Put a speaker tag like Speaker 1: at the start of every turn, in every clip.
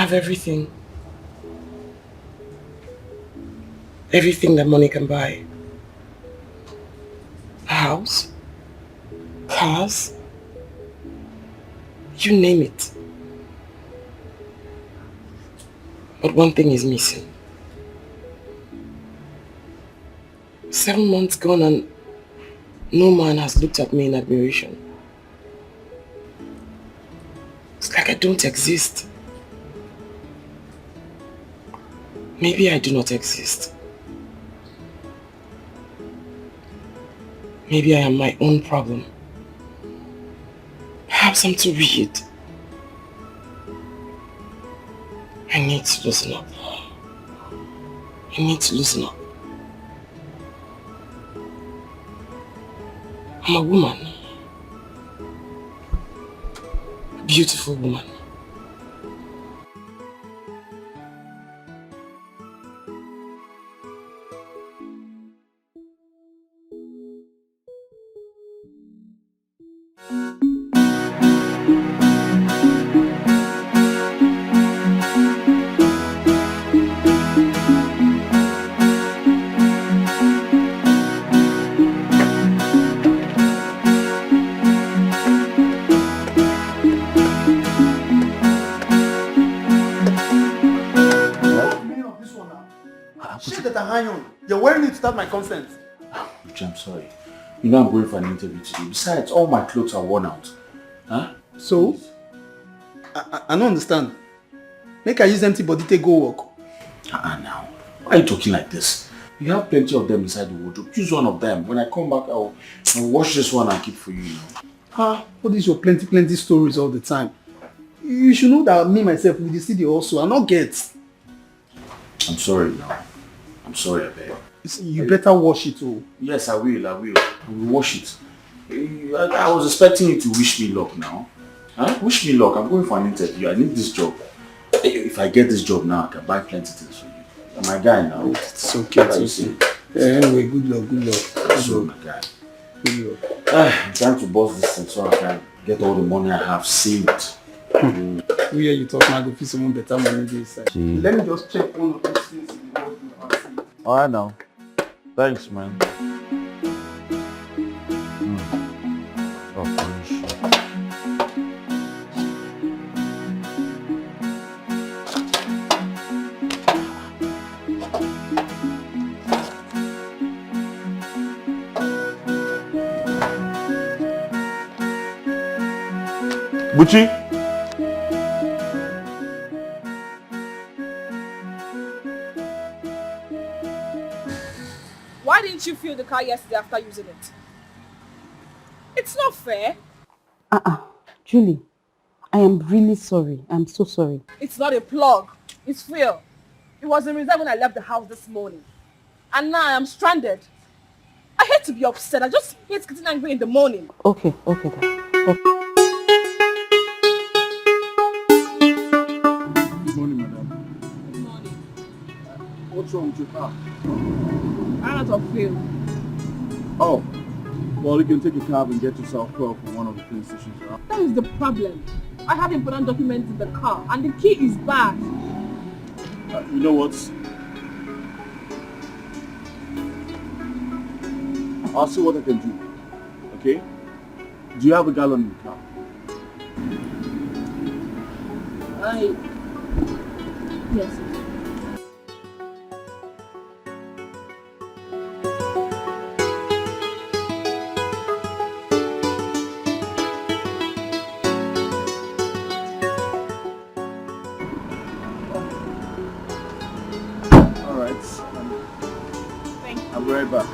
Speaker 1: have everything. Everything that money can buy. A house, cars, you name it. But one thing is missing. 7 months gone and no man has looked at me in admiration. It's like I don't exist. Maybe I do not exist. Maybe I am my own problem. Perhaps I'm too rigid. I need to loosen up. I need to loosen up. I'm a woman. A beautiful woman.
Speaker 2: You're wearing it without my consent.
Speaker 3: Which I'm sorry. You know I'm going for an interview today. Besides, all my clothes are worn out. Huh?
Speaker 2: So? I don't understand. Make I use empty body to go work.
Speaker 3: Now. Why are you talking like this? You have plenty of them inside the wardrobe. Choose one of them. When I come back, I'll wash this one and keep for you.
Speaker 2: What is your plenty stories all the time? You should know that me myself with the city also. I not get.
Speaker 3: I'm sorry now. I'm sorry, I beg.
Speaker 2: You better wash it all.
Speaker 3: Yes, I will. I will wash it. I was expecting you to wish me luck now. Huh? Wish me luck. I'm going for an interview. I need this job. If I get this job now, I can buy plenty things for you. You're my guy now.
Speaker 2: It's okay. It's okay. Anyway, good luck.
Speaker 3: So, my guy.
Speaker 2: Good luck.
Speaker 3: I'm trying to boss this thing so I can get all the money I have saved.
Speaker 2: We hear you talk now, go feel someone better money this side. Let me just check one of these things in the wardrobe and see.
Speaker 3: Alright now. Thanks, man. Oh, finish. Buchi?
Speaker 4: Why didn't you fill the car yesterday after using it? It's not fair.
Speaker 5: Julie, I am really sorry. I'm so sorry.
Speaker 4: It's not a plug. It's fuel. It was in reserve when I left the house this morning. And now I am stranded. I hate to be upset. I just hate getting angry in the morning.
Speaker 5: Okay then. Okay.
Speaker 6: Good morning, madam.
Speaker 4: Good morning.
Speaker 6: What's wrong with your car?
Speaker 4: I'm out of fuel.
Speaker 6: Oh, well, you can take a cab and get yourself fuel from one of the train stations around.
Speaker 4: That is the problem. I have important documents in the car and the key is bad.
Speaker 6: You know what? I'll see what I can do. Okay? Do you have a gallon in the car?
Speaker 4: Yes.
Speaker 6: I'll be right back.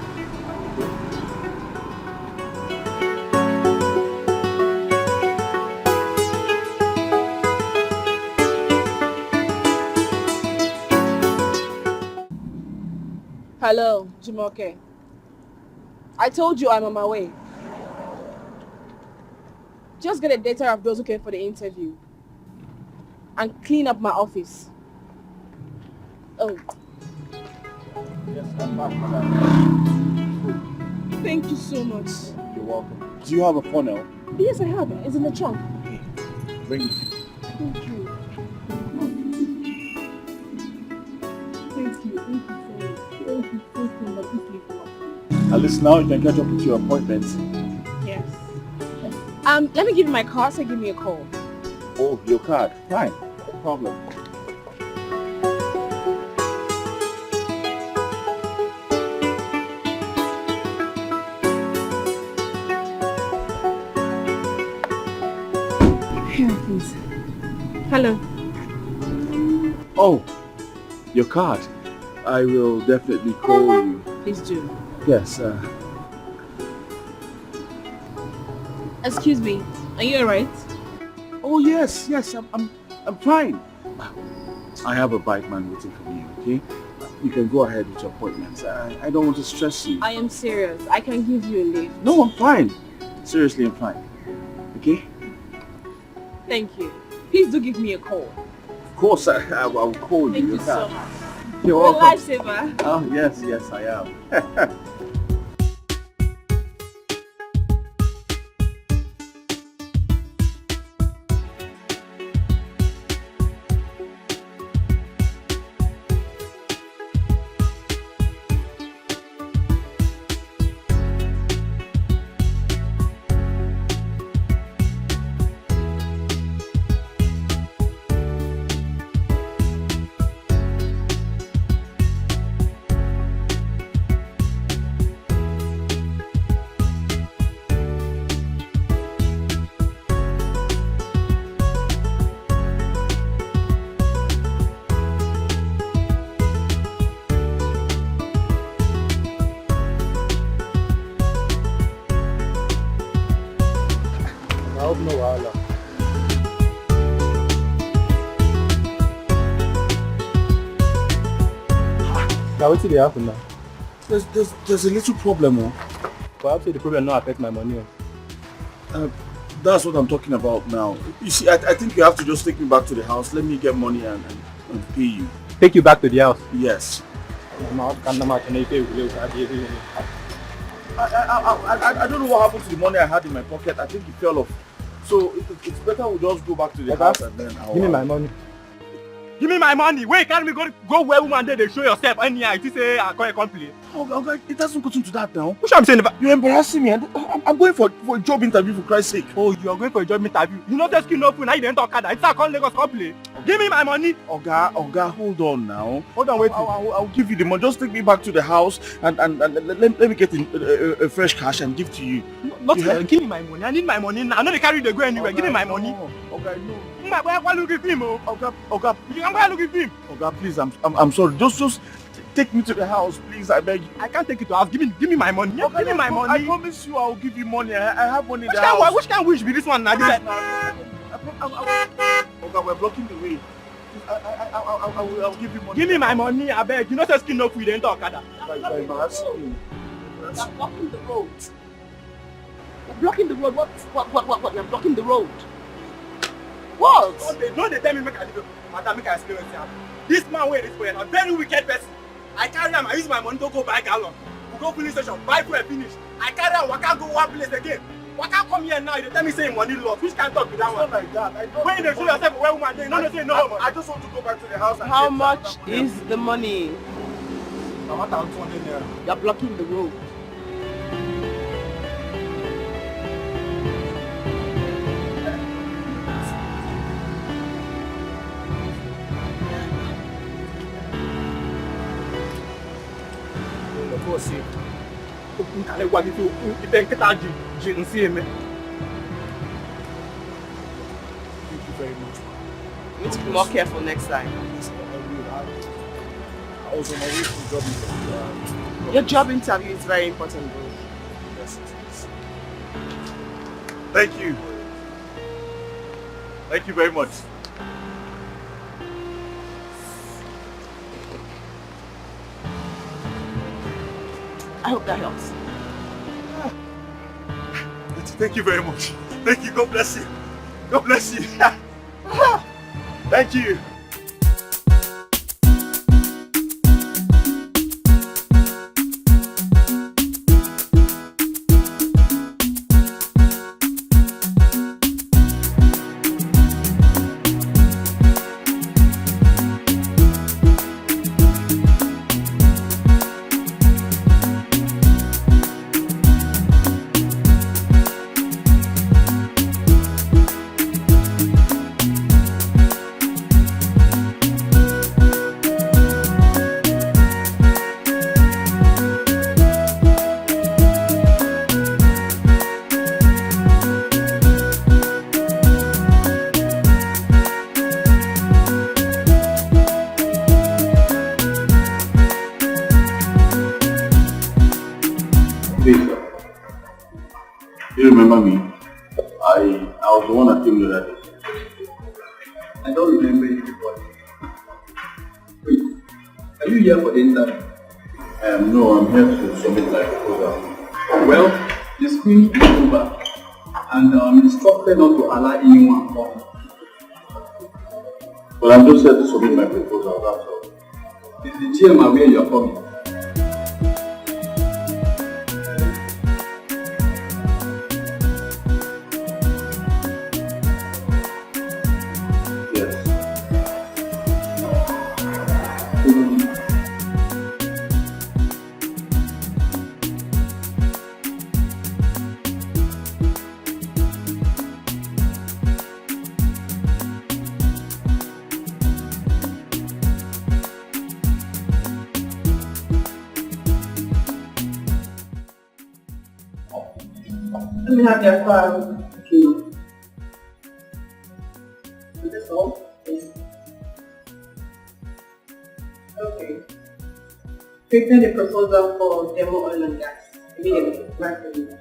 Speaker 4: Hello, Jumoke. I told you I'm on my way. Just get a data of those who came for the interview and clean up my office. Oh.
Speaker 6: Yes, I'm back, madam.
Speaker 4: Thank you so much.
Speaker 6: You're welcome. Do you have a funnel?
Speaker 4: Yes, I have it. It's in the trunk.
Speaker 6: Bring it.
Speaker 4: Thank you.
Speaker 6: At least now you can catch up with your appointments.
Speaker 4: Yes. Let me give you my card, so give me a call.
Speaker 6: Oh, your card. Fine. No problem.
Speaker 4: Here, please. Hello.
Speaker 6: Oh, your card. I will definitely call you.
Speaker 4: Please do.
Speaker 6: Yes.
Speaker 4: Excuse me. Are you alright?
Speaker 6: Oh yes, yes. I'm fine. I have a bike man waiting for me. Okay. You can go ahead with your appointments. I don't want to stress you.
Speaker 4: I am serious. I can give you a lift.
Speaker 6: No, I'm fine. Seriously, I'm fine. Okay.
Speaker 4: Thank you. Please do give me a call.
Speaker 6: Of course, I will call you.
Speaker 4: Thank you so much.
Speaker 6: You're
Speaker 4: You're a
Speaker 6: welcome.
Speaker 4: lifesaver.
Speaker 6: Oh yes, yes, I am.
Speaker 2: I hope no wahala. Now what did happen now?
Speaker 6: There's a little problem.
Speaker 2: Perhaps the problem not affect my money.
Speaker 6: That's what I'm talking about now. You see, I think you have to just take me back to the house. Let me get money and pay you.
Speaker 2: Take you back to the house.
Speaker 6: Yes. I don't know what happened to the money I had in my pocket. I think it fell off. So it's better we just go back to the house and then
Speaker 2: Give me my money.
Speaker 7: Give me my money. Wait, can't we go where woman there they show yourself? Any I say I call a complaint.
Speaker 6: Okay, it doesn't go into that now.
Speaker 7: Which I'm saying about
Speaker 6: You're embarrassing me. I'm going for a job interview for Christ's sake.
Speaker 7: oh, you are going for a job interview. You know the skin open, now you didn't talk that. It's a call Lagos complaint. Give me my money.
Speaker 6: Oga, hold on now.
Speaker 7: Hold on, wait.
Speaker 6: I'll give you the money. Just take me back to the house and let me get a fresh cash and give to you.
Speaker 7: Not
Speaker 6: Yeah.
Speaker 7: give me my money. I need my money now. I know they carry the go anywhere. Give me my money.
Speaker 6: Okay, no.
Speaker 7: Why look at him? Oh,
Speaker 6: Oga,
Speaker 7: you can go look at him.
Speaker 6: Oga, please, I'm sorry. Just take me to the house, please. I beg you.
Speaker 7: I can't take it to house. Give me my money.
Speaker 6: Oga,
Speaker 7: Give me my
Speaker 6: I
Speaker 7: money.
Speaker 6: promise you, I'll give you money. I have money in
Speaker 7: Which
Speaker 6: the house.
Speaker 7: can wish be this one now? This
Speaker 6: Oga, we're blocking the way. I'll give you money.
Speaker 7: give me my money. I beg. You know the skin open, you didn't talk that.
Speaker 6: You're embarrassing me.
Speaker 4: You're blocking the road. You're blocking the road. What? You're blocking the road. What?
Speaker 7: Don't they tell me make I do. Madam, make I explain what happened. This man where is for a very wicked person. I carry him, I use my money to go buy gallon. We go police station, buy fuel finish. I carry him, waka go one place again. Waka come here now, they tell me say money lost. Which can't talk with that one?
Speaker 6: It's not like that. I don't
Speaker 7: When they show yourself where woman, they don't say no.
Speaker 6: I just want to go back to the house and
Speaker 4: How
Speaker 6: get
Speaker 4: much
Speaker 6: that
Speaker 4: is the money?
Speaker 7: I want 200 naira.
Speaker 4: You're blocking the road.
Speaker 7: Você, o cara igual que tu, que tem que estar de não sei, né?
Speaker 6: Thank you very much.
Speaker 4: You need to be more careful next time.
Speaker 6: I was on my way to job interview.
Speaker 4: Your job interview is very important, bro.
Speaker 6: Yes, it is. Thank you. Thank you very much.
Speaker 4: I hope that helps.
Speaker 6: Thank you very much. Thank you. God bless you. God bless you. Thank you. you remember me? I was the one that came the other day.
Speaker 7: I don't remember you before. Wait, are you here for the interview?
Speaker 6: No, I'm here to submit my proposal.
Speaker 7: Well, the screening is over, and I'm instructed not to allow anyone come.
Speaker 6: But I'm just here to submit my proposal, that's all.
Speaker 7: Is the GM aware you're coming?
Speaker 6: Yes.
Speaker 7: Let me have your card. Okay. Is this all? Yes. Okay. Prepare the proposal for demo oil and gas. Immediately. Right for you.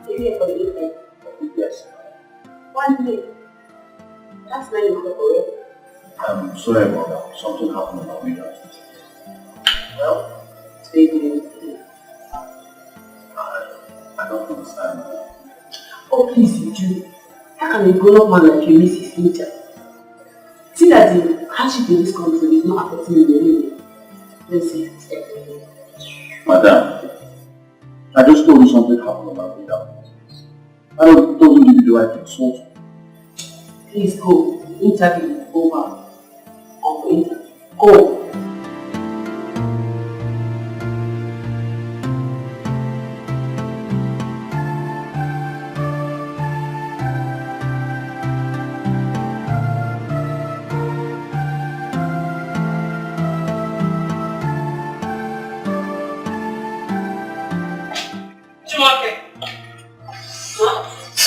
Speaker 7: Here for the evening.
Speaker 6: Yes.
Speaker 7: One day. That's not your correct.
Speaker 6: I'm sorry about that. Something happened about me last night.
Speaker 7: Well, today's the day.
Speaker 6: I don't understand.
Speaker 7: Oh, please, you do. How can a grown-up man like you miss his future? See that the hardship in this country is not affecting you anyway. Let's see.
Speaker 6: Madam, I just told you something happened about me last night. I don't give you the right to insult me.
Speaker 7: Please go. Interview is over. On for interview. Go.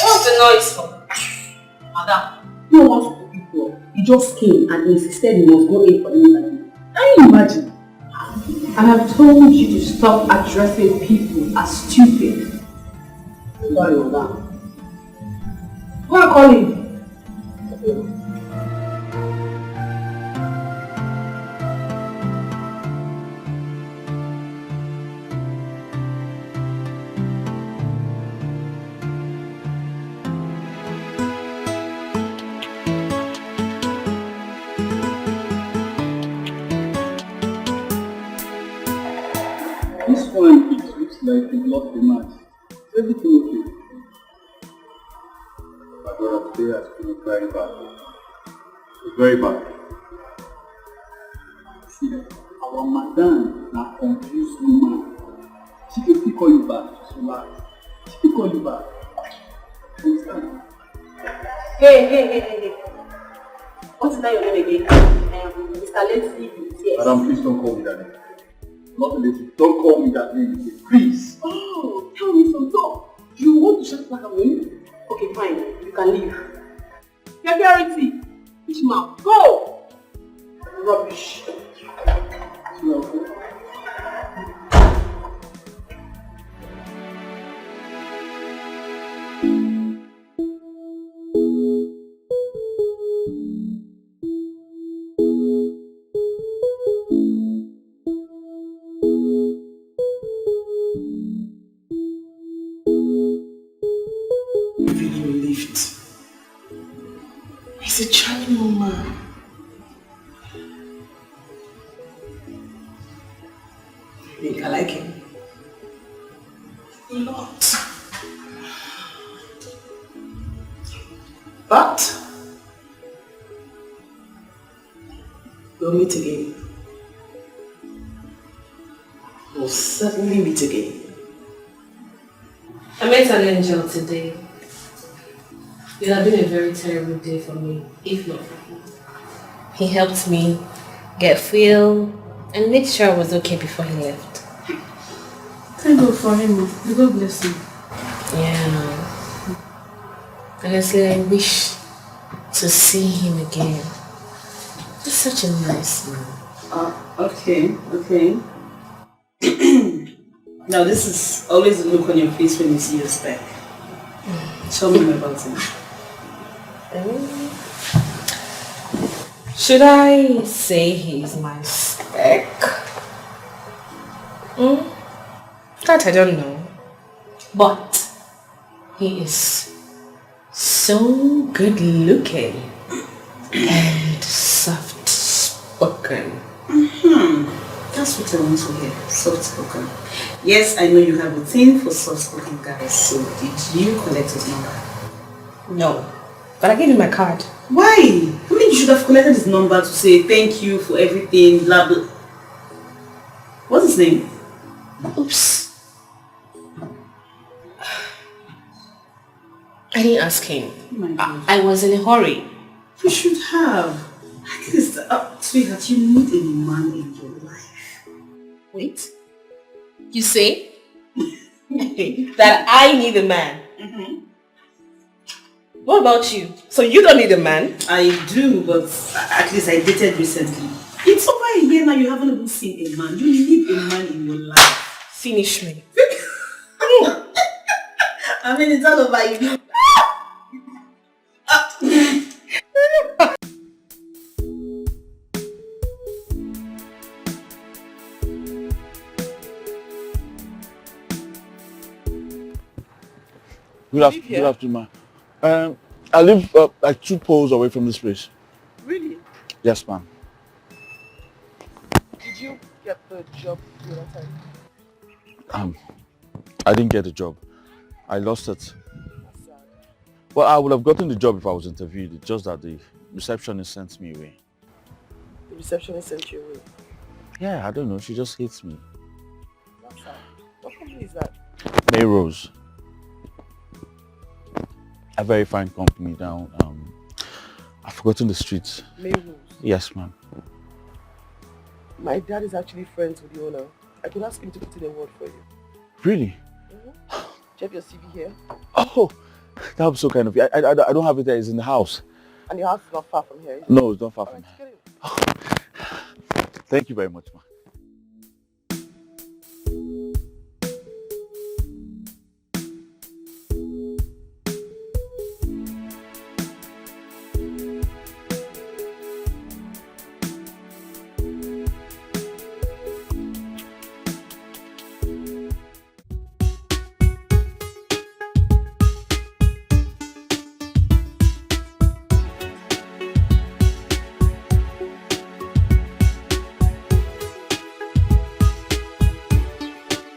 Speaker 4: What's the noise for?
Speaker 7: Madam, you want to people. He just came and insisted he must go in for the interview. Can you imagine? I have told you to stop addressing people as stupid. Sorry, madam. Go and call him. This one, it looks like he lost the match. Is everything okay?
Speaker 6: My brother today has been very bad. It's very bad.
Speaker 7: See, our madam is a confused woman. She can still call you back. Just relax. She can call you back. Understand? Hey. What's that your name again? Mr. Leslie is here.
Speaker 6: Madam, please don't call me that name. Not Leslie. Don't call me that name again. Please.
Speaker 7: Oh, tell me some talk. You want to shout like a me? Okay, fine. You can leave. Security. Fish mouth. Go! Rubbish. No.
Speaker 1: Feeling relieved. He's a charming woman. I think I like him. A lot. But we'll meet again. We'll certainly meet again.
Speaker 8: I met an angel today. It had been a very terrible day for me, if not for him. He helped me get fuel and made sure I was okay before he left.
Speaker 5: Thank God for him. May God bless him.
Speaker 8: Yeah. Honestly, I wish to see him again. He's such a nice man.
Speaker 5: Okay. Now this is always the look on your face when you see your spec. Tell me more about him.
Speaker 8: Should I say he's my spec? That I don't know. But he is so good looking and soft spoken.
Speaker 5: That's what I want to hear. Soft spoken. Yes, I know you have a thing for soft spoken guys. So did you collect his number?
Speaker 8: No. But I gave him my card.
Speaker 5: Why? I mean, you should have collected his number to say thank you for everything, blah blah. What's his name?
Speaker 8: Oops. I didn't ask him.
Speaker 5: Oh my God.
Speaker 8: I was in a hurry.
Speaker 5: You should have. At least, sweetheart, you need a man in your life.
Speaker 8: Wait. You say? That I need a man? What about you? So you don't need a man?
Speaker 5: I do, but at least I dated recently. It's over a year now, you haven't even seen a man. You need a man in your life.
Speaker 8: Finish me.
Speaker 5: I mean, it's all over you.
Speaker 6: Good afternoon, ma'am. I live like 2 poles away from this place.
Speaker 1: Really?
Speaker 6: Yes, ma'am.
Speaker 1: Did you get the job the other time?
Speaker 6: I didn't get the job. I lost it. Well, I would have gotten the job if I was interviewed. It's just that the receptionist sent me away.
Speaker 1: The receptionist sent you away?
Speaker 6: Yeah, I don't know. She just hates me.
Speaker 1: That's sad. What company is that?
Speaker 6: Mayrose. A very fine company down. I've forgotten the streets.
Speaker 1: Mayrose?
Speaker 6: Yes, ma'am.
Speaker 1: My dad is actually friends with the owner. I could ask him to put in a word for you.
Speaker 6: Really?
Speaker 1: Do you have your CV here?
Speaker 6: Oh, that was so kind of you. I don't have it there. It's in the house.
Speaker 1: And your house is not far from here, is it?
Speaker 6: No, it's not far from
Speaker 1: Alright,
Speaker 6: here.
Speaker 1: get in.
Speaker 6: Thank you very much, ma'am.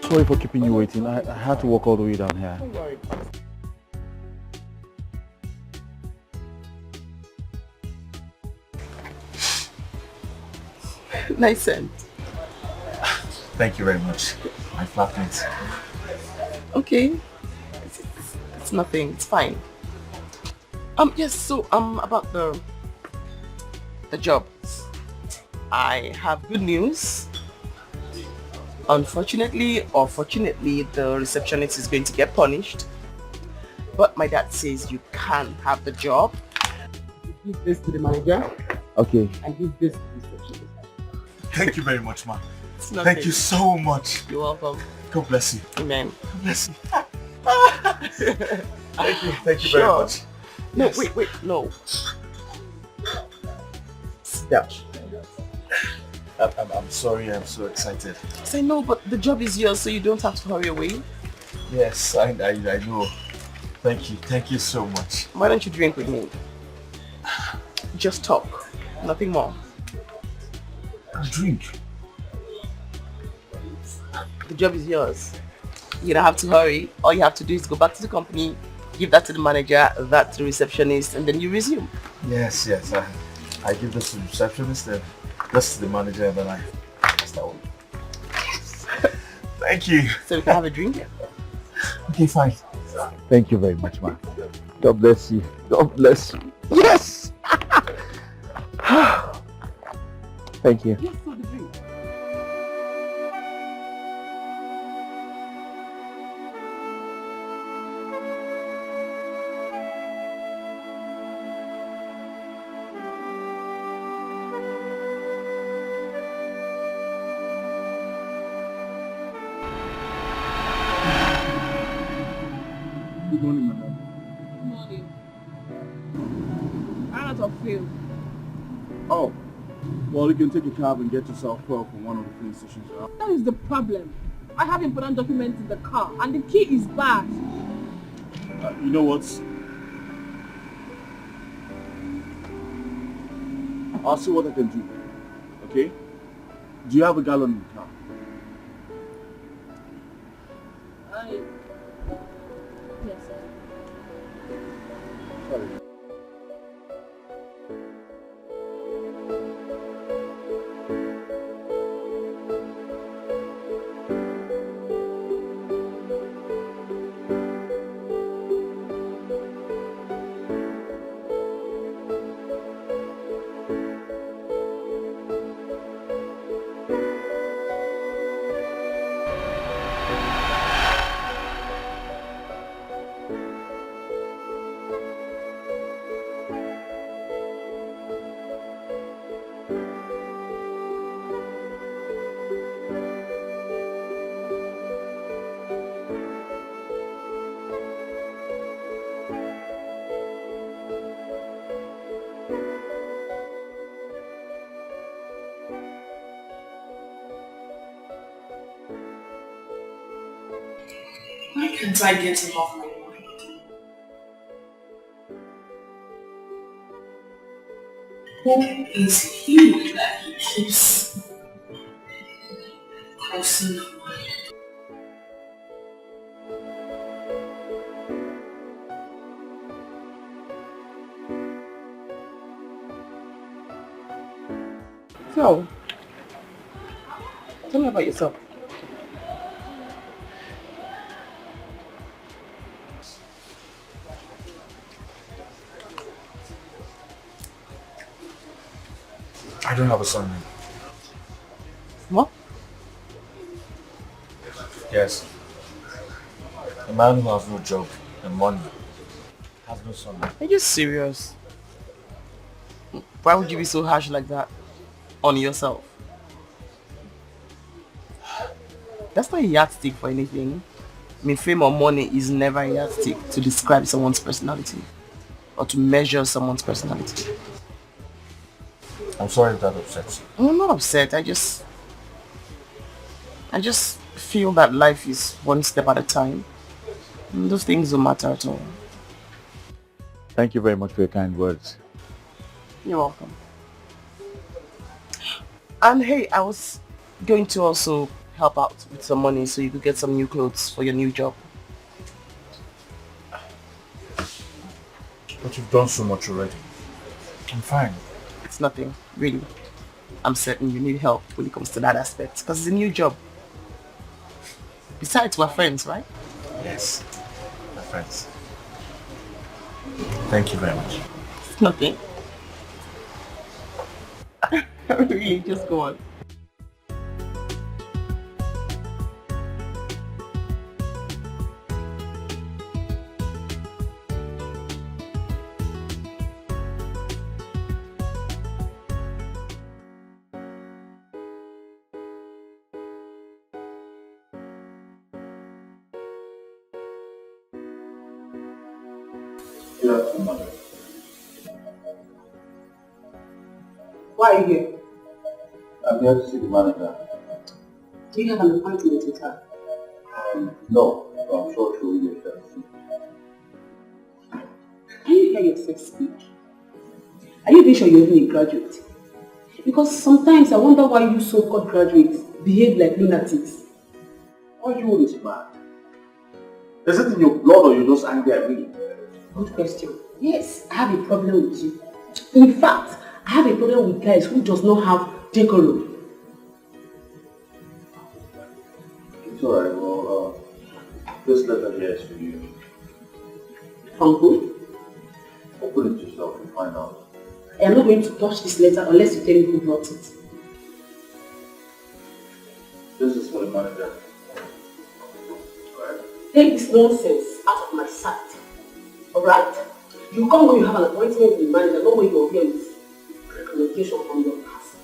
Speaker 6: Sorry for keeping you waiting. I had to walk all the way down here.
Speaker 1: Don't worry. Nice scent.
Speaker 6: Thank you very much. My flatmates.
Speaker 1: Okay. It's nothing. It's fine. Yes, so about the job. I have good news. Unfortunately or fortunately, the receptionist is going to get punished. But my dad says you can have the job. You give this to the manager.
Speaker 6: Okay.
Speaker 1: And give this to the receptionist.
Speaker 6: Thank you very much, ma'am.
Speaker 1: It's nothing.
Speaker 6: Thank you so much.
Speaker 1: You're welcome.
Speaker 6: God bless you.
Speaker 1: Amen.
Speaker 6: God bless you. Thank you very
Speaker 1: Sure.
Speaker 6: much.
Speaker 1: No,
Speaker 6: Yes.
Speaker 1: wait, no. Sit down.
Speaker 6: I'm sorry, I'm so excited.
Speaker 1: Say no, but the job is yours, so you don't have to hurry away.
Speaker 6: Yes, I know. Thank you so much.
Speaker 1: Why don't you drink with me? Just talk, nothing more.
Speaker 6: Drink?
Speaker 1: The job is yours. You don't have to hurry. All you have to do is go back to the company, give that to the manager, that to the receptionist, and then you resume.
Speaker 6: Yes. I give this to the receptionist, then this to the manager, and then I start working. Thank you.
Speaker 1: So we can have a drink?
Speaker 6: Okay, fine. Thank you very much, man. God bless you. God bless you. Yes! Thank you.
Speaker 1: Yes, for the drink.
Speaker 4: out of Phil.
Speaker 6: Oh, well, you can take a cab and get yourself fuel from one of the filling stations around.
Speaker 4: That is the problem. I have important documents in the car and the key is bad.
Speaker 6: You know what? I'll see what I can do. Okay? Do you have a gallon in the car?
Speaker 4: Yes, sir.
Speaker 6: Sorry.
Speaker 5: Why can't I get him off my mind? Who is he that he keeps crossing my mind?
Speaker 1: So, tell me about yourself.
Speaker 3: I don't have a son.
Speaker 1: What?
Speaker 3: Yes. A man who has no job and money has no son.
Speaker 1: Are you serious? Why would you be so harsh like that on yourself? That's not a yardstick for anything. I mean, fame or money is never a yardstick to describe someone's personality or to measure someone's personality.
Speaker 3: I'm sorry if that upsets you.
Speaker 1: I'm not upset. I just feel that life is one step at a time. And those things don't matter at all.
Speaker 3: Thank you very much for your kind words.
Speaker 1: You're welcome. And hey, I was going to also help out with some money so you could get some new clothes for your new job.
Speaker 3: But you've done so much already. I'm fine.
Speaker 1: It's nothing, really. I'm certain you need help when it comes to that aspect because it's a new job. Besides, we're friends, right?
Speaker 3: Yes, my friends. Thank you very much.
Speaker 1: It's nothing. Really, just go on. Why are you here?
Speaker 6: I'm here to see the manager.
Speaker 1: Do you have an appointment with her?
Speaker 6: No, I'm sure she will be here soon.
Speaker 1: Can you hear yourself speak? Are you even sure you're even a graduate? Because sometimes I wonder why you so-called graduates behave like lunatics.
Speaker 6: Why you always mad? Is it in your blood or you're just angry at me?
Speaker 1: Good question. Yes, I have a problem with you. In fact, I have a problem with guys who does not have decorum.
Speaker 6: It's alright, well, this letter here is for you.
Speaker 1: From who?
Speaker 6: Open it yourself and find out.
Speaker 1: I am not going to touch this letter unless you tell me who brought it.
Speaker 6: This is for the manager. Alright?
Speaker 1: Take this nonsense out of my sight. Alright? You come when you have an appointment with the manager, not when you're here with recommendation from your past.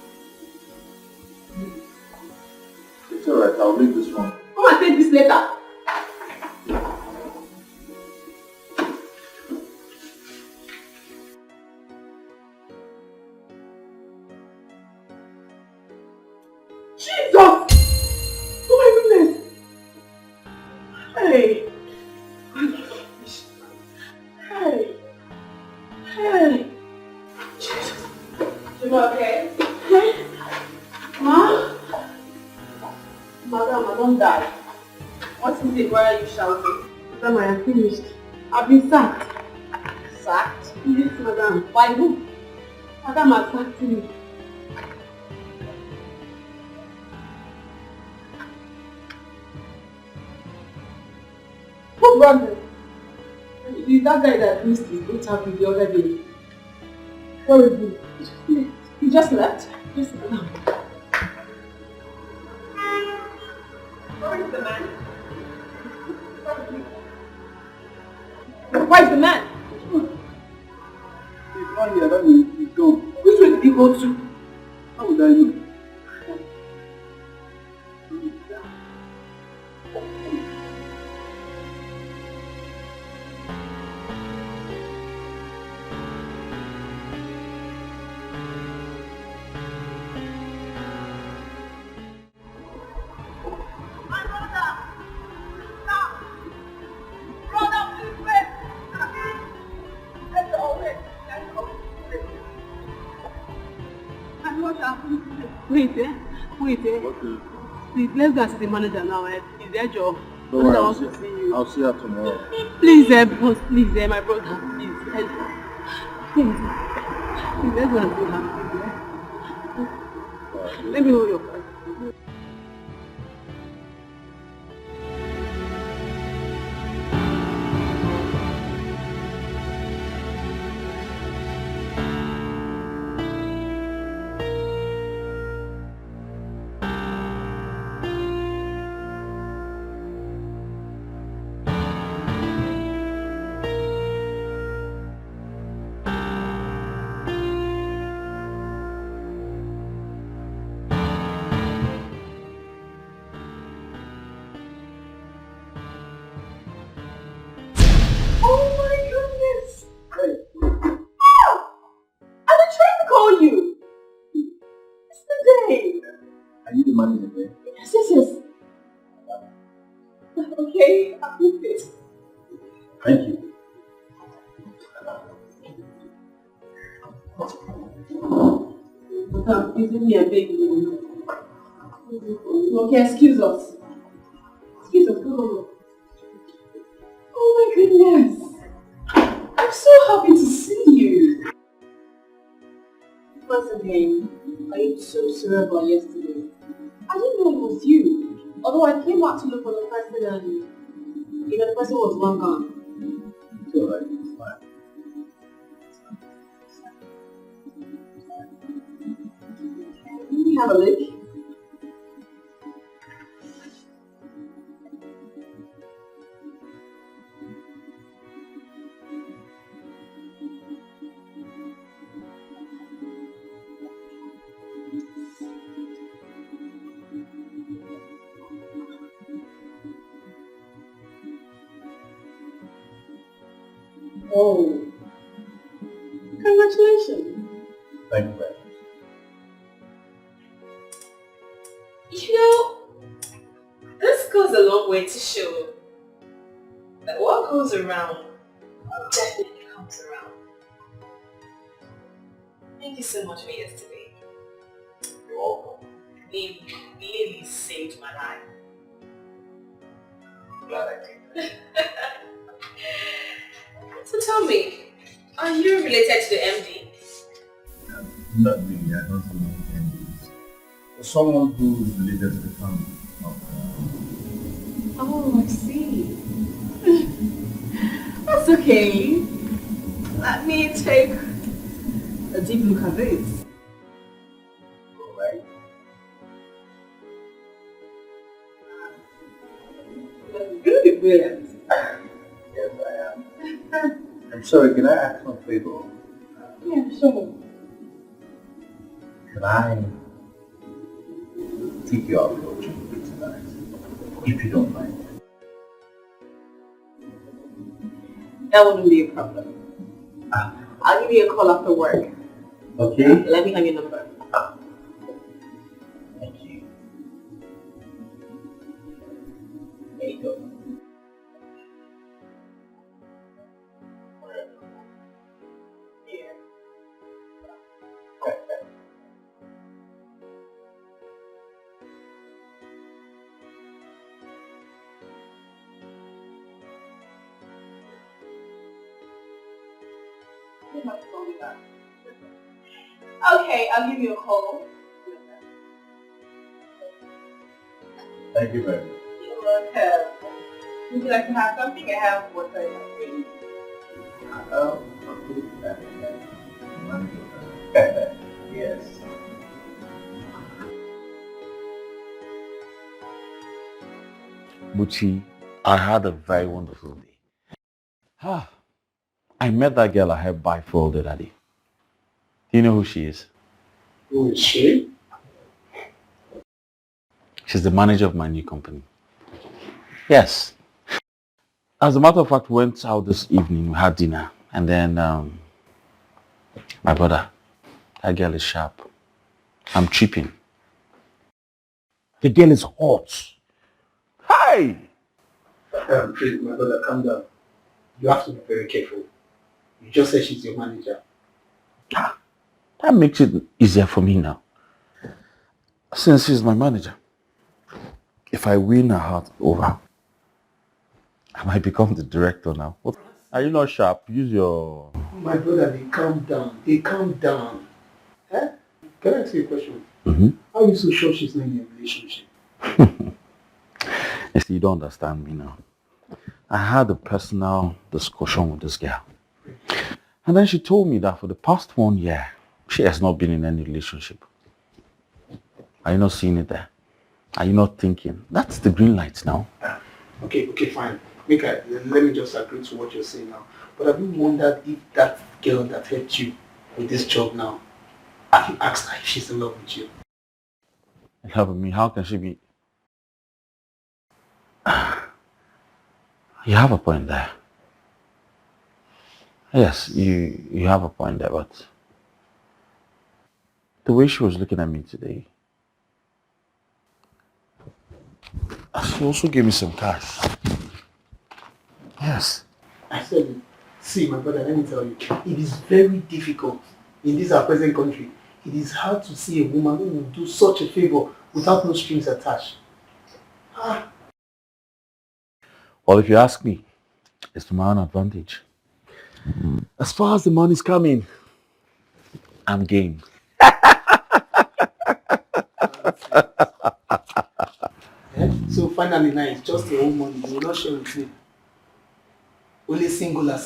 Speaker 6: It's alright, I'll leave this one.
Speaker 1: Come and take this letter. Jesus! Oh my goodness! Hey! Hey! Hey! Jesus! You okay? Hey! Ma? Madam, I don't die. What is it? Why are you shouting? Madam, I am finished. I've been sacked. Sacked? Yes, madam. By who? Madam has sacked me. Who brought them? It's that guy that missed his interview the other day. Horrible. He just left? Yes, madam. Where is the man? Why is the man?
Speaker 2: He's not here, that means he's gone.
Speaker 1: Which way did he go to?
Speaker 2: How would I know?
Speaker 1: Please, let's go and see the manager now. It's their job.
Speaker 6: Don't worry,
Speaker 1: wants to see you.
Speaker 6: I'll see her tomorrow.
Speaker 1: Please, boss, please, my brother, please. Please, let's go and see her. Let me hold your phone. Okay, I'll do this.
Speaker 6: Thank you.
Speaker 1: Madam, isn't me a baby? Okay, excuse us. Excuse us, go. Oh my goodness. I'm so happy to see you. Once again, I am so sorry about yesterday. I didn't know it was you. Although I came out to look for the person and the person was long gone.
Speaker 6: It's alright, it's fine.
Speaker 1: Let me have a look. Oh, congratulations.
Speaker 6: Thank you very much.
Speaker 8: This goes a long way to show that what goes around definitely comes around. Thank you so much for yesterday.
Speaker 6: You're welcome.
Speaker 8: You really saved my life.
Speaker 6: Glad I did.
Speaker 8: So tell me, are you related to the MD?
Speaker 6: Not really, I don't know MDs. Someone who is related to the family.
Speaker 1: Oh, I see. That's okay. Let me take a deep look at this.
Speaker 6: Alright.
Speaker 1: You're really brilliant.
Speaker 6: Yes, I am. I'm sorry, can I ask one favor?
Speaker 1: Yeah, sure.
Speaker 6: Can I take you out for a drink tonight? If you don't mind.
Speaker 1: That wouldn't be a problem. I'll give you a call after work.
Speaker 6: Okay?
Speaker 1: Let me have your number.
Speaker 6: Thank you.
Speaker 1: Edo. Okay, I'll give you a call.
Speaker 6: Thank you very much.
Speaker 1: You're welcome. Would you like to have something? I have water in my fridge.
Speaker 6: Yes.
Speaker 3: Buchi, I had a very wonderful day. I met that girl I had by for the other day. Do you know who she is?
Speaker 2: Who is she?
Speaker 3: She's the manager of my new company. Yes. As a matter of fact, we went out this evening, we had dinner, and then my brother, that girl is sharp. I'm tripping. The girl is hot. Hi!
Speaker 2: Please, my brother, calm down. You have to be very careful. You just said she's your manager.
Speaker 3: That makes it easier for me now. Since she's my manager, if I win her heart over, I might become the director now. What? Are you not sharp? Use your...
Speaker 2: My brother, they calm down. They calm down. Eh? Can I ask you a question?
Speaker 3: Mm-hmm.
Speaker 2: How are you so sure she's not in a relationship?
Speaker 3: You see, you don't understand me now. I had a personal discussion with this girl. And then she told me that for the past 1 year, she has not been in any relationship. Are you not seeing it there? Are you not thinking? That's the green light now.
Speaker 2: Okay, fine. Let me just agree to what you're saying now. But have you wondered if that girl that helped you with this job now, have you asked her if she's in love with you?
Speaker 3: In love with me? How can she be? You have a point there. Yes, you have a point there, but the way she was looking at me today, she also gave me some cash. Yes.
Speaker 2: I said it. See, my brother, let me tell you, it is very difficult in this our present country. It is hard to see a woman who will do such a favor without no strings attached.
Speaker 3: Well, if you ask me, it's to my own advantage. As far as the money's coming, I'm game.
Speaker 2: So finally now it's just your own money. You will not share with me. Only singular.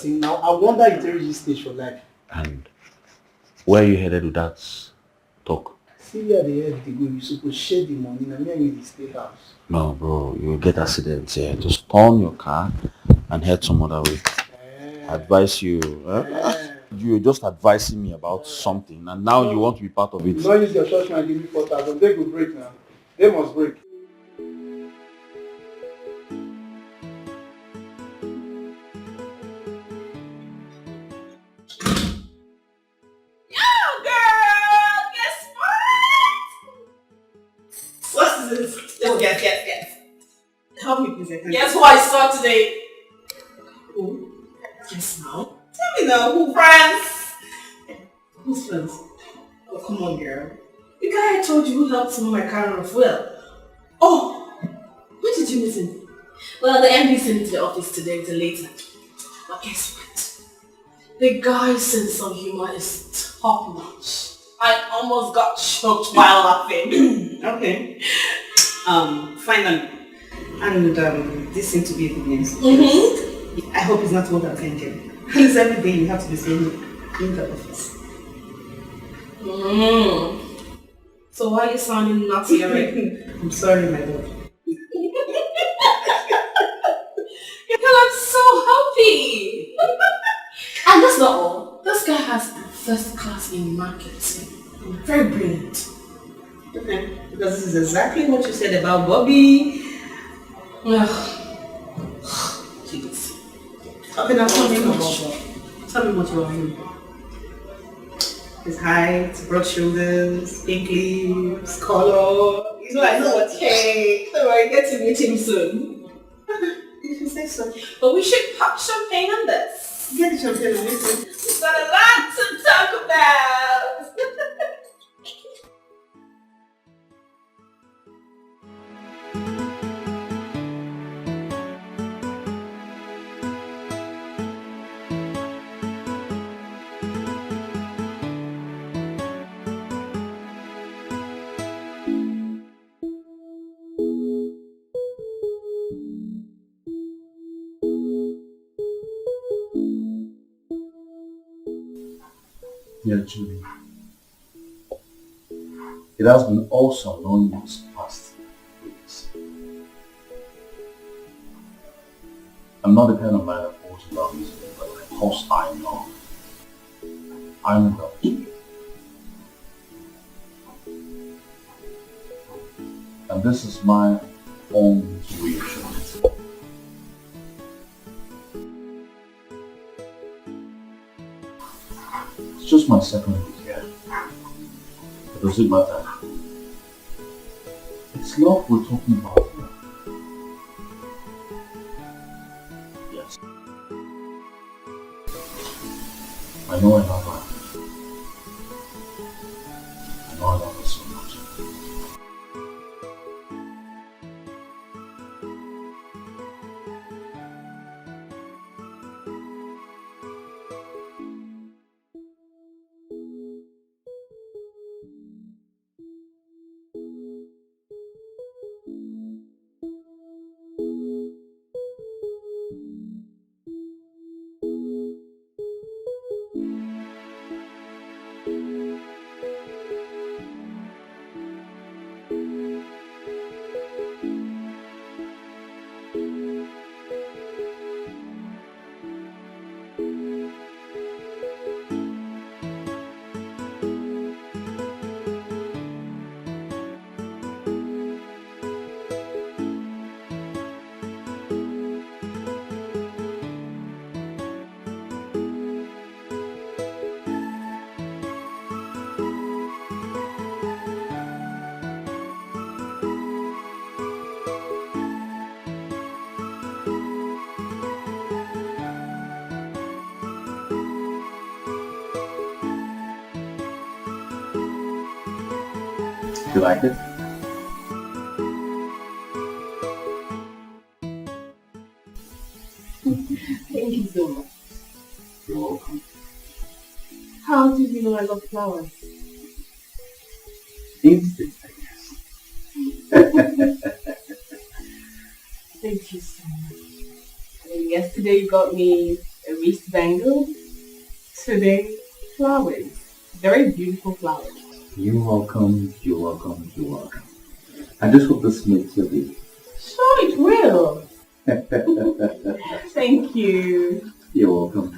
Speaker 2: Now I wonder if there is this stage for life.
Speaker 3: And where are you headed with that talk?
Speaker 2: See where the head they go, you supposed share the money. Now me and you stay house.
Speaker 3: No, bro, you'll get accidents here. Just turn your car and head some other way. Advise you. You're just advising me about something, and now you want to be part of it.
Speaker 2: You don't use your church man give me 4,000. They go break now. They must break.
Speaker 5: Yes. Help me, please.
Speaker 1: Guess who I saw today?
Speaker 5: Who? Yes, now.
Speaker 1: Tell me now, who?
Speaker 5: Friends. Who's friends? Oh, come on, girl. The guy I told you who helped some of my car off well. Oh, when did you meet him? Well, the MD sent me to the office today with a late night. But guess what? The guy's sense of humor is top notch.
Speaker 1: I almost got choked while laughing.
Speaker 5: Okay. Finally. And this seems to be a good news. I hope it's not what I'm thinking. Because every day you have to be saying in the office.
Speaker 8: So why are you sounding naughty already?
Speaker 5: I'm sorry, my love.
Speaker 8: Girl, I'm so happy. And that's not all. This guy has first class in marketing. Very brilliant.
Speaker 5: Okay. Because this is exactly what you said about Bobby.
Speaker 8: Jeez.
Speaker 5: Okay, now tell me what you are. His height, broad shoulders, pink lips, color. You know I know what.
Speaker 1: Hey, don't worry, get to meet him soon.
Speaker 5: think so. But we should pop champagne on this.
Speaker 1: Get the champagne and listen.
Speaker 5: We've got a lot to talk about.
Speaker 6: Dear Julie, it has been awesome knowing you these past weeks. I'm not the kind of man that falls in love easily, but of course I know I'm in love with you. And this is my own reassurance. It's just my second week here. It doesn't matter. It's love we're talking about here. Yes. I know I love her. I know I love her so much. You like it?
Speaker 1: Thank you so much.
Speaker 6: You're welcome.
Speaker 1: How did you know I love flowers?
Speaker 6: Instinct, I guess.
Speaker 1: Thank you so much. And yesterday you got me a wrist bangle. Today, flowers. Very beautiful flowers.
Speaker 6: You're welcome, you're welcome, you're welcome. I just hope this makes your day.
Speaker 1: Sure, it will. Thank you.
Speaker 6: You're welcome.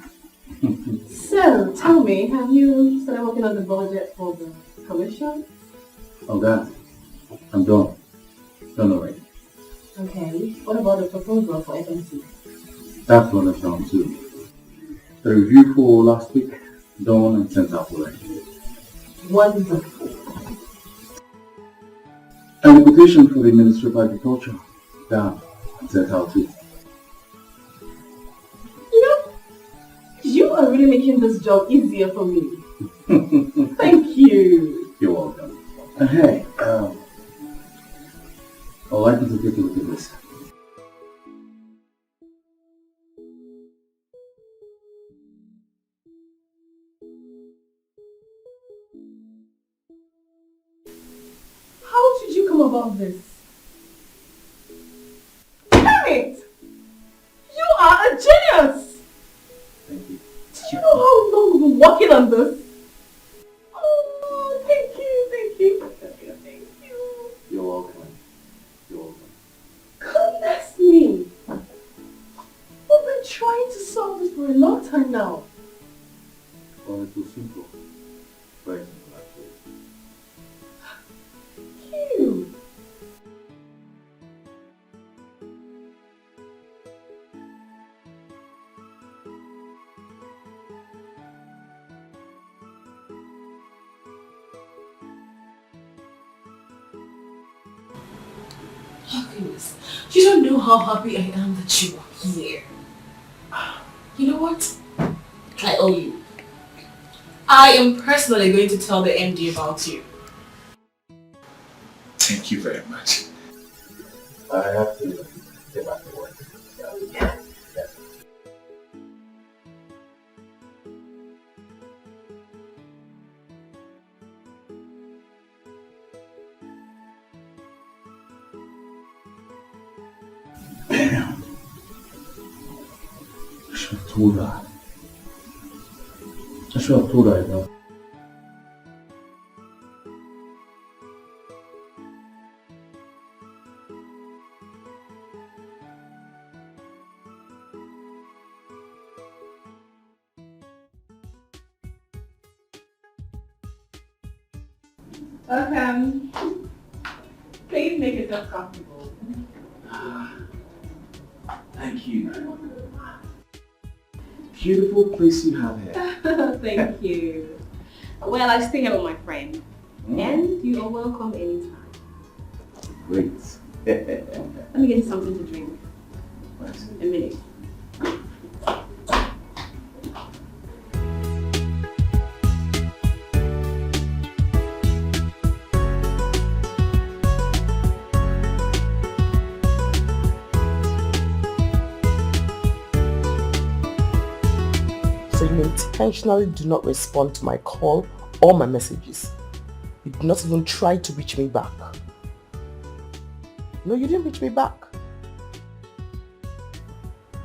Speaker 1: So, tell me, have you started working on the budget for the commission?
Speaker 6: Oh, that. I'm done. Done already.
Speaker 1: Okay. What about the proposal for FMC?
Speaker 6: That one is done too. The review for last week, done and sent out already.
Speaker 1: Wonderful.
Speaker 6: And the quotation for the Ministry of Agriculture, done and sent out too.
Speaker 1: You are really making this job easier for me. Thank you.
Speaker 6: You're welcome. And hey, I'd like you to take a look at this.
Speaker 1: How did you come about this? Damn it! You are a genius!
Speaker 6: Thank you.
Speaker 1: Did you know how long we've been working on this? Oh, thank you.
Speaker 6: You're welcome. You're welcome.
Speaker 1: Goodness me! We've been trying to solve this for a long time now.
Speaker 6: Well, it was simple. Very simple, actually.
Speaker 1: You.
Speaker 5: Oh goodness, you don't know how happy I am that you are Here. You know what? I owe you. I am personally going to tell the MD about you.
Speaker 3: Thank you very much.
Speaker 6: I have to get back to work. Damn. I should have told her. I should have told her enough.
Speaker 1: Welcome. Please make yourself comfortable.
Speaker 3: Thank you. Beautiful place you have here.
Speaker 1: Thank you. Well, I stay here with my friend. And you are welcome anytime.
Speaker 6: Great.
Speaker 1: Let me get you something to drink. A minute.
Speaker 9: So you intentionally do not respond to my call or my messages. You did not even try to reach me back. No, you didn't reach me back.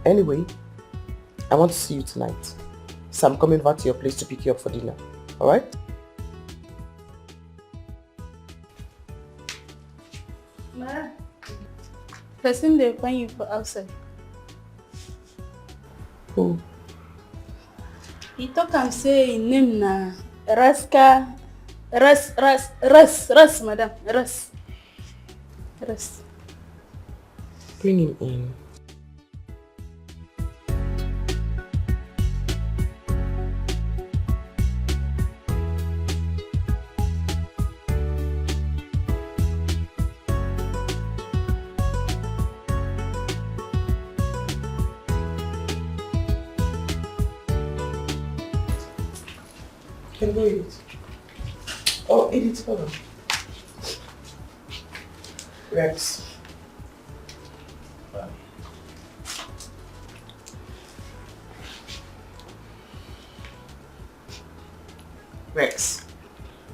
Speaker 9: Anyway, I want to see you tonight. So I'm coming over to your place to pick you up for dinner. Alright?
Speaker 10: Ma, person they find you for outside.
Speaker 9: Who?
Speaker 10: He talk and say his name na Raska Ras, madam. Ras.
Speaker 9: Bring him in. Can go eat. Oh, eat it, hold on. Rex. Rex.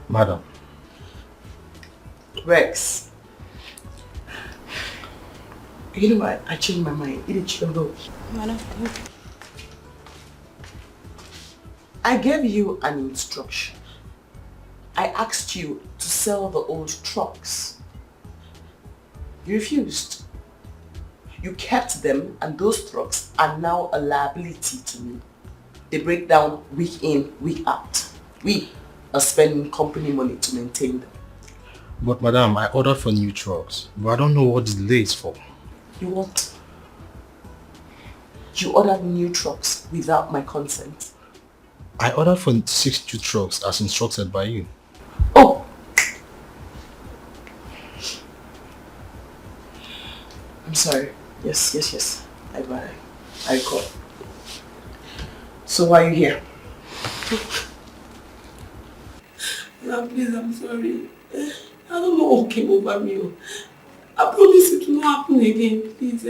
Speaker 7: Madam.
Speaker 9: Rex. You know what? I changed my mind. Eat it, you can go.
Speaker 10: Madam.
Speaker 9: I gave you an instruction. I asked you to sell the old trucks. You refused. You kept them, and those trucks are now a liability to me. They break down week in, week out. We are spending company money to maintain them.
Speaker 7: But madam, I ordered for new trucks, but I don't know what the delay is for.
Speaker 9: You what? You ordered new trucks without my consent.
Speaker 7: I ordered for 6 new trucks as instructed by you.
Speaker 9: Oh! I'm sorry. Yes. I recall. So why are you here?
Speaker 1: Now, please, I'm sorry. I don't know what came over me. I promise it will not happen again, please.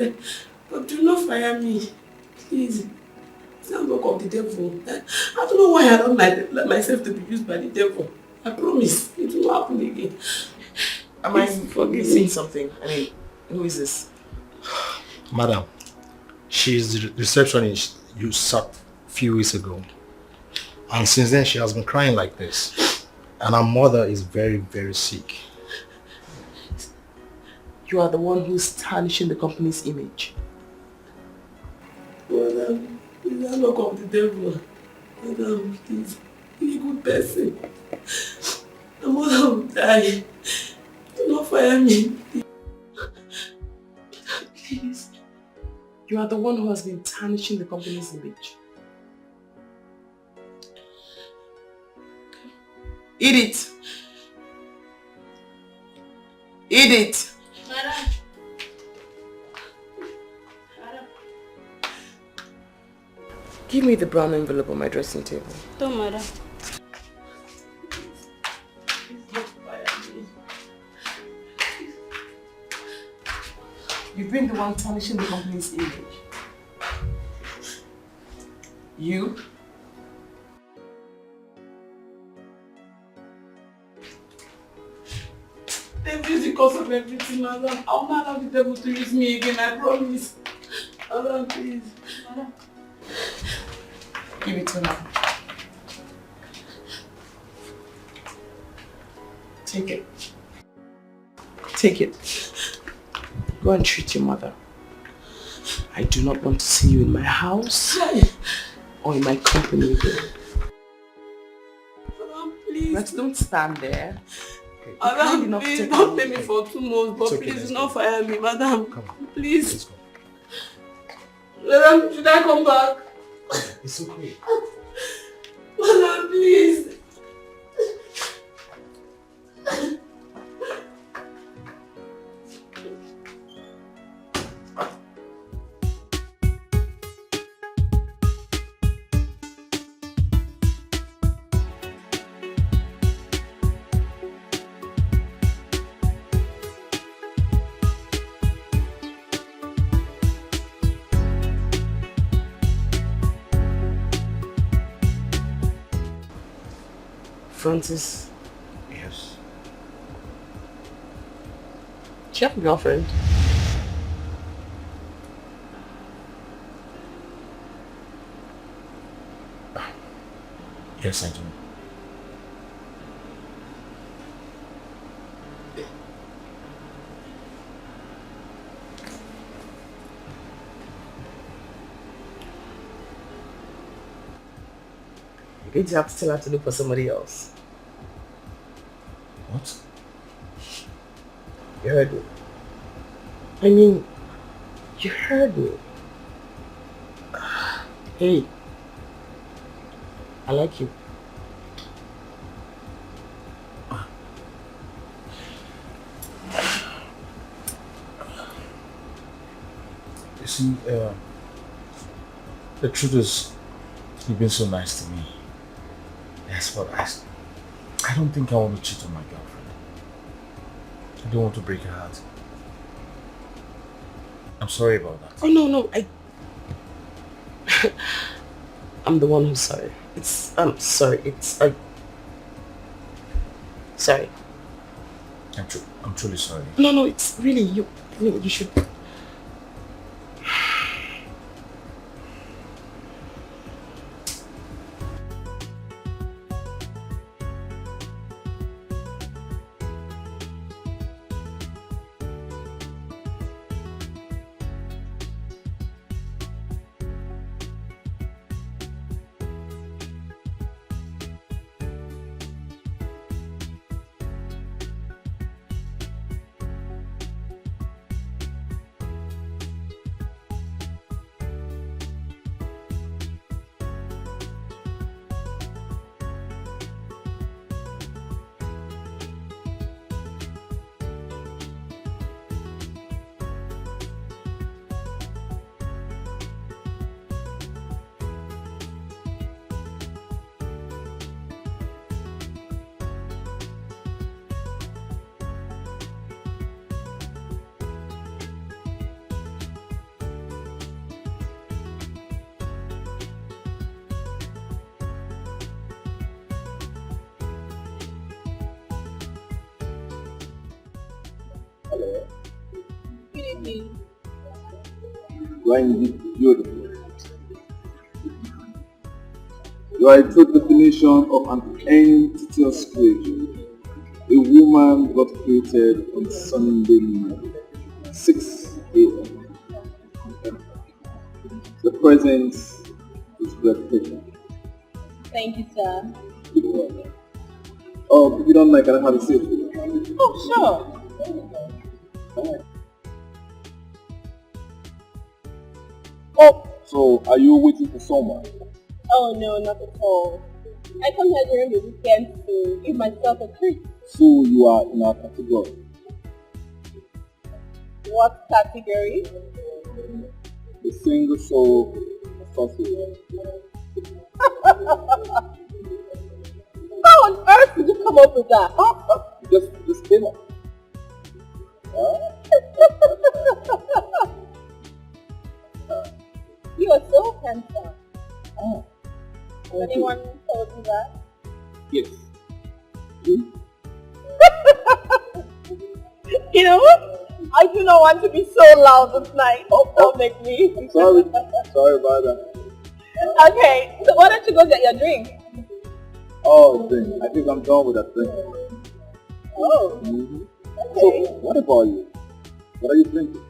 Speaker 1: But do not fire me, please. It's not work of the devil. I don't know why I don't let myself to be used by the devil. I promise it will not happen again.
Speaker 9: Am I forgetting something? I mean, who is this?
Speaker 7: Madam, she is the receptionist you sacked a few weeks ago. And since then she has been crying like this. And her mother is very, very sick.
Speaker 9: You are the one who's tarnishing the company's image.
Speaker 1: Madam, it's not work of the devil. Madam, please, be a good person. The mother will die. Do not fire me.
Speaker 9: Please. You are the one who has been tarnishing the company's image. Eat it. Eat it.
Speaker 10: Madam.
Speaker 9: Give me the brown envelope on my dressing table.
Speaker 10: Don't matter.
Speaker 9: You've been the one tarnishing the company's image. You?
Speaker 1: Devil is the cause of everything, madam. I'll not allow the devil to use me again, I promise. Madam, please. Madam.
Speaker 9: Give it to me. Take it. Take it. Go and treat your mother. I do not want to see you in my house or in my company again.
Speaker 1: Madam, please.
Speaker 9: Rex, don't stand there.
Speaker 1: Madam, please don't pay me for 2 months, but
Speaker 2: okay,
Speaker 1: please do not fire me, madam.
Speaker 2: Come on.
Speaker 1: Please.
Speaker 2: Let's go.
Speaker 1: Madam, should I come back?
Speaker 2: It's okay.
Speaker 1: Madam, please.
Speaker 9: Francis,
Speaker 2: Yes.
Speaker 9: do you have a girlfriend?
Speaker 2: Yes, I do.
Speaker 9: Did you have to tell her to look for somebody else?
Speaker 2: What?
Speaker 9: You heard me. I mean, you heard me. Hey, I like you.
Speaker 2: You see, the truth is, you've been so nice to me. Yes, but I don't think I want to cheat on my girlfriend. I don't want to break her heart. I'm sorry about that.
Speaker 9: Oh no, I'm the one who's sorry. I'm sorry. Sorry.
Speaker 2: I'm truly sorry.
Speaker 9: No, it's really you. I mean, you should.
Speaker 6: You are indeed beautiful. You are a true definition of an entitled creature. A woman got created on Sunday night, 6 a.m. The presence is breathtaking.
Speaker 10: Thank you, sir.
Speaker 6: You're welcome. Oh, if you don't mind, can I have a seat?
Speaker 10: Oh, sure.
Speaker 6: Oh, so are you waiting for someone?
Speaker 10: Oh, no, not at all. I come here during the weekend to give myself a treat.
Speaker 6: So you are in our category.
Speaker 10: What category?
Speaker 6: The single soul course you will.
Speaker 10: How on earth did you come up with that?
Speaker 6: Just came up.
Speaker 10: You are so handsome.
Speaker 6: Oh.
Speaker 10: Anyone told you that?
Speaker 6: Yes.
Speaker 10: You know what? I do not want to be so loud this night. Don't make me.
Speaker 6: I'm sorry. Sorry about that.
Speaker 10: Okay, so why don't you go get your drink?
Speaker 6: Oh, thing. I think I'm done with that thing.
Speaker 10: Oh.
Speaker 6: Mm-hmm.
Speaker 10: Okay.
Speaker 6: So, what about you? What are you drinking?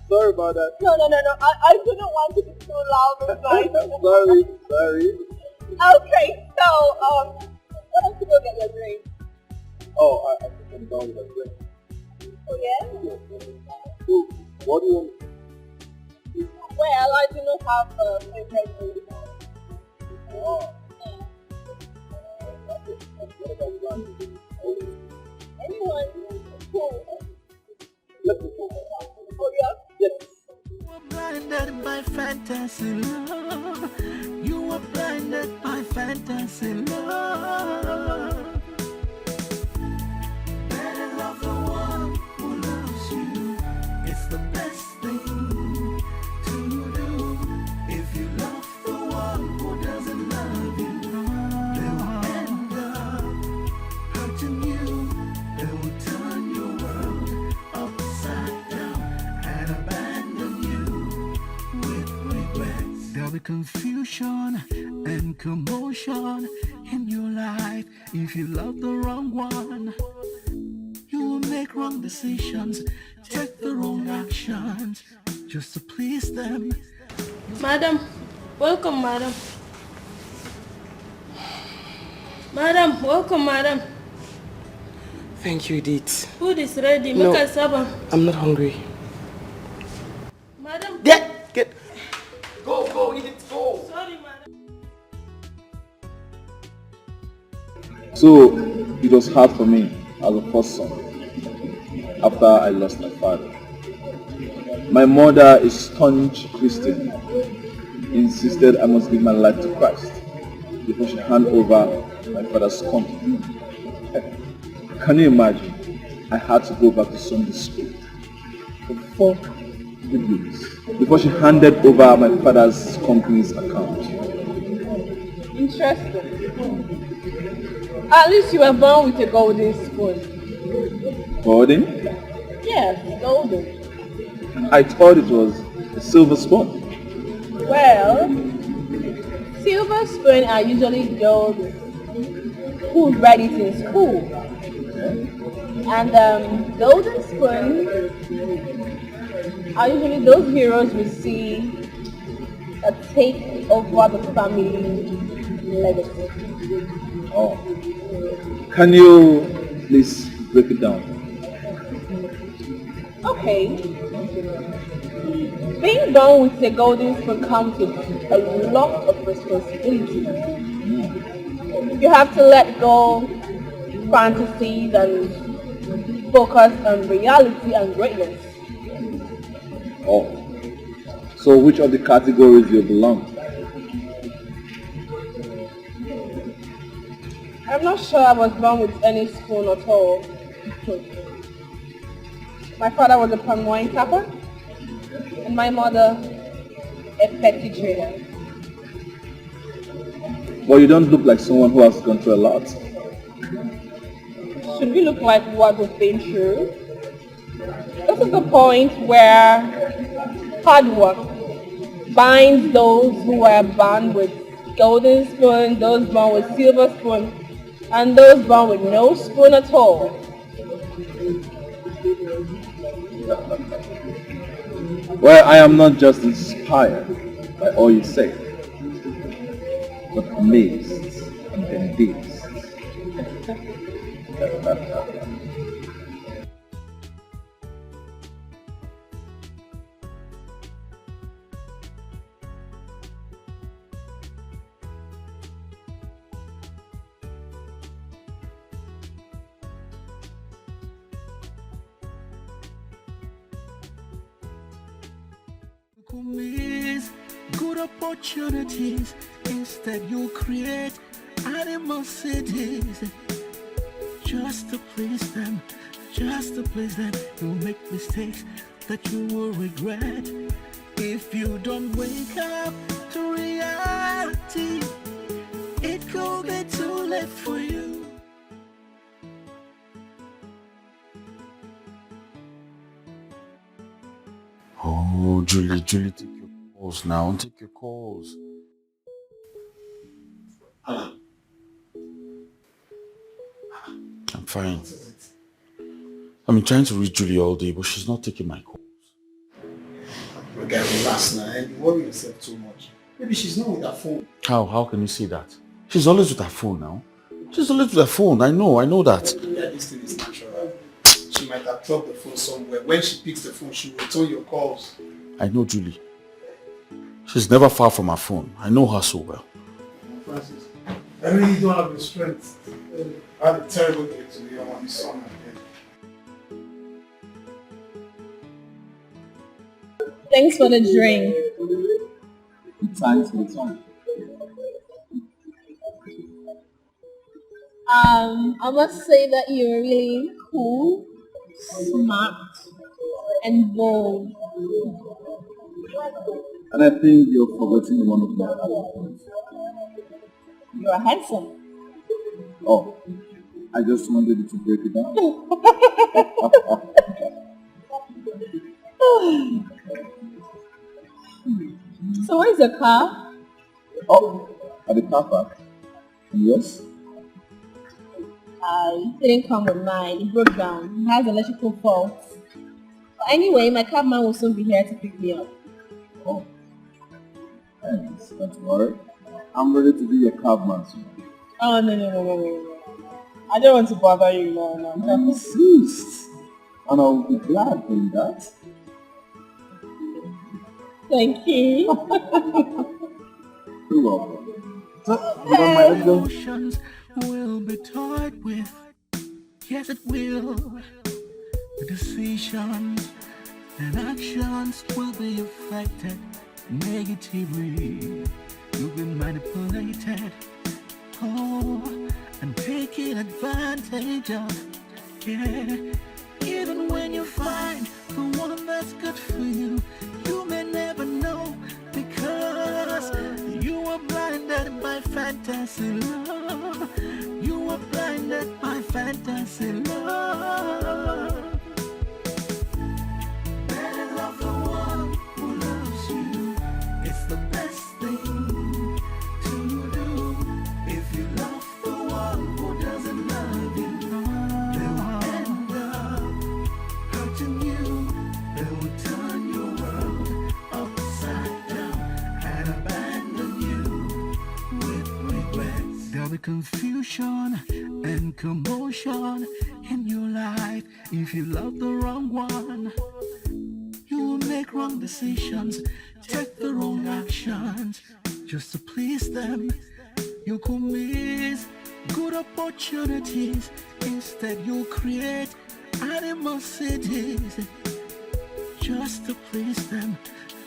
Speaker 6: Sorry about that.
Speaker 10: No. I do not want to be so loud this night.
Speaker 6: Sorry.
Speaker 10: Okay, so, why don't you go get your drink?
Speaker 6: Oh, I think I'm done with that drink.
Speaker 10: Oh, yeah?
Speaker 6: So, what do you want?
Speaker 10: Well, I do not have a favorite drink.
Speaker 6: Oh. What about you?
Speaker 10: Anyone? Cool.
Speaker 6: Let me go.
Speaker 10: Oh, yeah?
Speaker 6: Yes.
Speaker 11: You were blinded by fantasy love. You were blinded by fantasy love. Better love the one who loves you. It's the best thing to do. If you love the one who doesn't love you, they will end up hurting you. They will turn your world upside down and abandon you with regrets. There'll be confusion and commotion in your life if you love the wrong one. You will make wrong decisions, take the wrong actions just to please them.
Speaker 5: Madam, welcome, madam. Madam, welcome, madam.
Speaker 1: Thank you, Edith.
Speaker 5: Food is ready.
Speaker 1: No.
Speaker 5: Make us saba.
Speaker 1: I'm not hungry.
Speaker 5: Madam.
Speaker 1: Get. Go, Edith, go.
Speaker 5: Sorry, madam.
Speaker 6: So, it was hard for me as a first son after I lost my father. My mother, a staunch Christian, insisted I must give my life to Christ before she hand over my father's company. Can you imagine? I had to go back to Sunday school for 4 good weeks before she handed over my father's company's account.
Speaker 10: Interesting. At least you were born with a golden spoon.
Speaker 6: Golden?
Speaker 10: Yes, golden.
Speaker 6: I thought it was a silver spoon.
Speaker 10: Well, silver spoon are usually those who read it in school. And golden spoon are usually those heroes we see that take over the family legacy.
Speaker 6: Oh. Can you please break it down?
Speaker 10: Okay. Being born with a golden spoon comes with a lot of responsibility. You have to let go fantasies and focus on reality and greatness.
Speaker 6: Oh. So which of the categories you belong?
Speaker 10: I'm not sure I was born with any spoon at all. My father was a palm wine tapper, and my mother a petty trader.
Speaker 6: But you don't look like someone who has gone through a lot.
Speaker 10: Should we look like what we've been through? This is the point where hard work binds those who are born with golden spoon, those born with silver spoon, and those born with no spoon at all.
Speaker 6: Well, I am not just inspired by all you say, but amazed and convinced.
Speaker 11: could miss good opportunities. Instead you create animosities just to please them, just to please them. You'll make mistakes that you will regret if you don't wake up to reality. It could be too late for you.
Speaker 3: Oh, Julie, take your calls now. Take your calls. I'm fine. I've been trying to reach Julie all day, but she's not taking my calls.
Speaker 2: You guys relax now, and you worry yourself too much. Maybe she's not with her phone.
Speaker 3: How can you say that? She's always with her phone now. She's always with her phone. I know that.
Speaker 2: Yeah, this thing is natural. She might have dropped the phone somewhere. When she picks the phone, she will return your calls.
Speaker 3: I know Julie. She's never far from her phone. I know her so well.
Speaker 2: Francis, I really don't have the strength. I had a terrible day today. I'm on the sun again.
Speaker 10: Thanks for the drink.
Speaker 6: Thanks for the time.
Speaker 10: I must say that you're really cool, smart, and bold.
Speaker 6: And I think you're forgetting one of my other points.
Speaker 10: You're handsome.
Speaker 6: Oh, I just wanted you to break it down.
Speaker 10: So where's your car?
Speaker 6: Oh, at the car park. And yours?
Speaker 10: It didn't come with mine. It broke down. It has electrical faults. But anyway, my cabman will soon be here to pick me up.
Speaker 6: Oh, thanks. Don't worry. I'm ready to be your cabman soon.
Speaker 10: Oh, no. I don't want to bother you, no.
Speaker 6: I insist. And I'll be glad doing that.
Speaker 10: Thank you.
Speaker 6: You're welcome.
Speaker 11: Emotions will be toyed with. Yes, it will. The decisions and actions will be affected negatively. You've been manipulated. Oh, and taken advantage of. Yeah. Even when you find the one that's good for you, you may never know because you are blinded by fantasy love. You are blinded by fantasy love. Better love the one who loves you. It's the best thing to do. If you love the one who doesn't love you, they will end up hurting you. They will turn your world upside down and abandon you with regrets. There'll be confusion and commotion in your life if you love the wrong one. You will make wrong decisions, take the wrong actions just to please them. You could miss good opportunities. Instead you create animosities just to please them,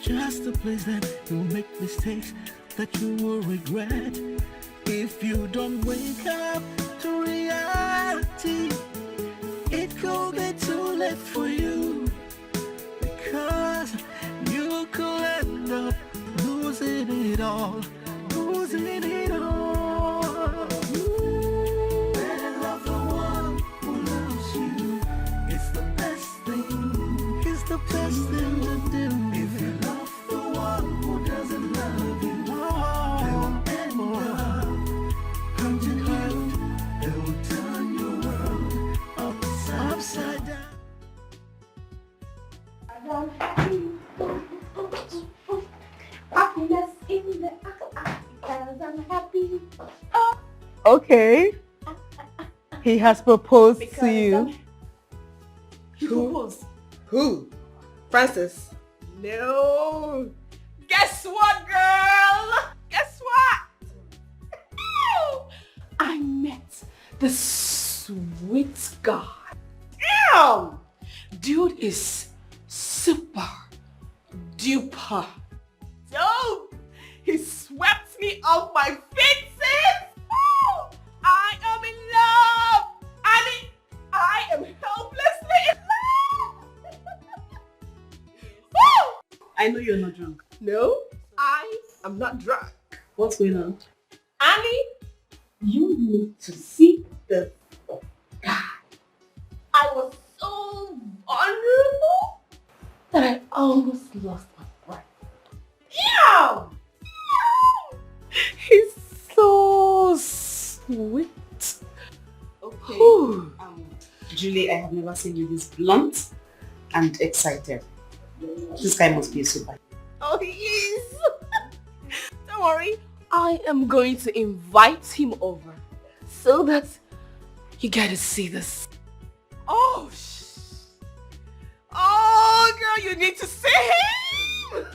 Speaker 11: just to please them. You'll make mistakes that you will regret if you don't wake up to reality. It could be too late for you because you could end up losing it all, losing it all. Better love the one who loves you. It's the best thing. It's the best thing to do. If you love the one who doesn't love you, they will end up hurting you. They will turn your world upside down.
Speaker 5: I'm happy. Happiness in the eyes. I'm happy.
Speaker 9: Okay. He has proposed
Speaker 5: Because
Speaker 9: to you.
Speaker 1: Who? Francis? No. Guess what, girl? Guess what? I met this sweet guy. Damn! Dude is super
Speaker 9: duper. Dope! He swept me off my feet, sis! Oh, I am in love! Annie, I am helplessly in love! Woo!
Speaker 5: I know you're not drunk.
Speaker 9: No, I am not drunk.
Speaker 5: What's going on?
Speaker 9: Annie, you need to see this guy. I was so vulnerable that I almost lost my breath. Yeah! He's so sweet.
Speaker 5: Okay.
Speaker 9: Whew.
Speaker 5: Julie, I have never seen you this blunt and excited. This guy must be a super.
Speaker 9: Oh, he is. Don't worry. I am going to invite him over so that you get to see this. Oh, oh, girl, you need to see him.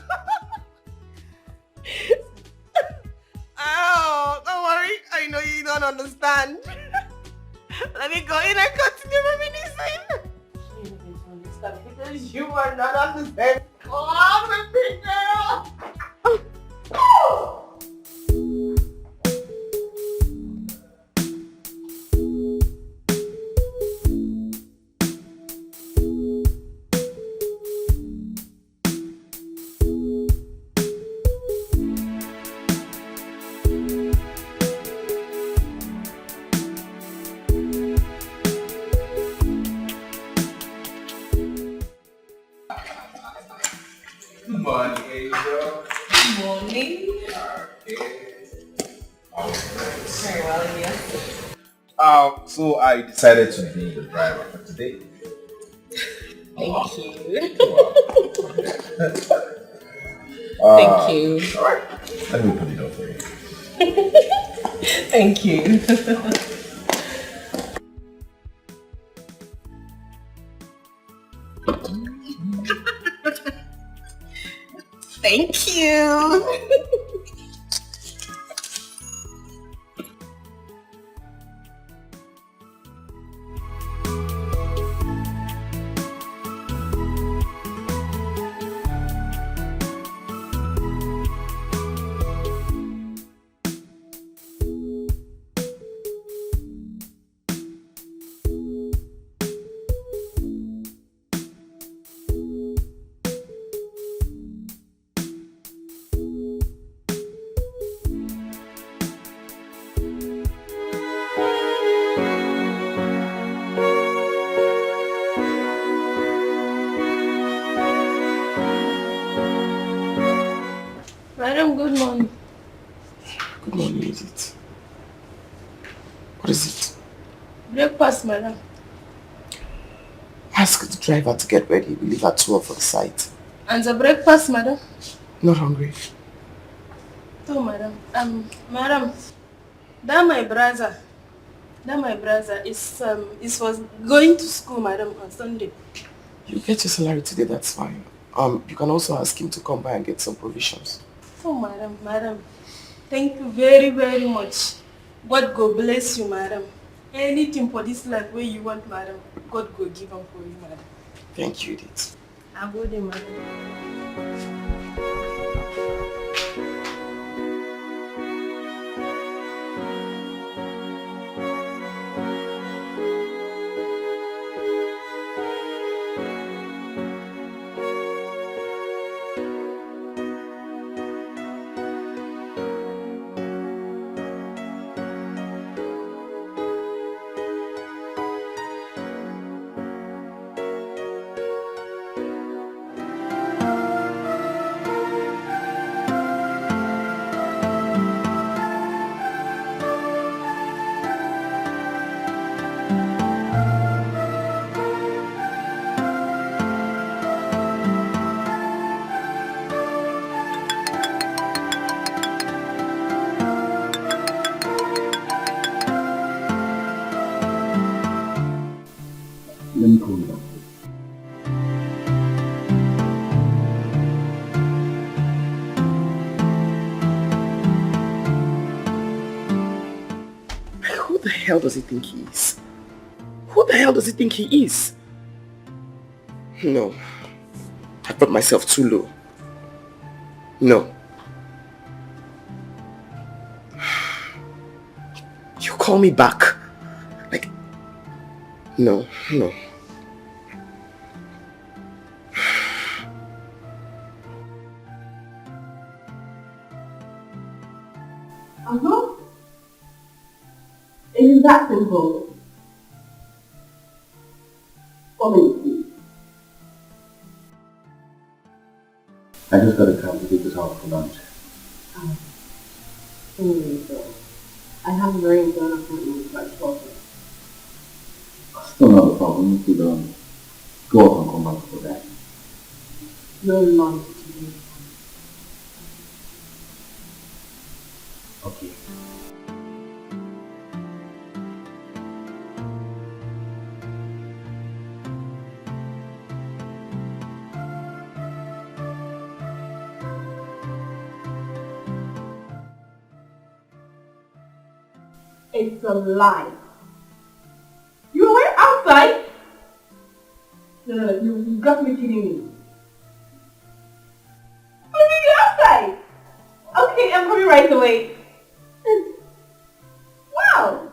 Speaker 9: Oh, don't worry. I know you don't understand. Let me go in and continue reminiscing. You need to understand because you are not on the same club with me, girl. Oh.
Speaker 3: Good morning, Angel.
Speaker 9: Good morning. Very well, yeah.
Speaker 3: So I decided to be the driver for today.
Speaker 9: Thank you.
Speaker 3: Thank
Speaker 9: you.
Speaker 3: All right. Let me put it up for you.
Speaker 9: Thank you. Thank you. Madam, good morning.
Speaker 1: Good morning, is it? What is it?
Speaker 9: Breakfast, madam.
Speaker 1: Ask the driver to get ready. We leave at 12 for the site.
Speaker 9: And the breakfast, madam?
Speaker 1: Not hungry.
Speaker 9: Oh, madam. Madam, that my brother is was going to school, madam, on Sunday.
Speaker 1: You get your salary today, that's fine. You can also ask him to come by and get some provisions.
Speaker 9: Oh, madam. Thank you very, very much. God go bless you, madam. Anything for this life where you want, madam, God go give them for you, madam.
Speaker 1: Thank you, Edith.
Speaker 9: I go there, madam.
Speaker 6: Let me call you back.
Speaker 1: Who the hell does he think he is? Who the hell does he think he is? No, I brought myself too low.
Speaker 12: No. You call me back. Like, no.
Speaker 1: It is that simple. Follow me.
Speaker 3: I just got a cab to take this out for lunch.
Speaker 1: I have a very important appointment by 12.
Speaker 3: Still not a problem. You could go out and come back for that.
Speaker 1: No lunch today.
Speaker 3: Okay.
Speaker 1: It's a lie. You were outside? No, you got me kidding me. Oh, you outside? Okay, I'm coming right away. Wow.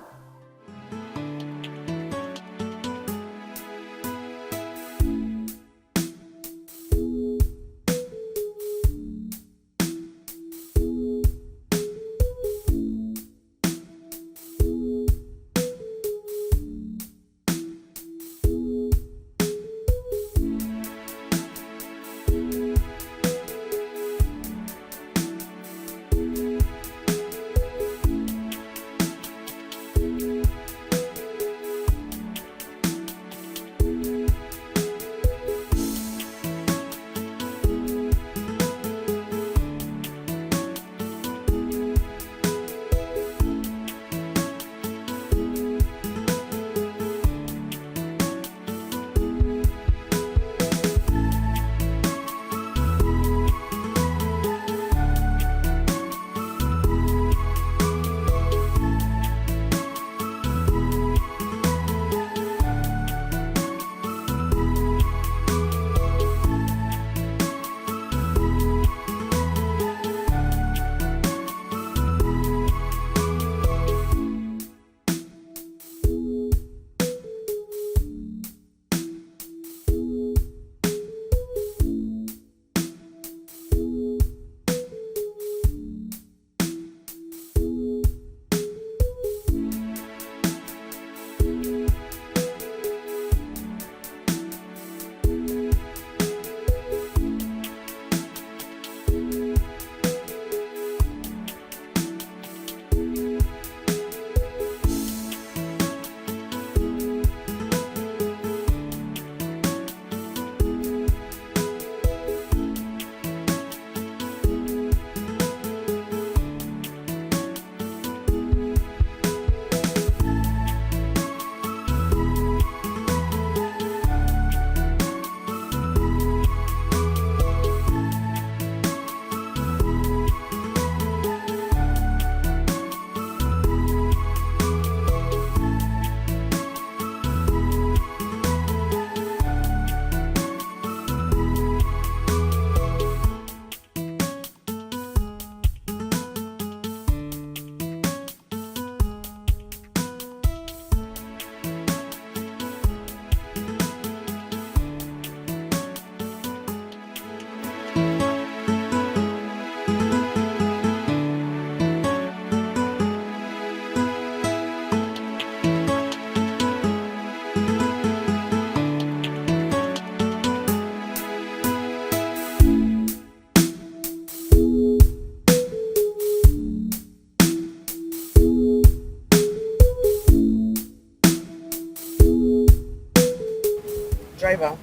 Speaker 9: Driver.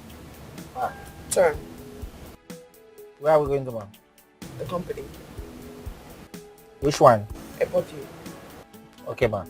Speaker 9: Turn.
Speaker 7: Where are we going to, man?
Speaker 9: The company.
Speaker 7: Which one?
Speaker 9: I bought you.
Speaker 7: Okay, man.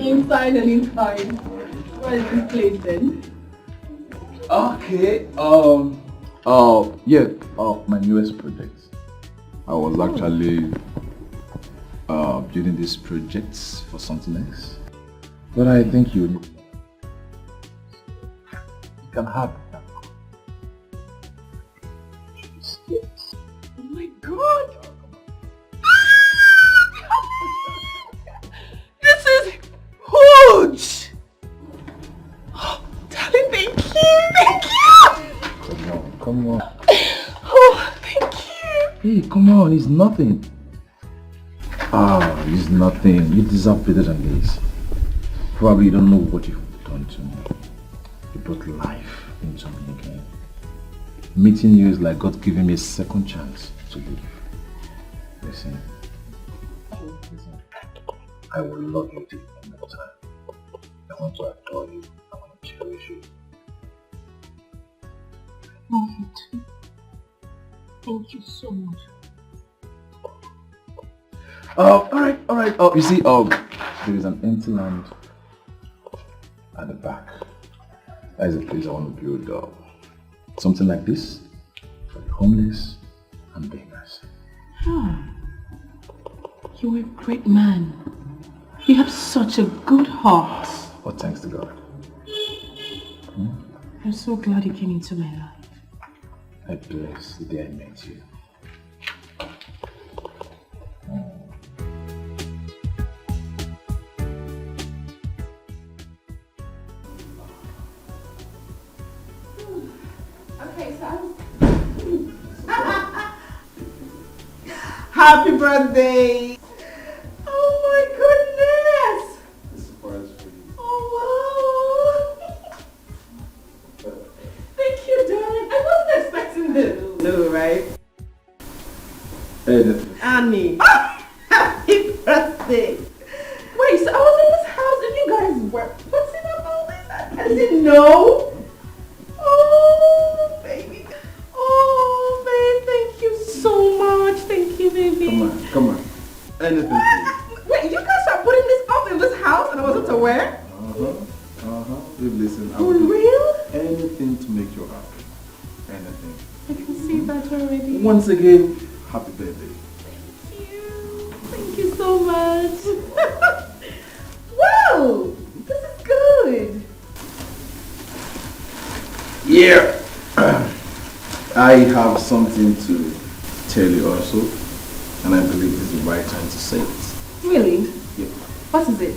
Speaker 10: Inside anytime. Where is this place then?
Speaker 6: Okay, my newest project. I was actually building these projects for something else. But I think you can have it now.
Speaker 10: Oh my god! This is huge! Darling, thank you! Thank you!
Speaker 6: Come on.
Speaker 10: Oh, thank you!
Speaker 6: Hey, come on, it's nothing. It's nothing. You deserve better than this. Probably you don't know what you've done to me. You brought life into me again. Meeting you is like God giving me a second chance to live. Listen. I will love you till the end of time. I want to adore you. I want to cherish you.
Speaker 10: Love you too. Thank you so much.
Speaker 6: Alright. Oh, you see, there is an empty land at the back. That is a place I want to build something like this for the homeless and beggars.
Speaker 10: You're a great man. You have such a good heart.
Speaker 6: Oh, thanks to God.
Speaker 10: I'm so glad you came into my life.
Speaker 6: I bless the day I met you.
Speaker 10: Okay, so
Speaker 9: Happy birthday!
Speaker 10: oh my goodness!
Speaker 6: It's a surprise for you.
Speaker 10: Oh wow! Thank you, darling. I wasn't expecting this.
Speaker 9: No, right?
Speaker 6: Hey,
Speaker 9: Annie. Happy birthday!
Speaker 10: Wait, so I was in this house and you guys were putting up all this? I didn't know. Oh, baby. Oh, babe, thank you so much. Thank you, baby.
Speaker 6: Come on. Anything for you.
Speaker 10: Wait, you guys are putting this up in this house and I wasn't aware?
Speaker 6: Babe, listen, I
Speaker 10: For
Speaker 6: will do
Speaker 10: real?
Speaker 6: anything to make you happy. Anything.
Speaker 10: I can see that already.
Speaker 6: Once again, happy birthday.
Speaker 10: Thank you. Thank you so much. Wow, this is good.
Speaker 6: Yeah. I have something to tell you also, and I believe this is the right time to say it.
Speaker 10: Really?
Speaker 6: Yeah.
Speaker 10: What is it?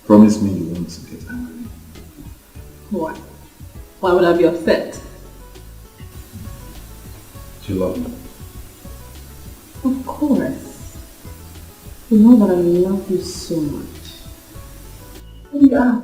Speaker 6: Promise me you won't get angry.
Speaker 10: Why? Why would I be upset?
Speaker 6: Do you love me?
Speaker 10: Of course. You know that I love you so much. Yeah.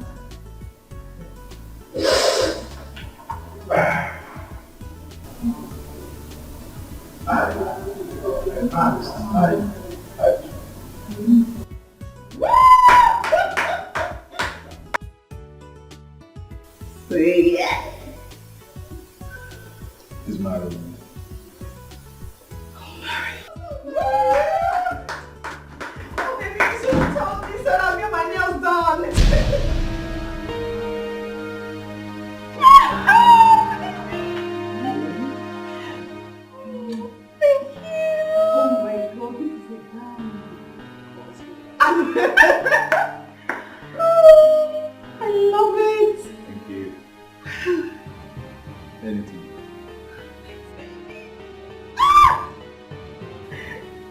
Speaker 6: He's married.
Speaker 10: Oh, baby, you should have told me so I'll get my nails done. Thank you. Oh my God, this is a guy. Oh, I love it.
Speaker 6: Thank you. Anything.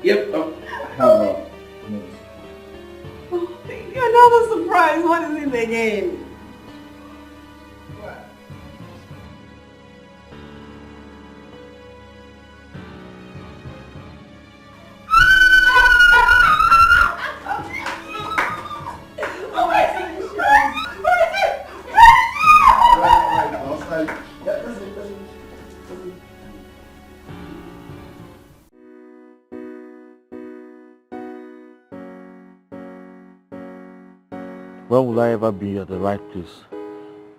Speaker 6: Yep. I have notes.
Speaker 10: Oh, thank you. Another surprise. What is it again?
Speaker 13: When will I ever be at the right place,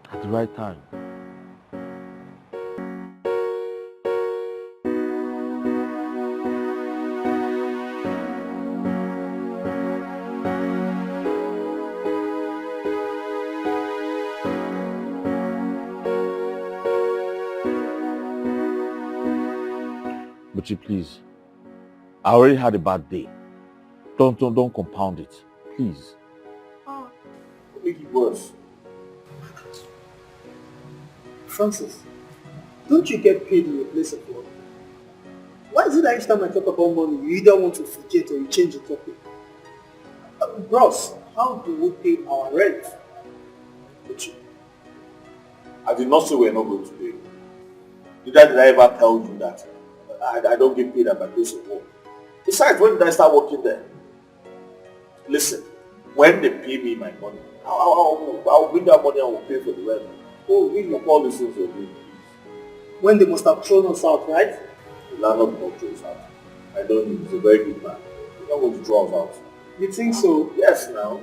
Speaker 13: at the right time? Buchi, please. I already had a bad day. Don't compound it. Please.
Speaker 2: Make it worse. Francis, don't you get paid in your place of work? Why is it that each time I talk about money, you either want to forget or you change the topic? Bros, how do we pay our rent?
Speaker 3: Buchi, I did not say we're not going to pay. Neither did I ever tell you that I don't get paid at my place of work. Besides, when did I start working there? Listen, when they pay me my money, I'll bring that money and we'll pay for the rent.
Speaker 2: Oh, really?
Speaker 3: Of all the things you're doing, please.
Speaker 2: When they must have thrown us out, right?
Speaker 3: The landlord will not throw us out. I don't know, he's a very good man. He's not going to throw us out.
Speaker 2: You think so?
Speaker 3: Yes, now.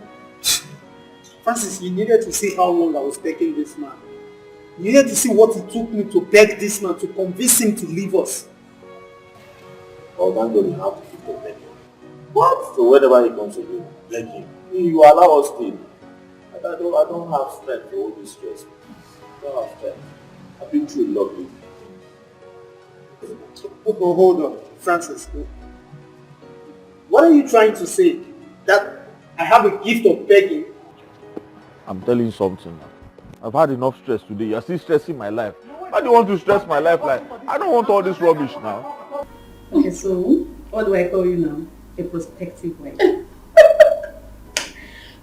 Speaker 2: Francis, you needed to see how long I was begging this man. You needed to see what it took me to beg this man, to convince him to leave us.
Speaker 3: Oh, thank God you have to keep on begging. What? So whenever he comes again, beg him. You allow us to. I don't have strength for all this stress. I don't have strength. I've been through a lot lately.
Speaker 2: Oh, hold on, Francis. What are you trying to say? That I have a gift of begging?
Speaker 13: I'm telling you something now. I've had enough stress today. You're still stressing my life. Why do you want to stress my life like? I don't want all this rubbish now.
Speaker 5: Okay, so what do I call you now? A prospective wife.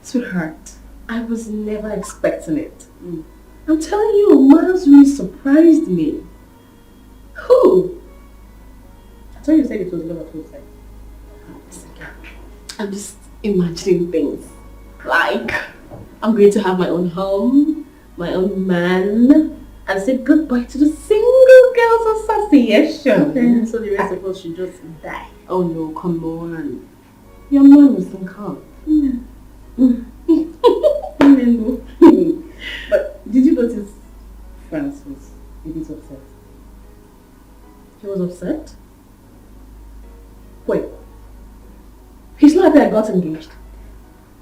Speaker 5: Sweetheart, I was never expecting it. I'm telling you, Miles really surprised me. Who? I thought you said it was love at first sight. I'm just imagining things. Like, I'm going to have my own home, my own man, and say goodbye to the Single Girls Association. Okay, so the rest of us should just die. Oh no, come on. Your man will soon come. But did you notice Franz was a bit upset? He was upset? Wait. He's not happy I got engaged.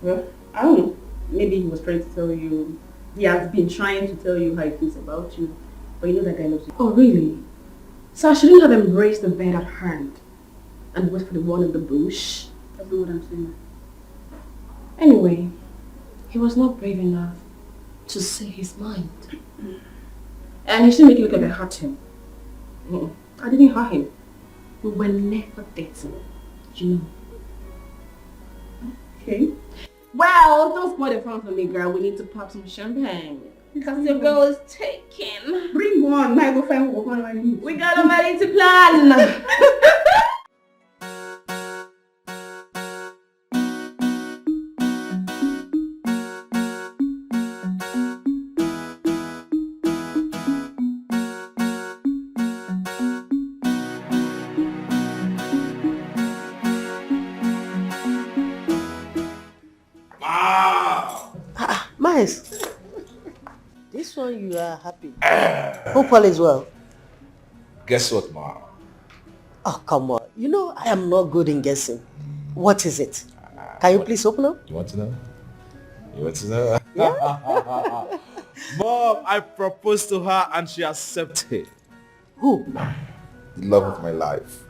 Speaker 5: Well, I don't know. Maybe he was trying to tell you. He has been trying to tell you how he feels about you. But you know that guy loves you. Oh, really? So I shouldn't have embraced the bed at hand and wait for the one in the bush? That's not what I'm saying. Anyway, he was not brave enough to say his mind. And he shouldn't make it look like I hurt him. I didn't hurt him. We were never dating. You know. Okay. Well, don't spoil the fun for me, girl. We need to pop some champagne. Because your girl is taken. Bring one. I go find one. We got a wedding to plan.
Speaker 14: Miles, this one you are happy. Hope all is well.
Speaker 15: Guess what, Ma?
Speaker 14: Oh, come on. You know I am not good in guessing. What is it? Can you please open up?
Speaker 15: You want to know? You want to know?
Speaker 14: Yeah.
Speaker 15: Mom, I proposed to her and she accepted.
Speaker 14: Who?
Speaker 15: The love of my life.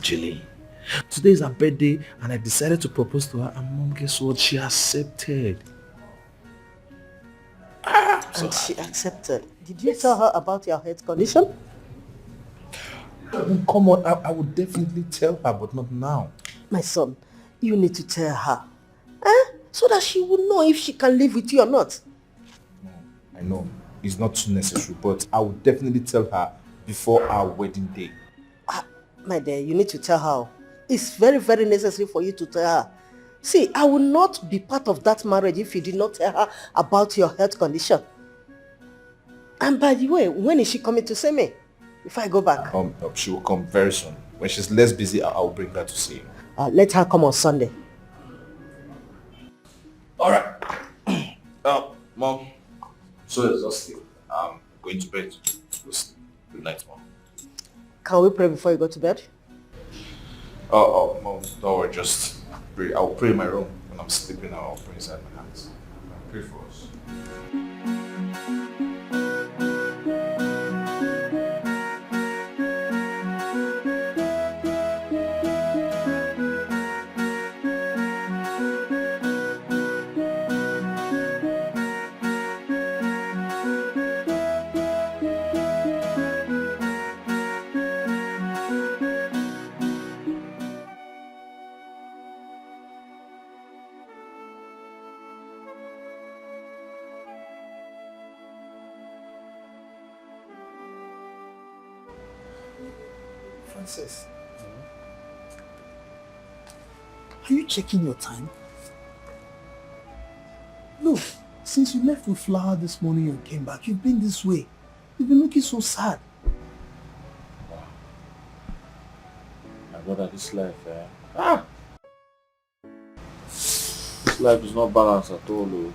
Speaker 15: Julie. Today is her birthday and I decided to propose to her and Mom, guess what? She accepted.
Speaker 14: And she accepted. Did you tell her about your health condition?
Speaker 15: Come on, I would definitely tell her, but not now.
Speaker 14: My son, you need to tell her. So that she will know if she can live with you or not.
Speaker 15: I know, it's not too necessary, but I would definitely tell her before our wedding day.
Speaker 14: My dear, you need to tell her. It's very, very necessary for you to tell her. See, I will not be part of that marriage if you did not tell her about your health condition. And by the way, when is she coming to see me? If I go back?
Speaker 15: She will come very soon. When she's less busy, I'll bring her to see you.
Speaker 14: Let her come on Sunday.
Speaker 15: Alright. Mom, so exhausted. I'm going to bed. Good night, Mom.
Speaker 14: Can we pray before you go to bed?
Speaker 15: Mom, don't worry, just pray. I'll pray in my room. When I'm sleeping, I'll pray inside my hands. I'll pray for us.
Speaker 2: Francis, are you checking your time? Look, since you left with Flower this morning and came back, you've been this way. You've been looking so sad.
Speaker 13: My brother, this life, this life is not balanced at all, oh.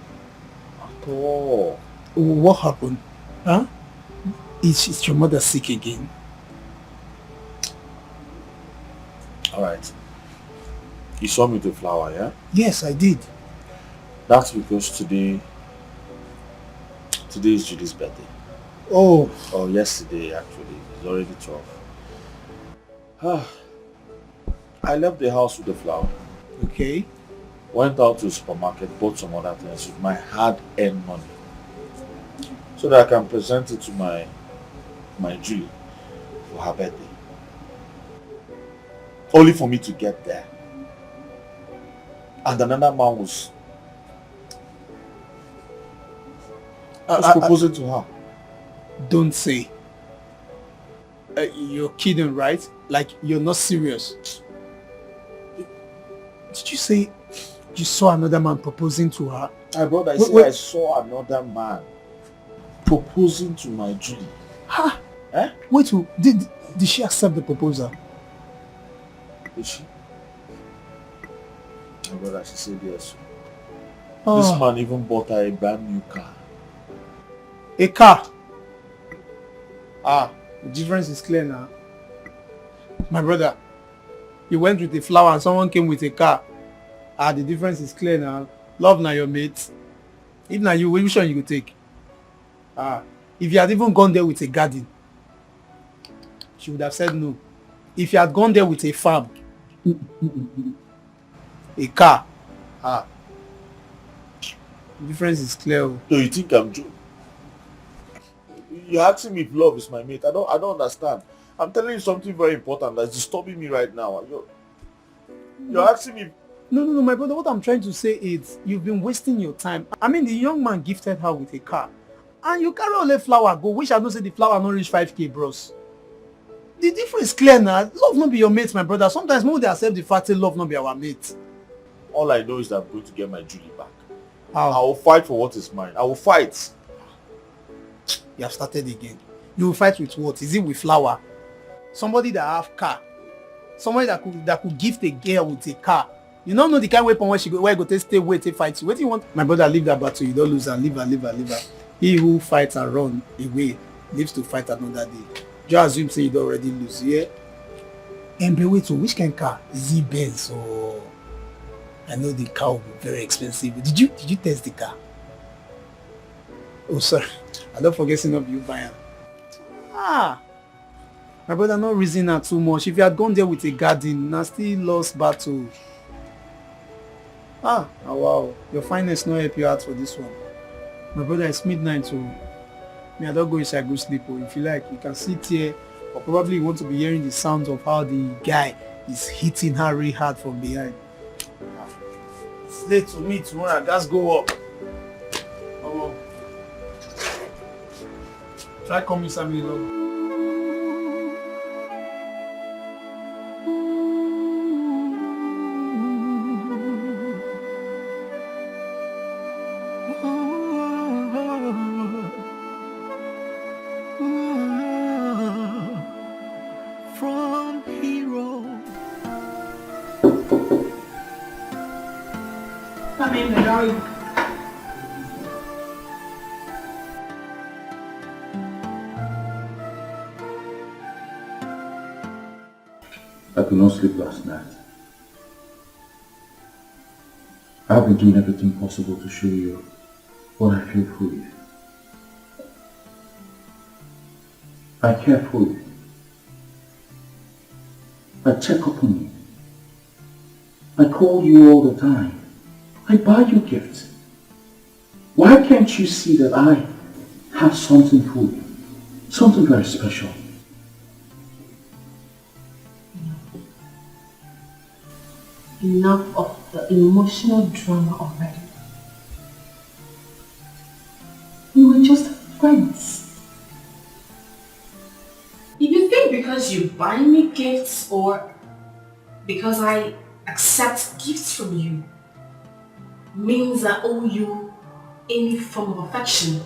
Speaker 13: At all.
Speaker 2: What happened? Huh? Is your mother sick again?
Speaker 13: Alright. You saw me with Flower, yeah?
Speaker 2: Yes, I did.
Speaker 13: That's because today is Judy's birthday.
Speaker 2: Oh.
Speaker 13: Oh, yesterday actually. It's already 12. I left the house with the Flower.
Speaker 2: Okay.
Speaker 13: Went out to the supermarket, bought some other things with my hard-earned money. So that I can present it to my Julie for her birthday. Only for me to get there. And another man was proposing to her.
Speaker 2: Don't say. You're kidding, right? Like, you're not serious. Did you say you saw another man proposing to her?
Speaker 13: My brother, I saw another man proposing to my Julie.
Speaker 2: Ha! Eh? Wait, did she accept the proposal?
Speaker 13: Did she? My brother, she said yes.
Speaker 2: Oh.
Speaker 13: This man even bought her a brand new car.
Speaker 2: A car? The difference is clear now. My brother, you went with a Flower and someone came with a car. The difference is clear now. Love now your mates. If now you, which one you could take? If you had even gone there with a garden, she would have said no. If you had gone there with a farm, a car, the difference is clear.
Speaker 13: So you think I'm joking? You're asking me if love is my mate. I don't understand. I'm telling you something very important that's disturbing me right now. You're asking me.
Speaker 2: No, my brother. What I'm trying to say is you've been wasting your time. I mean, the young man gifted her with a car. And you carry all the Flower go. Wish I don't say the Flower not reach 5K, bros. The difference is clear now. Love not be your mate, my brother. Sometimes more they accept the fact that love not be our mate.
Speaker 13: All I know is that I'm going to get my Julie back.
Speaker 2: How?
Speaker 13: I will fight for what is mine. I will fight.
Speaker 2: You have started again. You will fight with what? Is it with Flower? Somebody that have car. Somebody that could gift a girl with a car. You don't know the kind of weapon where you go to stay, wait, to fight you. What do you want? My brother, leave that battle. You don't lose and leave her. He who fights and run away lives to fight another day. Just assume say you don't already lose, yeah? And be wait, so which kind of car? Is it Benz or... I know the car will be very expensive. Did you test the car? Oh, sorry. I don't forget seeing of you buying. My brother, not reason her too much. If you had gone there with a garden, now still lost battle. Wow. Your finance not help you out for this one. My brother, it's midnight, so me, I don't go inside, go sleep. Or if you like, you can sit here, or probably you want to be hearing the sounds of how the guy is hitting her really hard from behind. It's late to me tomorrow. I just go up. Try coming Sammy long.
Speaker 11: From hero.
Speaker 1: Come in, darling.
Speaker 3: I could not sleep last night. I've been doing everything possible to show you what I feel for you. I care for you. I check up on you. I call you all the time. I buy you gifts. Why can't you see that I have something for you? Something very special.
Speaker 8: Enough of the emotional drama already. We were just friends.
Speaker 5: If you think because you buying me gifts or because I accept gifts from you means I owe you any form of affection,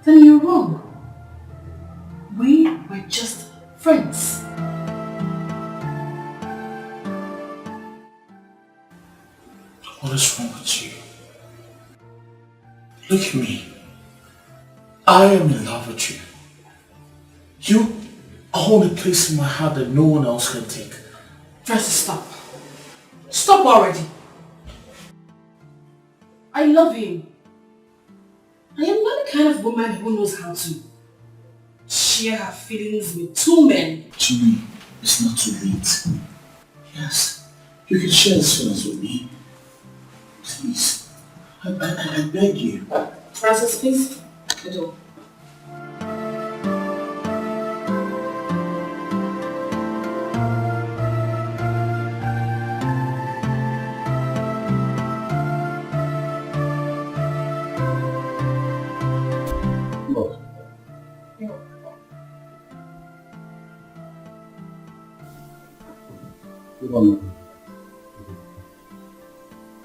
Speaker 5: then you're wrong. We were just friends.
Speaker 3: What is wrong with you? Look at me. I am in love with you. You hold a place in my heart that no one else can take.
Speaker 5: Francis, stop. Stop already. I love him. I am not the kind of woman who knows how to share her feelings with two men.
Speaker 3: Julie, it's not too late. Yes, you can share this feelings with me. Please, I beg you.
Speaker 5: Francis, please. The door.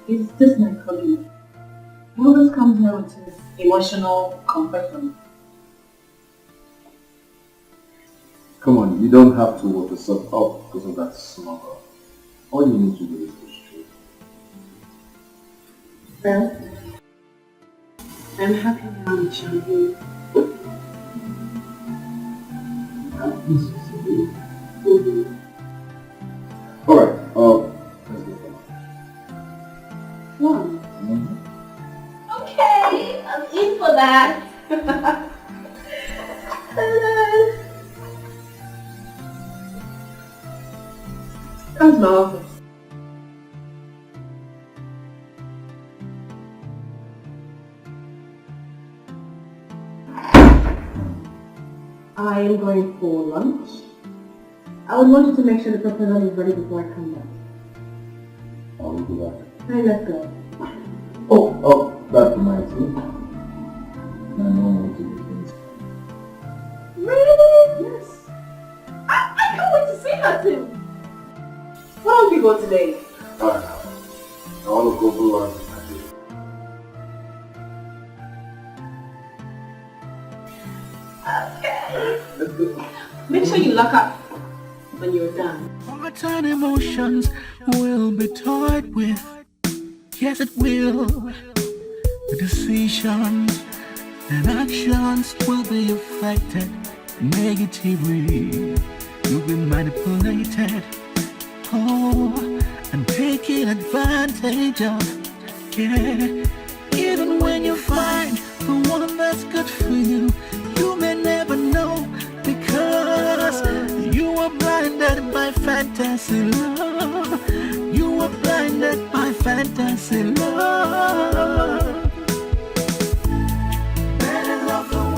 Speaker 16: Is this my colleague? He always comes here with his emotional confession.
Speaker 6: Come on, you don't have to work yourself up because of that smuggle. All you need to do is push through.
Speaker 16: Well, I'm happy now with you.
Speaker 6: Alright, let's go.
Speaker 16: Fun.
Speaker 8: Okay, I'm in for that.
Speaker 16: Come to my office. I am going for lunch. I would want you to make sure the proposal is ready before I come back.
Speaker 6: I will do that.
Speaker 16: Alright, let's go.
Speaker 6: Oh, that reminds me. My mom wants to do things.
Speaker 16: Really? Yes. I can't wait to see that too. Why don't we go today?
Speaker 6: Alright, I want to go for lunch with my baby.
Speaker 16: Okay. Let's go. Make sure you lock up when you're done.
Speaker 11: Hearts and emotions will be toyed with. Yes, it will. The decisions and actions will be affected negatively. You'll be manipulated. Oh, and taken advantage of. Yeah. Even when you find the one that's good for you, you may never know because you are blinded by fantasy love. You are blinded by fantasy love. Better love the one.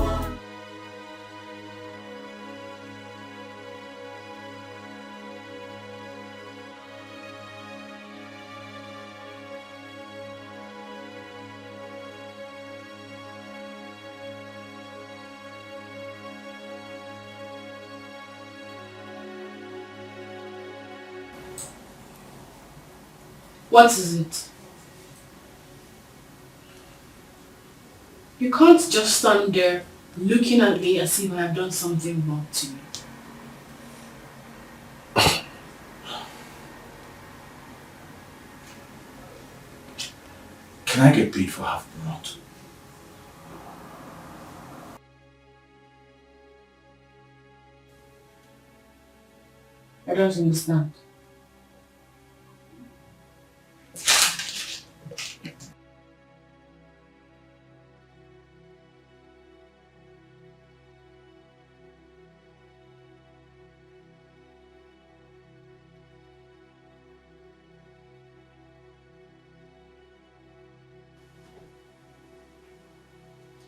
Speaker 5: What is it? You can't just stand there looking at me as if I have done something wrong to you.
Speaker 3: Can I get paid for half the month?
Speaker 5: I don't understand.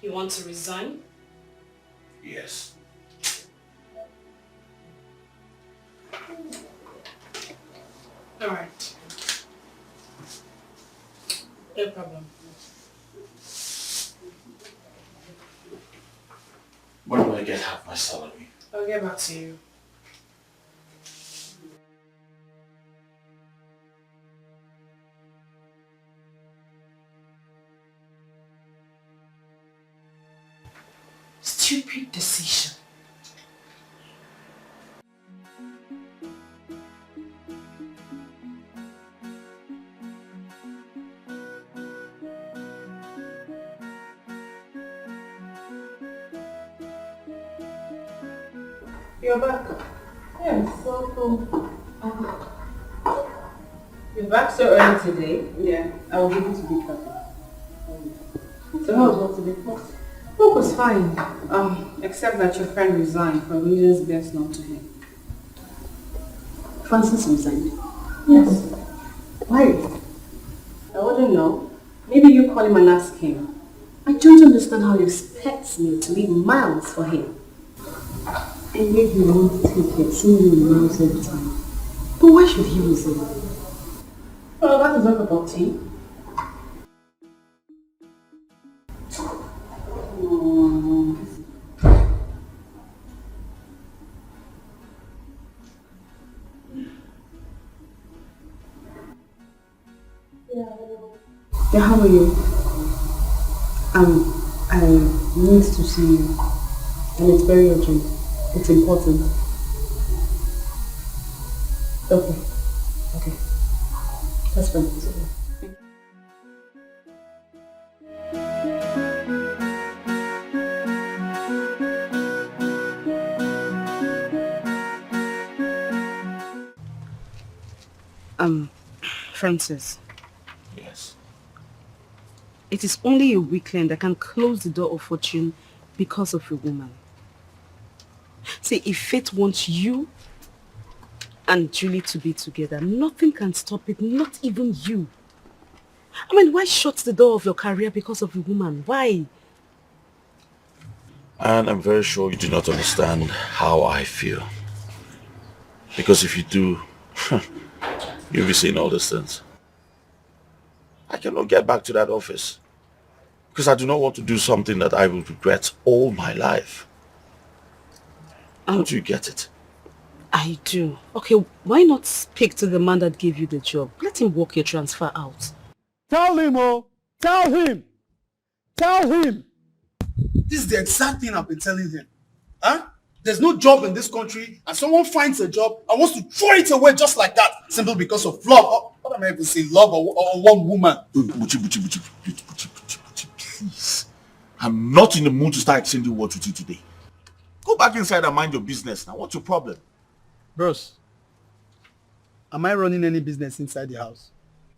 Speaker 5: You want to resign?
Speaker 3: Yes.
Speaker 5: All right. No problem.
Speaker 3: When do I get half my salary?
Speaker 5: I'll get back to you.
Speaker 9: stupid decision.
Speaker 16: You're back. Yes, so cool. You're back so early today? Yeah, I was able to be happy. So how was work today? Work was fine. Except that your friend resigned for reasons best known to him.
Speaker 5: Francis resigned.
Speaker 16: Yes.
Speaker 5: Why?
Speaker 16: I wouldn't know. Maybe you call him and ask him.
Speaker 5: I don't understand how he expects me to leave miles for him. And yet he won't take it, seeing you in miles all the time. But why should he resign?
Speaker 16: Well, that is not about tea.
Speaker 5: Yeah, how are you? I need to see you. And it's very urgent. It's important. Okay. Okay. That's fine. It's okay.
Speaker 17: Francis.
Speaker 13: Yes.
Speaker 17: It is only a weekend that can close the door of fortune because of a woman. See, if fate wants you and Julie to be together, nothing can stop it, not even you. I mean, why shut the door of your career because of a woman? Why?
Speaker 13: And I'm very sure you do not understand how I feel. Because if you do, you'll be seeing all these things. I cannot get back to that office. Because I do not want to do something that I will regret all my life. Don't you get it?
Speaker 17: I do. Okay, why not speak to the man that gave you the job? Let him work your transfer out.
Speaker 2: Tell him, oh! Tell him! Tell him! This is the exact thing I've been telling him. Huh? There's no job in this country, and someone finds a job and wants to throw it away just like that, simply because of love. What am I even saying? Love or one woman?
Speaker 13: Buchi, please. I'm not in the mood to start exchanging words with you today. Go back inside and mind your business now. What's your problem?
Speaker 2: Bros, am I running any business inside the house?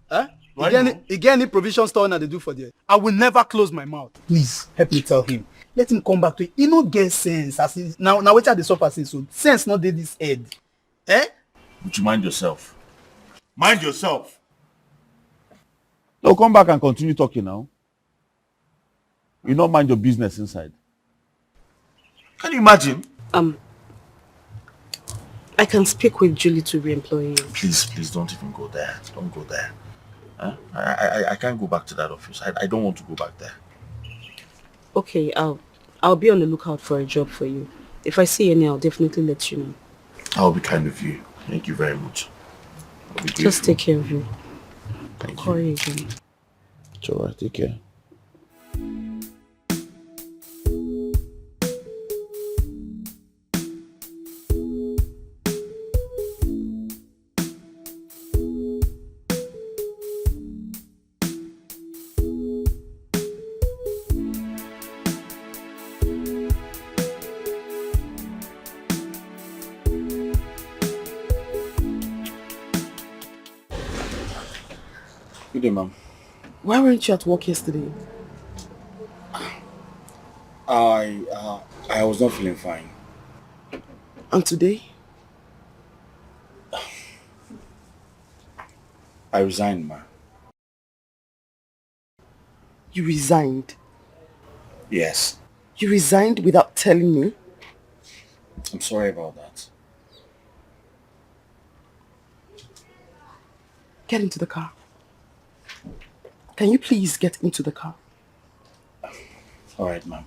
Speaker 2: Huh?
Speaker 13: Why
Speaker 2: You get any provision store that they do for there? I will never close my mouth. Please, help me tell him. Let him come back to it. He no get sense. As he, now wait at the suffer since so sense not did this head. Eh?
Speaker 13: Would you mind yourself? Mind yourself. No, come back and continue talking now. You not mind your business inside. Can you imagine?
Speaker 17: I can speak with Julie to re-employ you.
Speaker 13: Please don't even go there. Don't go there. Huh? I can't go back to that office. I don't want to go back there.
Speaker 17: Okay, I'll be on the lookout for a job for you. If I see any, I'll definitely let you know.
Speaker 13: I'll be kind of you. Thank you very much.
Speaker 17: Just take care of you.
Speaker 13: Thank
Speaker 17: I'll call you again.
Speaker 13: It's alright, take care.
Speaker 3: Good day, ma'am.
Speaker 17: Why weren't you at work yesterday?
Speaker 3: I was not feeling fine.
Speaker 17: And today?
Speaker 3: I resigned, ma.
Speaker 17: You resigned?
Speaker 3: Yes.
Speaker 17: You resigned without telling me?
Speaker 3: I'm sorry about that.
Speaker 17: Get into the car. Can you please get into the car?
Speaker 3: All right, ma'am.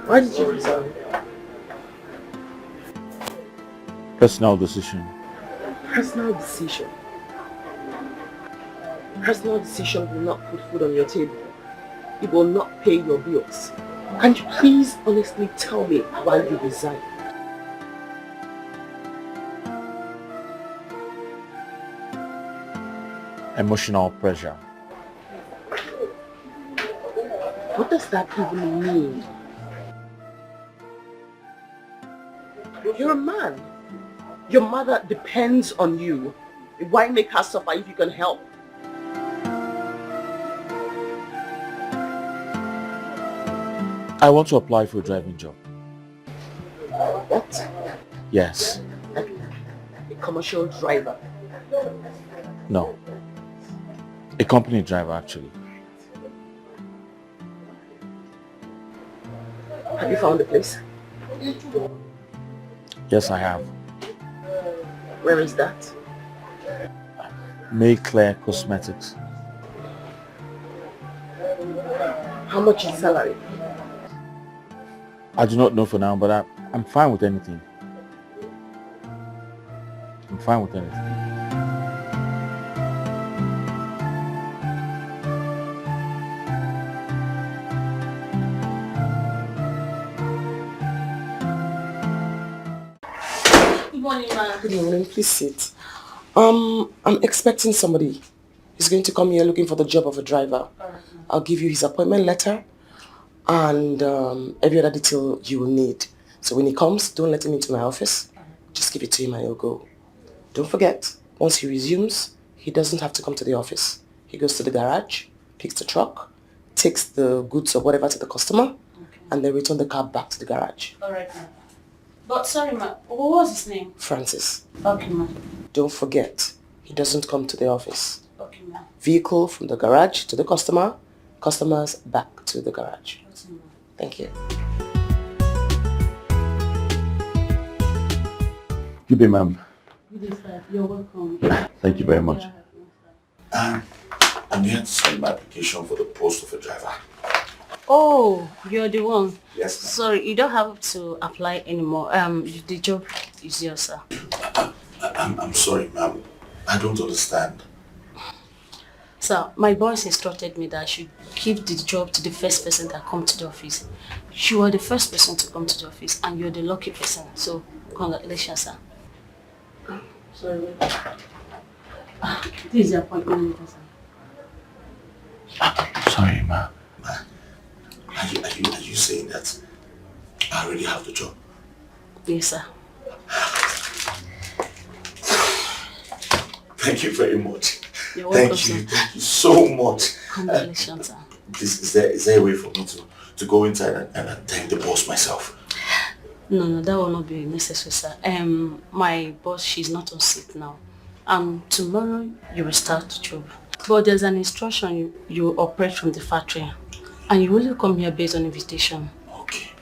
Speaker 12: Why did you resign?
Speaker 13: Personal decision.
Speaker 12: Personal decision. Personal decision will not put food on your table. It will not pay your bills. Can you please honestly tell me why you resigned?
Speaker 13: Emotional pressure.
Speaker 12: What does that even mean? You're a man. Your mother depends on you. Why make her suffer if you can help?
Speaker 13: I want to apply for a driving job.
Speaker 12: What?
Speaker 13: Yes.
Speaker 12: A commercial driver.
Speaker 13: No. A company driver, actually.
Speaker 12: Have you found a place?
Speaker 13: Yes, I have.
Speaker 12: Where is that?
Speaker 13: Mayclair Cosmetics.
Speaker 12: How much is salary?
Speaker 13: I do not know for now, but I'm fine with anything. I'm fine with anything.
Speaker 12: Good morning, ma'am. Good morning. Please sit. I'm expecting somebody. He's going to come here looking for the job of a driver. I'll give you his appointment letter and every other detail you will need. So when he comes, don't let him into my office. Just give it to him and he'll go. Don't forget, once he resumes, he doesn't have to come to the office. He goes to the garage, picks the truck, takes the goods or whatever to the customer, and then return the car back to the garage.
Speaker 17: Alright, ma'am. But sorry, ma'am. What was his name?
Speaker 12: Francis.
Speaker 17: Okay, ma'am.
Speaker 12: Don't forget, he doesn't come to the office.
Speaker 17: Okay, ma'am.
Speaker 12: Vehicle from the garage to the customer, customers back to the garage. Thank you.
Speaker 13: Good day, ma'am.
Speaker 17: Good day, sir. You're welcome.
Speaker 13: Thank you very much.
Speaker 3: I'm here to send my application for the post of a driver.
Speaker 17: Oh, you're the one.
Speaker 3: Yes, ma'am.
Speaker 17: Sorry, you don't have to apply anymore. The job is yours, sir.
Speaker 3: I'm sorry, ma'am. I don't understand.
Speaker 17: Sir, my boss instructed me that I should give the job to the first person that comes to the office. You are the first person to come to the office and you're the lucky person. So, congratulations, sir. Sorry, wait. This is the appointment letter, sir.
Speaker 3: Sorry, ma'am. Are you saying that I already have the job?
Speaker 17: Yes, sir.
Speaker 3: Thank you very much.
Speaker 17: You're welcome,
Speaker 3: Thank you so much.
Speaker 17: Congratulations, sir.
Speaker 3: Is there a way for me to go inside and thank the boss myself?
Speaker 17: No, that will not be necessary, sir. My boss, she's not on sick now. Tomorrow you will start the job. But there's an instruction you operate from the factory. And you will come here based on invitation.
Speaker 3: Okay.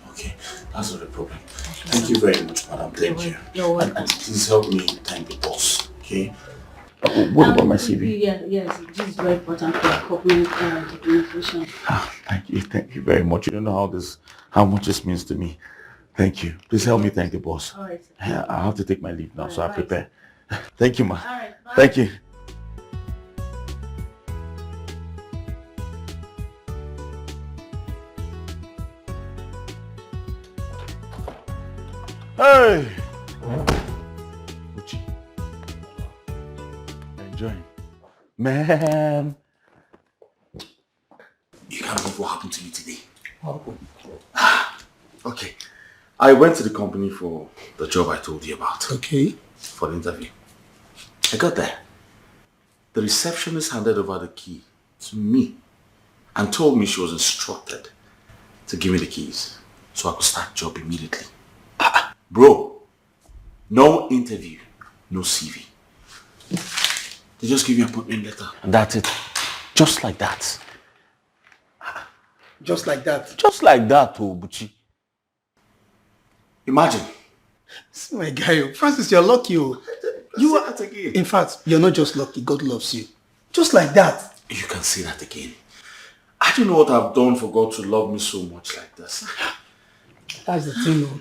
Speaker 3: That's not a problem. Thank you very much, madam. Thank you.
Speaker 17: You're welcome.
Speaker 3: And please help me thank the boss, okay?
Speaker 13: What about my CV?
Speaker 17: Yes, this is very important for corporate documentation.
Speaker 13: Thank you very much. You don't know how much this means to me. Thank you. Please help me thank the boss.
Speaker 17: All right.
Speaker 13: I have to take my leave now, so I prepare. Thank you, ma.
Speaker 17: All right, bye.
Speaker 13: Thank you. Hey! Uchi. Enjoying. Man!
Speaker 3: You can't believe what happened to me today. Okay.
Speaker 13: I went to the company for
Speaker 3: The job I told you about.
Speaker 2: Okay.
Speaker 3: For the interview. I got there. The receptionist handed over the key to me and told me she was instructed to give me the keys so I could start job immediately. Bro, no interview, no CV. They just give you an appointment letter.
Speaker 13: And that's it. Just like that.
Speaker 2: Just like that.
Speaker 13: Just like that, Buchi.
Speaker 3: Imagine.
Speaker 2: See my guy, Francis, you're lucky. You are, in fact, you're not just lucky, God loves you. Just like that.
Speaker 3: You can say that again. I don't know what I've done for God to love me so much like this.
Speaker 2: That's the thing, though.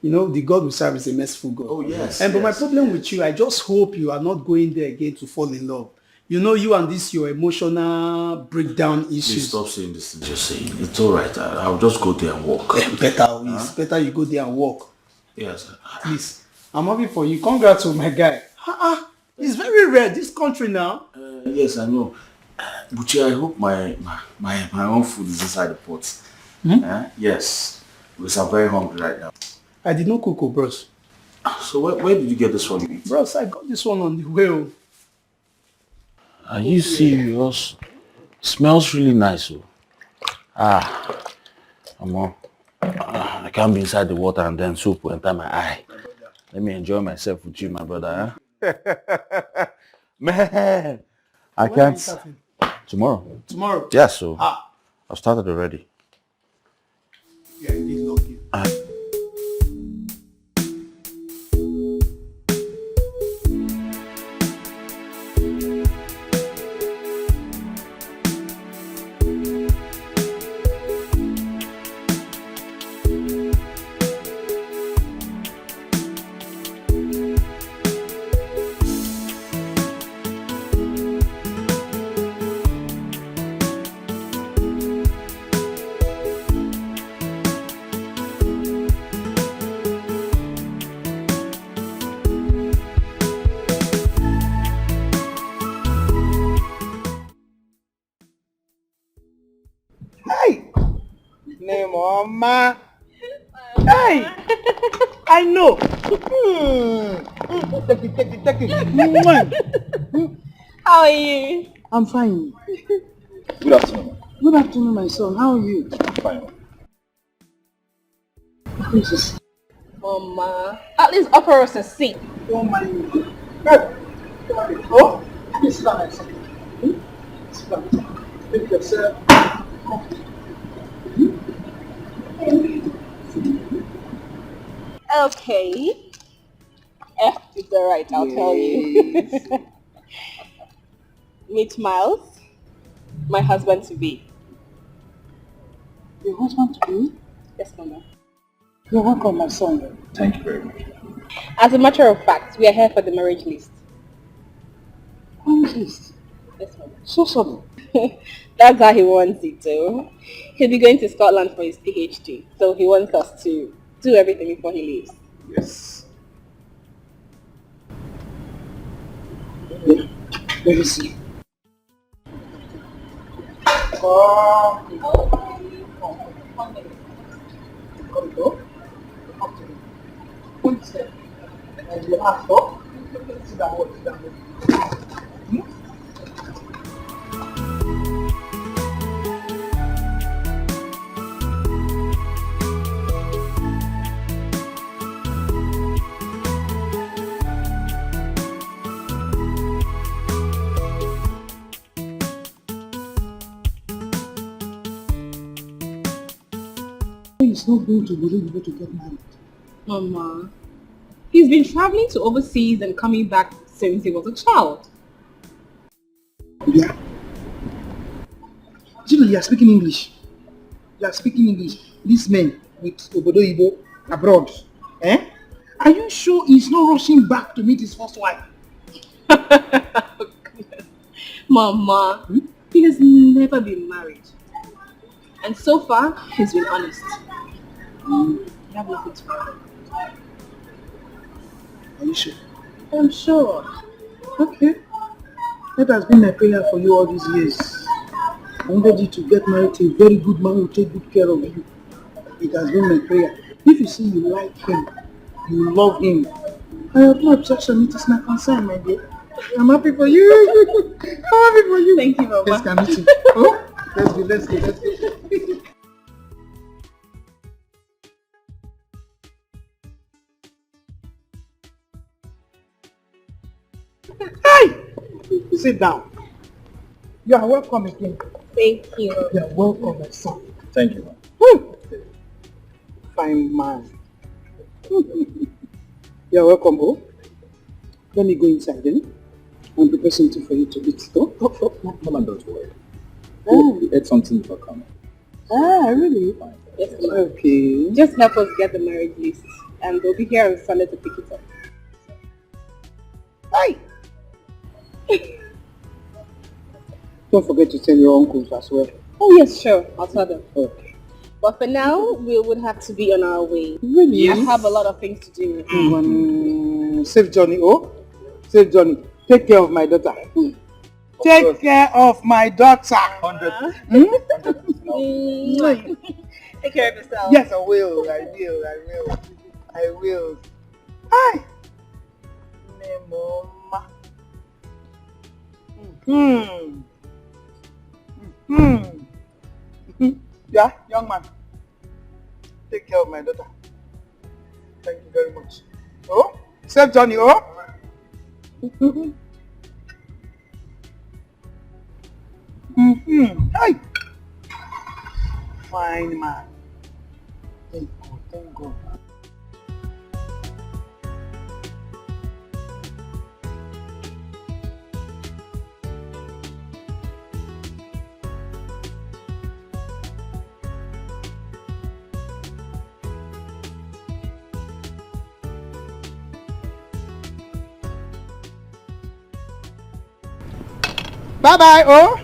Speaker 2: You know, the God we serve is a merciful God.
Speaker 3: Oh, yes.
Speaker 2: But my problem with you, I just hope you are not going there again to fall in love. You know, you and this, your emotional breakdown issues.
Speaker 3: Please stop saying this thing you're saying. It's all right. I'll just go there and walk.
Speaker 2: It's better you go there and walk.
Speaker 3: Yes.
Speaker 2: Please, I'm happy for you. Congrats to my guy. It's very rare, this country now.
Speaker 3: Yes, I know. Buchi, I hope my own food is inside the pot. Yes. Because I'm very hungry right now.
Speaker 2: I did not cook, bros.
Speaker 3: So where did you get this one?
Speaker 2: Bros, I got this one on the way.
Speaker 13: Are you serious? Smells really nice. I can't be inside the water and then soup will enter my eye. Let me enjoy myself with you, my brother. Man, I can't. Tomorrow.
Speaker 2: Tomorrow?
Speaker 13: Yeah, so I've started already.
Speaker 2: Yeah, he's lucky.
Speaker 18: Mama. Hey! I know. Take it.
Speaker 10: How are you?
Speaker 18: I'm fine.
Speaker 6: Good afternoon.
Speaker 18: Good afternoon, my son. How are you?
Speaker 6: I'm fine.
Speaker 18: Princess.
Speaker 10: Mama, at least offer us a seat.
Speaker 18: Don't mind me. Oh, please sit down, my son. Sit down. Make yourself comfortable.
Speaker 10: Okay. It's alright, I'll tell you. Meet Miles, my husband to be.
Speaker 18: Your husband to be?
Speaker 10: Yes, Mama.
Speaker 18: You're welcome, my son.
Speaker 6: Thank you very much.
Speaker 10: As a matter of fact, we are here for the marriage list.
Speaker 18: Marriage list?
Speaker 10: Yes, Mama.
Speaker 18: So sudden.
Speaker 10: That's how he wants it too. He'll be going to Scotland for his PhD, so he wants us to do everything before he leaves.
Speaker 6: Yes.
Speaker 18: Let me see. He's not going to be able to get married.
Speaker 10: Mama, he's been traveling to overseas and coming back since he was a child.
Speaker 18: Yeah. Jimmy, you are speaking English. You are speaking English. This man with Obodo Ibo abroad. Are you sure he's not rushing back to meet his first wife?
Speaker 10: Mama, he has never been married. And so far, he's been honest. You have nothing to worry.
Speaker 18: Are you sure?
Speaker 10: I'm sure.
Speaker 18: Okay. That has been my prayer for you all these years. I wanted you to get married to a very good man who will take good care of you. It has been my prayer. If you see you like him, you love him, I have no objection. It is my concern, my dear. I'm happy for you. I'm happy for you.
Speaker 10: Thank you, Mama.
Speaker 18: Let's come meet you. Oh, let's go. Hey! Sit down. You are welcome again.
Speaker 10: Thank you.
Speaker 18: You are welcome, my son.
Speaker 6: Thank you, man.
Speaker 18: Woo! Fine man. You are welcome, oh. Let me go inside then and prepare something for you to eat. Oh.
Speaker 6: Mama, don't worry.
Speaker 18: Oh.
Speaker 6: We ate something before coming.
Speaker 18: Ah, really?
Speaker 6: Fine.
Speaker 10: Yes,
Speaker 18: Well, Okay.
Speaker 10: Just help us get the marriage list, and they'll be here on Sunday to pick it up.
Speaker 18: Hi. Don't forget to tell your uncles as well.
Speaker 10: Oh yes, sure. I'll tell them.
Speaker 18: Okay.
Speaker 10: But for now, we would have to be on our way.
Speaker 18: Really?
Speaker 10: I have a lot of things to do.
Speaker 18: Safe journey, oh? Safe journey. Take care of my daughter. Take care of my daughter. 100.
Speaker 10: Take care of yourself.
Speaker 18: Yes, I will. I will. Hi. Mama. Yeah, young man. Take care of my daughter. Thank you very much. Oh, safe journey, oh? Hi. Fine man. Thank God. Bye-bye, oh?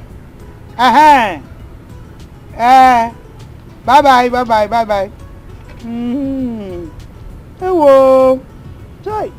Speaker 18: Bye-bye. Hello. Joy.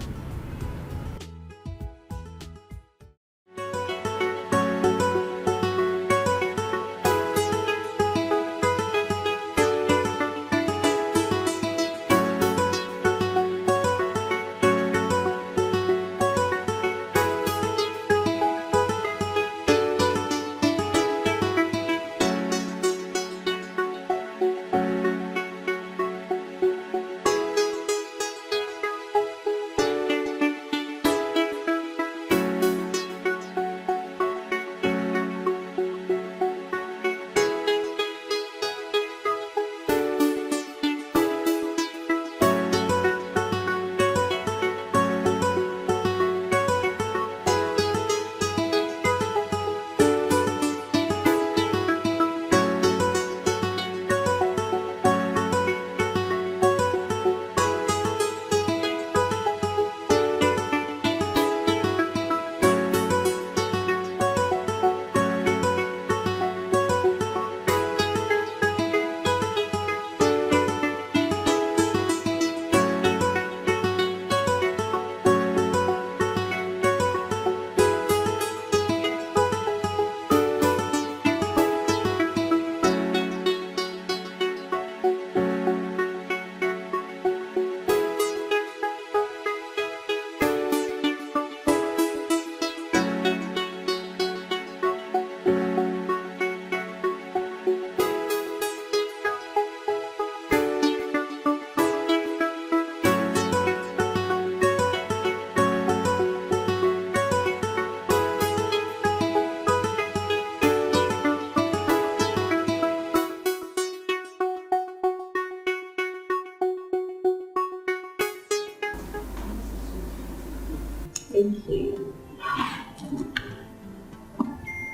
Speaker 1: Thank you.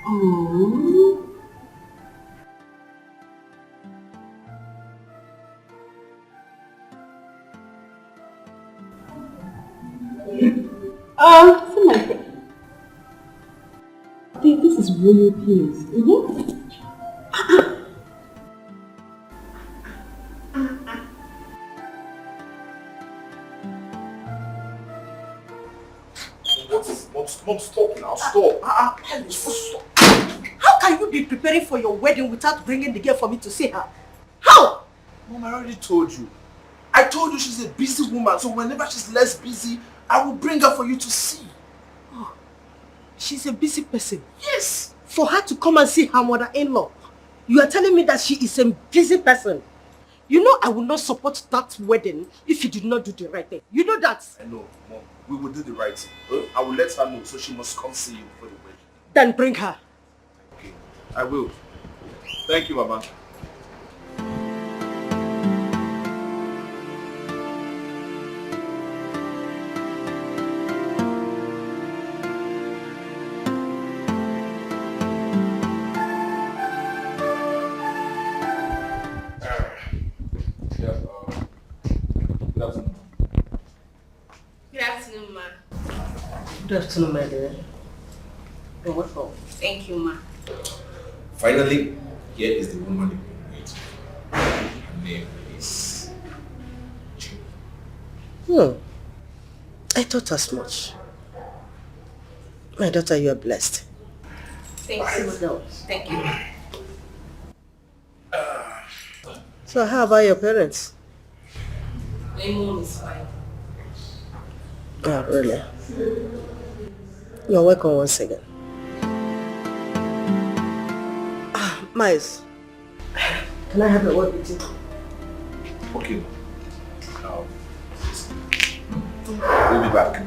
Speaker 1: Oh. See my friend. I think this is royal penis.
Speaker 3: Mom, stop now, stop. Stop.
Speaker 14: How can you be preparing for your wedding without bringing the girl for me to see her? How?
Speaker 3: Mom, I already told you. I told you she's a busy woman, so whenever she's less busy, I will bring her for you to see.
Speaker 14: Oh, she's a busy person.
Speaker 3: Yes.
Speaker 14: For her to come and see her mother-in-law, you are telling me that she is a busy person. You know I will not support that wedding if you did not do the right thing. You know that.
Speaker 3: I know, Mom. We will do the right thing. I will let her know, so she must come see you for the wedding.
Speaker 14: Then bring her.
Speaker 3: Okay, I will. Thank you, Mama.
Speaker 14: Good afternoon, my dear. You're welcome.
Speaker 8: Thank you, ma.
Speaker 15: Finally, here is the woman you've been waiting for. Her name is Jill.
Speaker 14: I thought as much. My daughter, you are blessed.
Speaker 8: Thank you, ma. Thank you.
Speaker 14: So how about your parents?
Speaker 8: My mom is fine.
Speaker 14: Oh, really? You're welcome once again. Miles, can I have a word with you?
Speaker 15: Okay. We'll be back.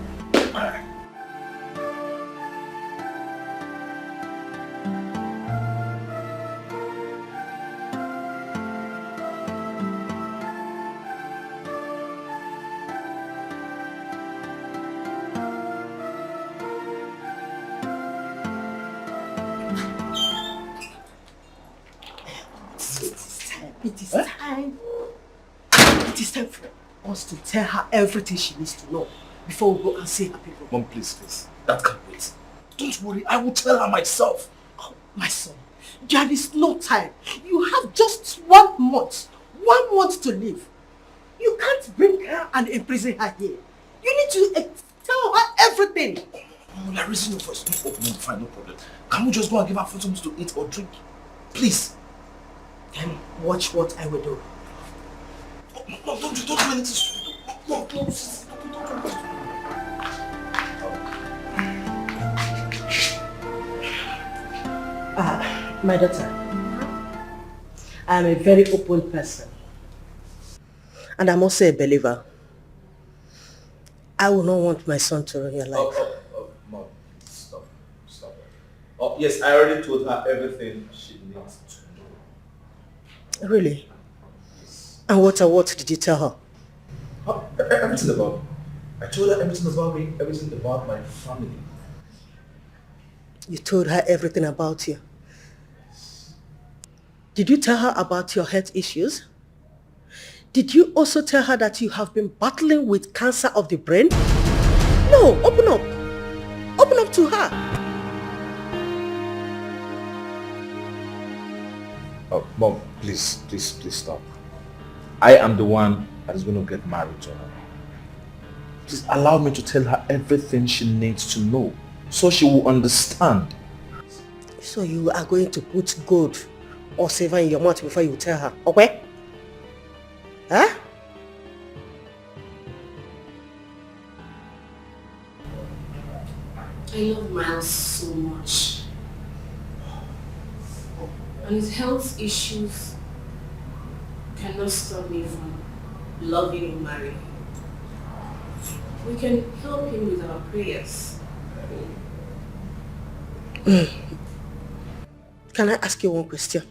Speaker 14: It is time. It is time for us to tell her everything she needs to know before we go and see her people.
Speaker 15: Mom, please. That can't wait. Don't worry, I will tell her myself.
Speaker 14: Oh, my son, there is no time. You have just 1 month. 1 month to live. You can't bring her and imprison her here. You need to tell her everything.
Speaker 15: Mom, you're raising your voice. No, fine, no problem. Can we just go and give her food to eat or drink? Please.
Speaker 14: Then watch what I will do.
Speaker 15: Mom, don't do anything stupid. Mom, don't.
Speaker 14: My daughter, I am a very open person. And I'm also a believer. I will not want my son to ruin your life.
Speaker 15: Mom, stop. Oh, yes, I already told her everything she needs to know.
Speaker 14: Really? And what did you tell her?
Speaker 15: Everything about me. I told her everything about me, everything about my family.
Speaker 14: You told her everything about you. Did you tell her about your health issues? Did you also tell her that you have been battling with cancer of the brain? No, open up. Open up to her.
Speaker 15: Oh, Mom, please stop. I am the one that is going to get married to her. Please allow me to tell her everything she needs to know so she will understand.
Speaker 14: So you are going to put gold or silver in your mouth before you tell her, okay? Huh?
Speaker 8: I love Miles so much. And his health issues cannot stop me from loving and marrying him. We can help him with our prayers.
Speaker 14: Can I ask you one question?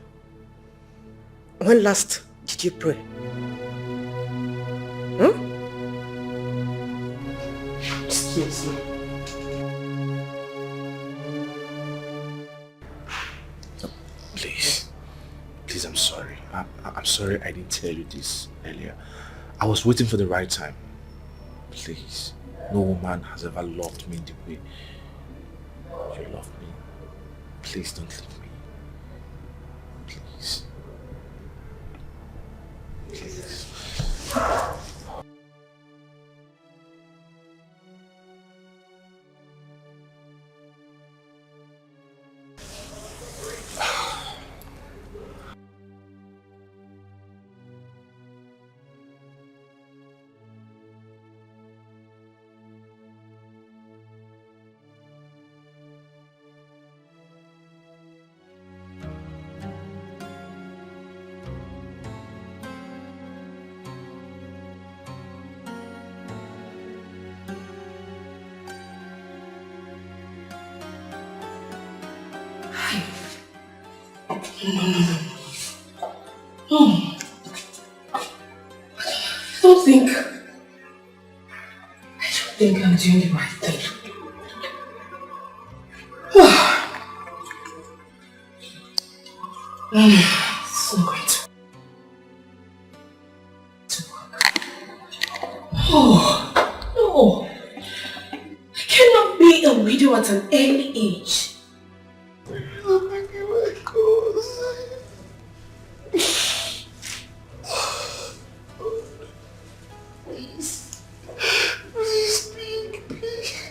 Speaker 14: When last did you pray? Excuse me.
Speaker 15: Please, I'm sorry. I'm sorry I didn't tell you this earlier. I was waiting for the right time. Please, no woman has ever loved me the way you love me. Please don't leave me. Please. Please.
Speaker 1: I don't think I'm doing the right thing. It's not going to work. Oh, no. I cannot be a
Speaker 5: you at an early age.
Speaker 13: You're making my cause. Please. Please speak, please.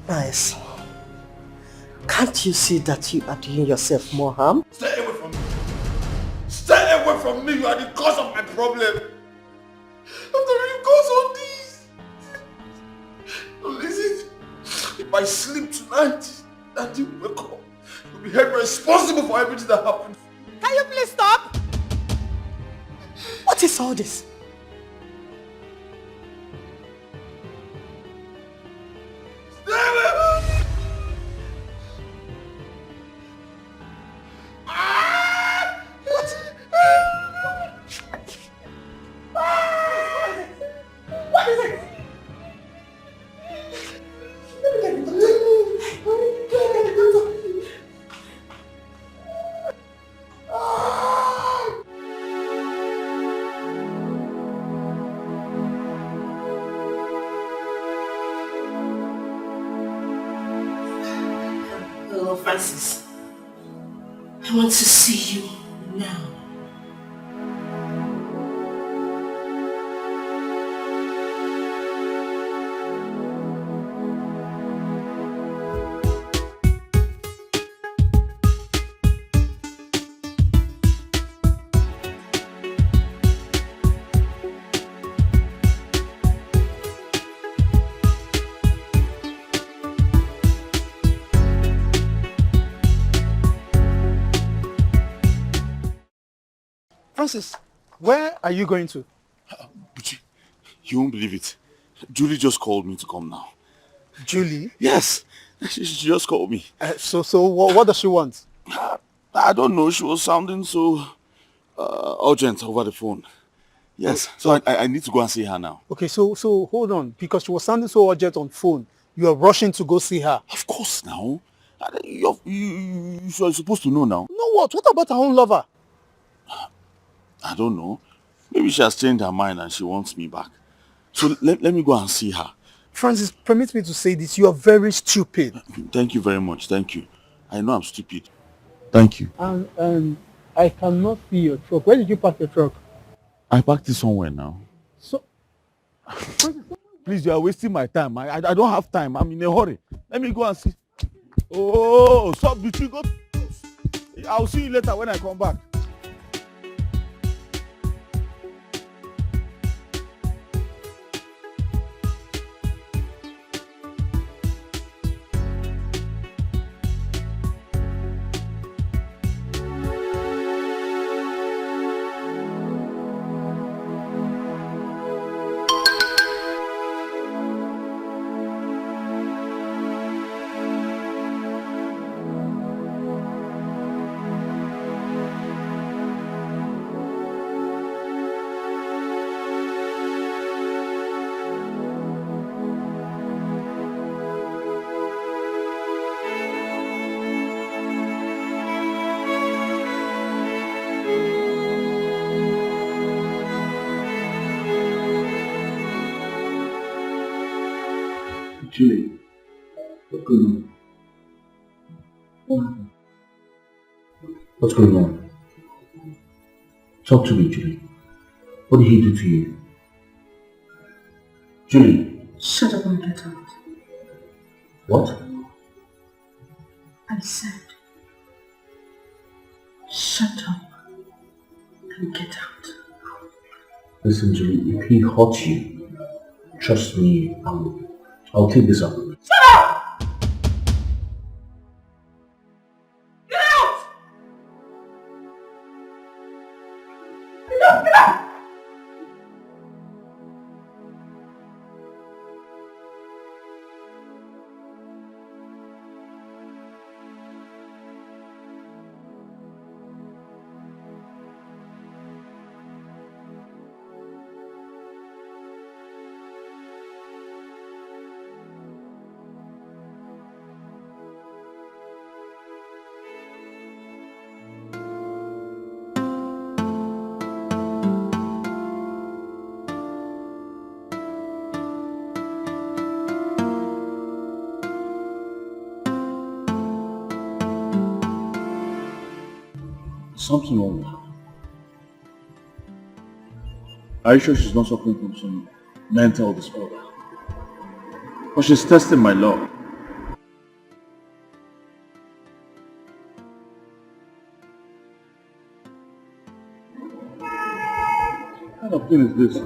Speaker 14: Nice. Can't you see that you are doing yourself more harm?
Speaker 13: Stay away from me. Stay away from me. You are the cause of my problem. After you cause all this. Listen, if I sleep tonight and you wake up, you'll be held responsible for everything that happened.
Speaker 14: Can you please stop? What is all this?
Speaker 5: Hello, Francis. I want to see you now.
Speaker 18: Francis, where are you going to?
Speaker 13: But you won't believe it. Julie just called me to come now.
Speaker 18: Julie?
Speaker 13: Yes, she just called me.
Speaker 18: So what does she want?
Speaker 13: I don't know. She was sounding so urgent over the phone. Yes, so I need to go and see her now.
Speaker 18: Okay, so hold on. Because she was sounding so urgent on phone, you are rushing to go see her.
Speaker 13: Of course now. You are supposed to know now.
Speaker 18: No, what? What about her own lover?
Speaker 13: I don't know. Maybe she has changed her mind and she wants me back. So let me go and see her.
Speaker 18: Francis, permit me to say this. You are very stupid.
Speaker 13: Thank you very much. Thank you. I know I'm stupid. Thank you.
Speaker 18: And I cannot see your truck. Where did you park your truck?
Speaker 13: I parked it somewhere now.
Speaker 18: So,
Speaker 13: please, you are wasting my time. I don't have time. I'm in a hurry. Let me go and see. Oh, stop between. Go. I'll see you later when I come back.
Speaker 3: Julie, what's going on? What happened? What's going on? Talk to me, Julie. What did he do to you? Julie.
Speaker 16: Shut up and get out.
Speaker 3: What?
Speaker 16: I said, shut up and get out.
Speaker 3: Listen, Julie, if he hurts you, trust me, I'll take this up.
Speaker 1: Shut up! Get out! Get out!
Speaker 3: Something wrong with her. Are you sure she's not suffering from some mental disorder? But she's testing my love. What kind of thing is this?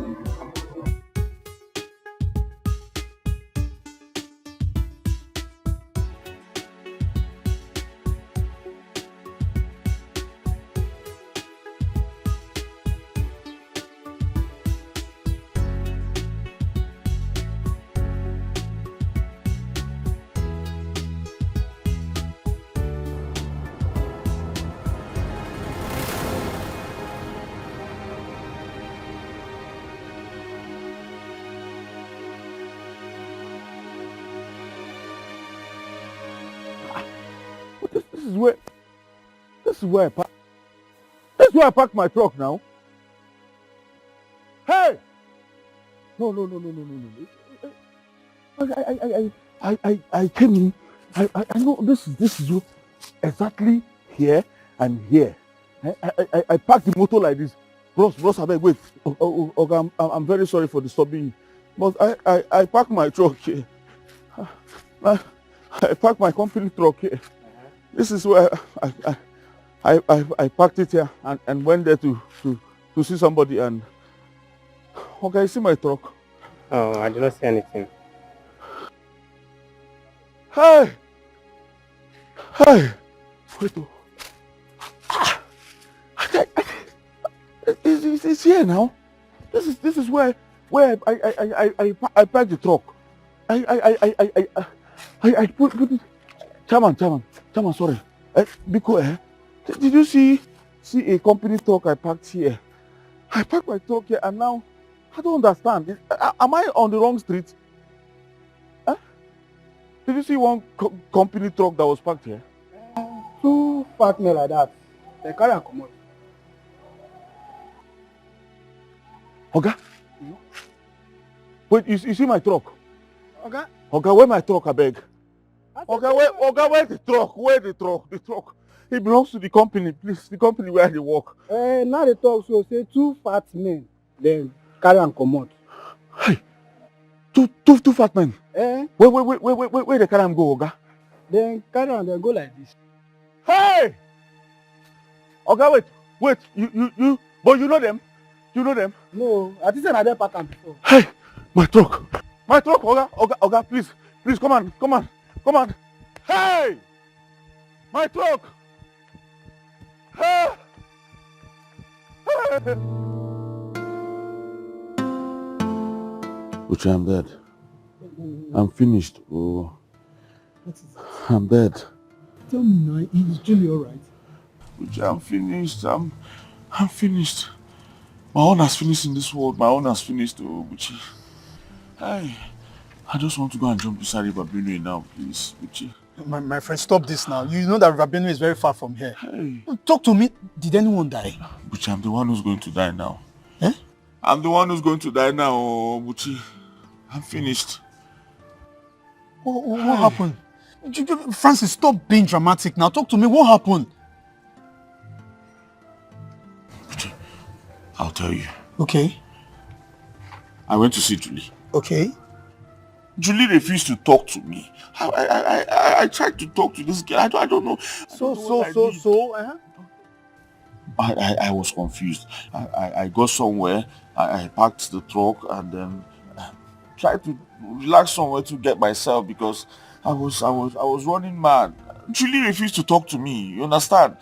Speaker 19: This is where I park my truck now. Hey! No. I came in. I know this is exactly here and here. I parked the motor like this. Bros, abeg, wait. Okay, I'm very sorry for disturbing you. But I parked my truck here. I parked my company truck here. This is where I parked it here and went there to see somebody and okay, see my truck.
Speaker 20: Oh, I did not see anything.
Speaker 19: Hey! Wait. It's here now. This is where I parked the truck. I put it. Chairman, sorry. Because did you see a company truck I parked here? I parked my truck here and now I don't understand. Am I on the wrong street? Huh? Did you see one company truck that was parked here?
Speaker 18: Two fat men like that. They carry and come out.
Speaker 19: Okay? Wait, you see my truck?
Speaker 18: Okay.
Speaker 19: Okay, where my truck, I beg? Okay, where the truck? Where the truck? The truck. It belongs to the company, please. The company where they work.
Speaker 18: Now they talk so say two fat men. Then carry and come out.
Speaker 19: Hey, two fat men. Where they carry and go, Oga?
Speaker 18: Then carry and then go like this.
Speaker 19: Hey! Okay, wait. You, but you know them? You know them?
Speaker 18: No, I think I did park them before.
Speaker 19: Hey, my truck, Oga, please, come on. Hey, my truck. Hey. Uche, I'm dead. I'm finished. Oh, I'm dead.
Speaker 18: Tell me now, is Julie alright?
Speaker 19: Uche, I'm finished. I'm finished. My own has finished in this world. My own has finished. Oh, Uche. Hey, I just want to go and jump beside River Benue now, please, Uche.
Speaker 18: My friend, stop this now. You know that River Benue is very far from here.
Speaker 19: Hey.
Speaker 18: Talk to me. Did anyone die?
Speaker 19: Buchi, I'm the one who's going to die now.
Speaker 18: Eh?
Speaker 19: I'm the one who's going to die now, Buchi. I'm finished.
Speaker 18: What happened? Francis, stop being dramatic now. Talk to me. What happened?
Speaker 19: Buchi, I'll tell you.
Speaker 18: Okay.
Speaker 19: I went to see Julie.
Speaker 18: Okay.
Speaker 19: Julie refused to talk to me. I tried to talk to this girl. I don't know. I was confused. I got somewhere. I parked the truck and then tried to relax somewhere to get myself because I was running mad. Julie refused to talk to me. You understand?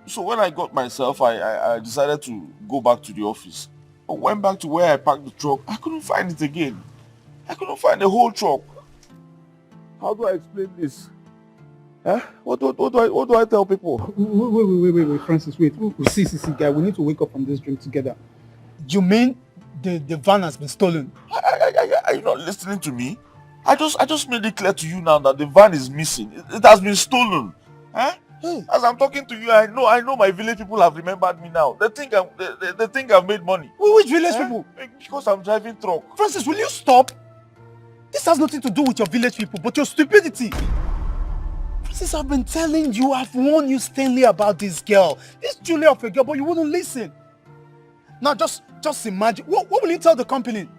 Speaker 19: So when I got myself, I decided to go back to the office. I went back to where I parked the truck. I couldn't find it again. I couldn't find the whole truck. How do I explain this? Huh? What do I tell people?
Speaker 18: Wait, Francis, wait. See, guy, we need to wake up from this dream together. You mean the van has been stolen?
Speaker 19: Are you not listening to me? I just made it clear to you now that the van is missing. It has been stolen. Huh? Hey. As I'm talking to you, I know my village people have remembered me now. They think I've made money.
Speaker 18: Which village people?
Speaker 19: Because I'm driving truck.
Speaker 18: Francis, will you stop? This has nothing to do with your village people, but your stupidity. Francis, I've been telling you, I've warned you sternly about this girl. This Julia of a girl, but you wouldn't listen. Now just imagine. What will you tell the company?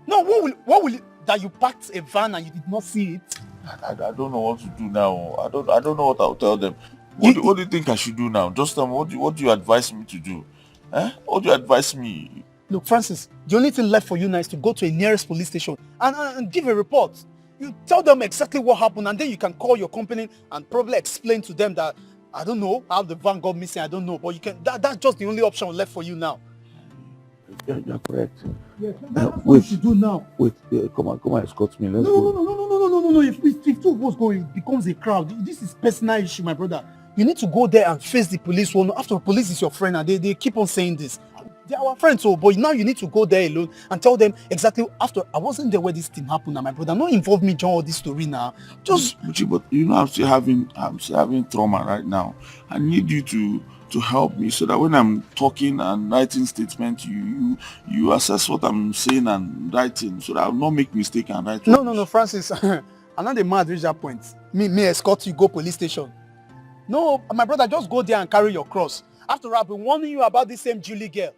Speaker 18: No, what will you, that you packed a van and you did not see it?
Speaker 19: I don't know what to do now. I don't know what I'll tell them. What do you think I should do now? Just tell me, what do you advise me to do? Eh? What do you advise me?
Speaker 18: Look, Francis, the only thing left for you now is to go to a nearest police station and give a report. You tell them exactly what happened and then you can call your company and probably explain to them that, I don't know how the van got missing, I don't know, but you can. That's just the only option left for you now.
Speaker 19: You're correct.
Speaker 18: Yes, that's what you should do now.
Speaker 19: Wait, come on, escort me. Let's go.
Speaker 18: No. If two of us go, it becomes a crowd. This is personal issue, my brother. You need to go there and face the police. Well, after all, police is your friend and they keep on saying this. They're our friends, so but now you need to go there alone and tell them exactly after I wasn't there where this thing happened now, my brother. Not involve me in all this story now. Just
Speaker 19: but you know I'm still having trauma right now. I need you to help me so that when I'm talking and writing statements, you assess what I'm saying and writing so that I'll not make mistake and write.
Speaker 18: No, Francis. I'm not the mad reach that point. Me escort you go police station. No, my brother, just go there and carry your cross. After all, I've been warning you about this same Julie girl.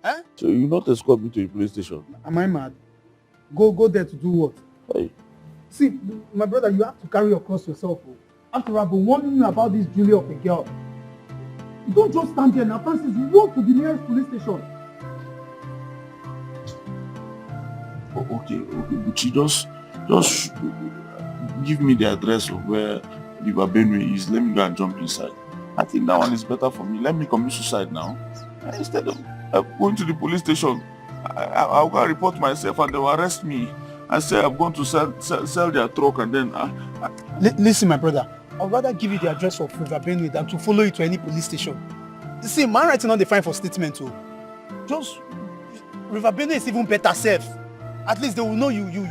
Speaker 18: Eh?
Speaker 19: So you not escort me to the police station?
Speaker 18: Am I mad? Go there to do what?
Speaker 19: Hey.
Speaker 18: See, my brother, you have to carry your cross yourself. After all, I've been warning you about this Julie of a girl. You don't just stand there now, Francis. You walk to the nearest police station.
Speaker 19: Okay, but you just give me the address of where River Benue is. Let me go and jump inside. I think that one is better for me. Let me commit suicide now. Instead of going to the police station, I'll go and report myself and they will arrest me and say I'm going to sell their truck and then...
Speaker 18: Listen, my brother. I'd rather give you the address of River Benue than to follow you to any police station. You see, man writing on the fine for statement too. Just... River Benue is even better safe. At least they will know you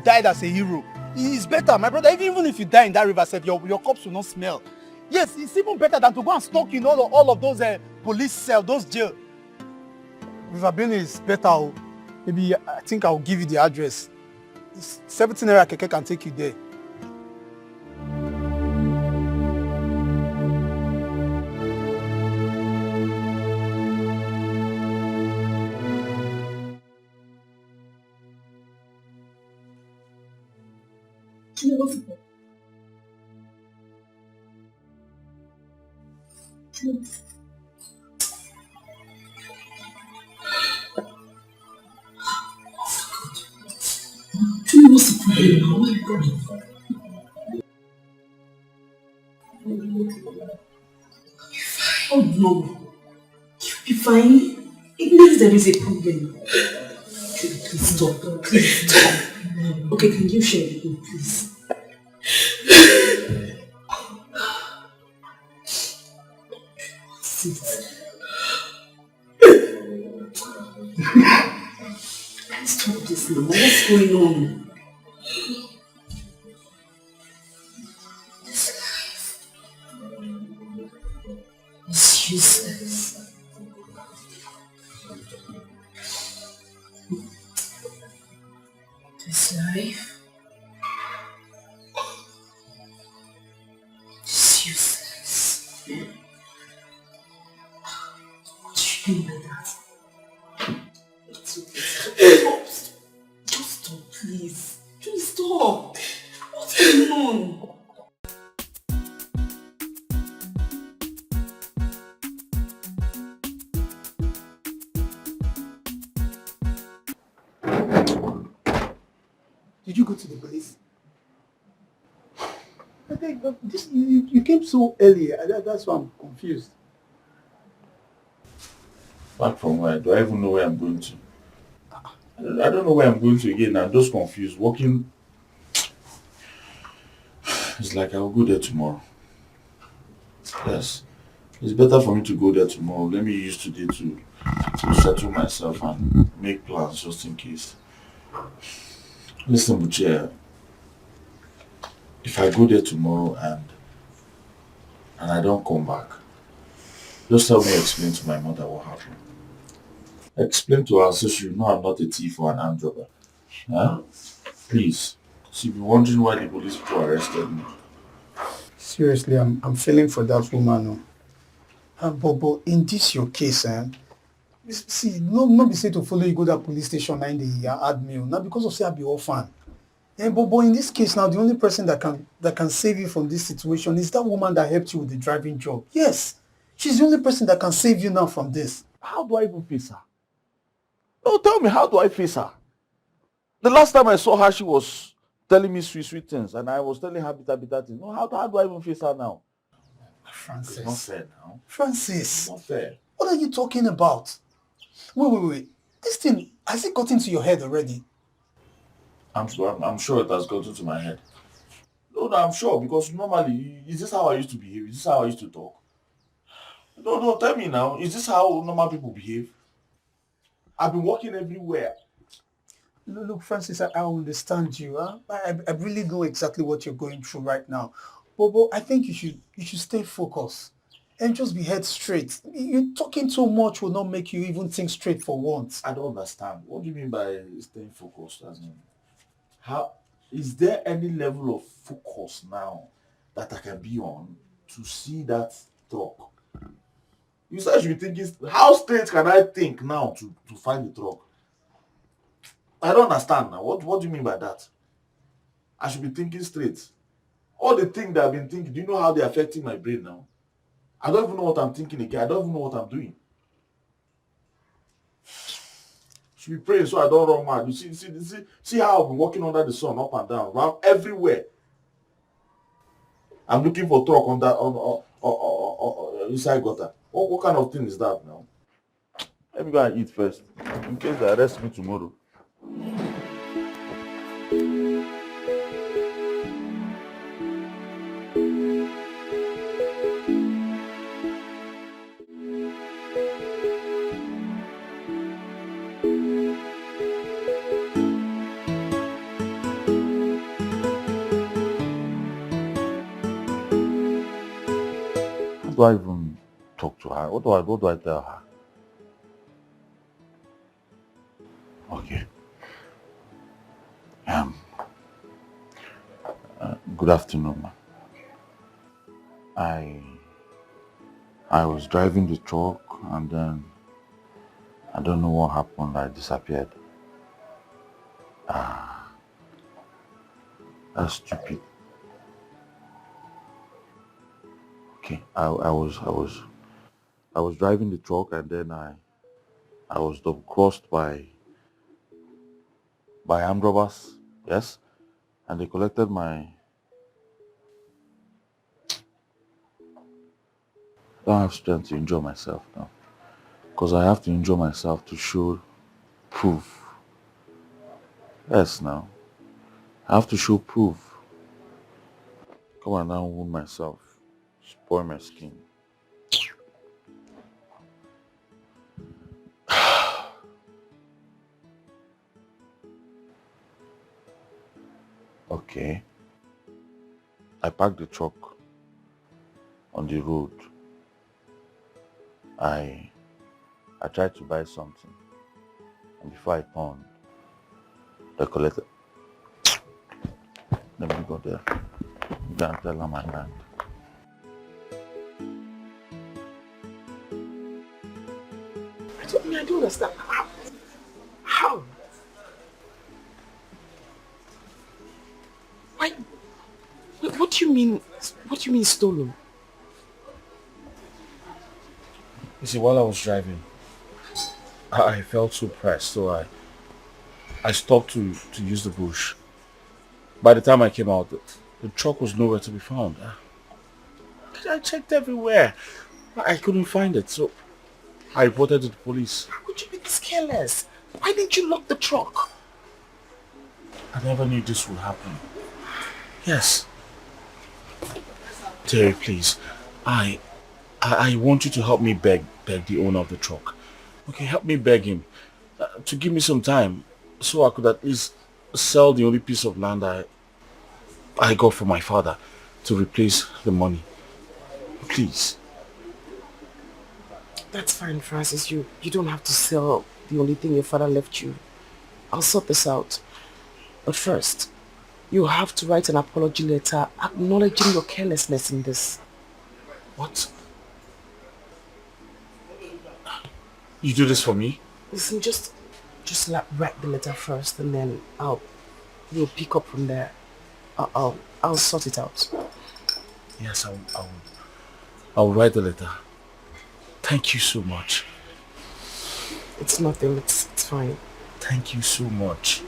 Speaker 18: died as a hero. It's better, my brother. Even if you die in that river safe, your corpse will not smell. Yes, it's even better than to go and stalk in all of those police cells, those jail. River Benue is better. Maybe I think I'll give you the address. It's 17 naira keke can take you there.
Speaker 1: Oh no, you'll be fine. It means there is a problem. Please stop. Please stop. Okay, can you share with me, please? Sit. Stop this now. What's going on? This life is useless. This life is useless. What do you mean by that?
Speaker 18: Did you go to the police? I think this, you came so early. That's why I'm confused.
Speaker 13: Back from where? Do I even know where I'm going to? I don't know where I'm going to again. I'm just confused. Walking, it's like I'll go there tomorrow. Yes. It's better for me to go there tomorrow. Let me use today to settle myself and make plans just in case. Listen, Buche, if I go there tomorrow and I don't come back, just help me explain to my mother what happened. Explain to her so she will know I'm not a thief or an armed robber. Huh? Please. She'll be wondering why the police people arrested me.
Speaker 18: Seriously, I'm feeling for that woman. But in this your case, see, no be say to follow you go that police station and they add me. Not because of say I be orphan. But in this case now, the only person that can save you from this situation is that woman that helped you with the driving job. Yes, she's the only person that can save you now from this.
Speaker 19: How do I even face her? No, tell me, how do I face her? The last time I saw her, she was telling me sweet things, and I was telling her bitter things. No, how do I even face her now?
Speaker 18: Francis.
Speaker 13: It's not fair now.
Speaker 18: Francis.
Speaker 13: It's not fair.
Speaker 18: What are you talking about? Wait. This thing, has it got into your head already?
Speaker 13: I'm sure it has gotten to my head. No, I'm sure, because normally, is this how I used to behave? Is this how I used to talk? No, tell me now. Is this how normal people behave? I've been walking everywhere.
Speaker 18: Look, Francis, I understand you. Huh? I really know exactly what you're going through right now. But I think you should stay focused and just be head straight. You talking too much will not make you even think straight for once.
Speaker 13: I don't understand. What do you mean by staying focused? As in, how is there any level of focus now that I can be on to see that truck? You said I should be thinking. How straight can I think now to find the truck? I don't understand now. What do you mean by that? I should be thinking straight. All the things that I've been thinking, do you know how they're affecting my brain now? I don't even know what I'm thinking again. I don't even know what I'm doing. Should be praying so I don't run mad. You see how I've been walking under the sun, up and down, around everywhere. I'm looking for truck on that inside gutter. What kind of thing is that now?
Speaker 19: Let me go and eat first, in case they arrest me tomorrow. How do I even talk to her? What do I tell her? Okay. Good afternoon, ma'am. I was driving the truck and then I don't know what happened. I disappeared. That's stupid. Okay, I was driving the truck and then I was double crossed by armed robbers, yes, and they collected my. I don't have strength to injure myself now, because I have to injure myself to show proof. Yes, now I have to show proof. Come on now, wound myself, spoil my skin. Okay. I parked the truck on the road. I tried to buy something, and before I turned, they collected. Let me go there. You can't tell her my mind.
Speaker 12: I don't understand. How? Why? What do you mean? What do you mean stolen?
Speaker 13: You see, while I was driving, I felt so pressed, so I stopped to use the bush. By the time I came out, the truck was nowhere to be found. I checked everywhere. I couldn't find it, so I reported to the police.
Speaker 12: How could you be this careless? Why didn't you lock the truck?
Speaker 13: I never knew this would happen. Yes. Terry, please. I want you to help me beg the owner of the truck. Okay, help me beg him to give me some time so I could at least sell the only piece of land I got from my father to replace the money. Please.
Speaker 12: That's fine, Francis. You don't have to sell the only thing your father left you. I'll sort this out. But first, you have to write an apology letter acknowledging your carelessness in this.
Speaker 13: What? You do this for me?
Speaker 12: Listen, just write the letter first, and then we'll pick up from there. I'll sort it out.
Speaker 13: Yes, I'll write the letter. Thank you so much.
Speaker 12: It's nothing. It's fine.
Speaker 13: Thank you so much.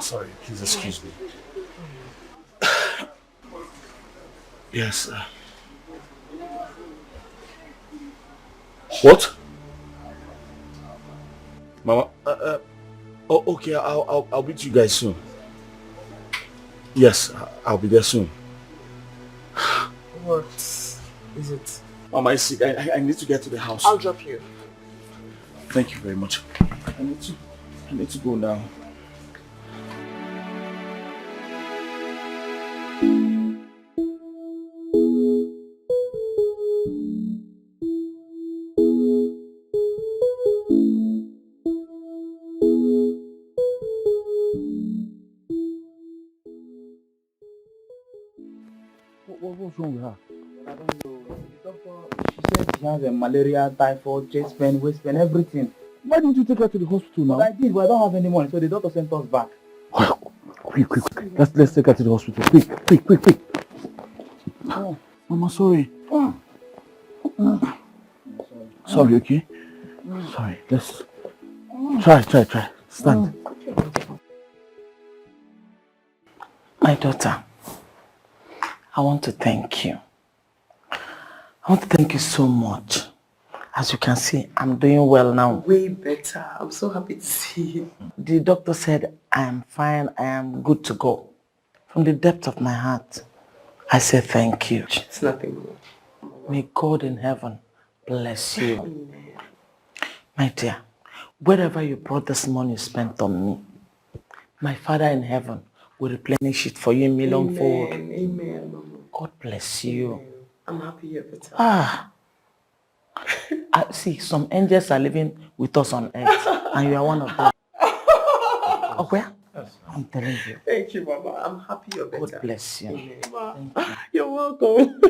Speaker 13: Sorry, please excuse me. Yes. What? Mama? Oh, okay. I'll meet you guys soon. Yes, I'll be there soon.
Speaker 12: What is it?
Speaker 13: Mama, I need to get to the house.
Speaker 12: I'll drop you.
Speaker 13: Thank you very much. I need to go now.
Speaker 19: What's wrong with her?
Speaker 21: I don't know. The doctor, she said she has a malaria, typhoid, chest pain, waist pain, everything.
Speaker 19: Why don't you take her to the hospital now?
Speaker 21: But I did, but I don't have any money, so the doctor sent us back.
Speaker 19: Quick. Let's take her to the hospital. Quick. Oh, Mama, sorry. Sorry, okay? Sorry, let's try. Stand.
Speaker 12: My daughter, I want to thank you. I want to thank you so much. As you can see, I'm doing well now. Way better. I'm so happy to see you. The doctor said I am fine, I am good to go. From the depth of my heart, I say thank you. It's nothing more. May God in heaven bless you. Amen. My dear, wherever you brought this money spent on me, my Father in heaven will replenish it for you in millionfold. Amen, Mama. God bless you. Amen. I'm happy you're better. I see, some angels are living with us on earth, and you are one of them. Okay? I'm telling you. Thank you, Mama. I'm happy you're better. God bless you. Amen. Thank you. You're welcome.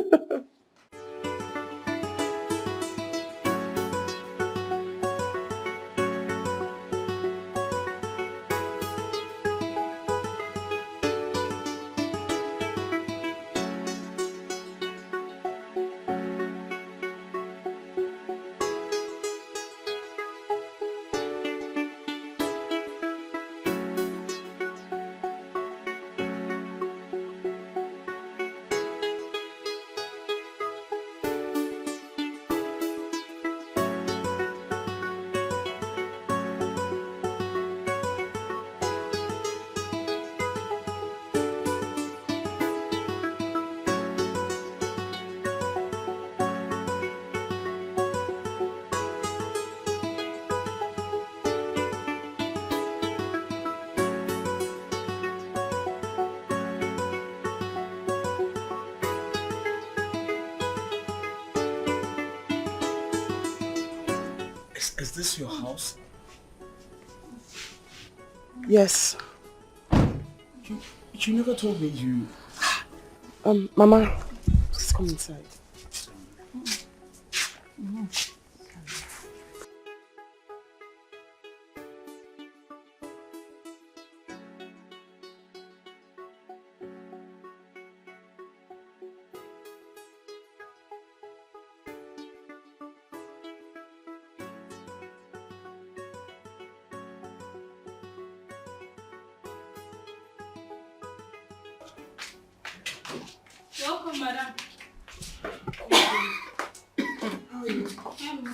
Speaker 13: Is this your house?
Speaker 12: Yes.
Speaker 13: You never told me you...
Speaker 12: Mama, please come inside.
Speaker 16: Welcome, madam.
Speaker 1: How are you?
Speaker 16: Hello.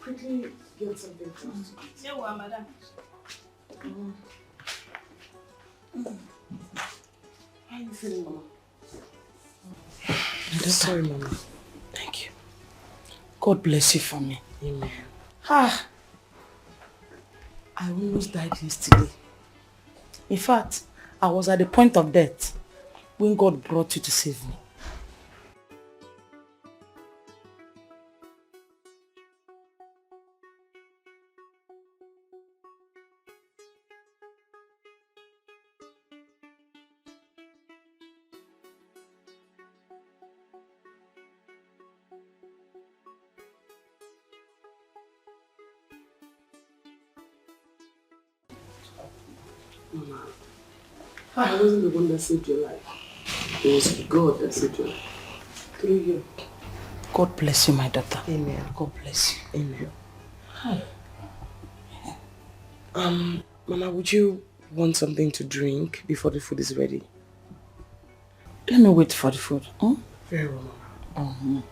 Speaker 1: Quickly get something for us to eat.
Speaker 16: Yeah, well, madam.
Speaker 1: How are you feeling, Mama?
Speaker 12: I'm sorry, Mama.
Speaker 1: Thank you. God bless you for me.
Speaker 12: Amen.
Speaker 1: I almost died yesterday. In fact, I was at the point of death when God brought you to save me. Mama, I wasn't the one that saved your life. It was God that saved your life. Through you. God bless you, my daughter.
Speaker 12: Amen.
Speaker 1: God bless you.
Speaker 12: Amen.
Speaker 1: Hi.
Speaker 12: Mama, would you want something to drink before the food is ready?
Speaker 1: Let me wait for the food.
Speaker 12: Very well, Mama.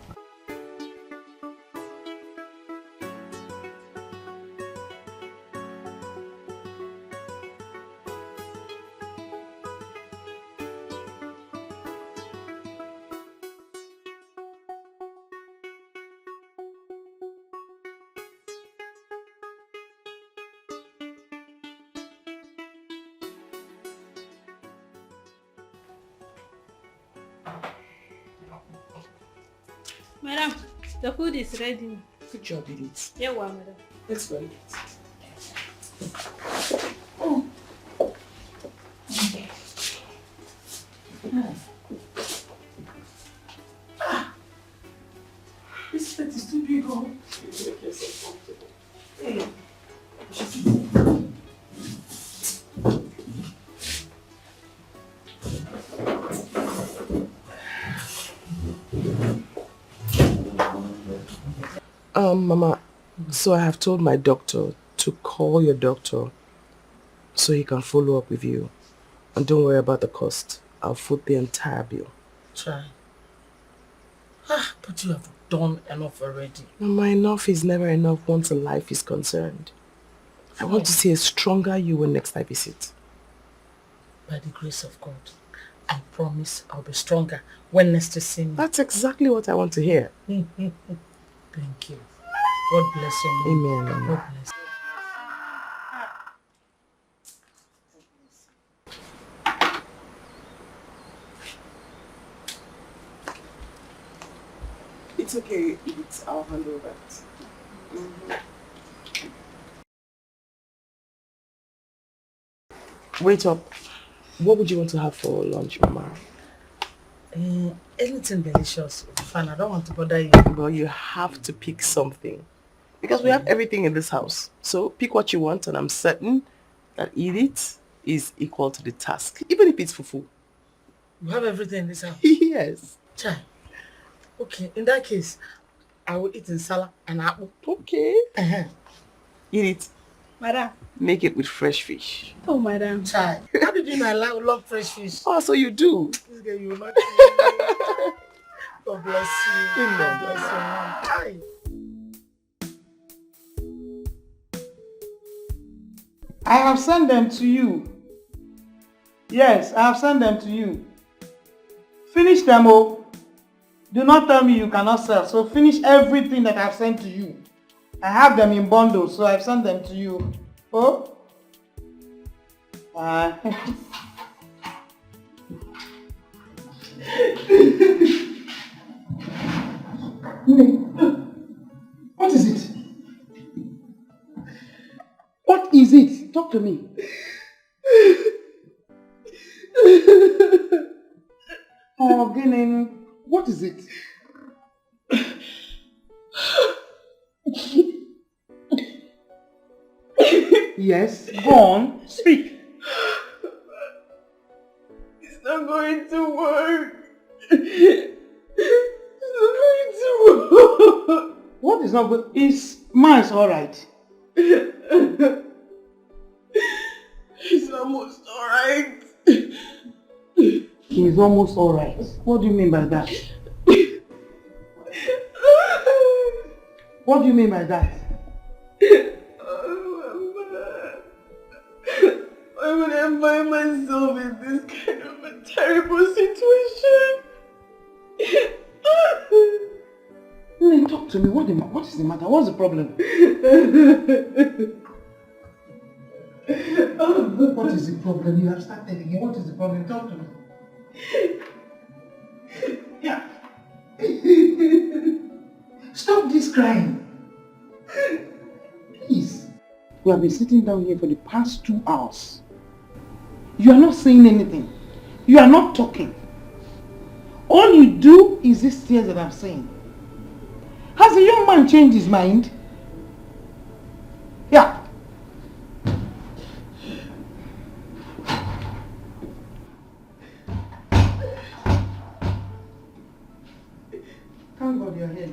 Speaker 16: Madam, the food is ready.
Speaker 12: Good job, Edith.
Speaker 16: Yeah, well, madam.
Speaker 12: Let's go eat.
Speaker 1: This plate is too big, oh. Hey.
Speaker 12: Mama, so I have told my doctor to call your doctor so he can follow up with you. And don't worry about the cost. I'll foot the entire bill.
Speaker 1: Try. But you have done enough already.
Speaker 12: Mama, enough is never enough once a life is concerned. I want to see a stronger you when next I visit.
Speaker 1: By the grace of God, I promise I'll be stronger when next you see me.
Speaker 12: That's exactly what I want to hear.
Speaker 1: Thank you. God bless you, Mom.
Speaker 12: Amen, Mama.
Speaker 1: God bless you.
Speaker 12: It's okay. I'll handle that. Wait up. What would you want to have for lunch, Mama?
Speaker 1: Anything delicious. Fine, I don't want to bother you.
Speaker 12: Well, you have to pick something. Because we have everything in this house. So pick what you want and I'm certain that eat it is equal to the task. Even if it's fufu.
Speaker 1: You have everything in this house?
Speaker 12: Yes.
Speaker 1: Chai. Okay, in that case, I will eat in salad and apple.
Speaker 12: Okay. Eat it.
Speaker 16: Madam.
Speaker 12: Make it with fresh fish.
Speaker 16: Oh, madam.
Speaker 1: Chai. How did you know I love fresh fish?
Speaker 12: Oh, so you do.
Speaker 1: This girl, you will not. God bless you.
Speaker 12: Amen.
Speaker 1: God bless you, Mom. Hi.
Speaker 18: I have sent them to you. Yes, I have sent them to you. Finish them, oh. Do not tell me you cannot sell. So finish everything that I have sent to you. I have them in bundles, so I've sent them to you. Oh? What is it? What is it? Talk to me. Oh, Ginen, what is it? Yes, go on, speak.
Speaker 11: It's not going to work. It's not going to work.
Speaker 18: What is not good? Is mine's alright?
Speaker 1: He's almost alright.
Speaker 18: He's almost alright. What do you mean by that? What do you mean by that?
Speaker 1: Why would I find myself in this kind of a terrible situation?
Speaker 18: Then talk to me. What is the matter? What's the problem? What is the problem? You have started again. What is the problem? Talk to me. Yeah. Stop this crying. Please. We have been sitting down here for the past 2 hours. You are not saying anything. You are not talking. All you do is these tears that I'm saying. Has the young man changed his mind? Yeah. Thank God you're here.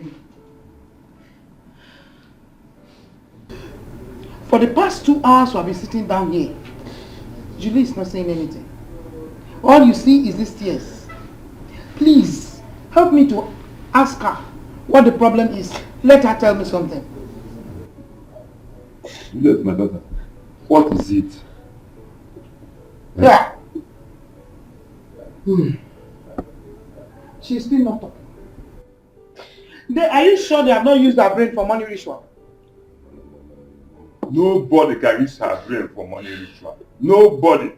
Speaker 18: For the past 2 hours we have been sitting down here. Julie is not saying anything. All you see is these tears. Please, help me to ask her what the problem is. Let her tell me something.
Speaker 19: Juliet, my daughter, what is it?
Speaker 18: Yeah. She's still not talking. Are you sure they have not used their brain for money ritual?
Speaker 19: Nobody can use her brain for money ritual. Nobody.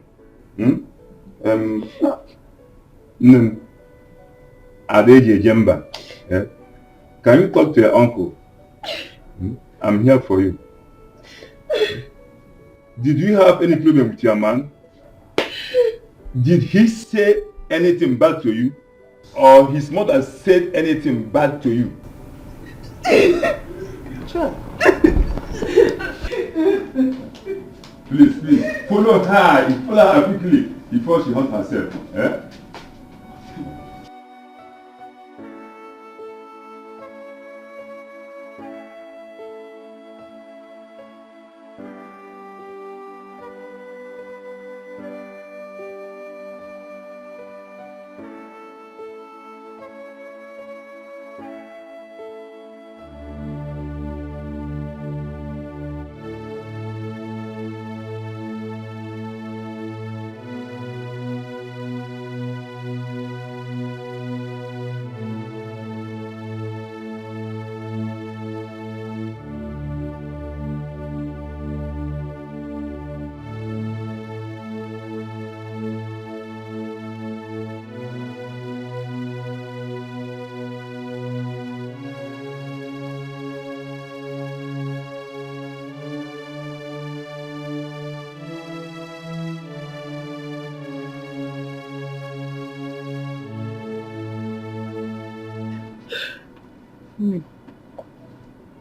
Speaker 19: Adeje Jemba. Can you talk to your uncle? I'm here for you. Did you have any problem with your man? Did he say anything bad to you? Or his mother said anything bad to you?
Speaker 18: Sure.
Speaker 19: Please, follow her quickly before she hurts herself.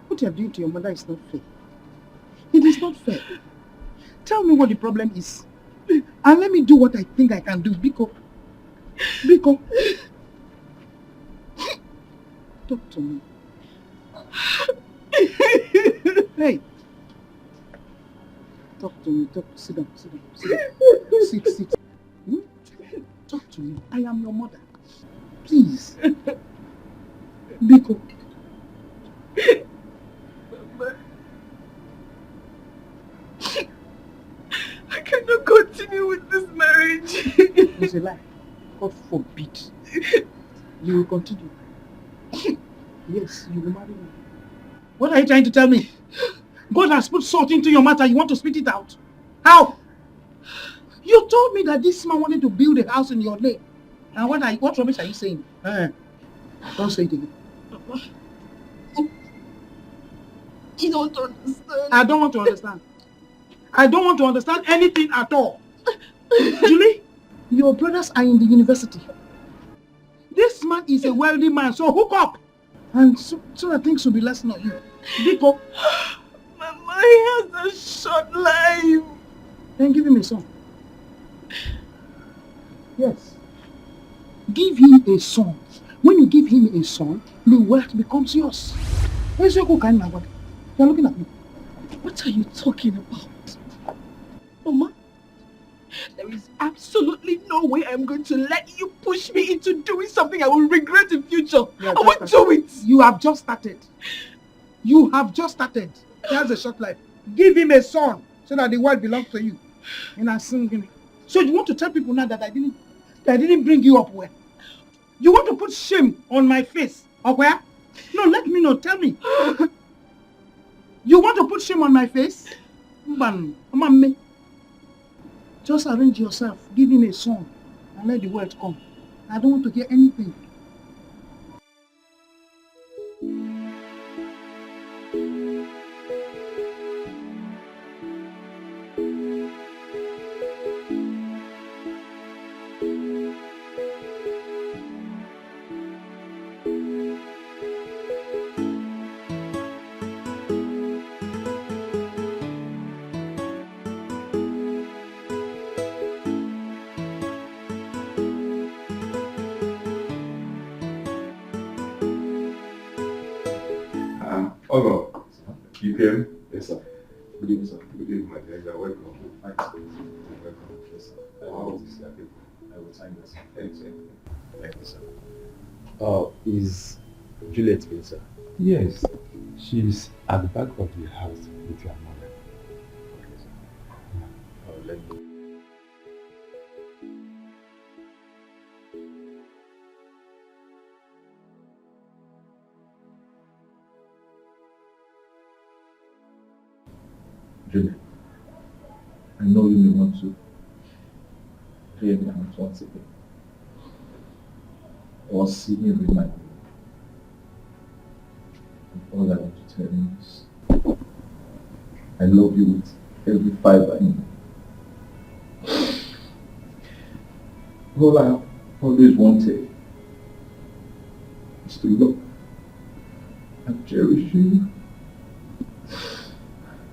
Speaker 18: What you are doing to your mother is not fair. It is not fair. Tell me what the problem is. And let me do what I think I can do. Biko. Talk to me. Hey. Talk to me. Sit down. Sit. Talk to me. I am your mother. Please. Biko.
Speaker 1: I cannot continue with this marriage.
Speaker 18: It's a lie. God forbid. You will continue. Yes, you will marry me. What are you trying to tell me? God has put salt into your matter. You want to spit it out? How? You told me that this man wanted to build a house in your name. And what rubbish are you saying? Don't say it again.
Speaker 1: You don't understand.
Speaker 18: I don't want to understand. I don't want to understand anything at all. Julie, your brothers are in the university. This man is a wealthy man, so hook up. And so that things will be lesson on you. Biko.
Speaker 1: Mama, he has a short life.
Speaker 18: Then give him a son. Yes. Give him a son. When you give him a son, the wealth becomes yours. Where's your cook? You're looking at me. What are you talking about? Mama, there is absolutely no way I'm going to let you push me into doing something I will regret in future. I won't do it. You have just started. You have just started. He has a short life. Give him a son so that the world belongs to you. And I sing him. So you want to tell people now that I didn't bring you up well? You want to put shame on my face? Up where? No, let me know. Tell me. You want to put shame on my face? Just arrange yourself. Give him a son and let the world come. I don't want to hear anything.
Speaker 4: Ogo, you came? Yes, sir. Good evening, sir. Good evening, my dear. You're welcome. Thanks. Welcome. Yes, sir. How is this people? I will sign this. Thanks, sir. Thank you, sir.
Speaker 15: Is Juliet here, sir?
Speaker 4: Yes. She's at the back of the house with your mother.
Speaker 15: Okay, sir. Let me.
Speaker 4: Juliet, I know you may want to hear me out once again. Or see me remind me. And all I want to tell you is I love you with every fiber in me. All I always wanted is to love and cherish you.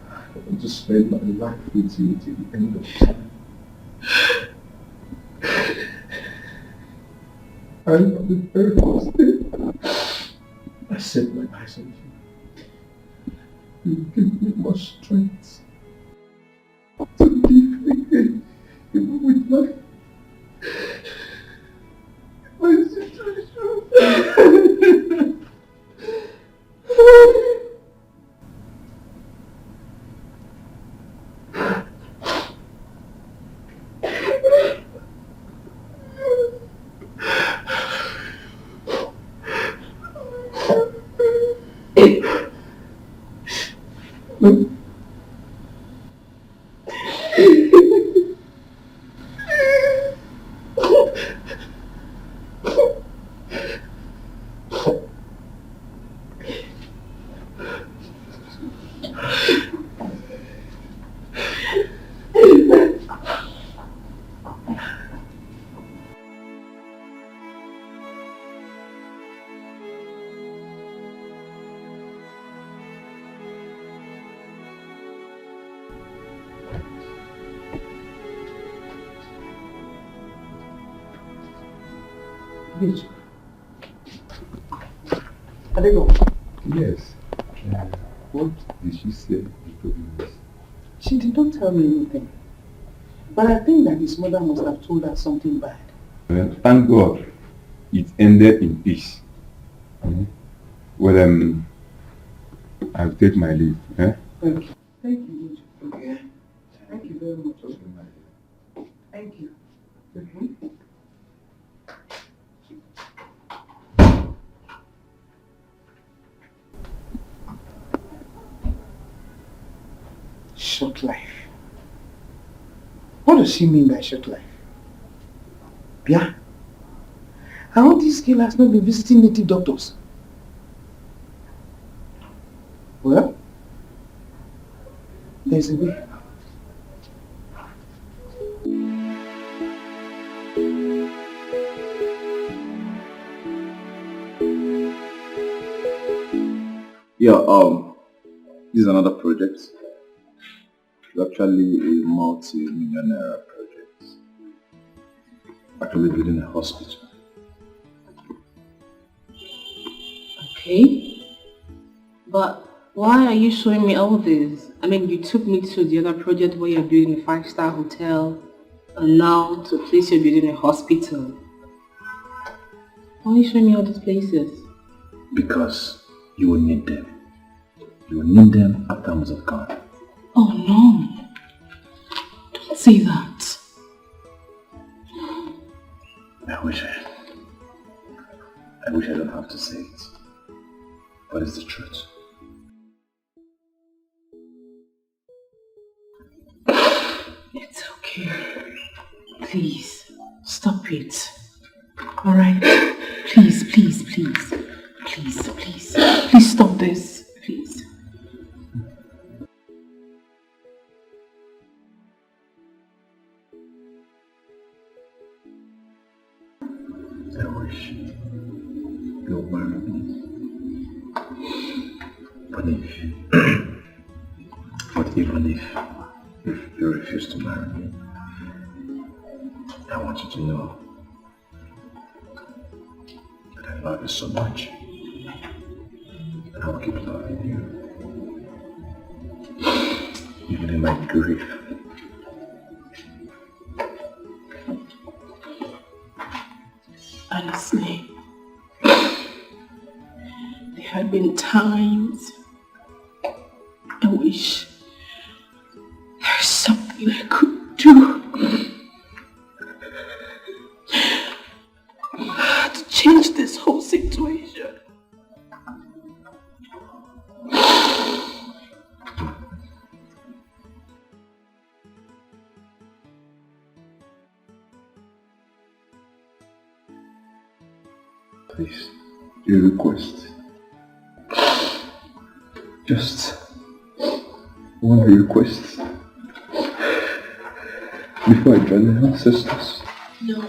Speaker 4: I want to spend my life with you till the end of time. And on the very first day, I set my eyes on you. You give me much strength to live again, even with my situation.
Speaker 18: Bitch. I don't know.
Speaker 4: Yes. What did she say before this?
Speaker 18: She did not tell me anything. But I think that his mother must have told her something bad.
Speaker 4: Well, thank God it ended in peace. Well, I'll take my leave. Eh?
Speaker 18: Thank you. Thank you, Bitch. Okay. Thank you very much. Thank you. Short life. What does she mean by short life? Yeah? I hope this girl has not been visiting native doctors. Well, there's a way.
Speaker 6: Yeah, this is another project. It's actually a multi-millionaire project. Actually building a hospital.
Speaker 18: Okay.
Speaker 16: But why are you showing me all this? I mean, you took me to the other project where you're building a 5-star hotel, and now to a place you're building a hospital. Why are you showing me all these places?
Speaker 4: Because you will need them. You will need them after I must have gone.
Speaker 16: Oh no! Don't say that.
Speaker 4: I wish I don't have to say it. But it's the truth.
Speaker 16: It's okay. Please, stop it. Alright? Please, please, please. Please, please. Please stop this. Please.
Speaker 4: I wish you'll marry me. But even if you refuse to marry me, I want you to know that I love you so much. And I will keep loving you. Even in my grief.
Speaker 1: Honestly, there had been times I wish there's something I could do to change this whole situation.
Speaker 4: Please, your request. Just one request. Before I join the ancestors.
Speaker 1: No,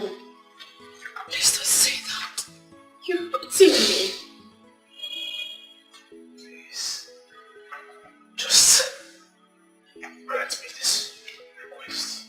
Speaker 1: please don't say that. You're hurting me.
Speaker 4: Please, just grant me this request.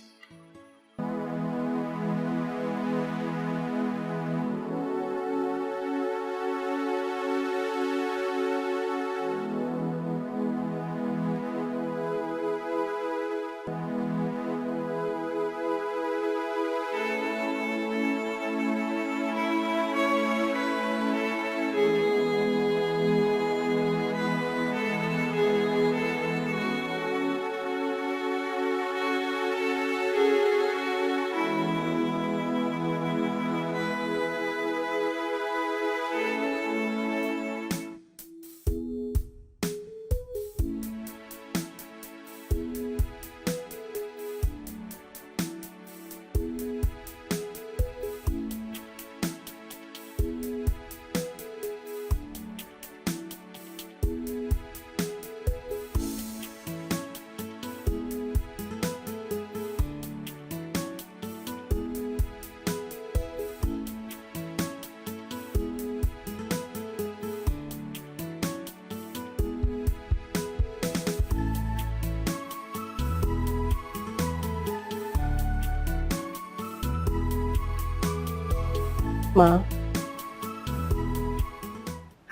Speaker 8: Ma,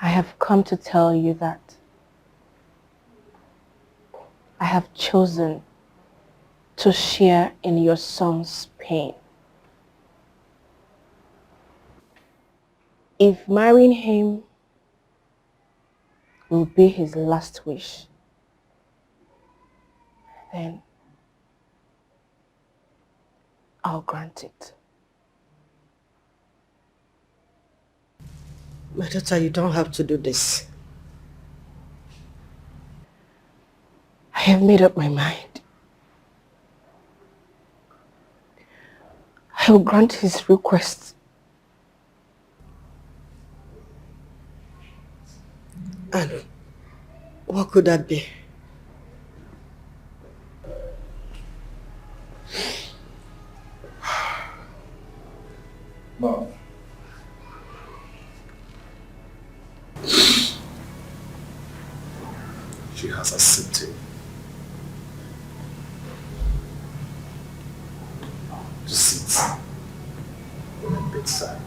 Speaker 8: I have come to tell you that I have chosen to share in your son's pain. If marrying him will be his last wish, then I'll grant it.
Speaker 14: My daughter, you don't have to do this.
Speaker 8: I have made up my mind. I will grant his request.
Speaker 14: And what could that be?
Speaker 4: Mom. She has accepted to sit on my bedside.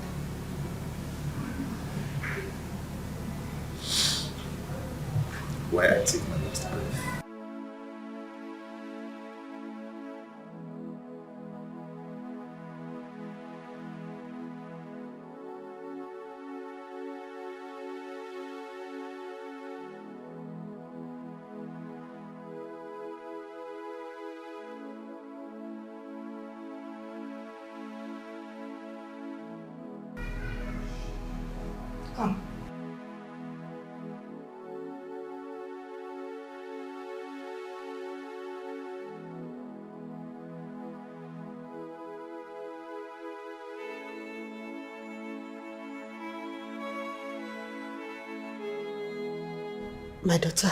Speaker 15: why I take my next breath.
Speaker 9: Come.
Speaker 14: My daughter,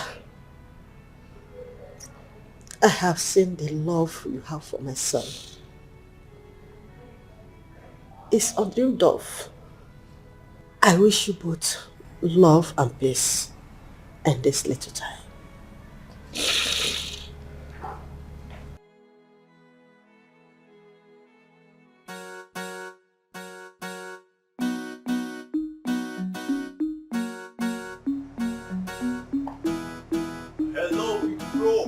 Speaker 14: I have seen the love you have for my son. It's undreamed of. I wish you both love and peace in this little time.
Speaker 7: Hello, big bro.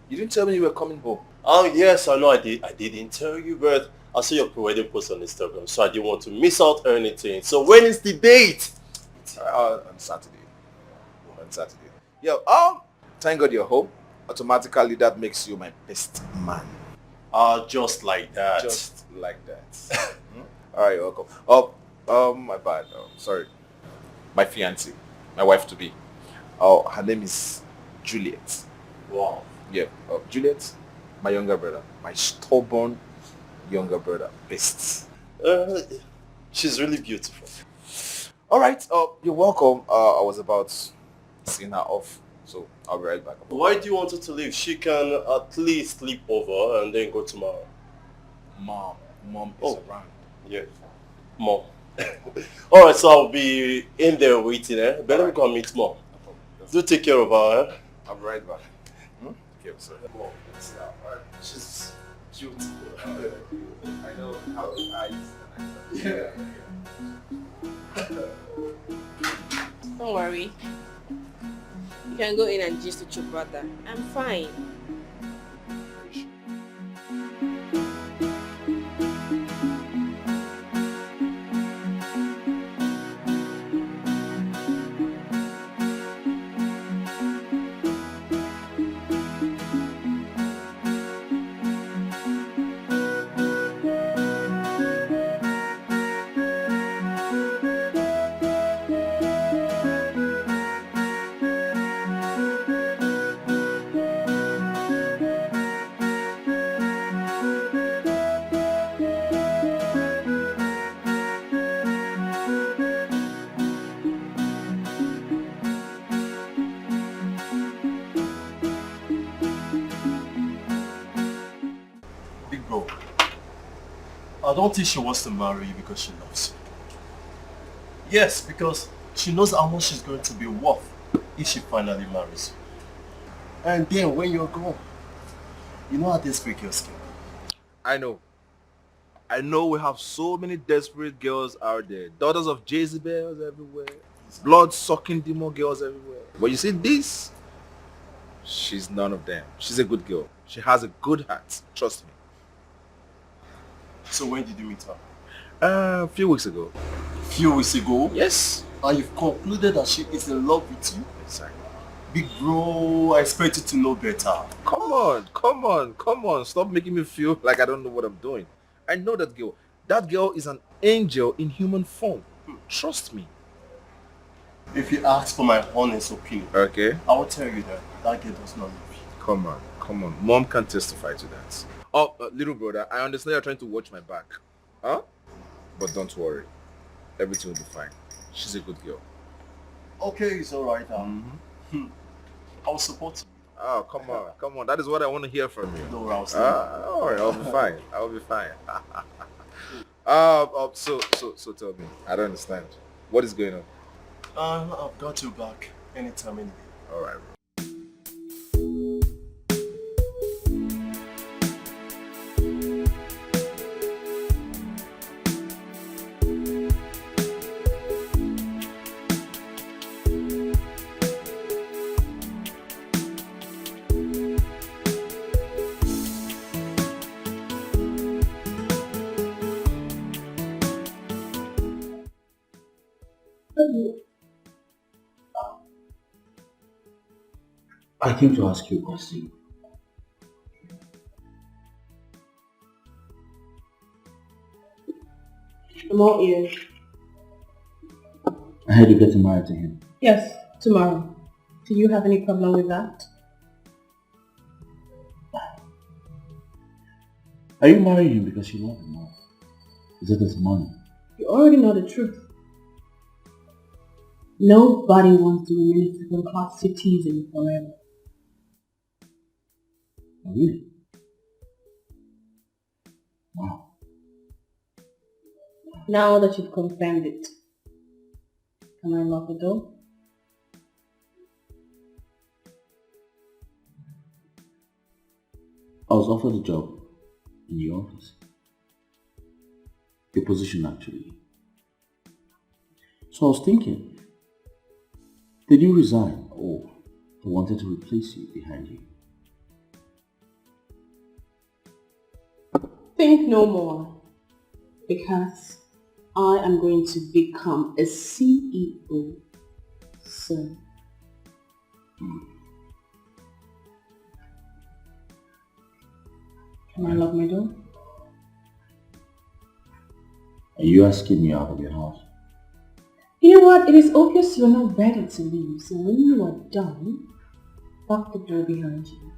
Speaker 15: You didn't tell me you were coming home.
Speaker 7: Oh yes, I know I did. I didn't tell you, but I saw your pre-wedding post on Instagram, so I didn't want to miss out on anything. So when is the date?
Speaker 15: On Saturday. On Saturday. Yeah, thank God you're home. Automatically that makes you my best man.
Speaker 7: Just like that.
Speaker 15: Just like that. Alright, you're welcome. My bad. Sorry. My fiancée. My wife to be. Oh, her name is Juliet.
Speaker 7: Wow.
Speaker 15: Yeah. Juliet, my younger brother. My stubborn younger brother. Best.
Speaker 7: She's really beautiful.
Speaker 15: Alright, you're welcome. I was about seeing her off, so I'll be right back.
Speaker 7: Why do you want her to leave? She can at least sleep over and then go tomorrow.
Speaker 15: Mom is around.
Speaker 7: Yeah. Mom. Alright, so I'll be in there waiting, eh? Better right. Go and meet Mom. No, do take care of her, eh?
Speaker 15: I'll be right back. Okay, sorry.
Speaker 7: Mom, she's beautiful.
Speaker 15: I know how eyes.
Speaker 7: Yeah.
Speaker 8: Don't worry. You can go in and gist with your brother. I'm fine.
Speaker 7: I don't think she wants to marry you because she loves you. Yes, because she knows how much she's going to be worth if she finally marries you. And then when you're gone, you know how desperate girls can be.
Speaker 15: I know we have so many desperate girls out there. Daughters of Jezebels everywhere. Blood-sucking demon girls everywhere. But you see this? She's none of them. She's a good girl. She has a good heart. Trust me.
Speaker 7: So when did you meet her?
Speaker 15: A few weeks ago.
Speaker 7: Few weeks ago?
Speaker 15: Yes.
Speaker 7: And you've concluded that she is in love with you?
Speaker 15: Exactly.
Speaker 7: Big bro, I expect you to know better.
Speaker 15: Come on. Stop making me feel like I don't know what I'm doing. I know that girl. That girl is an angel in human form. Trust me.
Speaker 7: If you ask for my honest opinion,
Speaker 15: okay,
Speaker 7: I will tell you that that girl does not love you.
Speaker 15: Come on. Mom can testify to that. Oh, little brother, I understand you're trying to watch my back. Huh? But don't worry. Everything will be fine. She's a good girl.
Speaker 7: Okay, it's alright. I'll support you.
Speaker 15: Oh, come on. That is what I want to hear from you.
Speaker 7: No, I'll
Speaker 15: I'll be fine. I'll be fine. So tell me. I don't understand. What is going on?
Speaker 7: I've got you back anytime, any day.
Speaker 15: Alright.
Speaker 3: I came to ask you a question.
Speaker 16: I'm all ears.
Speaker 3: I heard you're getting married to him.
Speaker 16: Yes, tomorrow. Do you have any problem with that?
Speaker 3: Are you marrying him because you love him more? Is it his money?
Speaker 16: You already know the truth. Nobody wants to remain in second class citizen forever.
Speaker 3: Oh, really? Wow.
Speaker 16: Now that you've confirmed it, can I lock the door?
Speaker 3: I was offered a job in your office. A position actually. So I was thinking, did you resign or they wanted to replace you behind you?
Speaker 16: Think no more, because I am going to become a CEO soon. Can I lock my door?
Speaker 3: Are you asking me out of your house?
Speaker 16: You know what? It is obvious you are not ready to leave, so when you are done, lock the door behind you.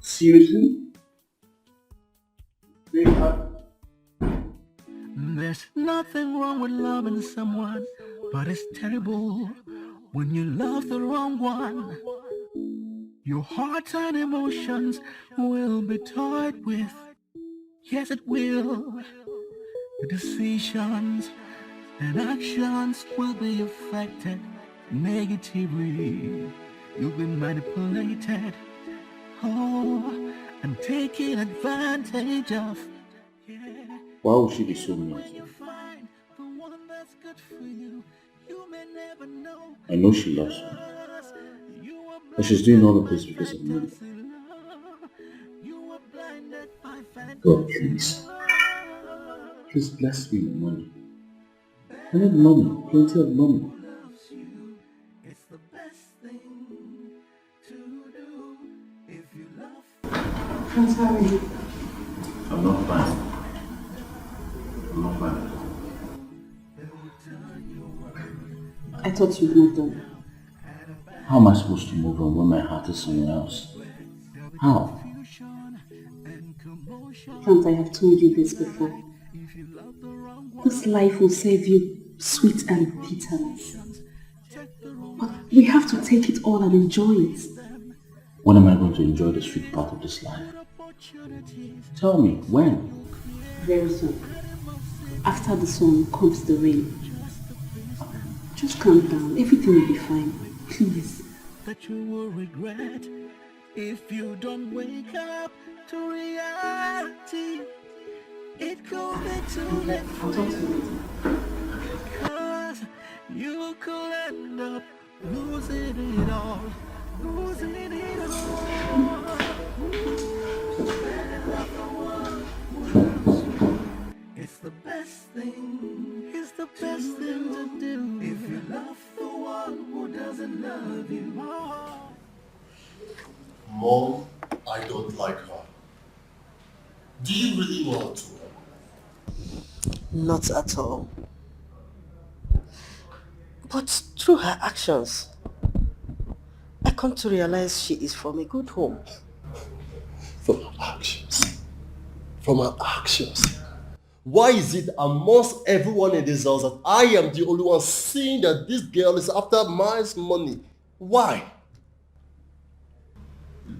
Speaker 3: Seriously?
Speaker 11: There's nothing wrong with loving someone, but it's terrible when you love the wrong one. Your heart and emotions will be toyed with. Yes, it will. Your decisions and actions will be affected negatively. You'll be manipulated. Oh, and taken advantage of.
Speaker 3: Why would she be so mean to you? I know she loves me. But she's doing all of this because of money. God, please. Please bless me with money. I need money, plenty of money.
Speaker 16: I'm sorry.
Speaker 3: I'm not fine. I'm not fine.
Speaker 16: I thought you'd moved on.
Speaker 3: How am I supposed to move on when my heart is somewhere else? How?
Speaker 16: Frans, I have told you this before. This life will serve you sweet and bitterness. But we have to take it all and enjoy it.
Speaker 3: When am I going to enjoy the sweet part of this life? Tell me, when?
Speaker 16: Very soon. After the sun comes the rain. Just calm down. Everything will be fine. Please.
Speaker 11: That you will regret if you don't wake up to reality. It could be too late for you, because you could end up losing it all. Losing it all. It's the best thing. It's the best thing to do. If you love the one who doesn't love you.
Speaker 7: Mom, I don't like her. Do you really want to?
Speaker 14: Not at all. But through her actions, I come to realize she is from a good home.
Speaker 7: From her actions. From her actions. Why is it amongst everyone in this house that I am the only one seeing that this girl is after my money? Why?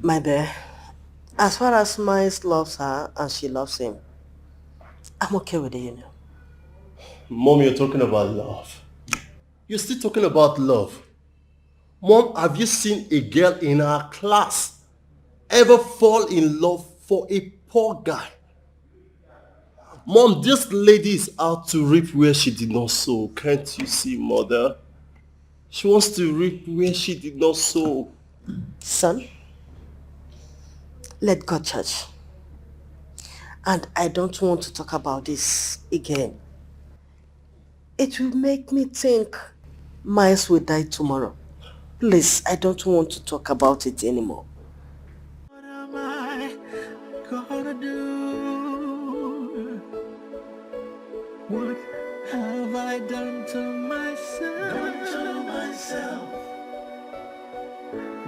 Speaker 14: My dear, as far as Miles loves her and she loves him, I'm okay with it, you know.
Speaker 7: Mom, you're talking about love. You're still talking about love. Mom, have you seen a girl in our class ever fall in love for a poor guy? Mom, this lady is out to reap where she did not sow. Can't you see, mother? She wants to reap where she did not sow.
Speaker 14: Son, let God judge. And I don't want to talk about this again. It will make me think Miles will die tomorrow. Please, I don't want to talk about it anymore.
Speaker 11: What am I gonna do? What have I done to myself?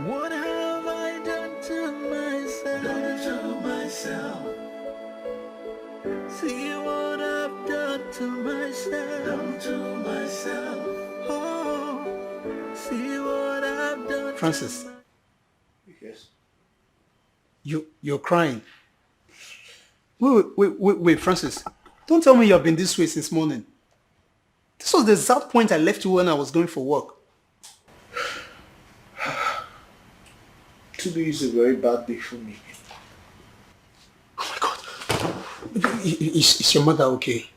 Speaker 11: What have I done to myself? See what I've done to myself. Oh, see what I've done.
Speaker 18: Francis,
Speaker 15: Yes.
Speaker 18: you're crying. Wait, Francis. Don't tell me you've been this way since morning. This was the exact point I left you when I was going for work.
Speaker 15: Today is a very bad day for me.
Speaker 18: Is your mother okay?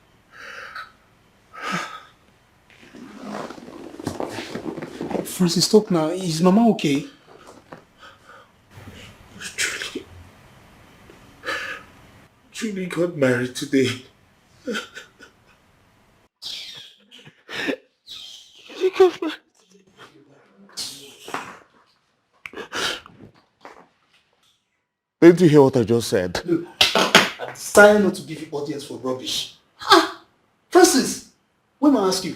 Speaker 18: Francis, stop now. Is Mama okay?
Speaker 15: Truly got married today.
Speaker 19: Didn't you hear what I just said?
Speaker 18: Look, I decided not to give you audience for rubbish. Francis, when I ask you,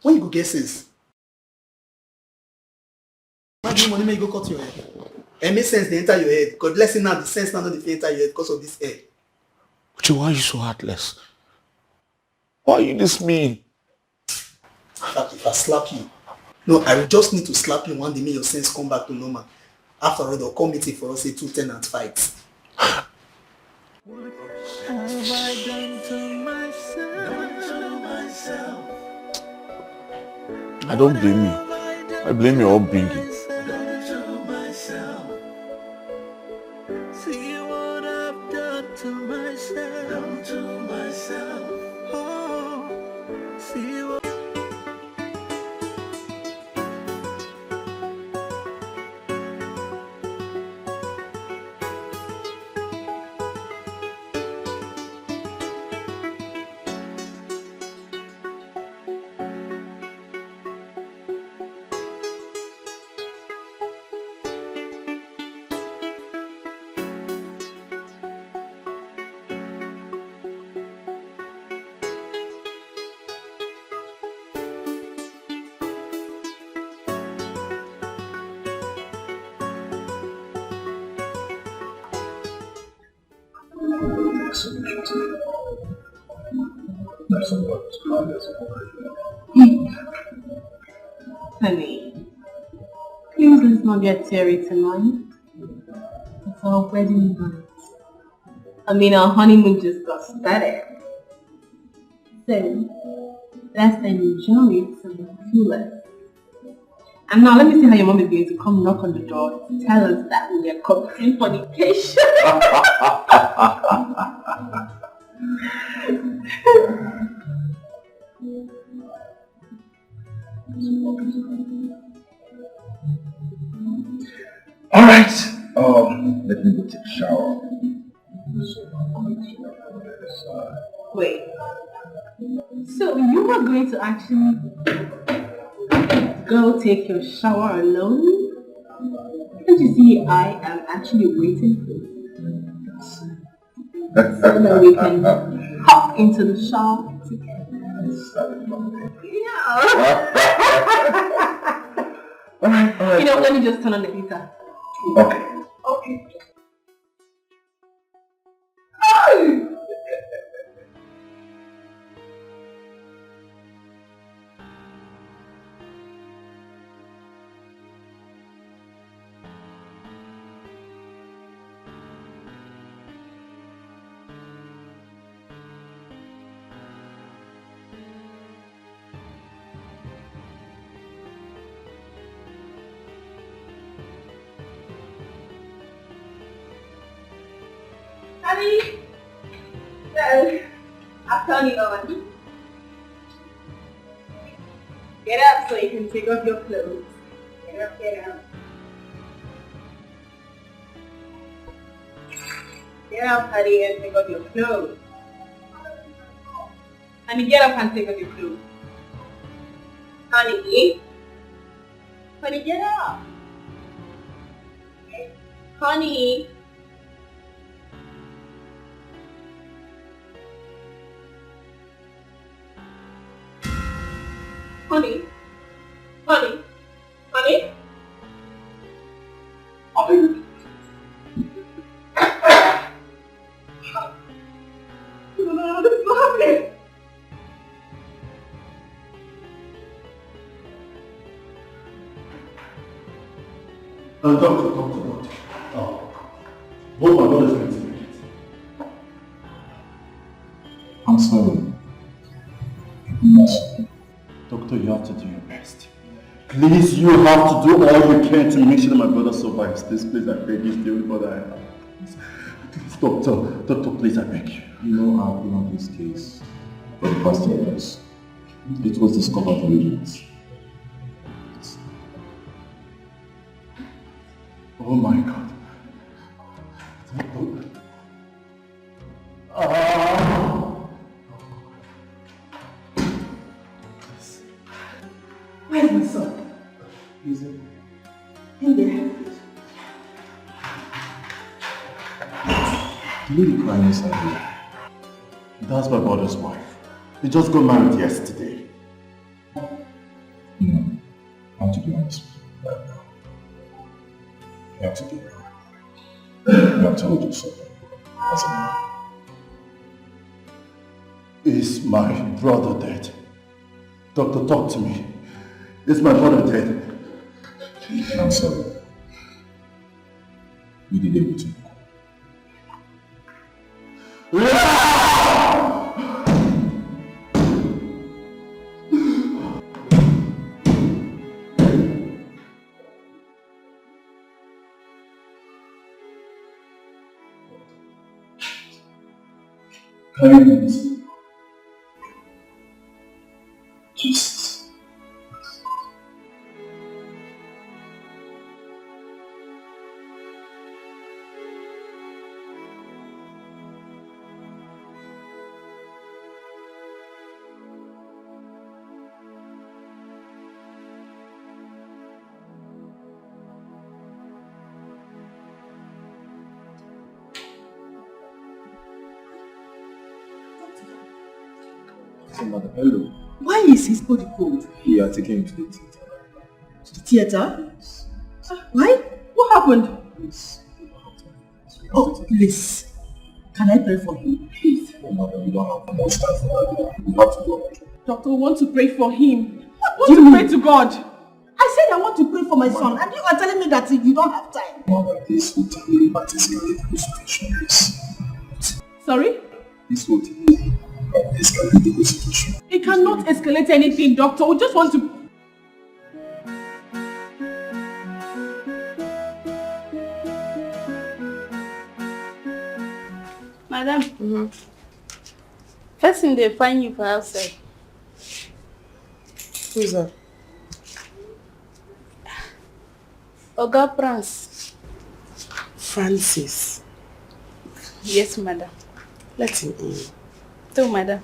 Speaker 18: when you go get sense? Why do you want to make you go cut your hair? It makes sense they enter your head. Because let's say now the sense now not enter your head because of this hair.
Speaker 19: Uche, why are you so heartless? Why are you this mean?
Speaker 18: If I slap you, no, I will just need to slap you one day, make your sense come back to normal. After all, they'll come meeting for us, say 2 tenants fight.
Speaker 11: Have I done to myself?
Speaker 19: I don't blame you. I blame your upbringing.
Speaker 11: See what I've done to myself. Oh, see what.
Speaker 5: Honey, please let's not get teary tonight. It's our wedding night. I mean, our honeymoon just got started. So, let's enjoy it to the fullest. And now let me see how your mom is going to come knock on the door to tell us that we are committing fornication.
Speaker 15: Alright, let me go take a shower.
Speaker 5: Wait. So you are going to actually go take your shower alone? Can't you see I am actually waiting for you? So that we can hop into the shower together. Yeah.
Speaker 15: Alright.
Speaker 5: You know, let me just turn on the heater.
Speaker 15: Okay.
Speaker 5: Honey, well, I've turned it on. Get up so you can take off your clothes. Get up, get up.
Speaker 16: Get up, honey, and take off your clothes. Honey, get up and take off your clothes. Honey? Honey, get up. Honey? Honey? Honey? Honey? No, this is not happening.
Speaker 19: Doctor. Both my brothers went to make it. I'm sorry. Doctor, you have to do your best. Please, you have to do all you can to make sure that my brother survives this. Please, I beg you. He's the only brother I have. Please, doctor, please, I beg you.
Speaker 3: You know, I've been on this case for the past 2 years. It was discovered legends.
Speaker 19: Oh my God.
Speaker 16: Where's my son?
Speaker 19: He's in
Speaker 16: there.
Speaker 19: Leave the crying inside here. That's my brother's wife. They just got married yesterday.
Speaker 3: No, I have to be honest with you right now. You have to be wrong. I have told you so. As a man.
Speaker 19: Is my brother dead? Doctor, talk to me. Is my brother dead?
Speaker 3: I'm sorry. We did everything. Kindness. Jesus.
Speaker 18: Hello. Why is his body cold?
Speaker 3: We are taking him to the theater.
Speaker 18: To the theater? Why? What happened? Oh, please. Can I pray for him? Please.
Speaker 3: Oh, madam, we don't have much time for that. We have to go.
Speaker 16: Doctor, we want to pray for him. I want to pray to God.
Speaker 18: I said I want to pray for my son, and you are telling me that you don't have time.
Speaker 3: Mother, this will tell you what is the situation is.
Speaker 16: Sorry?
Speaker 3: This will tell you what is the situation.
Speaker 16: It cannot escalate anything, doctor. We just want to...
Speaker 1: Madam, first thing they find you for outside.
Speaker 12: Who is that?
Speaker 1: Oga Prince.
Speaker 12: Francis.
Speaker 1: Yes, madam.
Speaker 12: Let him in.
Speaker 1: So, madam.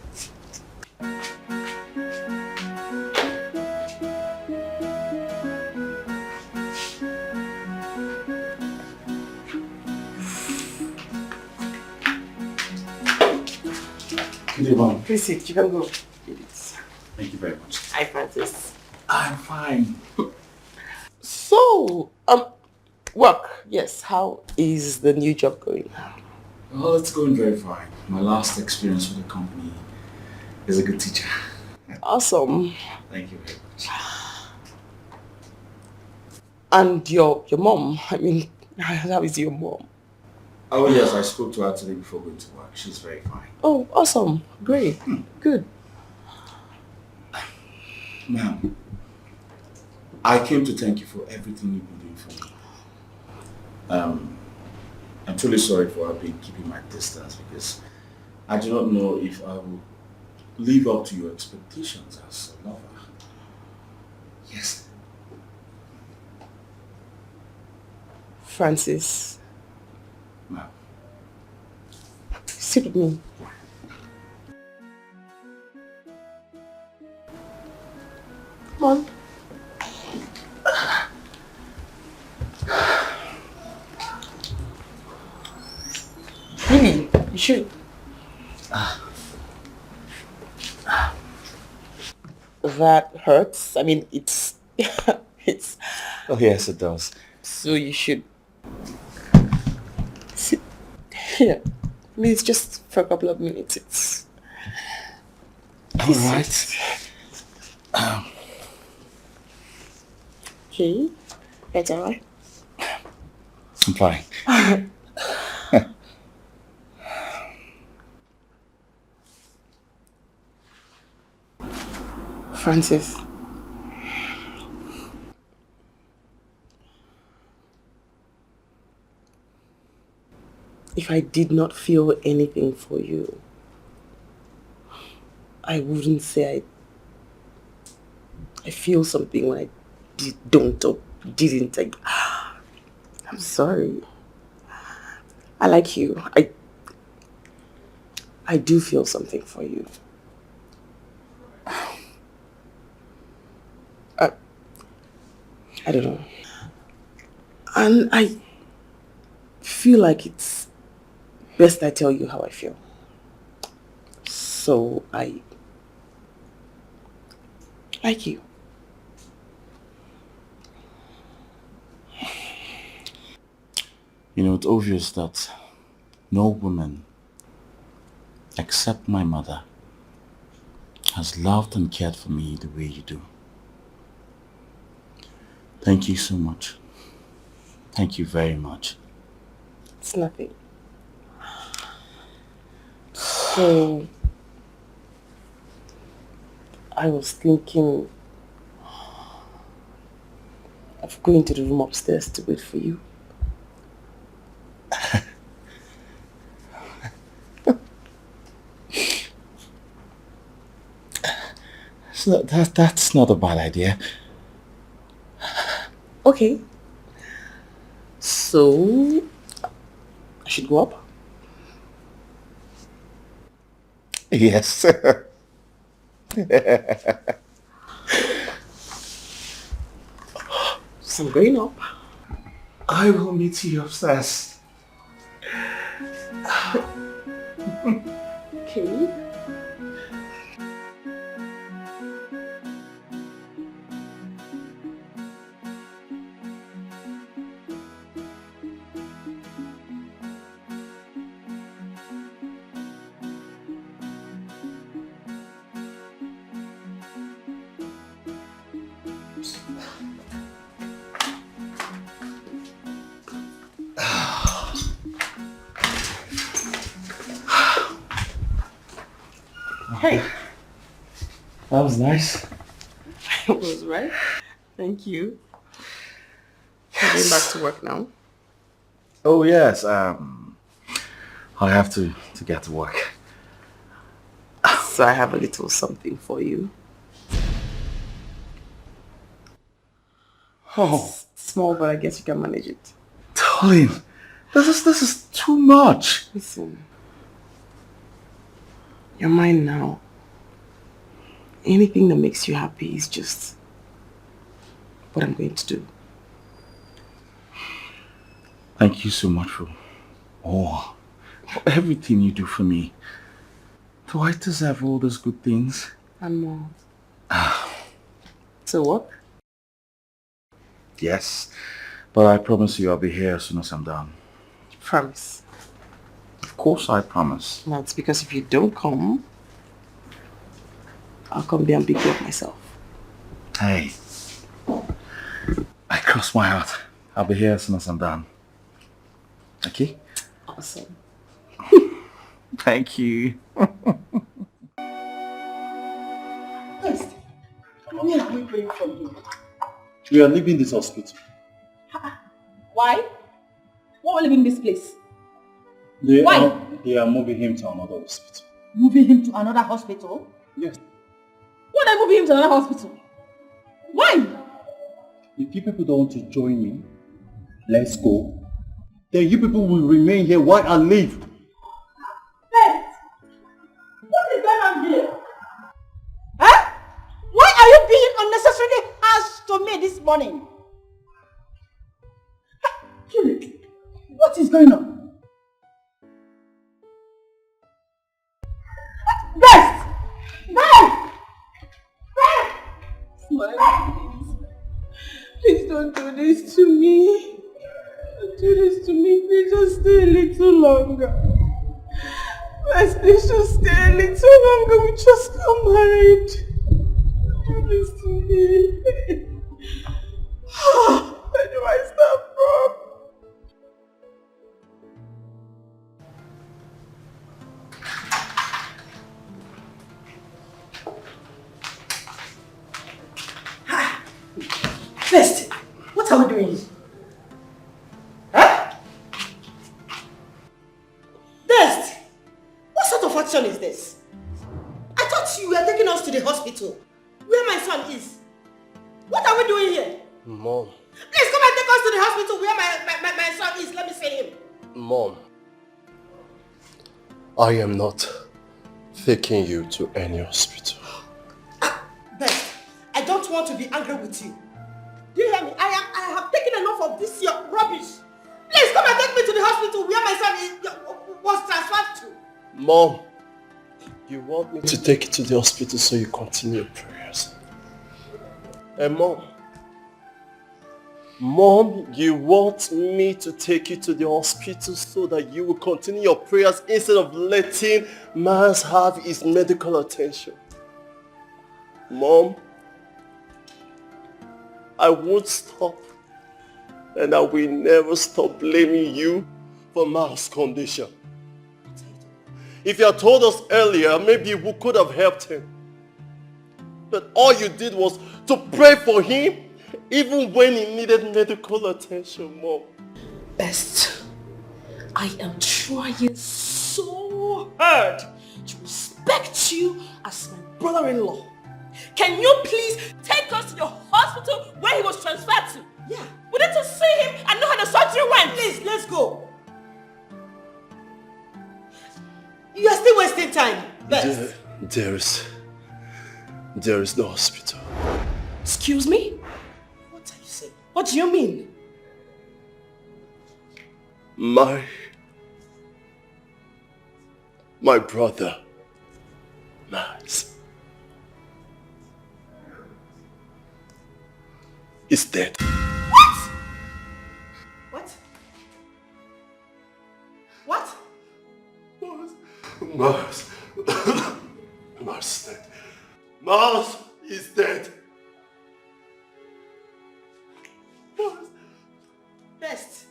Speaker 3: Good evening.
Speaker 12: Please sit, you can go.
Speaker 3: Thank you very much.
Speaker 12: Hi, Francis.
Speaker 3: I'm fine.
Speaker 12: So, work. Yes, how is the new job going?
Speaker 3: Well, it's going very fine. My last experience with the company is a good teacher.
Speaker 12: Awesome.
Speaker 3: Thank you very much.
Speaker 12: And your mom, I mean, how is your mom?
Speaker 3: Oh yes, I spoke to her today before going to work. She's very fine.
Speaker 12: Oh, awesome. Great. Good.
Speaker 3: Ma'am, I came to thank you for everything you've been doing for me. I'm truly sorry for keeping my distance because I do not know if I will live up to your expectations as a lover. Yes.
Speaker 12: Francis.
Speaker 3: Ma'am.
Speaker 12: Sit with me. Come on. Really? You should. That hurts. I mean, it's... it's...
Speaker 3: Oh yes, it does.
Speaker 12: So you should... sit here. I mean, it's just for a couple of minutes. It's...
Speaker 3: Alright.
Speaker 12: Okay. That's alright.
Speaker 3: I'm fine.
Speaker 12: Francis. If I did not feel anything for you, I wouldn't say I feel something when I don't or didn't. I'm sorry. I like you. I do feel something for you. I don't know. And I feel like it's best I tell you how I feel. So I like you.
Speaker 3: You know, it's obvious that no woman, except my mother, has loved and cared for me the way you do. Thank you so much. Thank you very much.
Speaker 12: It's nothing. So, I was thinking of going to the room upstairs to wait for you.
Speaker 3: That's not a bad idea.
Speaker 12: Okay. So, I should go up?
Speaker 3: Yes.
Speaker 12: So I'm going up.
Speaker 3: I will meet you upstairs.
Speaker 12: Okay. Hey.
Speaker 3: That was nice.
Speaker 12: It was, right? Thank you. I'm going back to work now.
Speaker 3: Oh yes, I have to get to work.
Speaker 12: So I have a little something for you.
Speaker 3: Oh.
Speaker 12: It's small, but I guess you can manage it.
Speaker 3: Darling, this is too much.
Speaker 12: Listen. You're mine now. Anything that makes you happy is just what I'm going to do.
Speaker 3: Thank you so much for everything you do for me. Do I deserve all those good things?
Speaker 12: And more. So what?
Speaker 3: Yes, but I promise you I'll be here as soon as I'm done.
Speaker 12: Promise.
Speaker 3: Of course I promise.
Speaker 12: That's because if you don't come, I'll come there and pick you up myself.
Speaker 3: Hey, I cross my heart. I'll be here as soon as I'm done. Okay?
Speaker 12: Awesome.
Speaker 3: Thank you.
Speaker 2: Yes. Where are we going from here? We are leaving this hospital.
Speaker 10: Why? Why are we leaving this place?
Speaker 2: They
Speaker 10: Why?
Speaker 2: Are moving him to another hospital.
Speaker 10: Moving him to another hospital?
Speaker 2: Yes.
Speaker 10: Why are they moving him to another hospital? Why?
Speaker 2: If you people don't want to join me, let's go. Then you people will remain here while I leave.
Speaker 10: Hey!
Speaker 18: morning. Julie, what is going on? Best! Best!
Speaker 1: Smile, please. Please don't do this to me. Don't do this to me. Please just stay a little longer. Please just stay a little longer. We just got married. Don't do this to me. Where do I start from?
Speaker 14: First, what are we doing? Huh? Best, what sort of action is this? I thought you were taking us to the hospital, where my son is. What are we doing here?
Speaker 7: Mom.
Speaker 14: Please come and take us to the hospital where my son is. Let me see him.
Speaker 7: Mom. I am not taking you to any hospital.
Speaker 14: Best, I don't want to be angry with you. Do you hear me? I have taken enough of this your rubbish. Please come and take me to the hospital where my son was transferred to.
Speaker 7: Mom, you want me to take you to the hospital so you continue your prayers. And Mom, you want me to take you to the hospital so that you will continue your prayers instead of letting Mars have his medical attention. Mom, I won't stop, and I will never stop blaming you for Mars' condition. If you had told us earlier, maybe we could have helped him. But all you did was to pray for him, even when he needed medical attention, Mom.
Speaker 14: Best, I am trying so hard to respect you as my brother-in-law. Can you please take us to the hospital where he was transferred to? Yeah. We need to see him and know how the surgery went. Please, let's go. You are still wasting time. Best.
Speaker 7: There is no hospital.
Speaker 14: Excuse me? What are you saying? What do you mean?
Speaker 7: My brother, Mars, is dead.
Speaker 14: What? What? What?
Speaker 7: Mars. Mars is dead. Mars is dead.
Speaker 14: Best.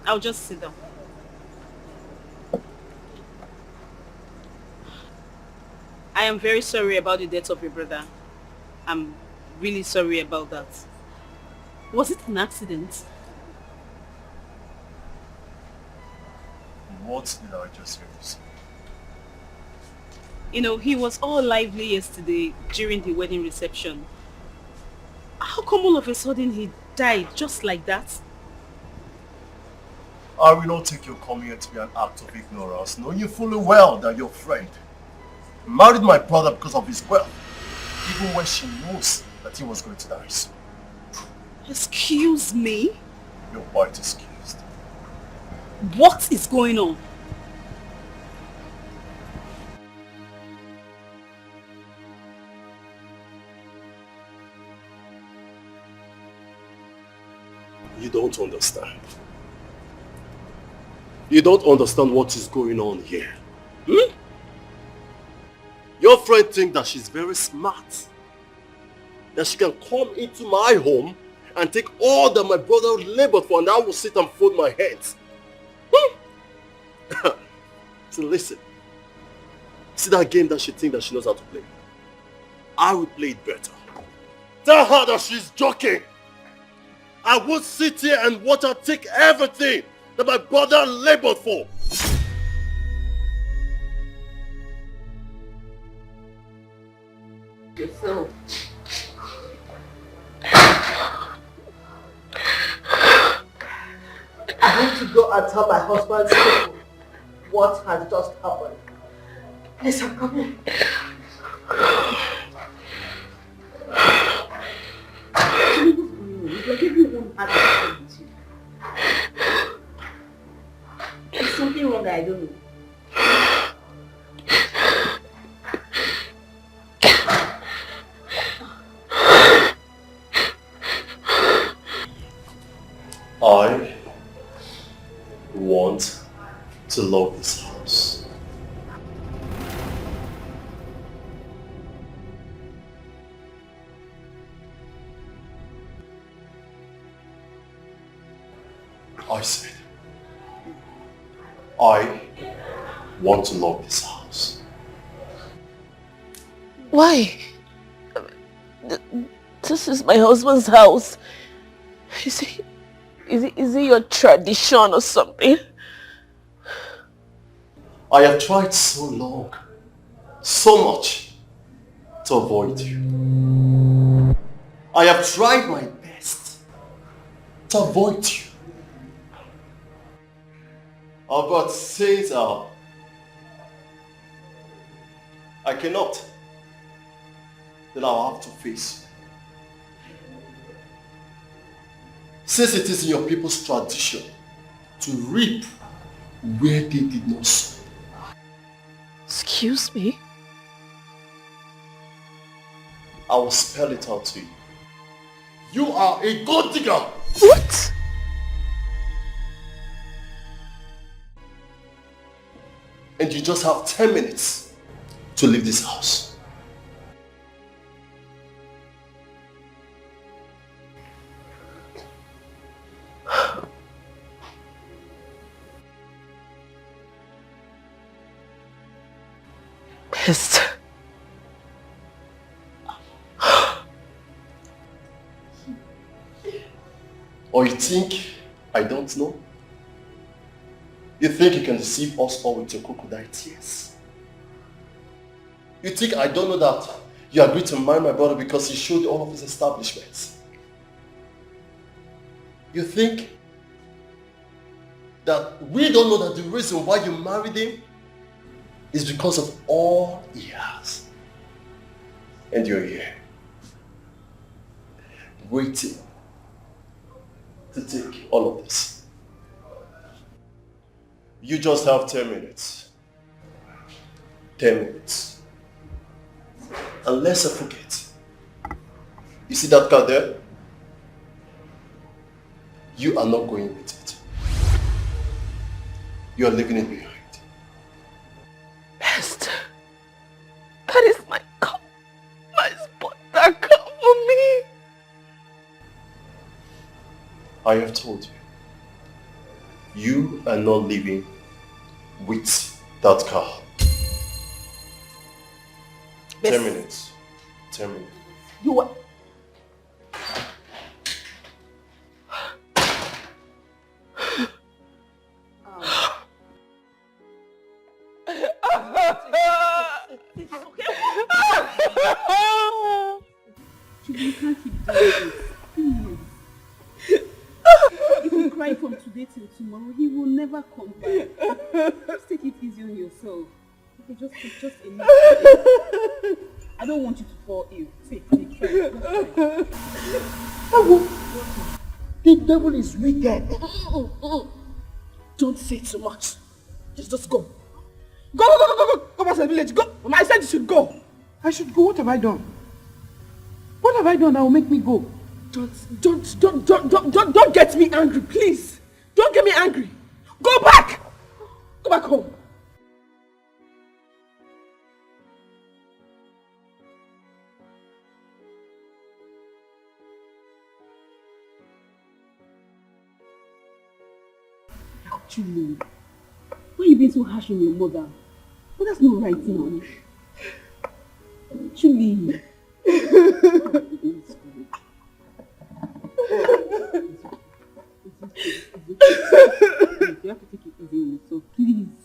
Speaker 5: I'll just sit down. I am very sorry about the death of your brother.
Speaker 16: I'm really sorry about that. Was it an accident?
Speaker 7: What did I just hear you say?
Speaker 16: You know, he was all lively yesterday during the wedding reception. How come all of a sudden he died just like that?
Speaker 7: I will not take your coming here to be an act of ignorance, knowing you fully well that your friend married my brother because of his wealth, even when she knows that he was going to die soon.
Speaker 16: Excuse me?
Speaker 7: You're quite excused.
Speaker 16: What is going on?
Speaker 7: You don't understand. You don't understand what is going on here. Hmm? Your friend thinks that she's very smart. That she can come into my home and take all that my brother labored for, and I will sit and fold my hands. Hmm? So listen. See that game that she thinks that she knows how to play? I will play it better. Tell her that she's joking. I won't sit here and watch her take everything that my brother labored for.
Speaker 14: Yourself. I need to go and tell my husband's people what has just happened. Yes, I'm coming. Like everyone has a with you. There's something wrong that I don't know.
Speaker 7: I want to love this house. I said, I want to love this house.
Speaker 12: Why? This is my husband's house. Is it your tradition or something?
Speaker 7: I have tried so long, so much to avoid you. I have tried my best to avoid you. But since I cannot, then I'll have to face you. Since it is in your people's tradition to reap where they did not sow.
Speaker 12: Excuse me?
Speaker 7: I will spell it out to you. You are a gold digger!
Speaker 12: What?
Speaker 7: And you just have 10 minutes to leave this house.
Speaker 12: Pissed.
Speaker 7: Or you think I don't know? You think you can deceive us all with your crocodile tears? You think I don't know that you agreed to marry my brother because he showed all of his establishments? You think that we don't know that the reason why you married him is because of all he has? And you're here, waiting to take all of this. You just have 10 minutes. 10 minutes. Unless I forget. You see that car there? You are not going with it. You are leaving it behind.
Speaker 12: Esther, that is my car. My spot, that car for me.
Speaker 7: I have told you. You are not leaving with that car. 10 minutes. 10 minutes.
Speaker 18: You were...
Speaker 16: You can't keep doing this. Please. If you cry from today till tomorrow, he will never come back. Just take it easy on yourself. Okay, just enough. I don't want you to fall ill. Take, try.
Speaker 18: The devil is wicked.
Speaker 16: Don't say too much. Just go.
Speaker 18: Go back to the village. Go. I said you should go. I should go. What have I done? What have I done that will make me go?
Speaker 16: Don't get me angry, please. Don't get me angry. Go back. Go back home. Actually, why are you being so harsh on your mother? But that's not right now. Actually. You have to take it easy on yourself, please.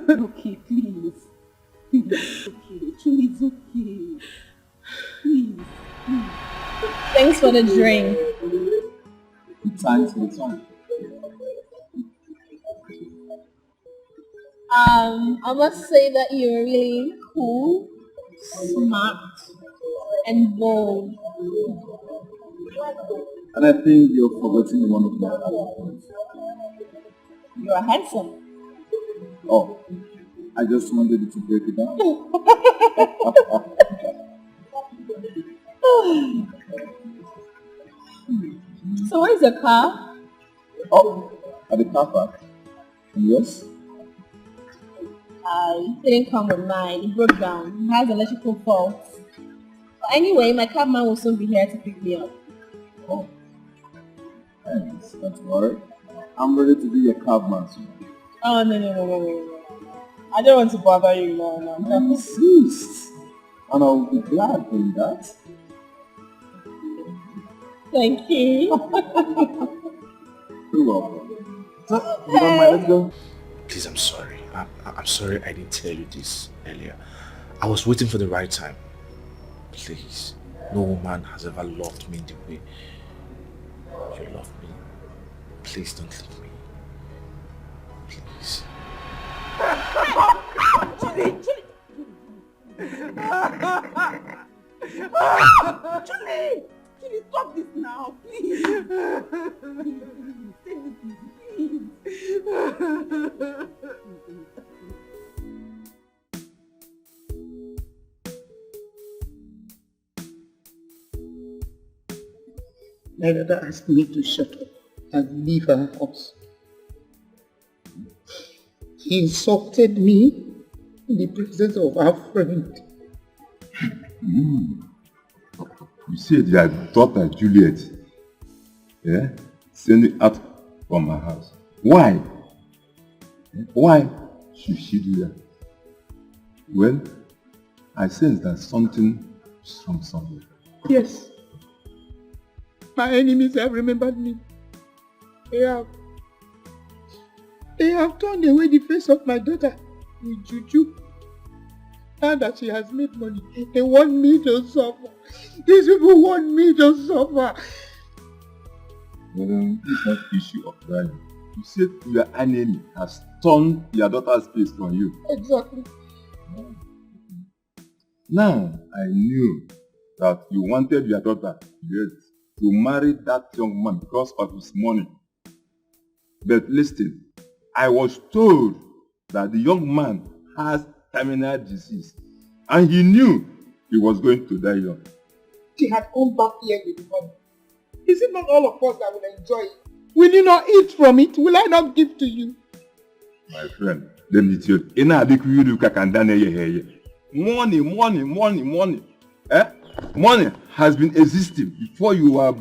Speaker 16: Okay, please. Please, okay. Actually, it's okay. Please.
Speaker 10: Thanks for the drink.
Speaker 6: Thanks for the time.
Speaker 10: I must say that you're really cool, smart, and bold.
Speaker 6: And I think you're forgetting one of my other points.
Speaker 10: You're handsome.
Speaker 6: Oh, I just wanted you to break it down.
Speaker 10: So where's your car?
Speaker 6: Oh, at the car park. And yours?
Speaker 10: It didn't come with mine. It broke down. It has electrical faults. But anyway, my cabman will soon be here to pick me up.
Speaker 6: Oh, thanks. Don't worry. I'm ready to be your cabman soon.
Speaker 10: Oh, no. I don't want to bother you more now.
Speaker 6: I insist. And I'll be glad in that.
Speaker 10: Thank you.
Speaker 6: You're welcome. So, you don't mind, let's go.
Speaker 15: Please, I'm sorry. I'm sorry I didn't tell you this earlier. I was waiting for the right time. Please, no woman has ever loved me the way you love me. Please don't leave me. Please.
Speaker 16: Julie, stop this now, please.
Speaker 18: My dad asked me to shut up and leave her house. He insulted me in the presence of our friend.
Speaker 19: You said your daughter Juliet, send it out from my house. Why? Why should she do that? Well, I sense that something is wrong somewhere.
Speaker 18: Yes. My enemies have remembered me. They have turned away the face of my daughter with juju. Now that she has made money, they want me to suffer. These people want me to suffer.
Speaker 19: It's not an issue of value. You said your enemy has turned your daughter's face from you.
Speaker 18: Exactly.
Speaker 19: Now, I knew that you wanted your daughter to marry that young man because of his money. But listen, I was told that the young man has terminal disease and he knew he was going to die young.
Speaker 18: She had come back here with the money. Is it not all of us that will enjoy it? Will you not eat from it? Will I not give to you?
Speaker 19: My friend, let me tell you, money. Money has been existing before you were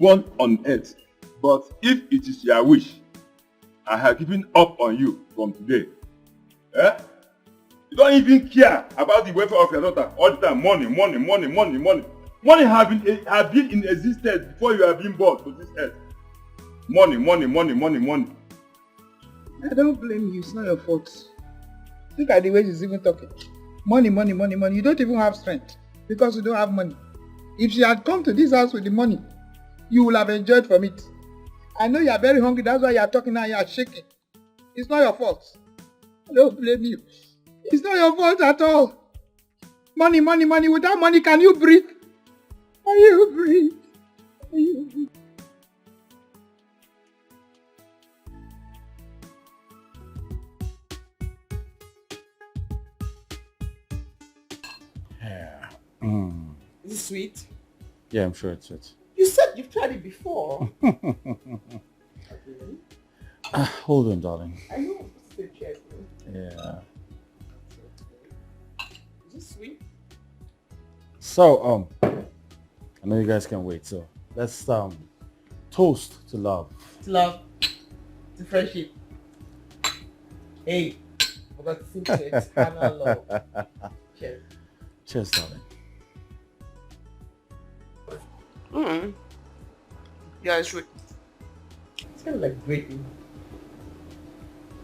Speaker 19: born on earth. But if it is your wish, I have given up on you from today. You don't even care about the welfare of your daughter. All the time, money, money, money, money, money. Money have been in existence before you have been born to this earth. Money, money, money, money, money.
Speaker 18: I don't blame you. It's not your fault. Look at the way she's even talking. Money, money, money, money. You don't even have strength because you don't have money. If she had come to this house with the money, you will have enjoyed from it. I know you are very hungry. That's why you are talking now. You are shaking. It's not your fault. I don't blame you. It's not your fault at all. Money, money, money. Without money, can you breathe? Can you breathe? Can you breathe?
Speaker 19: Yeah.
Speaker 12: Is it sweet?
Speaker 19: Yeah, I'm sure it's sweet.
Speaker 12: You said you've tried it before.
Speaker 19: Hold on, darling.
Speaker 12: I know I'm supposed to say careful.
Speaker 19: Yeah.
Speaker 12: Is it sweet?
Speaker 19: So, I know you guys can't wait, so let's toast to love.
Speaker 12: To love. To friendship. Hey, forgot to sing to eternal love. Cheers.
Speaker 19: Cheers, darling.
Speaker 12: Yeah, it's sweet. It's kind of like grape.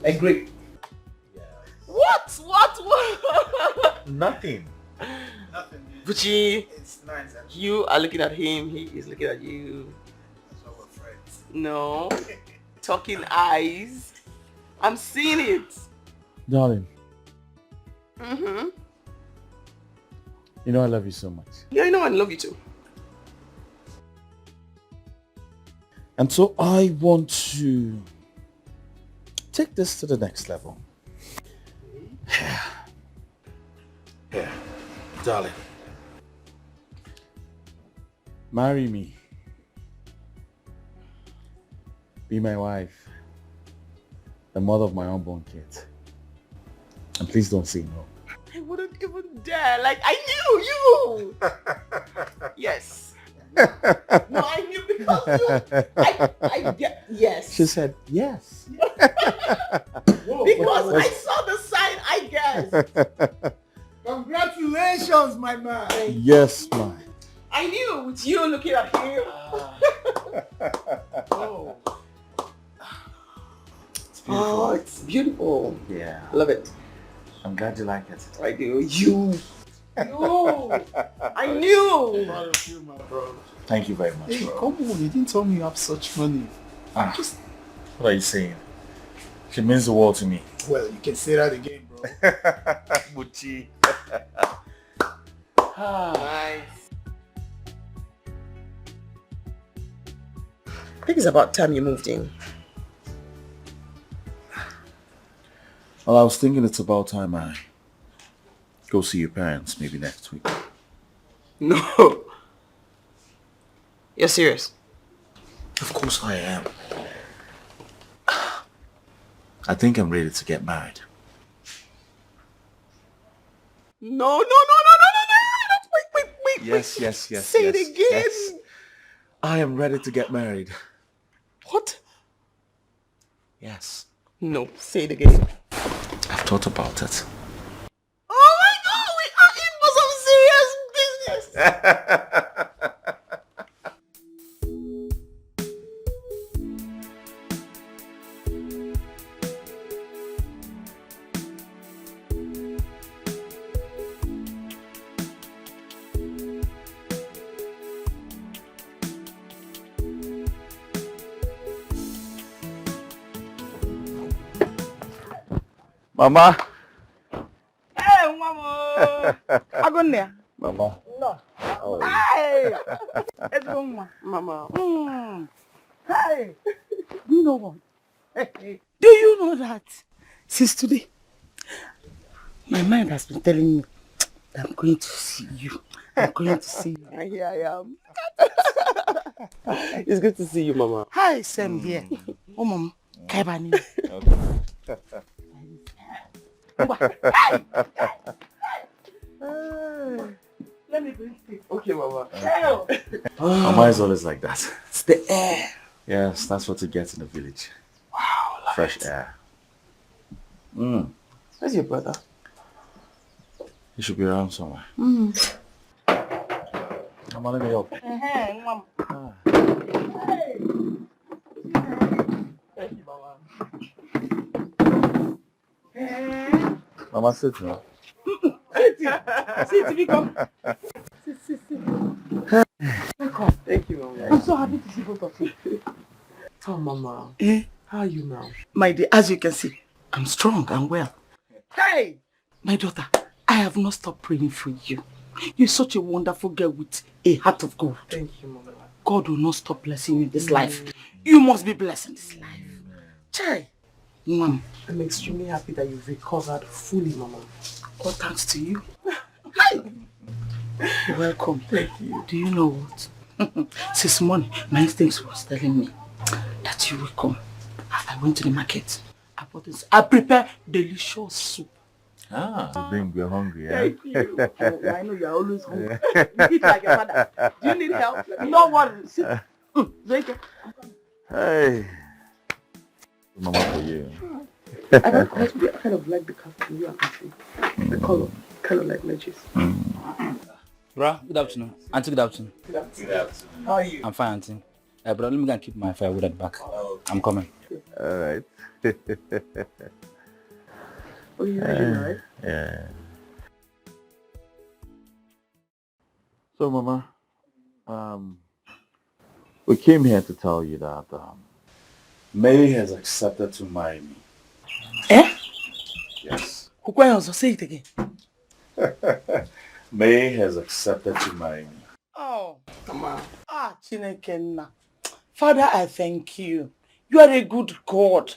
Speaker 12: Like grape. Yeah. What?
Speaker 15: Nothing.
Speaker 12: Buchi,
Speaker 15: It's nice actually.
Speaker 12: you are looking at him, he is looking at you.
Speaker 15: That's why we're friends.
Speaker 12: No. Talking eyes. I'm seeing it.
Speaker 19: Darling,
Speaker 12: Mm-hmm.
Speaker 19: you know I love you so much.
Speaker 12: Yeah, I know I love you too.
Speaker 19: And so I want to take this to the next level.
Speaker 15: Yeah. Darling.
Speaker 19: Marry me. Be my wife. The mother of my unborn kids. And please don't say no.
Speaker 12: I wouldn't even dare. Like, I knew you. Yes. No, I knew because you. I get. Yes.
Speaker 19: She said yes.
Speaker 12: Because I saw the sign, I guess.
Speaker 18: Congratulations, my man.
Speaker 19: Yes, man.
Speaker 12: I knew with you looking at him. Oh.
Speaker 19: It's beautiful.
Speaker 12: Oh, it's beautiful.
Speaker 19: Yeah.
Speaker 12: Love it.
Speaker 19: I'm glad you like it.
Speaker 12: I do. You. I knew.
Speaker 15: Proud of you, my bro.
Speaker 19: Thank you very much,
Speaker 15: Hey,
Speaker 19: bro.
Speaker 15: come on, you didn't tell me you have such money.
Speaker 19: Just what are you saying? She means the world to me.
Speaker 15: Well, you can say that again, bro.
Speaker 19: Buchi.
Speaker 12: Nice. I think it's about time you moved in.
Speaker 19: Well, I was thinking it's about time I go see your parents maybe next week.
Speaker 12: No. You're serious?
Speaker 19: Of course I am. I think I'm ready to get married.
Speaker 12: No. Wait.
Speaker 19: Yes.
Speaker 12: Say it again.
Speaker 19: Yes. I am ready to get married.
Speaker 12: What?
Speaker 19: Yes.
Speaker 12: No, say it again.
Speaker 19: I've thought about it.
Speaker 12: Oh my God, we are in for some serious business.
Speaker 19: Mama.
Speaker 18: Hey, Mama. Agonia.
Speaker 19: Mama.
Speaker 18: No.
Speaker 19: Oh.
Speaker 18: Hey. Let's go,
Speaker 12: Mama.
Speaker 18: Hey. Do you know what? Hey. Do you know that since today, my mind has been telling me that I'm going to see you. I'm going to see you.
Speaker 12: And here I am. It's good to see you, Mama.
Speaker 18: Hi, Sam here. Oh, Mama. Kaibani. Let me bring it.
Speaker 12: Okay, Mama.
Speaker 19: Mama is always like that.
Speaker 12: It's the air.
Speaker 19: Yes, that's what you get in the village.
Speaker 12: Wow.
Speaker 19: Fresh air.
Speaker 12: Where's your brother?
Speaker 13: He should be around somewhere.
Speaker 14: Mm.
Speaker 13: Mama, let me help.
Speaker 14: Mom.
Speaker 18: Thank you, Mama.
Speaker 13: Mama, sit now.
Speaker 18: Sit, Viko. Sit. Welcome. Thank you, Mama. I'm so happy to see both of you.
Speaker 12: Oh, Mama. How are you now?
Speaker 18: My dear, as you can see, I'm strong and well. Hey! My daughter, I have not stopped praying for you. You're such a wonderful girl with a heart of gold.
Speaker 12: Thank you, Mama.
Speaker 18: God will not stop blessing you in this life. You must be blessed in this life. Chai! Mom.
Speaker 12: I'm extremely happy that you've recovered fully, Mama.
Speaker 18: All thanks to you. Hi! You're welcome.
Speaker 12: Thank you.
Speaker 18: Do you know what? Since morning, my instincts was telling me that you will come. I went to the market. I bought this. I prepared delicious soup.
Speaker 13: We're hungry, yeah?
Speaker 18: Thank you. Oh, I know you're always hungry. You eat like your father. Do you need help? No worries. Sit. Drink it.
Speaker 13: Hey. Mama for you.
Speaker 12: I kind of like the cafeteria, I can see. The color. Kind of like Legis.
Speaker 21: Bro, good afternoon. Auntie, good afternoon.
Speaker 12: Good afternoon. How are you?
Speaker 21: I'm fine, Auntie. Bro, let me go and keep my firewood at the back. I'm coming.
Speaker 13: Alright.
Speaker 12: Oh, you're right?
Speaker 13: Yeah. So, Mama, we came here to tell you that Mary has accepted to marry me.
Speaker 18: Eh?
Speaker 13: Yes.
Speaker 18: Say it again.
Speaker 13: May has accepted to marry me.
Speaker 18: Oh, Mama. Chinekenna. Father, I thank you. You are a good God.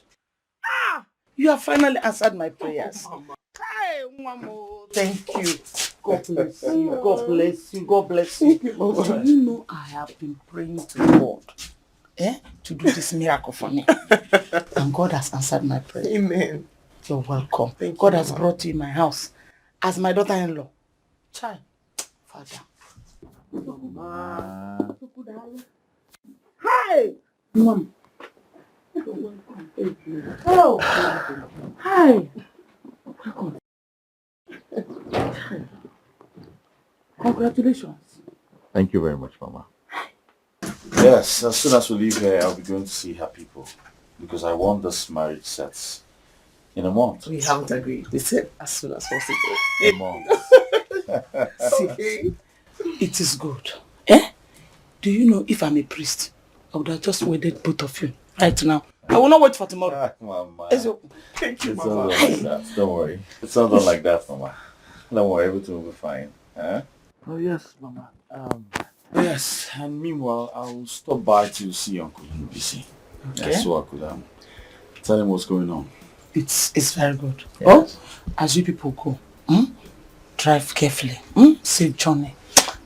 Speaker 18: You have finally answered my prayers. Hey, Mama. Thank you. God bless you. God bless you. God bless you. Do you know I have been praying to God to do this miracle for me? And God has answered my prayer.
Speaker 12: Amen.
Speaker 18: You're welcome.
Speaker 12: Thank
Speaker 18: God
Speaker 12: you,
Speaker 18: has
Speaker 12: Mama.
Speaker 18: brought you in my house as my daughter-in-law. Child. Father.
Speaker 12: Mama.
Speaker 18: Hi! Mom. You're welcome. Thank you. Hello. Hi. Welcome. Congratulations.
Speaker 13: Thank you very much, Mama. Yes, as soon as we leave here, I'll be going to see her people. Because I want this marriage set in a month.
Speaker 12: We haven't agreed. They said as soon as possible.
Speaker 13: A month.
Speaker 18: See, it is good. Do you know if I'm a priest, I would have just wedded both of you right now. I will not wait for tomorrow.
Speaker 13: Mama.
Speaker 18: Thank you,
Speaker 13: It's
Speaker 18: Mama.
Speaker 13: not done like that. Don't worry. It's not done like that, Mama. Don't worry, everything will be fine. Huh?
Speaker 3: Oh, yes, Mama. Yes, and meanwhile, I'll stop by to see Uncle Nubisi.
Speaker 18: Okay.
Speaker 3: Yeah, so I could tell him what's going on.
Speaker 18: It's very good.
Speaker 3: Yes.
Speaker 18: As you people go, drive carefully. Safe journey.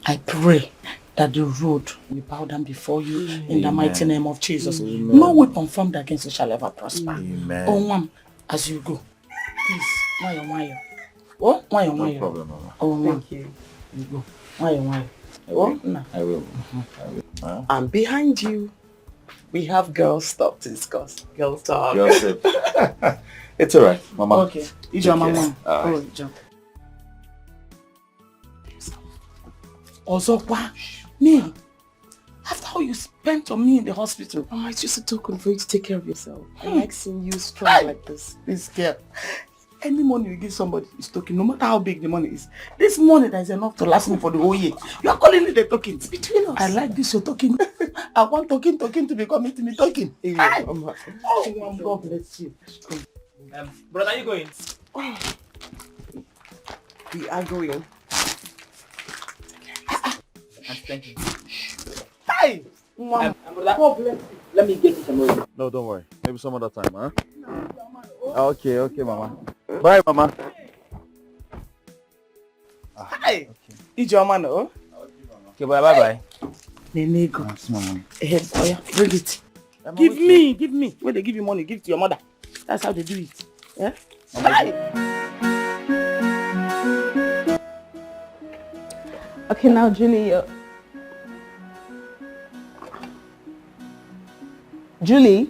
Speaker 18: I pray that the road will bow down before you in the mighty name of Jesus.
Speaker 3: Amen.
Speaker 18: No weapon formed against you shall ever prosper.
Speaker 3: Amen.
Speaker 18: Oh, Mom, as you go, please, why? Oh, why?
Speaker 3: No problem, Mama.
Speaker 18: Oh,
Speaker 12: Thank you.
Speaker 18: You go. Why?
Speaker 3: Oh,
Speaker 18: no.
Speaker 3: I will. Huh?
Speaker 12: And behind you, we have girls stop to discuss. Girls talk.
Speaker 3: Gossip. It's alright, Mama.
Speaker 18: Okay. You your mama.
Speaker 3: Alright.
Speaker 18: Oh, John. Also, me. After how you spent on me in the hospital.
Speaker 12: Mama, it's just a token for you to take care of yourself. I like seeing you strong like this.
Speaker 18: This girl. Any money you give somebody is token, no matter how big the money is. This money that is enough to last me for the whole year. You are calling it a token. It's between us. I like this your token. I want token to become intimate token.
Speaker 12: Hey, Mama.
Speaker 18: Oh, God bless you.
Speaker 21: Brother, are you going?
Speaker 12: Oh. We are going.
Speaker 21: Thank you.
Speaker 18: Hey!
Speaker 21: Brother, God bless you. Let me get you some more.
Speaker 3: No, don't worry. Maybe some other time, huh? Okay, Mama. Bye, Mama.
Speaker 18: Hi! It's your man, oh?
Speaker 21: Okay, bye-bye.
Speaker 18: Nenego.
Speaker 21: Mama.
Speaker 18: Oh yeah, bring it. Give me. When they give you money, give it to your mother. That's how they do it. Yeah? Hi!
Speaker 10: Okay, now Julie. Julie?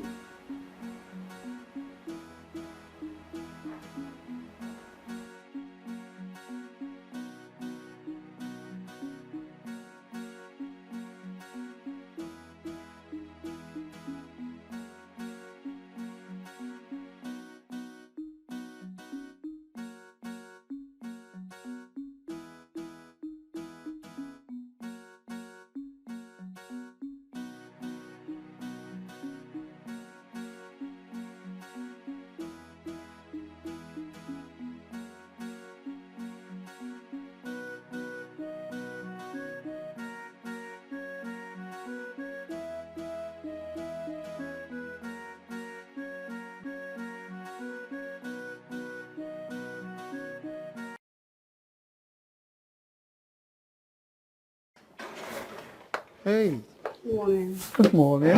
Speaker 18: Hey,
Speaker 12: Good morning.
Speaker 18: good morning.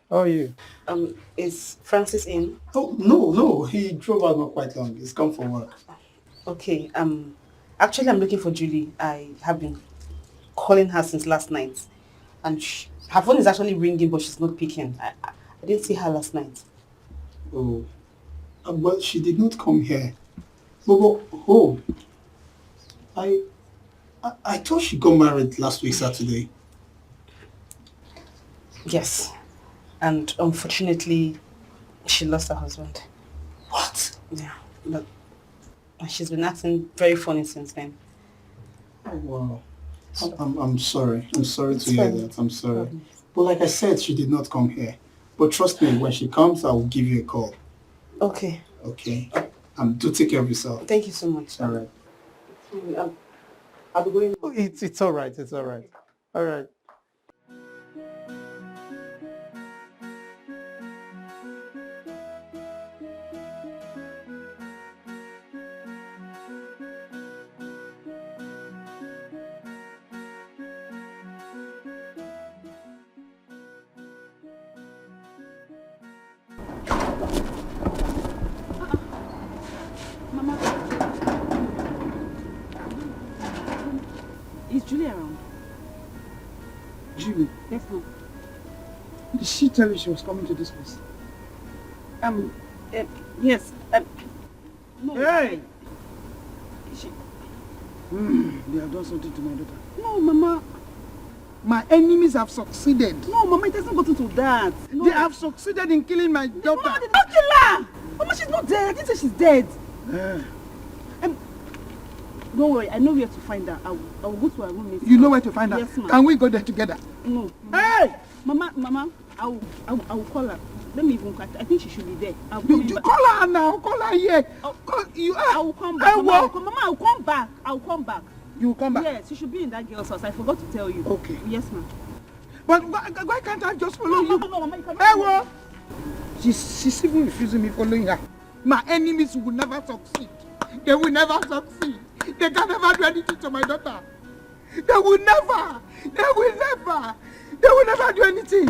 Speaker 18: How are you?
Speaker 12: Is Francis in?
Speaker 18: Oh, no, he drove out not quite long. He's come for work.
Speaker 12: Okay, actually I'm looking for Julie. I have been calling her since last night. And her phone is actually ringing, but she's not picking. I didn't see her last night.
Speaker 18: Oh, well, she did not come here. Oh, I thought she got married last week Saturday.
Speaker 12: Yes. And unfortunately, she lost her husband.
Speaker 18: What?
Speaker 12: Yeah. But she's been acting very funny since then.
Speaker 18: Oh, wow. I'm sorry. I'm sorry
Speaker 12: It's
Speaker 18: to hear
Speaker 12: fine.
Speaker 18: that. I'm sorry. But like I said, she did not come here. But trust me, when she comes, I will give you a call.
Speaker 12: Okay.
Speaker 18: Okay? Do take care of yourself.
Speaker 12: Thank you so much.
Speaker 18: All right.
Speaker 12: I'll be going.
Speaker 18: Oh, it's all right. It's all right. All right.
Speaker 16: Is Julie around?
Speaker 18: Julie,
Speaker 16: Yes, ma'am.
Speaker 18: did she tell you she was coming to this place?
Speaker 16: Yes. No.
Speaker 18: Hey! They have done something to my daughter.
Speaker 16: No, Mama.
Speaker 18: My enemies have succeeded.
Speaker 16: No, Mama, it hasn't gotten to that. No.
Speaker 18: They have succeeded in killing my daughter.
Speaker 16: No, they did not kill her. Mama, she's not dead. I didn't say she's dead. Don't worry, I know where to find her. I will go to her room.
Speaker 18: You know where to find her?
Speaker 16: Yes, ma'am.
Speaker 18: Can we go there together?
Speaker 16: No.
Speaker 18: Hey!
Speaker 16: Mama, I will call her. Let me even catch her. I think she should be there.
Speaker 18: You call her now. Call her here.
Speaker 16: I will come back. Mama, I will come back. I will come back.
Speaker 18: You will come back?
Speaker 16: Yes, she should be in that girl's house. I forgot to tell you.
Speaker 18: Okay.
Speaker 16: Yes, ma'am.
Speaker 18: But why can't I just follow you?
Speaker 16: No, Mama, you cannot.
Speaker 18: Hey, what? She's even refusing me following her. My enemies will never succeed. They will never succeed. They can never do anything to my daughter. They will never do anything.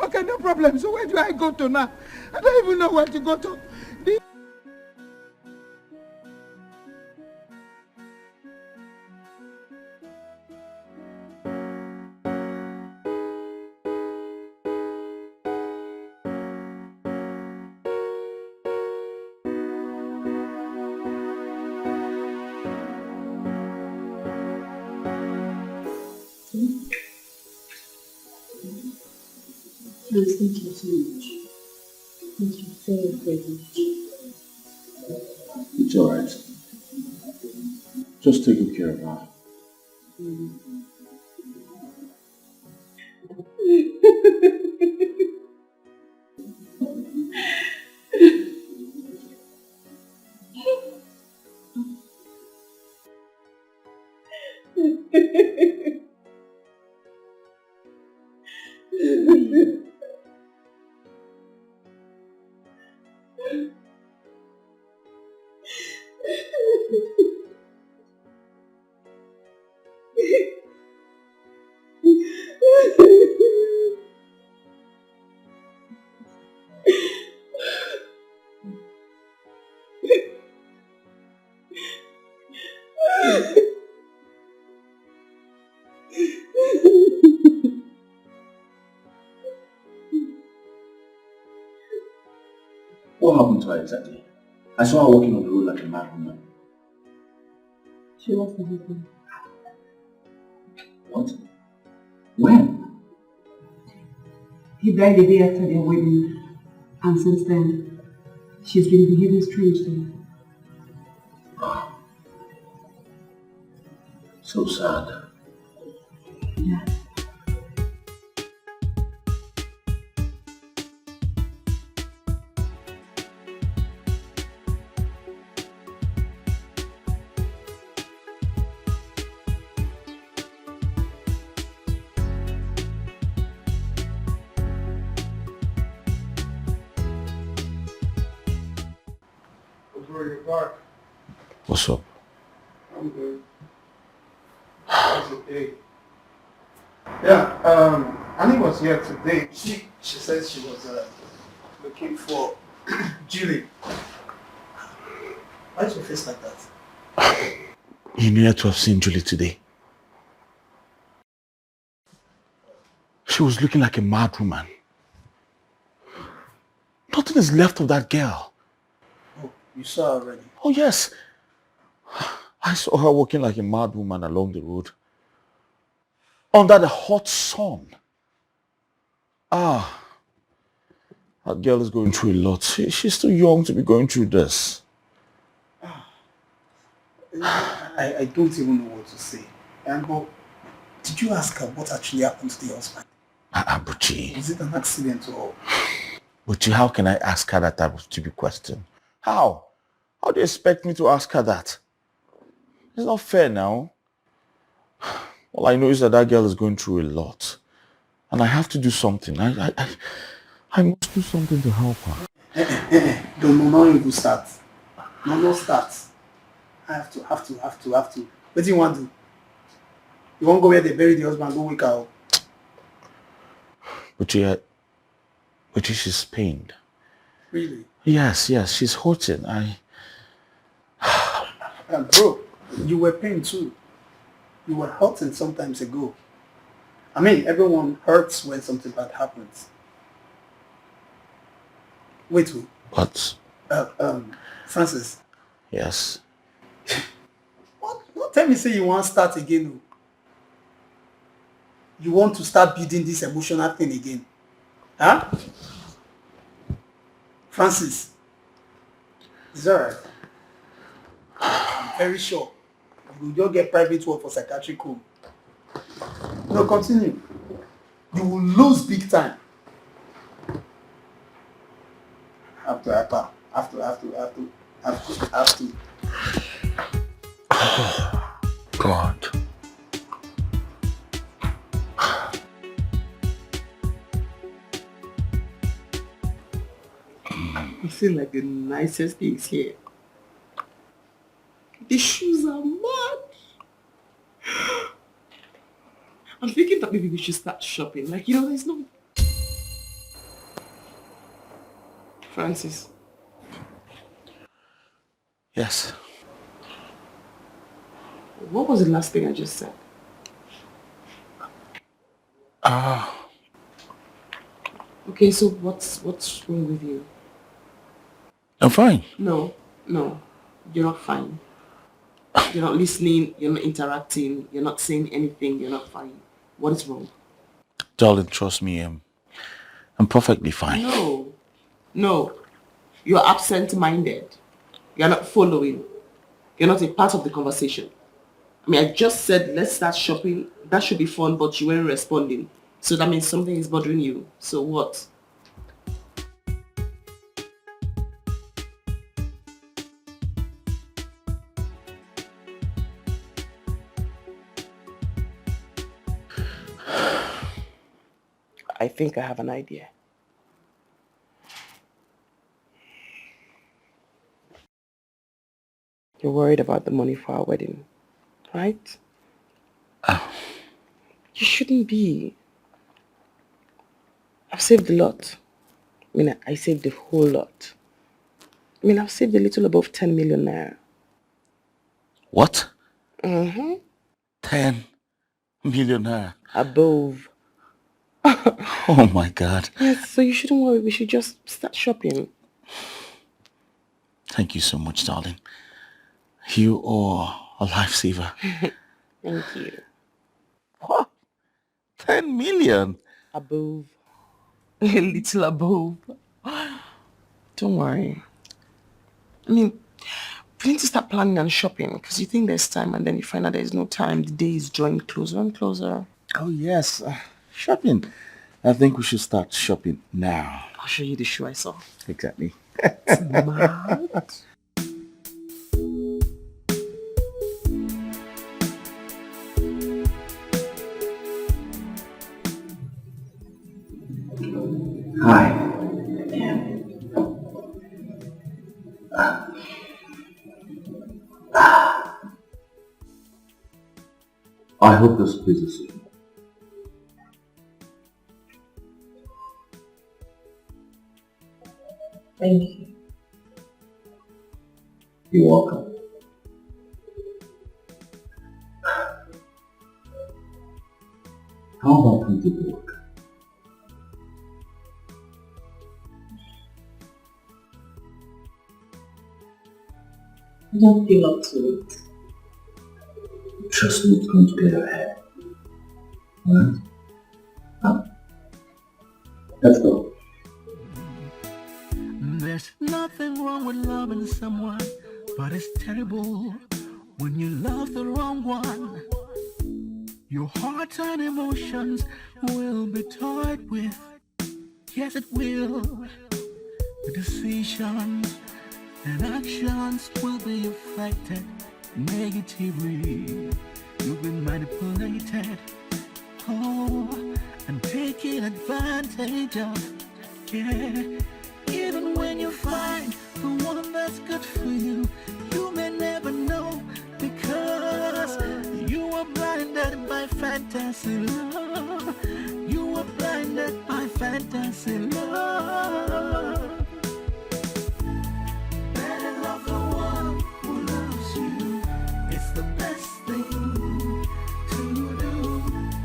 Speaker 18: Okay, no problem. So where do I go to now? I don't even know where to go to.
Speaker 1: Please, thank you so much. Thank you very, very much.
Speaker 3: It's alright. Just take good care of her. What happened to her exactly? I saw her walking on the road like a mad woman.
Speaker 1: She lost her husband.
Speaker 3: What? When?
Speaker 1: He died the day after their wedding, and since then, she's been behaving strangely.
Speaker 3: So sad.
Speaker 1: Yeah.
Speaker 13: What's up?
Speaker 18: I'm good. How's your day?
Speaker 2: Yeah, Annie was here today. She said she was looking for Julie. Why is your face like that?
Speaker 13: You needed to have seen Julie today. She was looking like a mad woman. Nothing is left of that girl.
Speaker 2: Oh, you saw her already?
Speaker 13: Oh yes. I saw her walking like a mad woman along the road. Under the hot sun. Ah. That girl is going through a lot. She's too young to be going through this.
Speaker 2: I don't even know what to say. But did you ask her what actually happened to the husband?
Speaker 13: Buchi.
Speaker 2: Was it an accident or?
Speaker 13: Buchi, how can I ask her that type of stupid question? How? How do you expect me to ask her that? It's not fair now. All I know is that girl is going through a lot. And I have to do something. I must do something to help her.
Speaker 2: Don't even start. No start. I have to. What do you want to do? You won't go where they bury the husband, go wake her up.
Speaker 13: Buchi, she's pained.
Speaker 2: Really?
Speaker 13: Yes, she's hurting.
Speaker 2: Bro, you were pained too. You were hurting sometimes ago. I mean, everyone hurts when something bad happens. Wait, who?
Speaker 13: What?
Speaker 2: Francis.
Speaker 13: Yes.
Speaker 2: What? Tell me, say you want to start again. You want to start building this emotional thing again. Huh? Francis. It's alright. I'm very sure. You will just get private work for psychiatric home. No, continue. You will lose big time. Have to.
Speaker 13: Oh, God.
Speaker 1: You feel like the nicest things here. The shoes are mad. I'm thinking that maybe we should start shopping. Like, there's no... Francis.
Speaker 13: Yes.
Speaker 1: What was the last thing I just said? Okay, so what's wrong with you?
Speaker 13: I'm fine.
Speaker 1: No, you're not fine. You're not listening, you're not interacting, you're not saying anything, you're not fine. What is wrong?
Speaker 13: Darling, trust me, I'm perfectly fine.
Speaker 1: No. You're absent-minded. You're not following. You're not a part of the conversation. I mean, I just said, let's start shopping. That should be fun, but you weren't responding. So that means something is bothering you. So what? I think I have an idea. You're worried about the money for our wedding, right? You shouldn't be. I've saved a lot. I mean, I saved a whole lot. I mean, I've saved a little above 10 million naira.
Speaker 13: What?
Speaker 1: 10
Speaker 13: million naira?
Speaker 1: Above.
Speaker 13: Oh my God.
Speaker 1: Yes, so you shouldn't worry. We should just start shopping.
Speaker 13: Thank you so much, darling. You are a lifesaver.
Speaker 1: Thank you.
Speaker 13: What? 10 million?
Speaker 1: Above. A little above. Don't worry. I mean, we need to start planning and shopping because you think there's time and then you find out there's no time. The day is drawing closer and closer.
Speaker 13: Oh yes, shopping. I think we should start shopping now.
Speaker 1: I'll show you the shoe I saw.
Speaker 13: Exactly.
Speaker 1: It's mad.
Speaker 4: Hi. I hope this pleases you.
Speaker 8: Thank you.
Speaker 4: You're welcome. How about we take a walk?
Speaker 8: I don't feel up to it.
Speaker 4: Trust me, it's going to get ahead. Alright? Let's go.
Speaker 11: There's nothing wrong with loving someone, but it's terrible when you love the wrong one. Your heart and emotions will be toyed with. Yes, it will. The decisions and actions will be affected negatively. You've been manipulated, and taken advantage of. Yeah. Even when you find the one that's good for you, you may never know, because you were blinded by fantasy love. You were blinded by fantasy love. Better love the one who loves you. It's the best thing to do.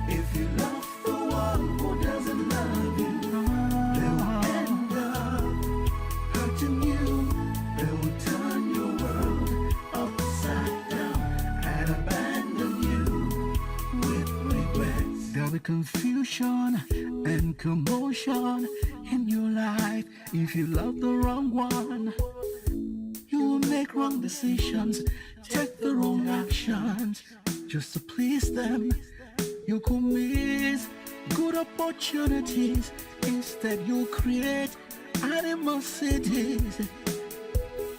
Speaker 11: If you love the one who doesn't love you, they'll end up hurting you. They'll turn your world upside down and abandon you with regrets. There'll be confusion and commotion in your life if you love the wrong one. You'll make wrong decisions, take the wrong actions just to please them. You could miss good opportunities. Instead you'll create animosities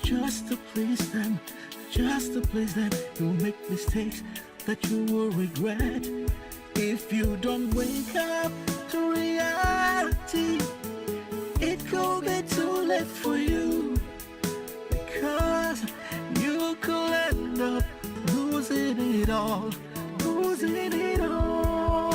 Speaker 11: just to please them, just to please them. You'll make mistakes that you will regret if you don't wake up to reality. It could be too late for you, because you could end up losing it all, losing it all.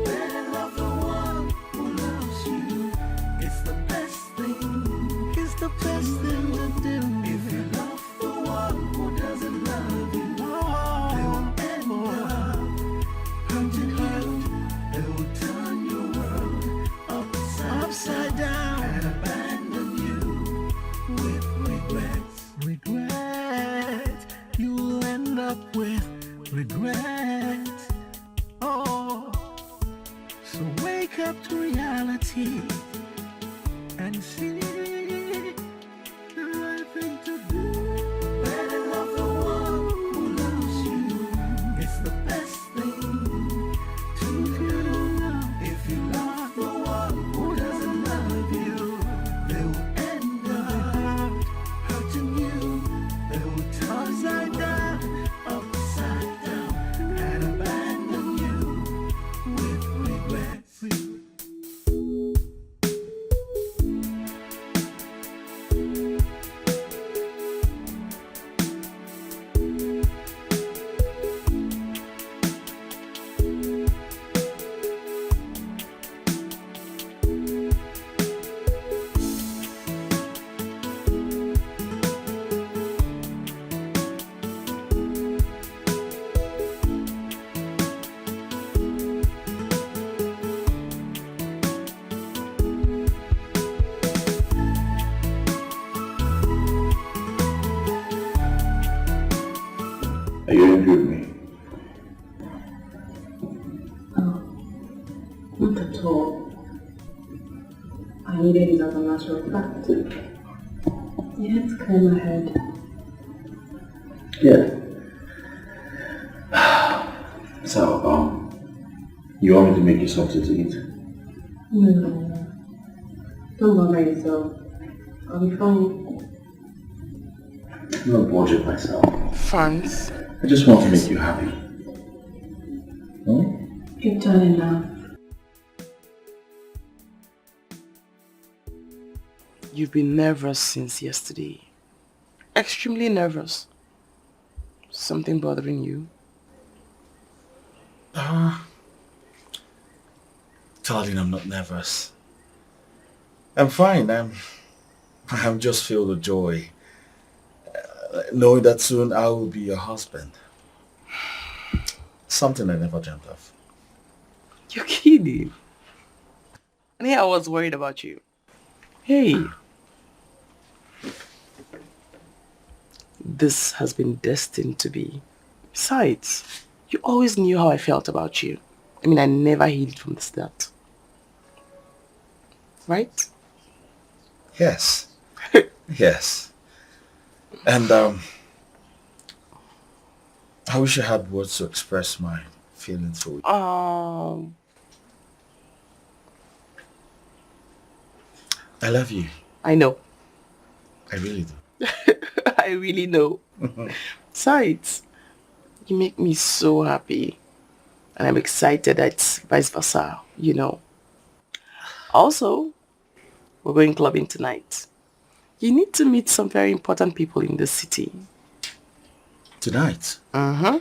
Speaker 11: Better love the one who loves you. It's the best thing, it's the best thing to do. If you love the one who doesn't love you, they will end up hurting you. They will turn your world upside down and abandon you with regrets. Regrets. You'll end up with regrets. Oh, so wake up to reality and see the right thing to do. Better love the one who loves you. It's the best thing to do. If you love the one who doesn't love you, they will end up hurting you. They will turn upside down and abandon you with regrets.
Speaker 3: Are you angry with me?
Speaker 8: Not at all. I needed it as a matter of fact. You had to clear my head.
Speaker 4: Yeah. So, you want me to make you something to eat?
Speaker 8: No. Don't bother yourself. I'll be fine.
Speaker 4: I'm not bothered myself.
Speaker 12: France.
Speaker 4: I just want to make you happy.
Speaker 8: You've done enough.
Speaker 12: You've been nervous since yesterday. Extremely nervous. Something bothering you?
Speaker 3: Darling, I'm not nervous. I'm fine. I'm just filled with joy, knowing that soon I will be your husband. Something I never dreamt of.
Speaker 12: You're kidding. And here I was worried about you. Hey, this has been destined to be. Besides, you always knew how I felt about you. I mean, I never hid from the start. Right?
Speaker 3: Yes. Yes. And I wish I had words to express my feelings for you. I love you.
Speaker 12: I know.
Speaker 3: I really do.
Speaker 12: I really know. Besides, you make me so happy. And I'm excited that it's vice versa, you know. Also, we're going clubbing tonight. You need to meet some very important people in the city.
Speaker 3: Tonight?
Speaker 12: Uh-huh.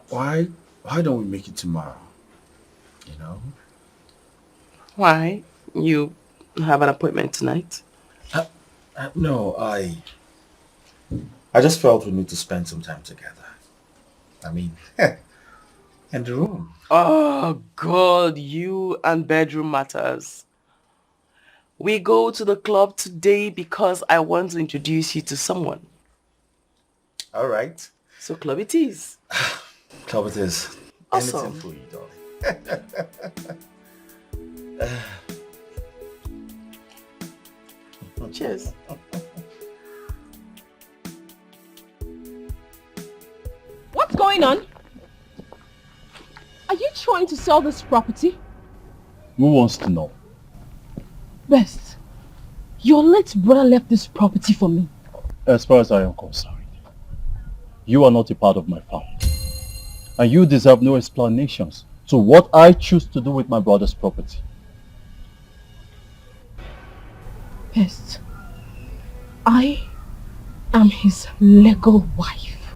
Speaker 3: Why don't we make it tomorrow? You know?
Speaker 12: Why? You have an appointment tonight?
Speaker 3: No, I just felt we need to spend some time together. I mean, in the room.
Speaker 12: Oh, God, you and bedroom matters. We go to the club today because I want to introduce you to someone.
Speaker 3: All right.
Speaker 12: So club it is.
Speaker 3: Club it is.
Speaker 12: Awesome.
Speaker 3: Anything for you, darling.
Speaker 12: Cheers.
Speaker 10: What's going on? Are you trying to sell this property?
Speaker 4: Who wants to know?
Speaker 10: Best, your late brother left this property for me.
Speaker 4: As far as I am concerned, you are not a part of my family. And you deserve no explanations to what I choose to do with my brother's property.
Speaker 10: Best, I am his legal wife.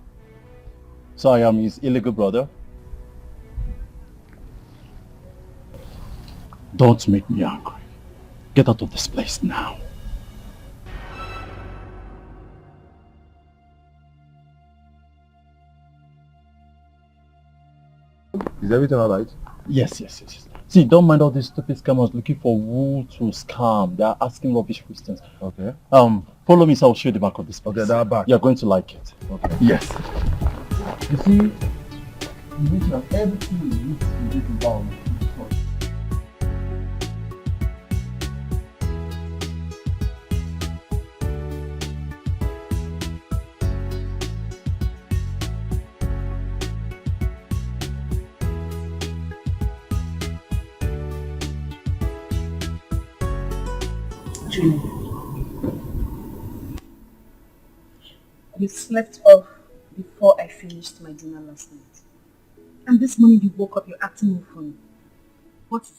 Speaker 4: So I am his illegal brother? Don't make me angry. Get out of this place now.
Speaker 15: Is everything alright?
Speaker 4: Yes. See, don't mind all these stupid scammers looking for who to scam. They are asking rubbish questions.
Speaker 15: Okay.
Speaker 4: Follow me so I'll show you the back of this place.
Speaker 15: Okay, that back.
Speaker 4: You're going to like it.
Speaker 15: Okay.
Speaker 4: Yes. You see, you need to have everything you need to do down.
Speaker 1: You slept off before I finished my dinner last night. And this morning you woke up, you're acting more funny. What is it?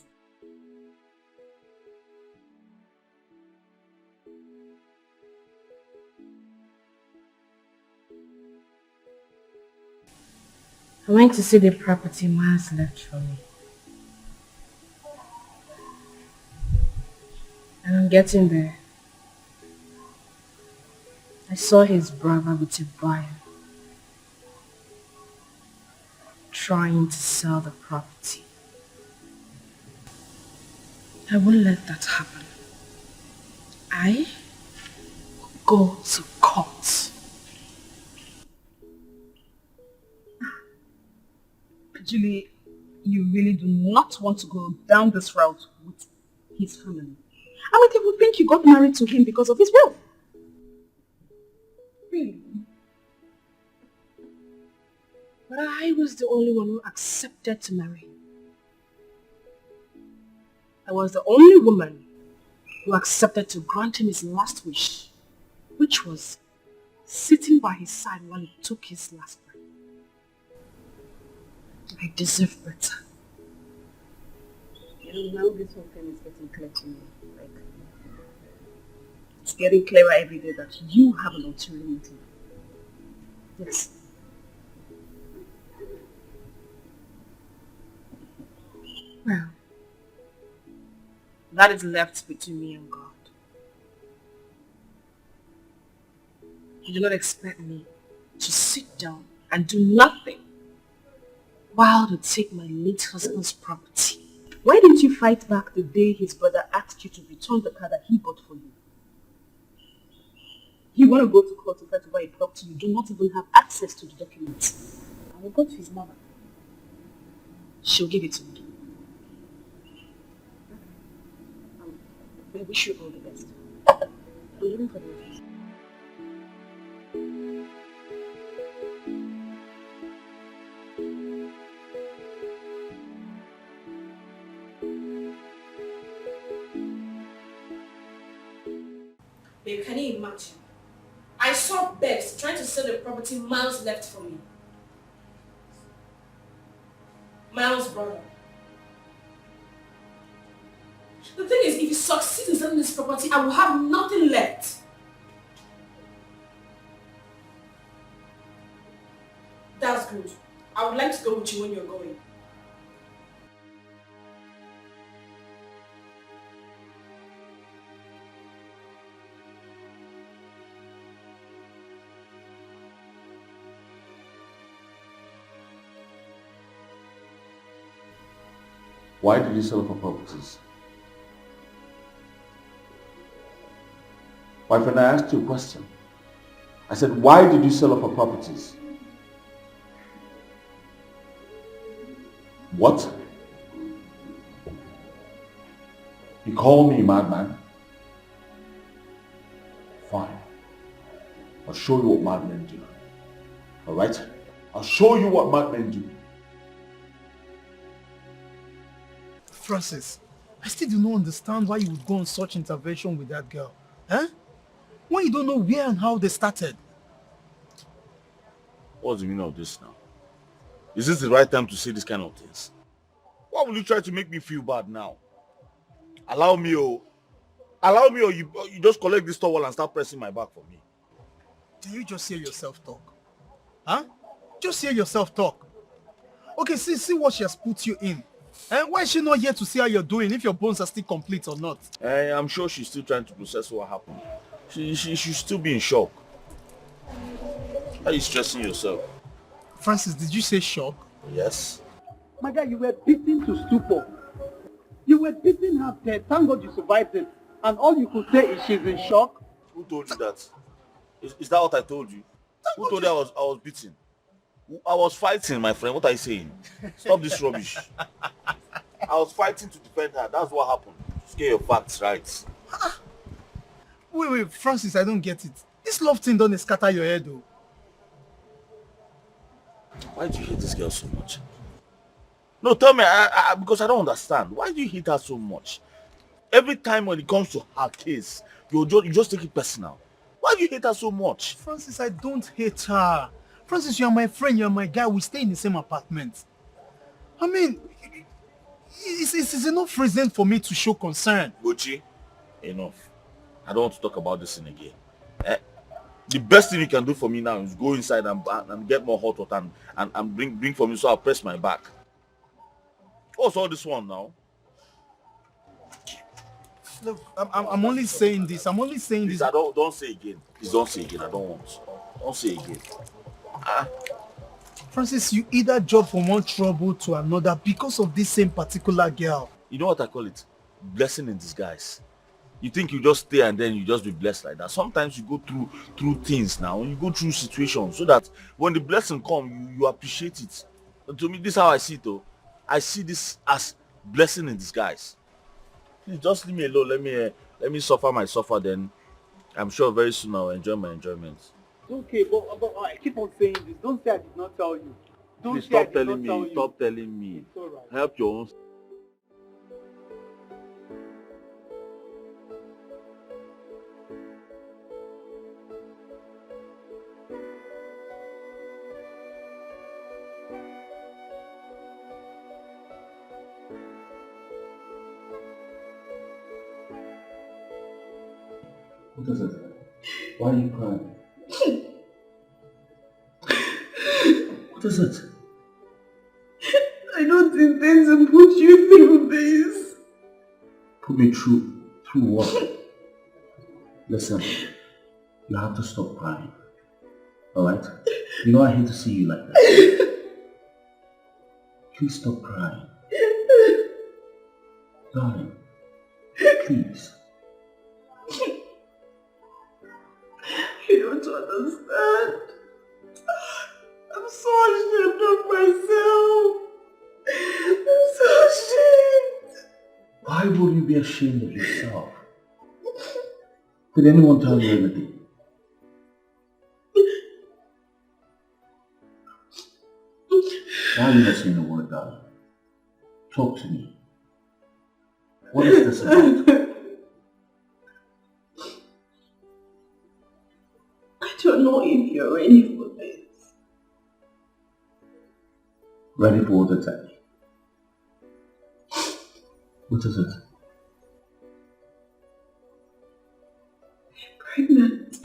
Speaker 8: I went to see the property miles left from me. And on getting there, I saw his brother with a buyer trying to sell the property. I won't let that happen. I will go to court.
Speaker 1: Julie, you really do not want to go down this route with his family. I mean, they would think you got married to him because of his wealth. Really?
Speaker 8: But I was the only one who accepted to marry him. I was the only woman who accepted to grant him his last wish, which was sitting by his side while he took his last breath. I deserve better.
Speaker 1: You know, now this whole thing is getting clear to me. Like, it's getting clearer every day that you have an ulterior motive. Yes.
Speaker 8: Well,
Speaker 1: That is left between me and God. You do not expect me to sit down and do nothing while they take my late husband's property.
Speaker 18: Why didn't you fight back the day his brother asked you to return the car that he bought for you? You want to go to court to fight over a property you do not even have access to the documents. I will go to his mother.
Speaker 1: She'll give it to me.
Speaker 18: I wish you all the best. I'm leaving for the office.
Speaker 1: Babe, can you imagine? I saw Bex trying to sell the property Miles left for me. Miles' brother. The thing is, if he succeeds in selling this property, I will have nothing left. That's good. I would like to go with you when you're going.
Speaker 3: Why did you sell for properties? My friend, I asked you a question. I said, why did you sell off for properties? What? You call me a madman? Fine. I'll show you what madmen do. Alright? I'll show you what madmen do.
Speaker 18: Francis, I still do not understand why you would go on such intervention with that girl. Huh? When you don't know where and how they started.
Speaker 3: What's the meaning of this now? Is this the right time to say this kind of things? Why will you try to make me feel bad now? Allow me or you just collect this towel and start pressing my back for me.
Speaker 18: Can you just hear yourself talk? Huh? Just hear yourself talk. Okay, see what she has put you in. And why is she not here to see how you're doing, if your bones are still complete or not?
Speaker 3: I'm sure she's still trying to process what happened. She should still be in shock. Why are you stressing yourself?
Speaker 18: Francis, did you say shock?
Speaker 3: Yes.
Speaker 2: My guy, you were beaten to stupor. You were beaten half dead. Thank God you survived it. And all you could say is she's in shock.
Speaker 3: Who told you that? Is that what I told you? Who told you I was beaten? I was fighting, my friend. What are you saying? Stop this rubbish. I was fighting to defend her. That's what happened. Just get your facts right.
Speaker 18: Wait, Francis, I don't get it. This love thing don't scatter your head though.
Speaker 3: Why do you hate this girl so much? No, tell me, because I don't understand. Why do you hate her so much? Every time when it comes to her case, you just take it personal. Why do you hate her so much?
Speaker 18: Francis, I don't hate her. Francis, you are my friend, you are my guy. We stay in the same apartment. I mean, it's enough reason for me to show concern.
Speaker 3: Gucci, enough. I don't want to talk about this thing again. The best thing you can do for me now is go inside and get more hot water and bring for me so I'll press my back. What's all this one now?
Speaker 18: Look, I'm only saying this. I'm only saying
Speaker 3: Please,
Speaker 18: this.
Speaker 3: Don't say again. Please don't say again. I don't want. Don't say again.
Speaker 18: Francis, you either jump from one trouble to another because of this same particular girl.
Speaker 3: You know what I call it? Blessing in disguise. You think you just stay and then you just be blessed like that. Sometimes you go through things now. You go through situations so that when the blessing comes, you appreciate it. And to me, this is how I see it though. I see this as blessing in disguise. Please just leave me alone. Let me suffer my suffer, then I'm sure very soon I'll enjoy my enjoyment.
Speaker 2: Okay, but I keep on saying this. Don't say I did not tell you.
Speaker 3: Please stop telling me. Stop telling me.
Speaker 2: It's all right.
Speaker 3: Help your own.
Speaker 19: What is it? Why are you crying? What is it?
Speaker 1: I don't intend to put you through this.
Speaker 3: Put me through what? Listen, you have to stop crying. Alright? You know I hate to see you like that. Please stop crying. Darling, please.
Speaker 1: You don't understand. I'm so ashamed of myself. I'm so ashamed.
Speaker 3: Why would you be ashamed of yourself? Did anyone tell you anything? Why are you not saying a word, darling? Talk to me. What is this about?
Speaker 1: I don't know if you're ready for this.
Speaker 3: Ready for what exactly? What is it?
Speaker 1: I'm pregnant.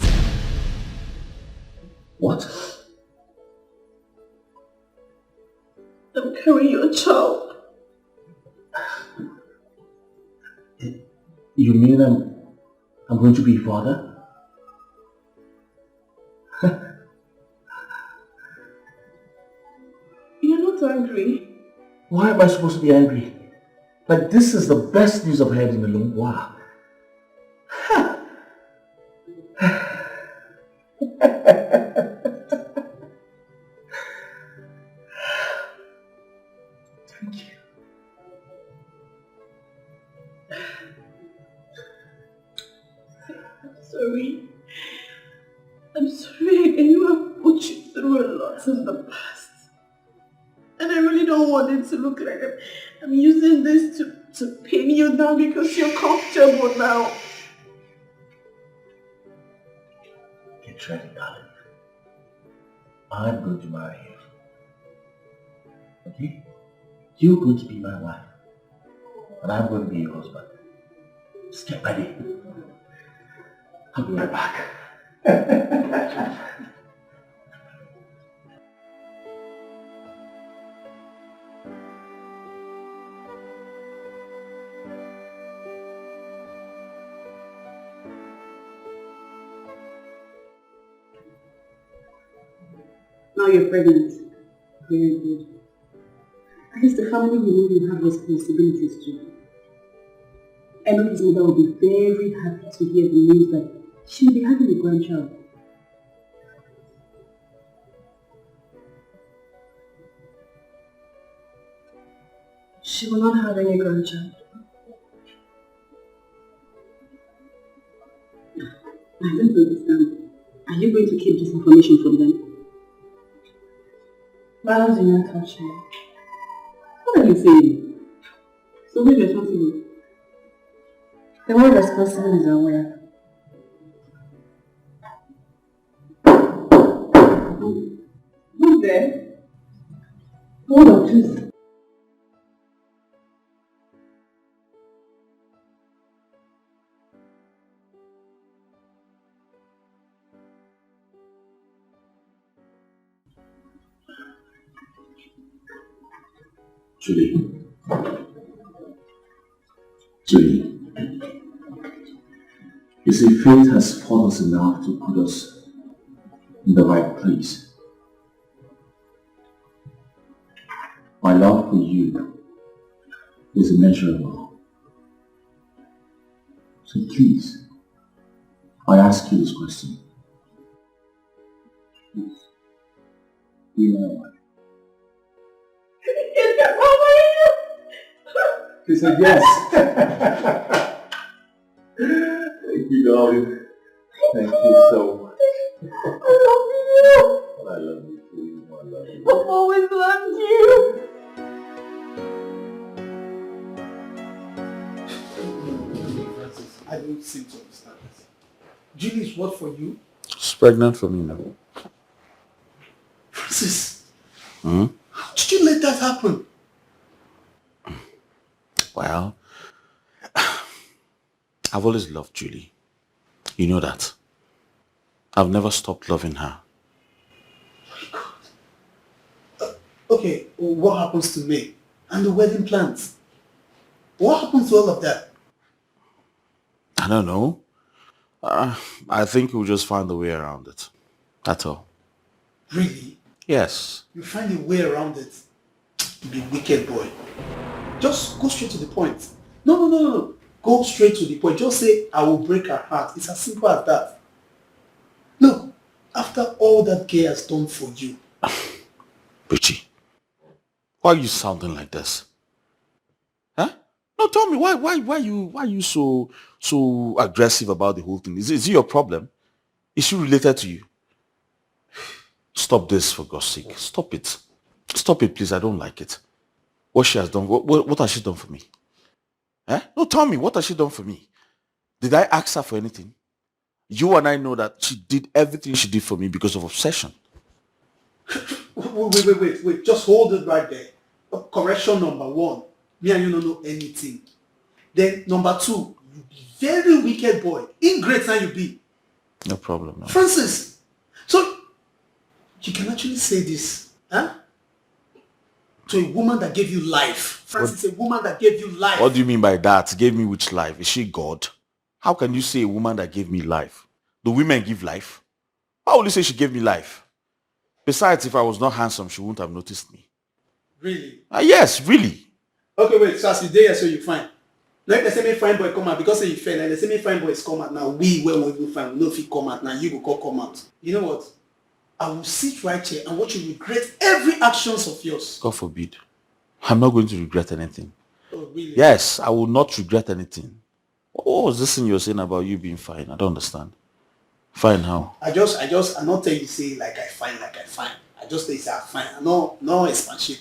Speaker 3: What?
Speaker 1: I'm carrying your child.
Speaker 3: You mean I'm going to be a father?
Speaker 1: You're not angry.
Speaker 3: Why am I supposed to be angry? Like, this is the best news I've heard in a long while.
Speaker 1: Thank you. Sorry. I'm sorry. I know I've put you through a lot in the past. And I really don't want it to look like I'm using this to pin you down because you're comfortable now.
Speaker 3: Get ready, darling. I'm going to marry you. Okay? You're going to be my wife. And I'm going to be your husband. Just get ready. I'll be right back.
Speaker 16: Now you're pregnant. Very good. I guess the family will know you have responsibilities too. I know his mother will be very happy to hear the news that she will be having a grandchild.
Speaker 1: She will not have any grandchild.
Speaker 16: I don't understand. Are you going to keep this information from them?
Speaker 1: Balance do not touch me.
Speaker 16: What are you saying? So who's responsible?
Speaker 1: The one responsible is aware.
Speaker 16: Who's there?
Speaker 1: Hold on, please.
Speaker 3: Julie. Julie. You see, fate has fought us enough to put us in the right place. My love for you is immeasurable. So please, I ask you this question. Please, be my wife. She said yes. Thank you, darling. Thank you so much.
Speaker 1: I love you.
Speaker 3: I love you too. I love you.
Speaker 1: I've always loved you.
Speaker 2: I don't seem to understand this. Julie is what for you?
Speaker 13: She's pregnant for me now.
Speaker 2: Francis,
Speaker 13: Hmm?
Speaker 2: how did you let that happen?
Speaker 13: Well, I've always loved Julie. You know that. I've never stopped loving her.
Speaker 2: Okay, what happens to May? And the wedding plans? What happens to all of that?
Speaker 13: don't know. I think we'll just find a way around it. That's all.
Speaker 2: Really?
Speaker 13: Yes.
Speaker 2: You find a way around it. You be wicked boy. Just go straight to the point. No. Go straight to the point. Just say, I will break her heart. It's as simple as that. Look, after all that girl has done for you.
Speaker 13: Richie, why are you sounding like this? Huh? No, tell me, why you so aggressive about the whole thing? Is it your problem? Is she related to you? Stop this, for God's sake. Stop it. Stop it, please. I don't like it. What she has done, what has she done for me? Eh? No, tell me, what has she done for me? Did I ask her for anything? You and I know that she did everything she did for me because of obsession.
Speaker 2: Wait. Just hold it right there. Correction number 1. Me and you don't know anything. Then number 2, you be very wicked boy. Ingrate now you be.
Speaker 13: No problem. No.
Speaker 2: Francis, so you can actually say this, huh? To a woman that gave you life. Francis, a woman that gave you life.
Speaker 13: What do you mean by that? Gave me which life? Is she God? How can you say a woman that gave me life? Do women give life? Why would you say she gave me life? Besides, if I was not handsome, she wouldn't have noticed me.
Speaker 2: Really?
Speaker 13: Yes, really.
Speaker 2: Okay, wait, so as you there, so you fine. Like they say me fine boy come out because you fail. Like they say me fine boys come out now. We where we will find, we know if he come out now. You go come out. You know what? I will sit right here and watch you regret every actions of yours.
Speaker 13: God forbid. I'm not going to regret anything.
Speaker 2: Oh, really?
Speaker 13: Yes, I will not regret anything. What was this thing you're saying about you being fine? I don't understand. Fine how?
Speaker 2: I not tell you say like I fine. I just tell you say I fine. I no expansion.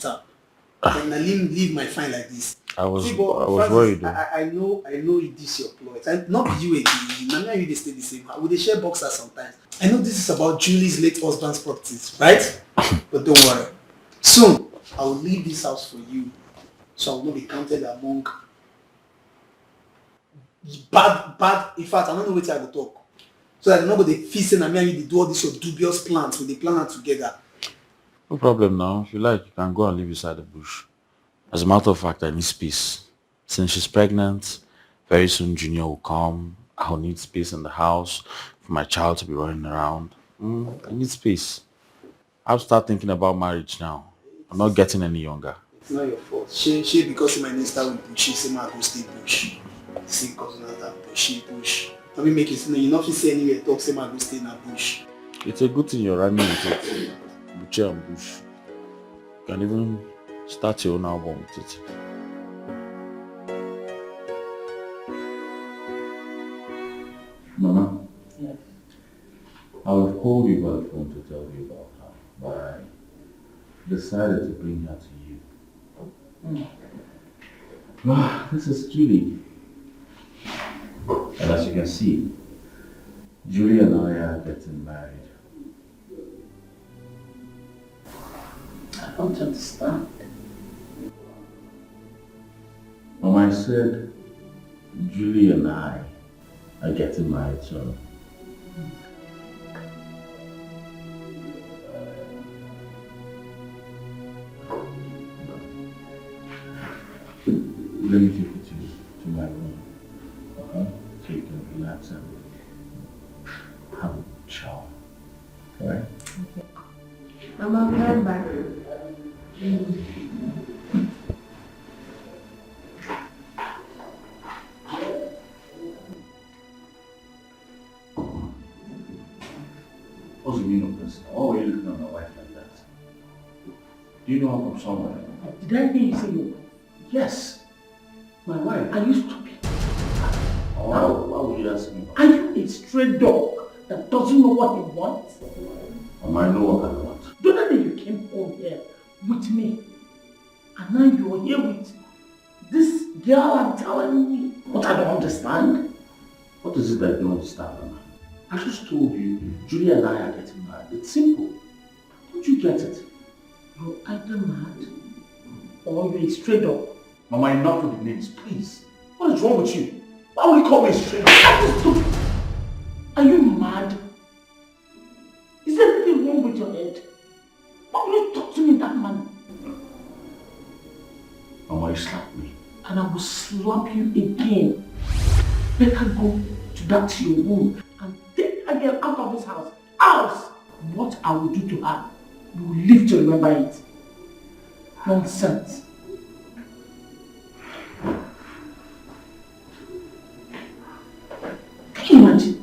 Speaker 2: And I leave my fine like this.
Speaker 13: I was
Speaker 2: Francis,
Speaker 13: worried.
Speaker 2: I know it is your ploy. And not you again. Now you stay the same. We they share boxers sometimes. I know this is about Julie's late husband's properties, right? But don't worry. Soon I will leave this house for you, so I will not be counted among bad. In fact, I don't know what I will talk. So that nobody feasting and me and you do all these your dubious plans with the plan together.
Speaker 13: No problem now. If you like, you can go and live beside the bush. As a matter of fact, I need space. Since she's pregnant, very soon Junior will come. I'll need space in the house for my child to be running around. I need space. I'll start thinking about marriage now. I'm not getting any younger.
Speaker 2: It's not your fault. She because my name start with bush, she say my go stay bush. See cousin that bush. I mean make it you not say anywhere talk say my go stay in a bush.
Speaker 13: It's a good thing you're running with it. Bush and bush. You can even start your own album with it. Mama?
Speaker 14: Yes.
Speaker 13: I would call you by the phone to tell you about her, but I decided to bring her to you. This is Julie. And as you can see, Julie and I are getting married.
Speaker 14: I don't understand.
Speaker 13: Mama, I said Julie and I are getting married soon. Let me take you to my room. Okay? So you can relax and have a shower. Alright?
Speaker 14: Okay. Mama, I'll be right back.
Speaker 13: What's the meaning of this? Oh, you're looking at my wife like that. Do you know I'm from somewhere?
Speaker 18: Did I hear you say your wife?
Speaker 13: Yes. My wife.
Speaker 18: Are you stupid?
Speaker 13: Oh, why would you ask me?
Speaker 18: Are you a stray dog that doesn't know what he wants?
Speaker 13: I know what I want.
Speaker 18: The other day you came home here with me, and now you are here with this girl I'm telling me what I don't understand.
Speaker 13: What is it that you don't understand, Mama? I just told you, Julie and I are getting married. It's simple. Don't you get it?
Speaker 18: You're either mad or you're a stray dog.
Speaker 13: Mama, enough with the names, please. What is wrong with you? Why would you call me a stray dog?
Speaker 18: Are you mad? Is there anything wrong with your head? Why would you talk to me in that manner?
Speaker 13: Mama, you slapped me.
Speaker 18: And I will slap you again. better go to that your room and take that girl out of this house. Else, what I will do to her, you will live to remember it. Nonsense. Can you imagine?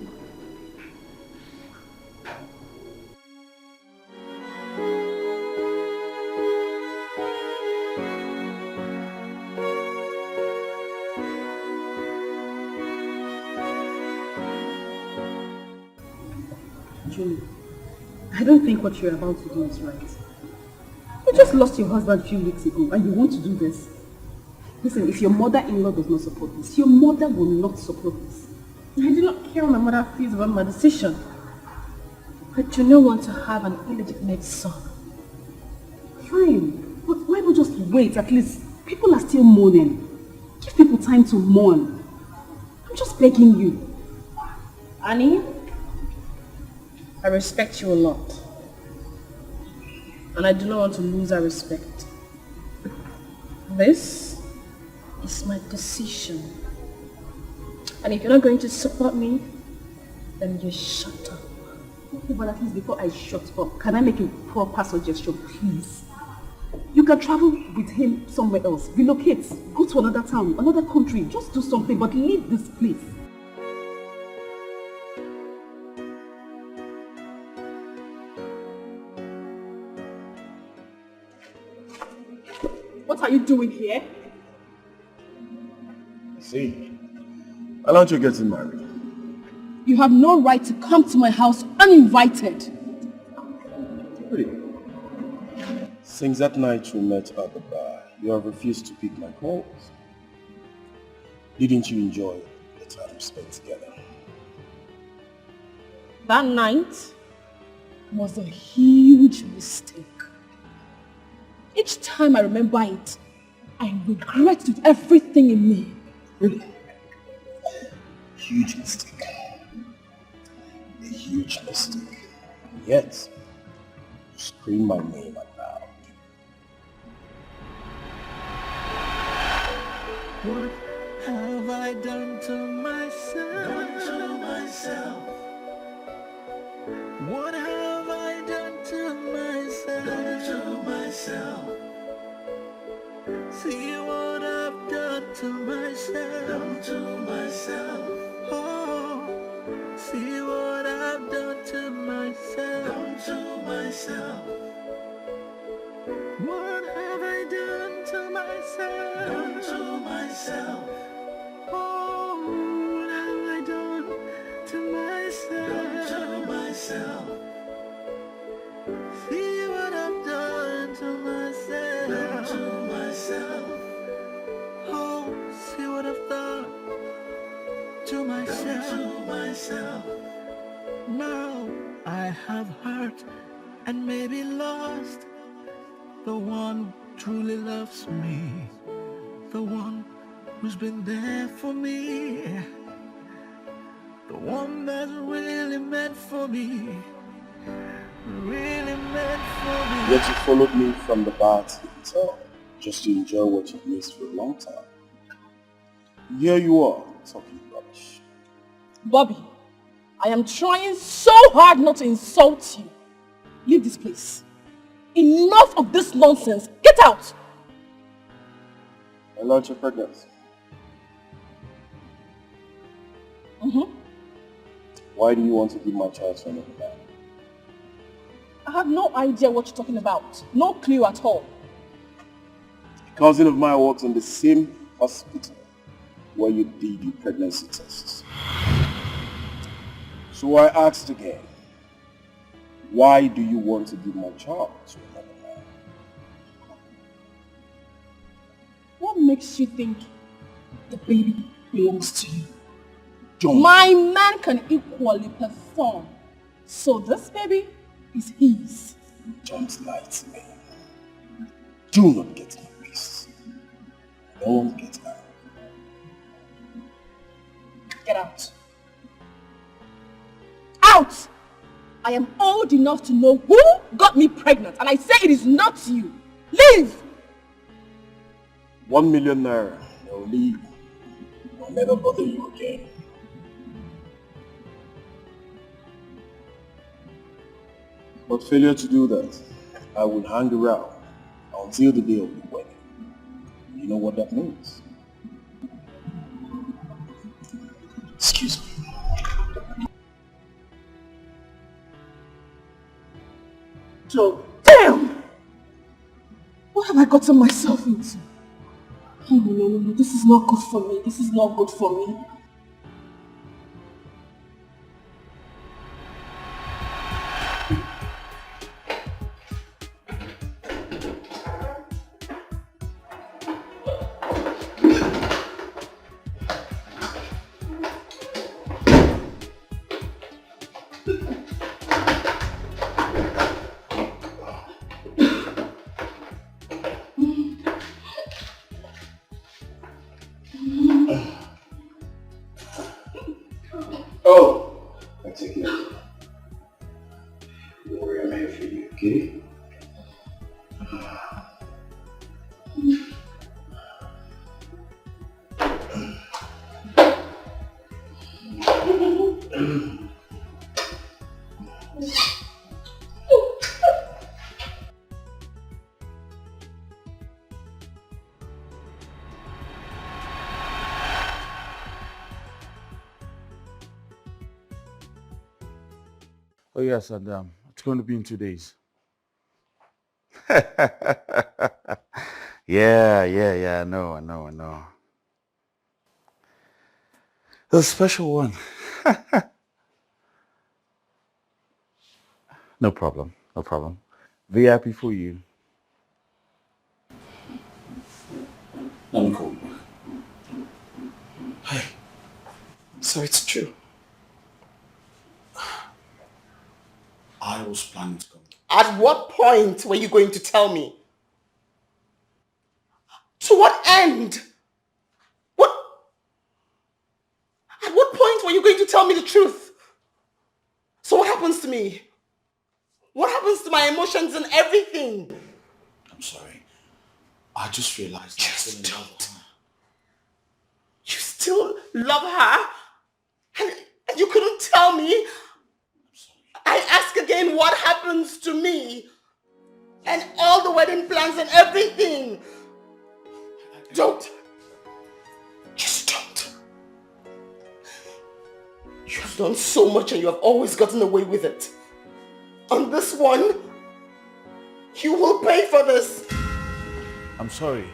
Speaker 16: Julie, I don't think what you're about to do is right. You just lost your husband a few weeks ago and you want to do this. Listen, if your mother-in-law does not support this, your mother will not support this. I do not care what my mother feels about my decision. I do not want to have an illegitimate son. Fine, but why not just wait? At least people are still mourning. Give people time to mourn. I'm just begging you. Annie, I respect you a lot. And I do not want to lose that respect. This is my decision. And if you're not going to support me, then you shut up. Okay, but at least before I shut up, can I make a proper suggestion, please? You can travel with him somewhere else. Relocate. Go to another town, another country. Just do something, but leave this place. What are you doing here?
Speaker 7: See, why don't you get married?
Speaker 16: You have no right to come to my house uninvited.
Speaker 7: Really? Since that night we met at the bar, you have refused to pick my calls. Didn't you enjoy the time we spent together?
Speaker 16: That night was a huge mistake. Each time I remember it, I regret with everything in me.
Speaker 7: Really? Huge mistake. A huge mistake. Yet, you scream my name out loud.
Speaker 11: What have I done to myself? What have I done to myself? See what I've done to myself. Oh, see what I've done to myself. What have I done to myself? Oh, what have I done to myself? See what I've done to myself. Oh, see what I've done to myself. Now I have hurt and maybe lost the one who truly loves me, the one who's been there for me, the one that's really meant for me, really meant for me.
Speaker 7: Yet you followed me from the bar to the hotel, just to enjoy what you've missed for a long time. Here you are, talking rubbish.
Speaker 16: Bobby, I am trying so hard not to insult you. Leave this place. Enough of this nonsense. Get out!
Speaker 7: I learned your pregnancy. Why do you want to give my child to another man?
Speaker 16: I have no idea what you're talking about. No clue at all.
Speaker 7: A cousin of mine works in the same hospital where you did your pregnancy tests. So I asked again, why do you want to give my child to another man?
Speaker 16: What makes you think the baby belongs to you?
Speaker 7: Don't.
Speaker 16: My man can equally perform. So this baby is his.
Speaker 7: Don't lie to me. Do not get me pissed. Don't get out.
Speaker 16: Get out. Out! I am old enough to know who got me pregnant, and I say it is not you. Leave!
Speaker 7: 1 million naira. I'll leave. I'll never bother you again.
Speaker 15: But failure to do that, I will hang around until the day of the wedding. You know what that means? Excuse me.
Speaker 1: Joe, damn! What have I gotten myself into? Oh, no, this is not good for me. This is not good for me.
Speaker 15: Oh! I take it. Don't worry, I'm here for you, okay?
Speaker 19: Oh yes, and it's going to be in 2 days. Yeah. I know. The special one. No problem. VIP for you.
Speaker 3: Let me call you.
Speaker 12: Hey, so it's true.
Speaker 3: I was planning to come.
Speaker 12: At what point were you going to tell me? To what end? At what point were you going to tell me the truth? So what happens to me? What happens to my emotions and everything?
Speaker 3: I'm sorry. I just realized I'm still in love with her.
Speaker 12: You still love her? And you couldn't tell me?
Speaker 3: I'm sorry.
Speaker 12: I ask again, what happens to me? And all the wedding plans and everything? Don't. Just don't. You have done so much and you have always gotten away with it. On this one, you will pay for this.
Speaker 19: I'm sorry.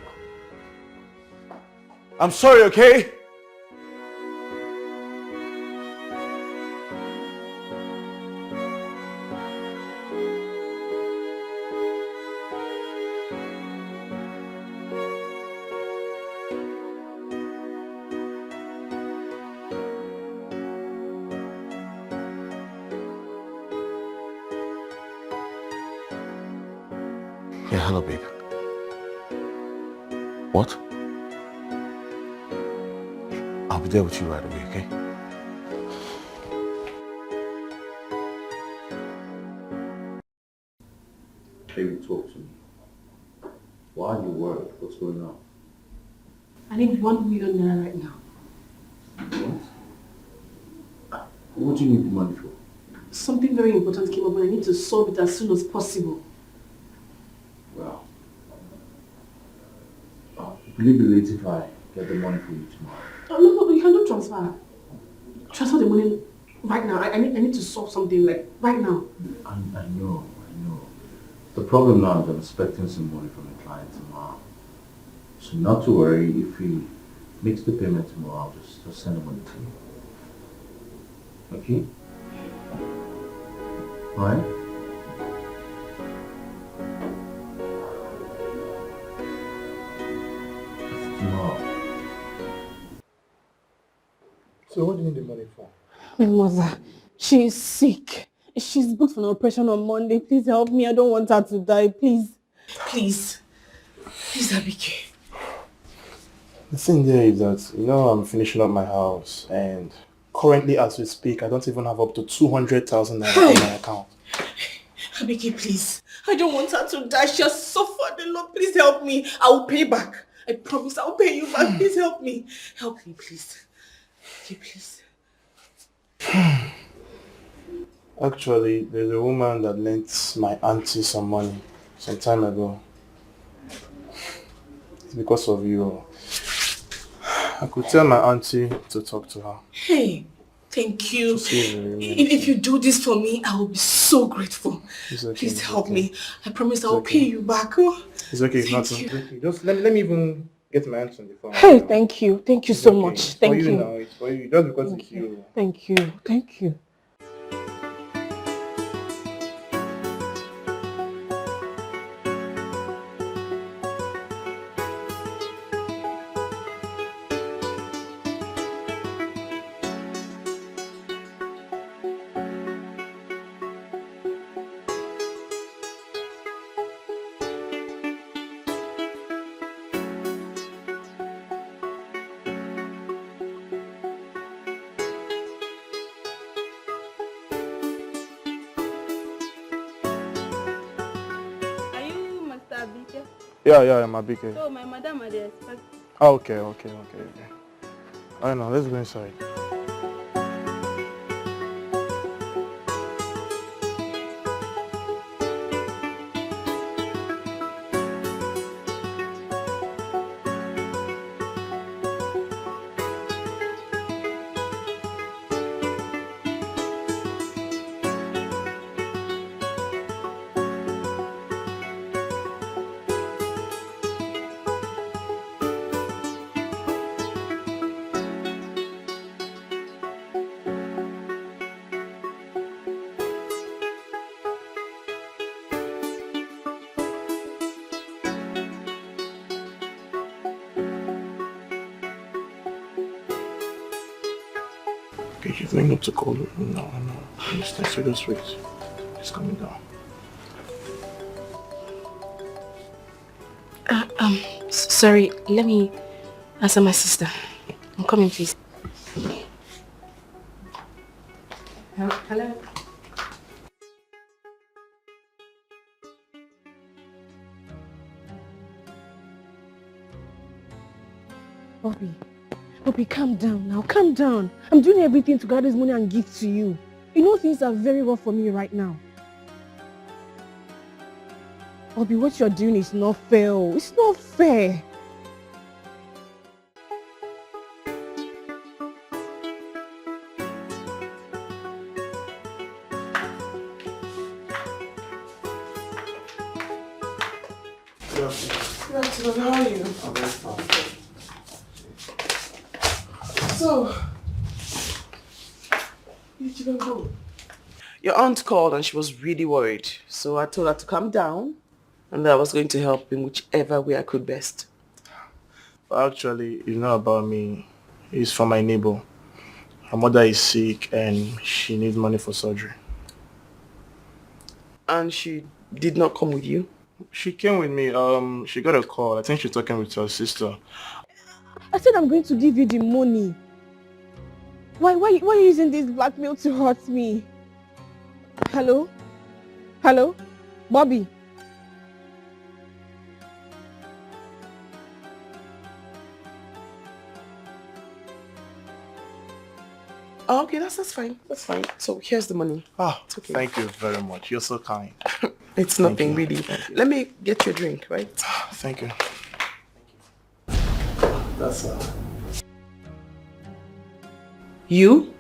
Speaker 19: Okay?
Speaker 3: Yeah, hello, babe. What? I'll be there with you right away, okay? Baby, talk to me. Why are you worried? What's going on?
Speaker 1: I need 1 million naira right now.
Speaker 3: What? What do you need the money for?
Speaker 1: Something very important came up and I need to solve it as soon as possible.
Speaker 3: Well, will you be late if I get the money for you tomorrow?
Speaker 1: No, you cannot transfer. Transfer the money right now. I need to solve something like right now.
Speaker 3: I know. The problem now is I'm expecting some money from a client tomorrow. So not to worry, if he makes the payment tomorrow, I'll just send the money to you. Okay? Alright? Tomorrow.
Speaker 18: So what do you need the money for?
Speaker 1: My mother, she is sick. She's booked for an operation on Monday. Please help me. I don't want her to die. Please. Please, Abike.
Speaker 15: The thing there is that, I'm finishing up my house and currently as we speak, I don't even have up to 200,000 naira on my account.
Speaker 1: Abike, please. I don't want her to die. She has suffered a lot. Please help me. I will pay back. I promise I'll pay you back. Please help me. Help me, please. Okay, please.
Speaker 15: Actually, there's a woman that lent my auntie some money some time ago. It's because of you. I could tell my auntie to talk to her.
Speaker 1: Hey, thank you.
Speaker 15: If
Speaker 1: If you do this for me, I will be so grateful.
Speaker 15: okay,
Speaker 1: Please help
Speaker 15: okay.
Speaker 1: me. I promise I will pay you back. Oh.
Speaker 15: It's okay, it's not
Speaker 1: Thank you.
Speaker 15: okay. Just let me even get my hands on the phone.
Speaker 10: Hey, thank you. Thank you
Speaker 15: It's
Speaker 10: so
Speaker 15: okay.
Speaker 10: much.
Speaker 15: It's
Speaker 10: Thank
Speaker 15: for you
Speaker 10: you.
Speaker 15: now. It's for you. Just because it's you.
Speaker 10: Thank you. Thank you.
Speaker 17: Are you Mr. Dikeh?
Speaker 15: Yeah, I'm a big.
Speaker 17: So my madam are there expect.
Speaker 15: Oh, okay. I know, let's go inside. Okay, you're going up to call her. No. Understand, so just wait. It's coming down.
Speaker 8: Sorry, let me answer my sister. I'm coming, please. Hello?
Speaker 10: Bobby, calm down now. Calm down. I'm doing everything to gather this money and give to you. You know things are very rough for me right now. Bobby, what you're doing is not fair. It's not fair.
Speaker 12: Good afternoon, how are you?
Speaker 15: I'm very fine.
Speaker 12: So, where did you go? Your aunt called and she was really worried. So I told her to calm down and that I was going to help in whichever way I could best.
Speaker 15: Actually, you know about me. It's for my neighbor. Her mother is sick and she needs money for surgery.
Speaker 12: And she did not come with you?
Speaker 15: She came with me. She got a call. I think she's talking with her sister.
Speaker 10: I said I'm going to give you the money. Why are you using this blackmail to hurt me? Hello? Hello? Bobby?
Speaker 12: Oh, okay, that's fine. That's fine. So here's the money.
Speaker 15: It's okay. Thank you very much. You're so kind.
Speaker 12: It's nothing really. Let me get you a drink, right?
Speaker 15: Thank you. That's
Speaker 12: You?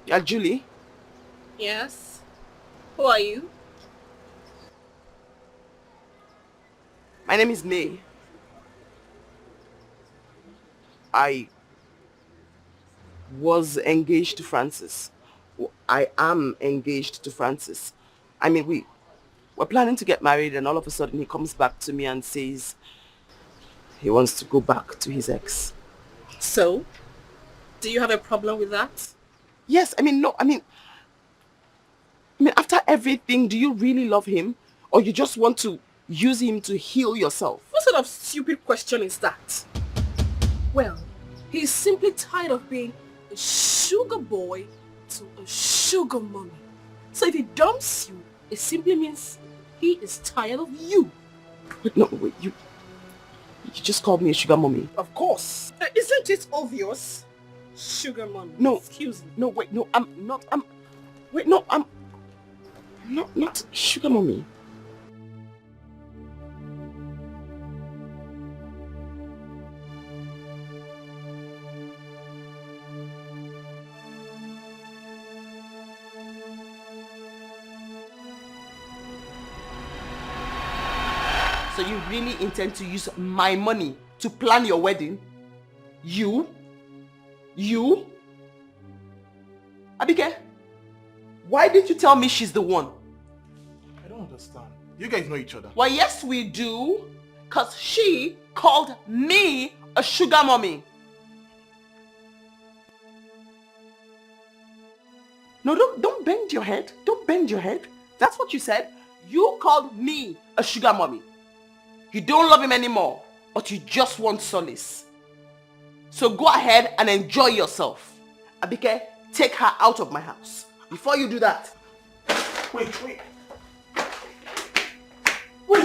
Speaker 12: Yeah, Julie?
Speaker 10: Yes? Who are you?
Speaker 12: My name is May. I was engaged to Francis. I am engaged to Francis. I mean, we're planning to get married and all of a sudden he comes back to me and says he wants to go back to his ex.
Speaker 10: So? Do you have a problem with that?
Speaker 12: Yes, I mean, after everything, do you really love him? Or you just want to use him to heal yourself.
Speaker 5: What sort of stupid question is that? Well, he's simply tired of being a sugar boy to a sugar mommy. So if he dumps you, it simply means he is tired of you.
Speaker 12: Wait, no, wait, you just called me a sugar mommy.
Speaker 5: Of course. Isn't it obvious? Sugar mommy.
Speaker 12: No.
Speaker 5: Excuse me.
Speaker 12: No, wait, no, I'm not sugar mommy. So you really intend to use my money to plan your wedding? You? Abike, why didn't you tell me she's the one?
Speaker 15: I don't understand. You guys know each other.
Speaker 12: Well, yes we do. Because she called me a sugar mommy. No, don't bend your head. Don't bend your head. That's what you said. You called me a sugar mommy. You don't love him anymore, but you just want solace. So go ahead and enjoy yourself. Abike, take her out of my house. Before you do that.
Speaker 15: Wait,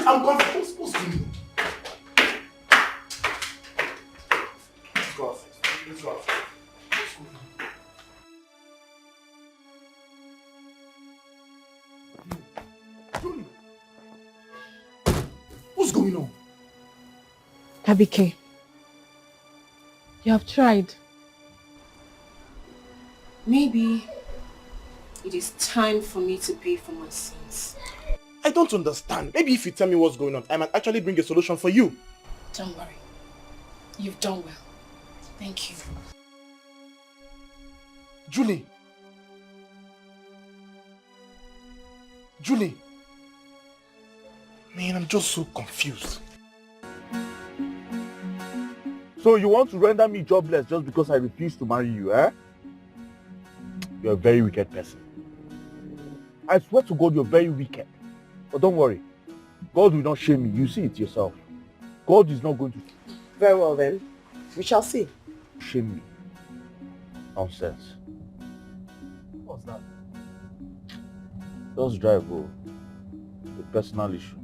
Speaker 15: I'm confused. What's going on? Let's go outside. Let's go outside. What's going on?
Speaker 10: Abike, you have tried.
Speaker 5: Maybe it is time for me to pay for my sins.
Speaker 15: I don't understand. Maybe if you tell me what's going on, I might actually bring a solution for you.
Speaker 5: Don't worry. You've done well. Thank you.
Speaker 15: Julie. Man, I'm just so confused.
Speaker 19: So you want to render me jobless just because I refuse to marry you, eh? You're a very wicked person. I swear to God, you're very wicked. But don't worry. God will not shame me. You see it yourself. God is not going to...
Speaker 12: Very well then. We shall see.
Speaker 19: Shame me. Nonsense.
Speaker 15: What's that?
Speaker 19: Just drive, oh. A personal issue.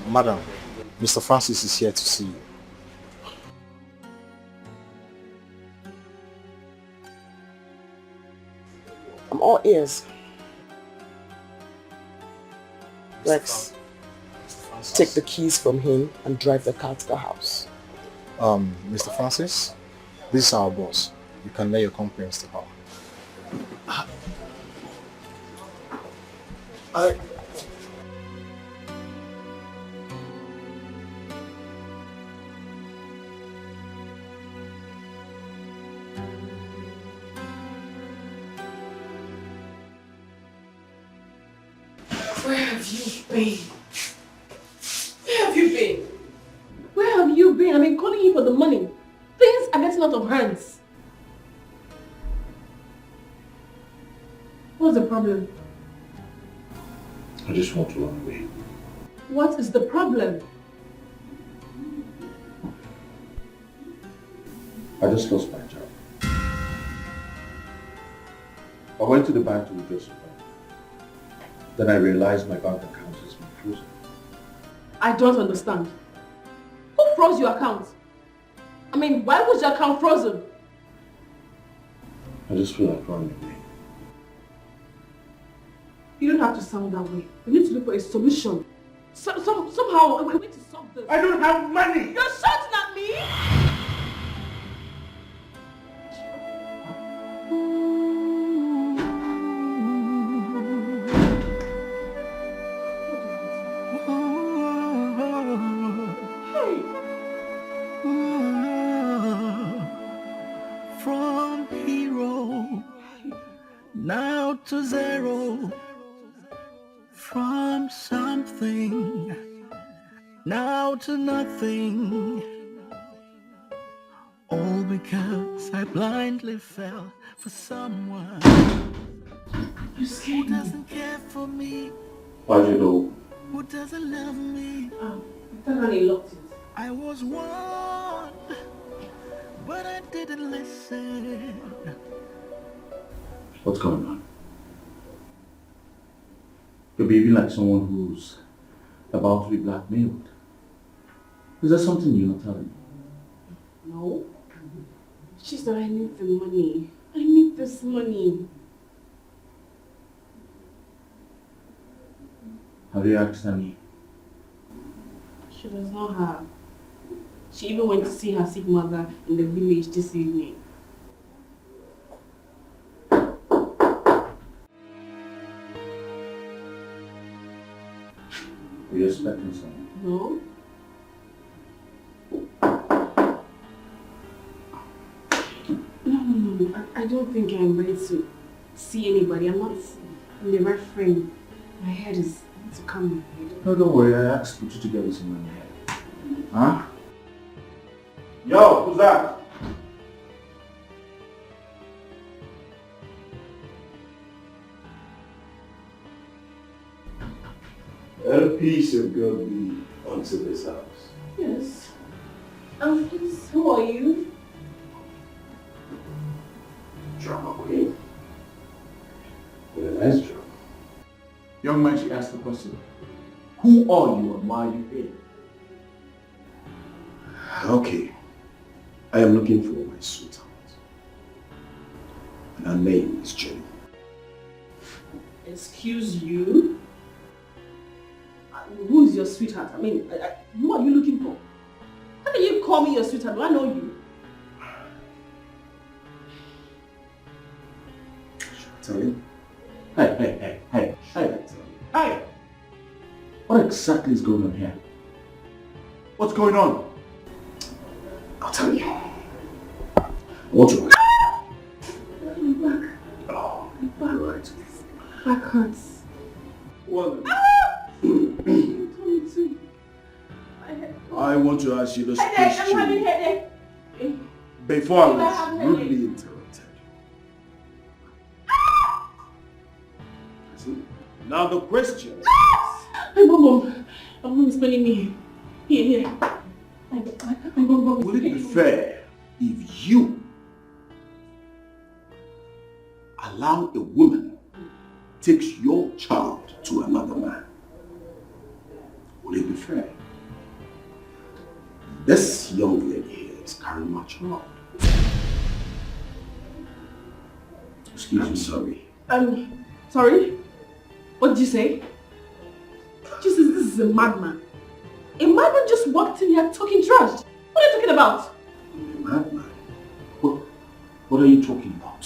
Speaker 15: Madam, Mr. Francis is here to see you.
Speaker 12: I'm all ears. Lex, take the keys from him and drive the car to the house.
Speaker 15: Mr. Francis, this is our boss. You can lay your complaints to her.
Speaker 5: Where have you been? Where have you been? Where have you been? I've been calling you for the money. Things are getting out of hands. What's the problem?
Speaker 13: I just want to run away.
Speaker 5: What is the problem?
Speaker 13: I just lost my job. I went to the bank to withdraw some money. Then I realized my bank account has been frozen.
Speaker 5: I don't understand. Who froze your account? I mean, why was your account frozen?
Speaker 13: I just feel like running away.
Speaker 5: You don't have to sound that way. We need to look for a solution. Somehow, we need to solve this.
Speaker 15: I don't have money!
Speaker 5: You're shouting at me? Hey!
Speaker 11: From hero now to zero, from something now to nothing, all because I blindly fell for someone who doesn't care for me,
Speaker 3: How do you know?
Speaker 11: who doesn't love me. I was warned, but I didn't listen.
Speaker 3: What's going on? You're behaving like someone who's about to be blackmailed. Is there something you're not telling me?
Speaker 1: No. It's just that I need the money. I need this money.
Speaker 3: Have you asked Annie?
Speaker 1: She does not have. She even went to see her sick mother in the village this evening.
Speaker 3: Are you expecting someone?
Speaker 1: No. No. I don't think I'm ready to see anybody. I'm the right frame. My head is to come.
Speaker 3: No, don't worry. I asked put you together with someone in your head. Huh? Yo, who's that?
Speaker 7: Let a peace of God be unto this house.
Speaker 1: Yes. Please, who are you?
Speaker 7: Drama queen. With a nice drum.
Speaker 3: Young man, she asked the question. Who are you and why are you here?
Speaker 7: Okay. I am looking for my sweetheart. And her name is Jenny.
Speaker 1: Excuse you? Who is your sweetheart? I mean, who are you looking for? How can you call me your sweetheart? Do I know you?
Speaker 7: Tell you?
Speaker 3: Hey. What exactly is going on here? What's going on?
Speaker 7: I'll tell you. I want to...
Speaker 1: My back.
Speaker 7: Oh,
Speaker 1: My back.
Speaker 7: right.
Speaker 1: Back hurts.
Speaker 7: Well,
Speaker 1: You told me to.
Speaker 7: I want to ask you this
Speaker 1: I'm having
Speaker 7: question
Speaker 1: headache.
Speaker 7: before I
Speaker 1: I'm
Speaker 7: was
Speaker 1: having
Speaker 7: rudely
Speaker 1: headache.
Speaker 7: interrupted. See? Now the question.
Speaker 1: My mom is calling me. Here. My mom is
Speaker 7: Would it be fair if you allow a woman takes your child to another man? Would it be fair? This young lady here is carrying my child.
Speaker 3: Excuse me.
Speaker 7: I'm sorry.
Speaker 1: Sorry? What did you say? Jesus, this is a madman. A madman just walked in here talking trash. What are you talking about?
Speaker 7: A madman?
Speaker 3: What are you talking about?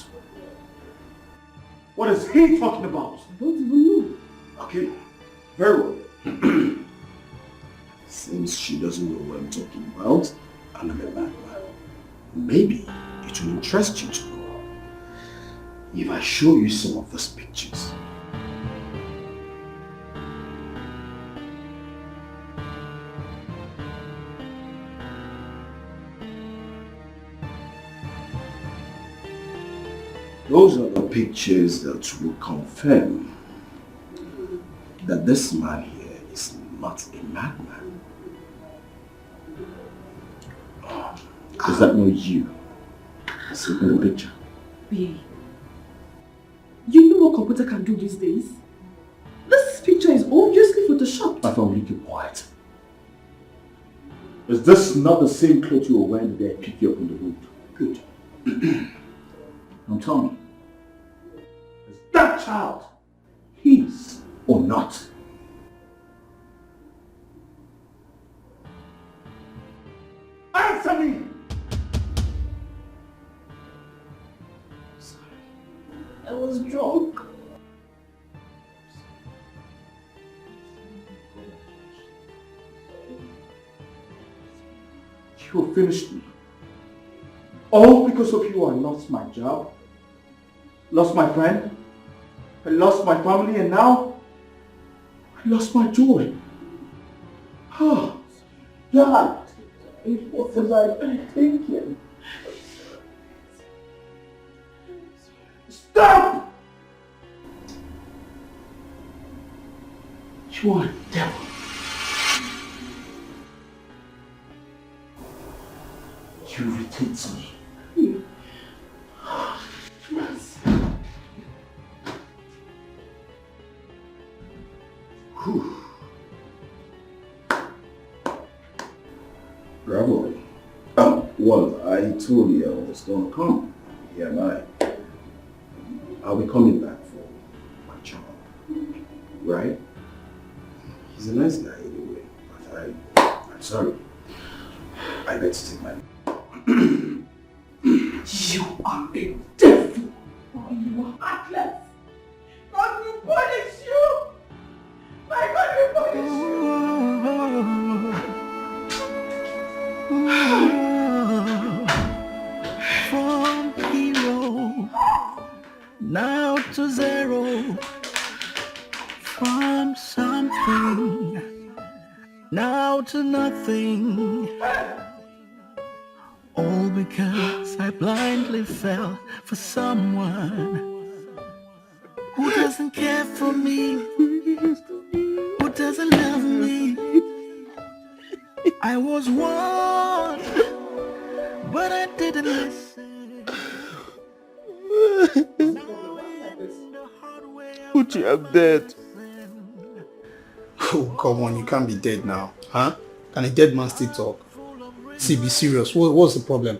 Speaker 3: What is he talking about?
Speaker 1: I don't even know.
Speaker 7: Okay, very well. Since she doesn't know what I'm talking about, and I'm a madman, maybe it will interest you to know if I show you some of these pictures. Those are the pictures that will confirm that this man here is not a madman.
Speaker 3: Is that not you? See in the picture.
Speaker 1: Babe, you know what computer can do these days? This picture is obviously photoshopped.
Speaker 3: My phone, keep quiet. Is this not the same clothes you were wearing the day I picked you up on the road?
Speaker 7: Good.
Speaker 3: Now tell me, is that child his or not? Answer me!
Speaker 1: I was drunk.
Speaker 3: You
Speaker 19: You finished me. All because of you I lost my job, lost my friend, I lost my family, and now I lost my joy. Oh, God, what was I thinking? Stop! You are a devil. You irritate me.
Speaker 3: Bravo. Well, I told you I was going to come. Here am I. I'll be coming back for my child. Right? He's a nice guy anyway, but I'm sorry. I better take my...
Speaker 1: You are a devil. You are heartless. God will punish you. My God will punish
Speaker 11: From hero now to zero, from something now to nothing, all because I blindly fell for someone who doesn't care for me, who doesn't love me. I was one, but I didn't listen.
Speaker 15: Uchi, I'm dead.
Speaker 2: Oh, come on, you can't be dead now. Huh? Can a dead man still talk? See, be serious. What's the problem?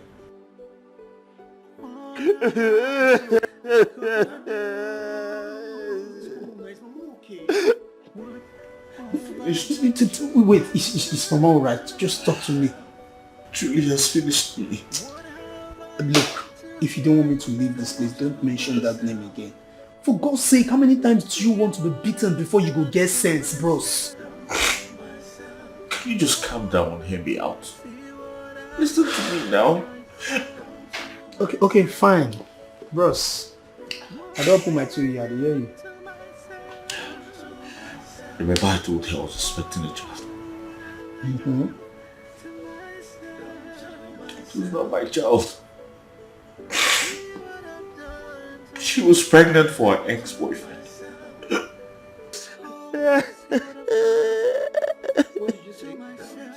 Speaker 2: Wait, it's Mama alright? Just talk to me.
Speaker 3: Julie has finished me.
Speaker 2: Look, if you don't want me to leave this place, don't mention that name again. For God's sake, how many times do you want to be beaten before you go get sense, bros?
Speaker 3: Can you just calm down and hear me out? Listen to me now.
Speaker 2: Okay, fine. Bros, I don't put my two here, I hear you.
Speaker 3: Remember I told you I was expecting a child?
Speaker 2: Mm-hmm.
Speaker 3: She's not my child. She was pregnant for her ex-boyfriend.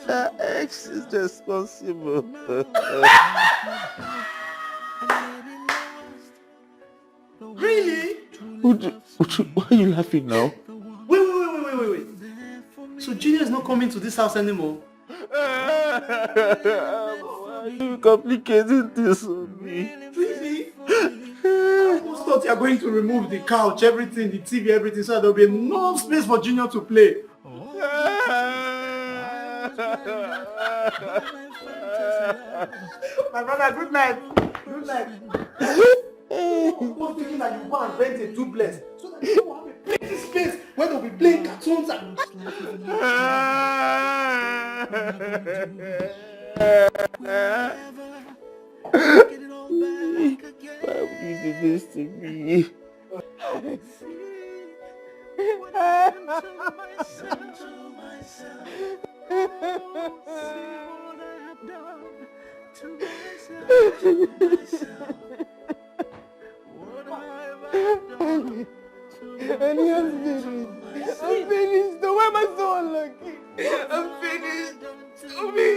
Speaker 15: Her ex is responsible.
Speaker 2: Really?
Speaker 15: Why are you laughing now?
Speaker 2: Wait. So Junior is not coming to this house anymore?
Speaker 15: Why are you complicating this on me?
Speaker 2: Really? I almost thought you are going to remove the couch, everything, the TV, everything, so there will be enough space for Junior to play. My brother, good night. Good night. I was thinking that you go and rent a duplex so that you will have a plenty space where they'll be playing cartoons and...
Speaker 15: Why would you do this to me? And you're finished. I'm finished. Why am I so unlucky?
Speaker 1: I'm finished. Tell me,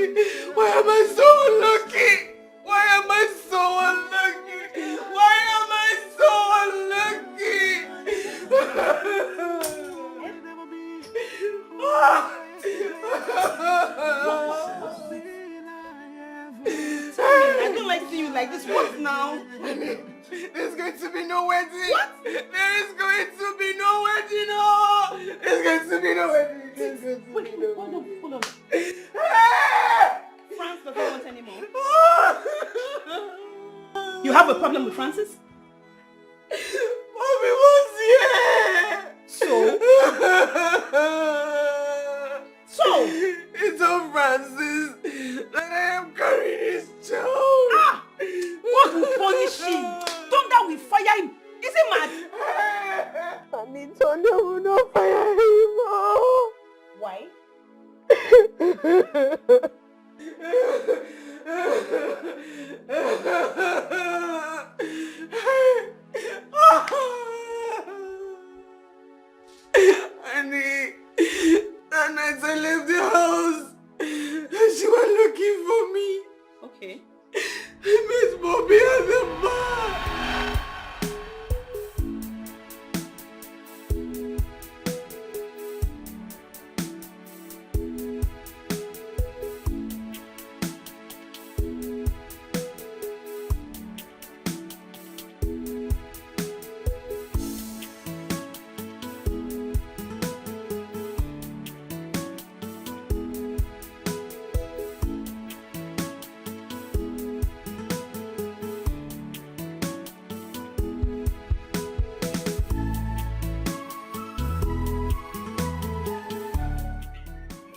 Speaker 1: why am I so unlucky? Why am I so unlucky? Why am I so unlucky?
Speaker 5: I don't like seeing you like this. What now?
Speaker 1: There's going to be no wedding. What? There is going to be no wedding. Oh, there's going to be no wedding.
Speaker 5: Wait, hold on. France doesn't want anymore. You have a problem with Francis?
Speaker 1: Mommy was here.
Speaker 5: So?
Speaker 1: It's on Francis that I am currently his child.
Speaker 20: Ah! God will punish him. Thunder will fire him. Is he mad?
Speaker 14: Honey, Tonto will not fire him. Oh.
Speaker 20: Why?
Speaker 1: Honey, that night I left the house. She was looking for me.
Speaker 20: Okay.
Speaker 1: I met Bobby at the bar.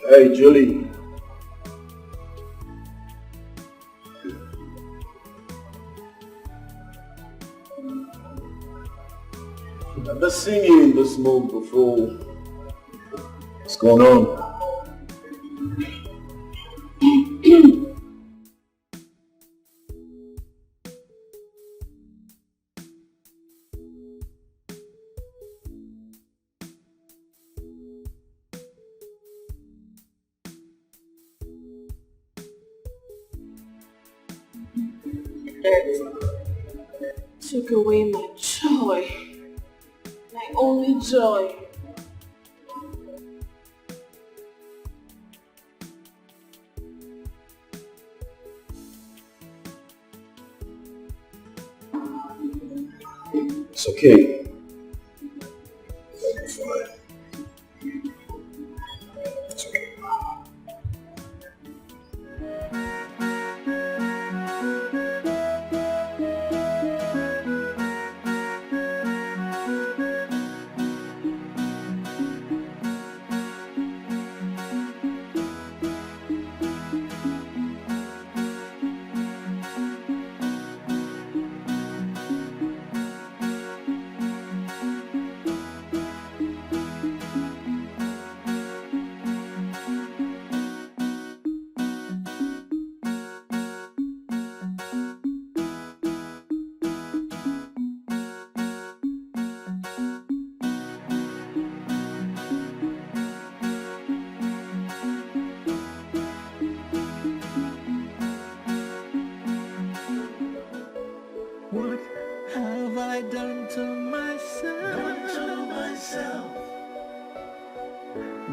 Speaker 6: Hey, Julie. I've never seen you in this mood before. What's going on?
Speaker 5: Took away my joy. My only joy.
Speaker 6: It's okay. It's fine. It's okay.
Speaker 11: What have I done to myself?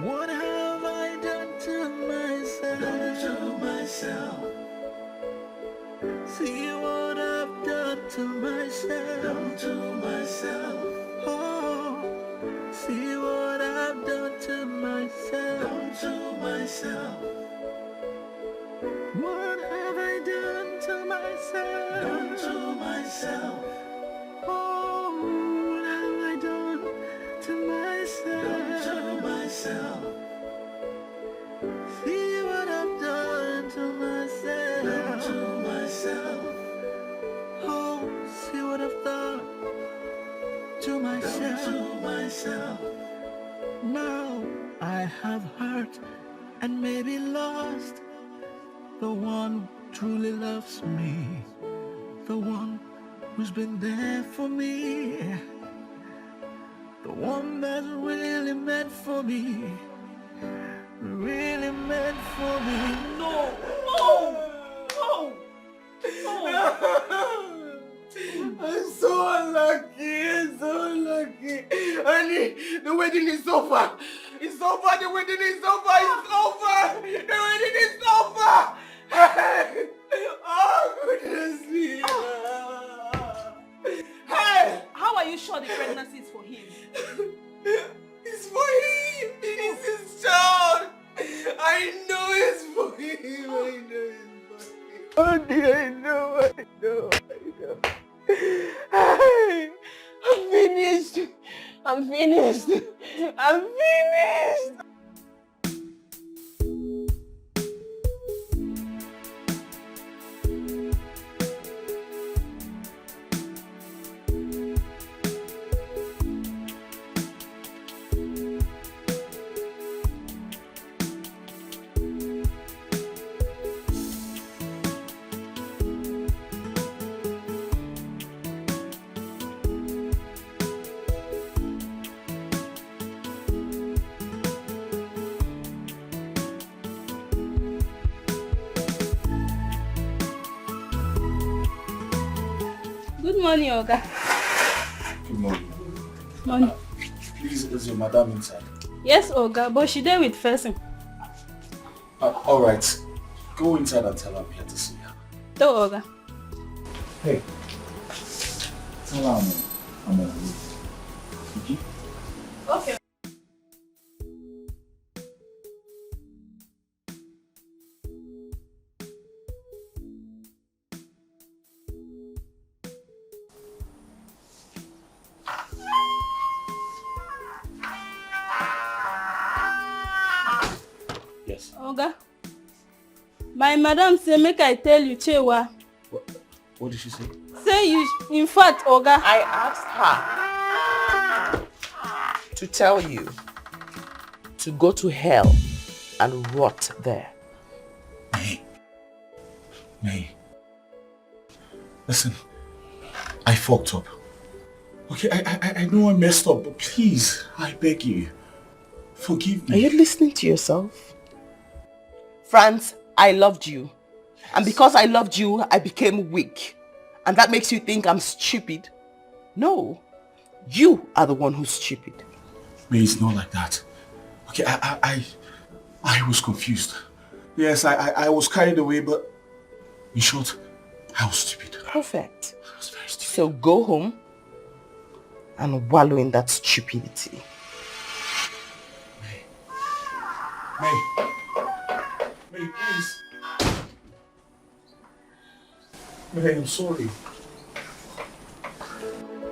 Speaker 11: What have I done to myself? See what I've done to myself. Oh, see what I've done to myself. What have I done to myself? Oh, what have I done to myself? See what I've done to myself. Oh, see what I've done to myself. Now I have hurt and maybe lost the one who truly loves me, the one who's been there for me, the one that's really meant for me, really meant for me.
Speaker 20: No!
Speaker 1: I'm so unlucky. Honey, the wedding is over. It's over. The wedding is over. It's over. The wedding is over. Oh, goodness me. Hey!
Speaker 20: How are you sure the pregnancy is for him?
Speaker 1: It's for him. It is his child. I know it's for him. Honey, I know. Hey, I'm finished.
Speaker 17: Good morning, Oga.
Speaker 3: Good morning.
Speaker 17: Morning.
Speaker 3: Please, is your madam inside?
Speaker 17: Yes, Oga, but she there with person.
Speaker 3: Alright. Go inside and tell her I'm here to see her.
Speaker 17: To, Oga.
Speaker 3: Hey. Tell her I'm on the way. Okay?
Speaker 17: Okay.
Speaker 3: Yes.
Speaker 17: Oga. My madam say make I tell you, Chewa.
Speaker 3: What did she say?
Speaker 17: Say you, in fact, Oga.
Speaker 9: I asked her to tell you to go to hell and rot there.
Speaker 3: May. Listen, I fucked up. Okay, I know I messed up, but please, I beg you, forgive me.
Speaker 9: Are you listening to yourself? France, I loved you. Yes. And because I loved you, I became weak. And that makes you think I'm stupid? No, you are the one who's stupid.
Speaker 3: May, it's not like that. Okay, I was confused. Yes, I was carried away, but in short, I was stupid.
Speaker 9: Perfect. I was very stupid. So go home and wallow in that stupidity.
Speaker 3: May, please. May, I'm sorry.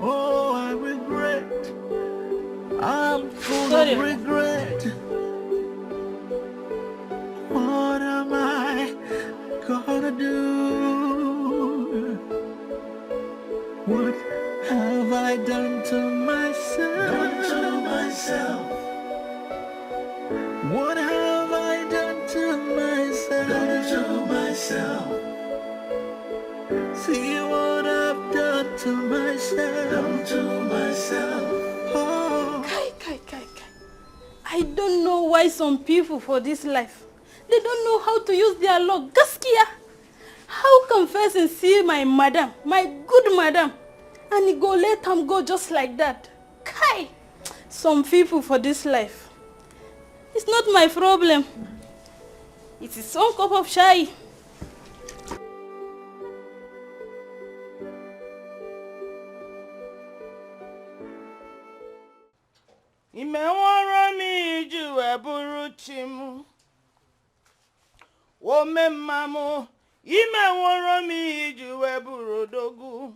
Speaker 11: Oh, I regret. I'm full of regret. What am I gonna do? What have I done to myself? What have I done to myself? See what I've done to myself.
Speaker 17: Oh. Kai. I don't know why some people for this life, they don't know how to use their luck. Gaskiya. How can person see my madam, my good madam, and he go let him go just like that? Kai. Some people for this life. It's not my problem. It is some cup of chai.
Speaker 20: Imewara mi ju eburu chimu. O memamu. Imewara mi ju eburu dogu.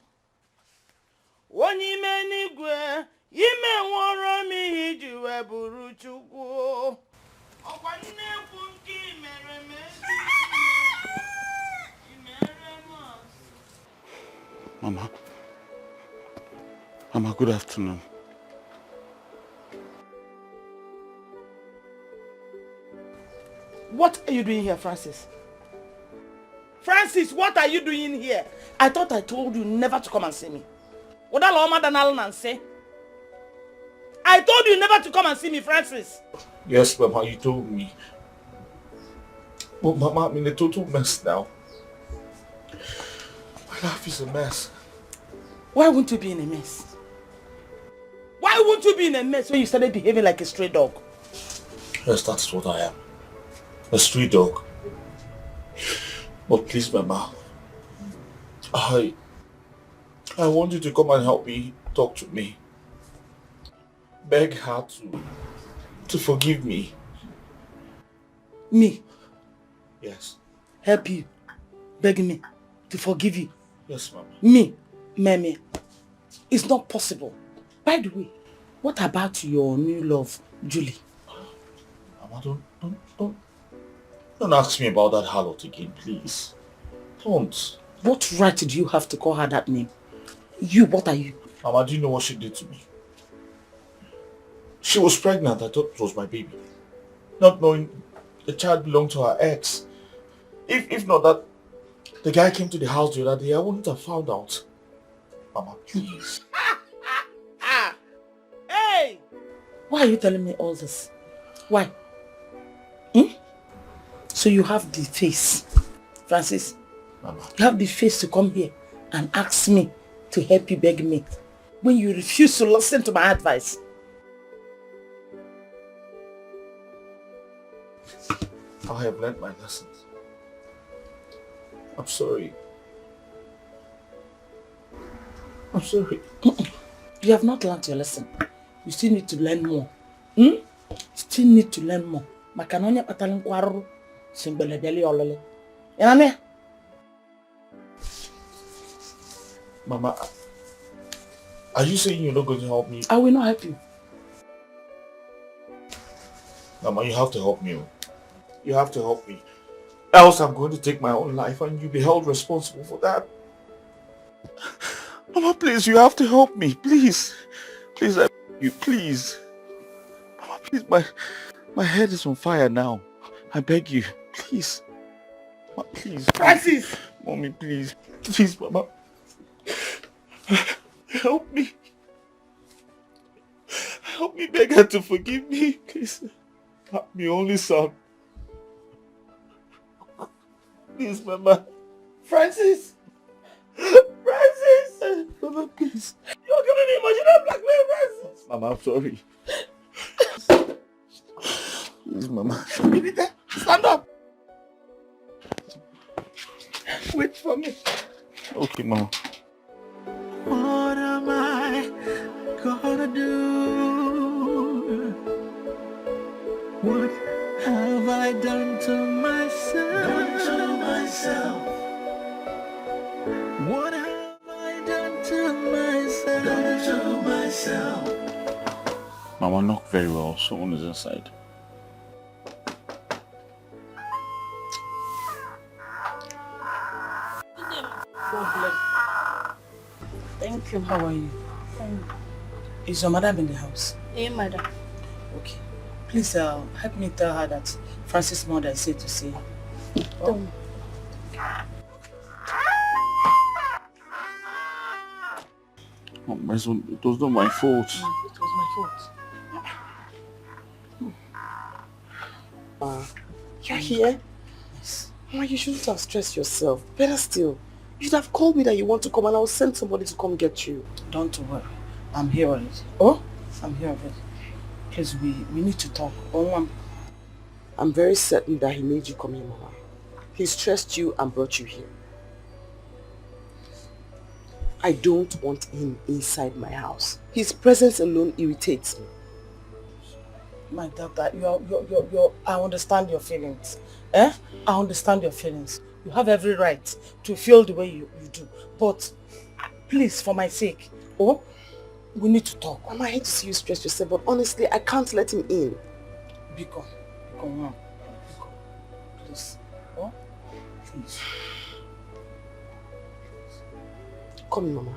Speaker 20: Onime nigwe. Imewara mi ju eburu chukwu. Okwa nnekwu nke mere
Speaker 3: Mama, good afternoon.
Speaker 20: What are you doing here, Francis? Francis, what are you doing here? I thought I told you never to come and see me. I told you never to come and see me, Francis.
Speaker 3: Yes, Mama, you told me. But Mama, I'm in a total mess now. My life is a mess.
Speaker 20: Why won't you be in a mess? Why won't you be in a mess when you started behaving like a stray dog?
Speaker 3: Yes, that's what I am. A street dog. But please, Mama, I want you to come and help me, talk to me. Beg her to forgive me.
Speaker 20: Me?
Speaker 3: Yes.
Speaker 20: Help you? Beg me to forgive you?
Speaker 3: Yes, Mama.
Speaker 20: Me? Meme? It's not possible. By the way, what about your new love, Julie?
Speaker 3: Mama, don't ask me about that harlot again, please. Don't.
Speaker 20: What right do you have to call her that name? You, what are you?
Speaker 3: Mama, do you know what she did to me? She was pregnant. I thought it was my baby. Not knowing the child belonged to her ex. If not that the guy came to the house the other day, I wouldn't have found out. Mama, please.
Speaker 20: Hey!
Speaker 9: Why are you telling me all this? Why? So you have the face, Francis,
Speaker 3: Mama.
Speaker 9: you have the face to come here and ask me
Speaker 20: to help you beg me when you refuse to listen to my advice?
Speaker 13: I have learned my lessons. I'm sorry. I'm sorry.
Speaker 20: You have not learned your lesson. You still need to learn more. You still need to learn more. Makanonya pataling kwaru simbele beli olole. Yaname?
Speaker 13: Mama, are you saying you're not going to help me?
Speaker 20: I will not help you.
Speaker 13: Mama, you have to help me. You have to help me. Else I'm going to take my own life and you'll be held responsible for that. Mama, please, you have to help me. Please. Please, I beg you. Please. Mama, please, my head is on fire now. I beg you. Please. Mama, please.
Speaker 20: Francis!
Speaker 13: Mommy, please. Please, Mama. Help me. Help me beg her to forgive me. Please. My only son. Please, Mama.
Speaker 20: Francis! Francis!
Speaker 13: Mama, please.
Speaker 20: You're giving emotional blackmail, Francis!
Speaker 13: Mama, I'm sorry. Please, Mama.
Speaker 20: Give it there. Stand up. Wait for me.
Speaker 13: Okay, Mama.
Speaker 11: What am I gonna do? What have I done to myself? What have I done to myself?
Speaker 3: Mama, knock very well. Someone is inside.
Speaker 20: God bless. Thank you. How are you? Fine. Is your madam in the house?
Speaker 17: Hey, madam.
Speaker 20: Okay. Please help me tell her that Francis' mother is here to see her. Oh.
Speaker 3: Oh, my son, it was not my fault.
Speaker 20: It was my fault.
Speaker 12: You're here?
Speaker 20: Yes.
Speaker 12: Mama, you shouldn't have stressed yourself. Better still, you should have called me that you want to come and I'll send somebody to come get you.
Speaker 20: Don't worry. I'm here already. Oh? I'm here already. Please, we need to talk.
Speaker 12: I'm very certain that he made you come here, Mama. He stressed you and brought you here. I don't want him inside my house. His presence alone irritates me.
Speaker 20: My daughter, I understand your feelings. I understand your feelings. You have every right to feel the way you do. But please, for my sake, we need to talk.
Speaker 12: Mama, I hate to see you stress yourself, but honestly, I can't let him in.
Speaker 20: Biko, please. Please.
Speaker 12: Come in, Mama.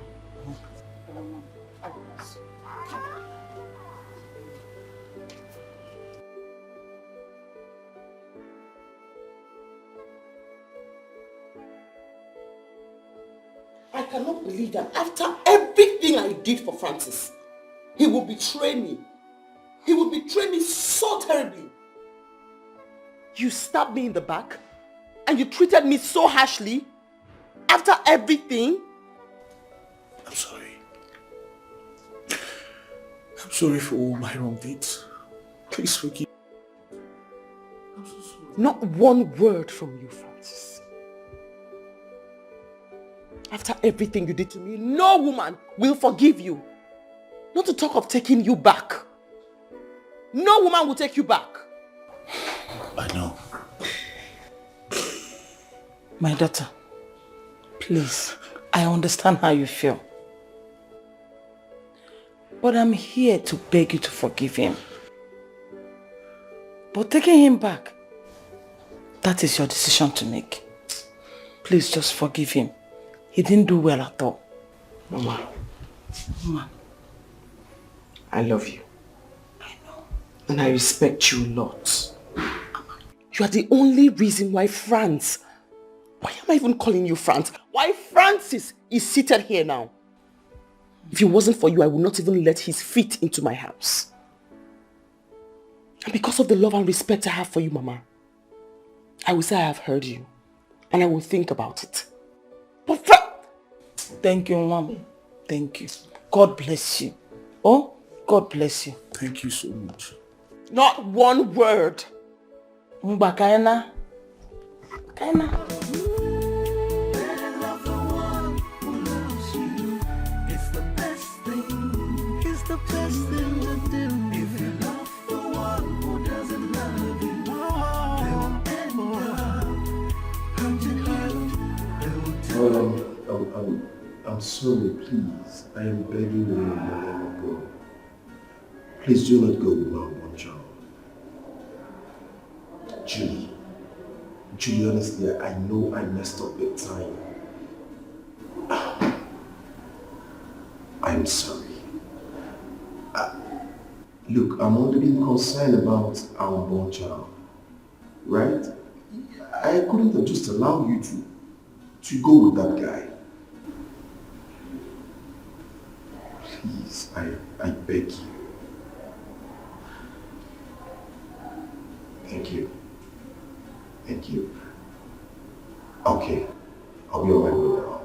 Speaker 12: I cannot believe that after everything I did for Francis, he will betray me. He will betray me so terribly. You stabbed me in the back and you treated me so harshly after everything.
Speaker 13: I'm sorry. I'm sorry for all my wrong deeds. Please forgive me. I'm so sorry.
Speaker 12: Not one word from you, Francis. After everything you did to me, no woman will forgive you. Not to talk of taking you back. No woman will take you back.
Speaker 13: I know.
Speaker 20: My daughter, please, I understand how you feel. But I'm here to beg you to forgive him. But taking him back, that is your decision to make. Please just forgive him. He didn't do well at all.
Speaker 12: Mama.
Speaker 20: Mama.
Speaker 12: I love you.
Speaker 20: I know.
Speaker 12: And I respect you a lot. You are the only reason why France... Why am I even calling you France? Why Francis is seated here now? If it wasn't for you, I would not even let his feet into my house. And because of the love and respect I have for you, Mama, I will say I have heard you. And I will think about it. But
Speaker 20: thank you, Mom. thank you. God bless you. Oh, God bless you.
Speaker 3: Thank you so much.
Speaker 20: Not one word. Mba kaina. Kaina.
Speaker 11: It's the best thing. It's the best thing to do. If you love the one who doesn't love you, they will end up hurting you. They will tell
Speaker 4: I'm sorry, please. I am begging you, don't let me go. Please do not go with my one child. Julie, honestly, I know I messed up big time. I'm sorry. Look, I'm only being concerned about our unborn child, right? I couldn't have just allowed you to go with that guy. Please, I beg you. Thank you. Thank you. Okay, I'll be on my way now.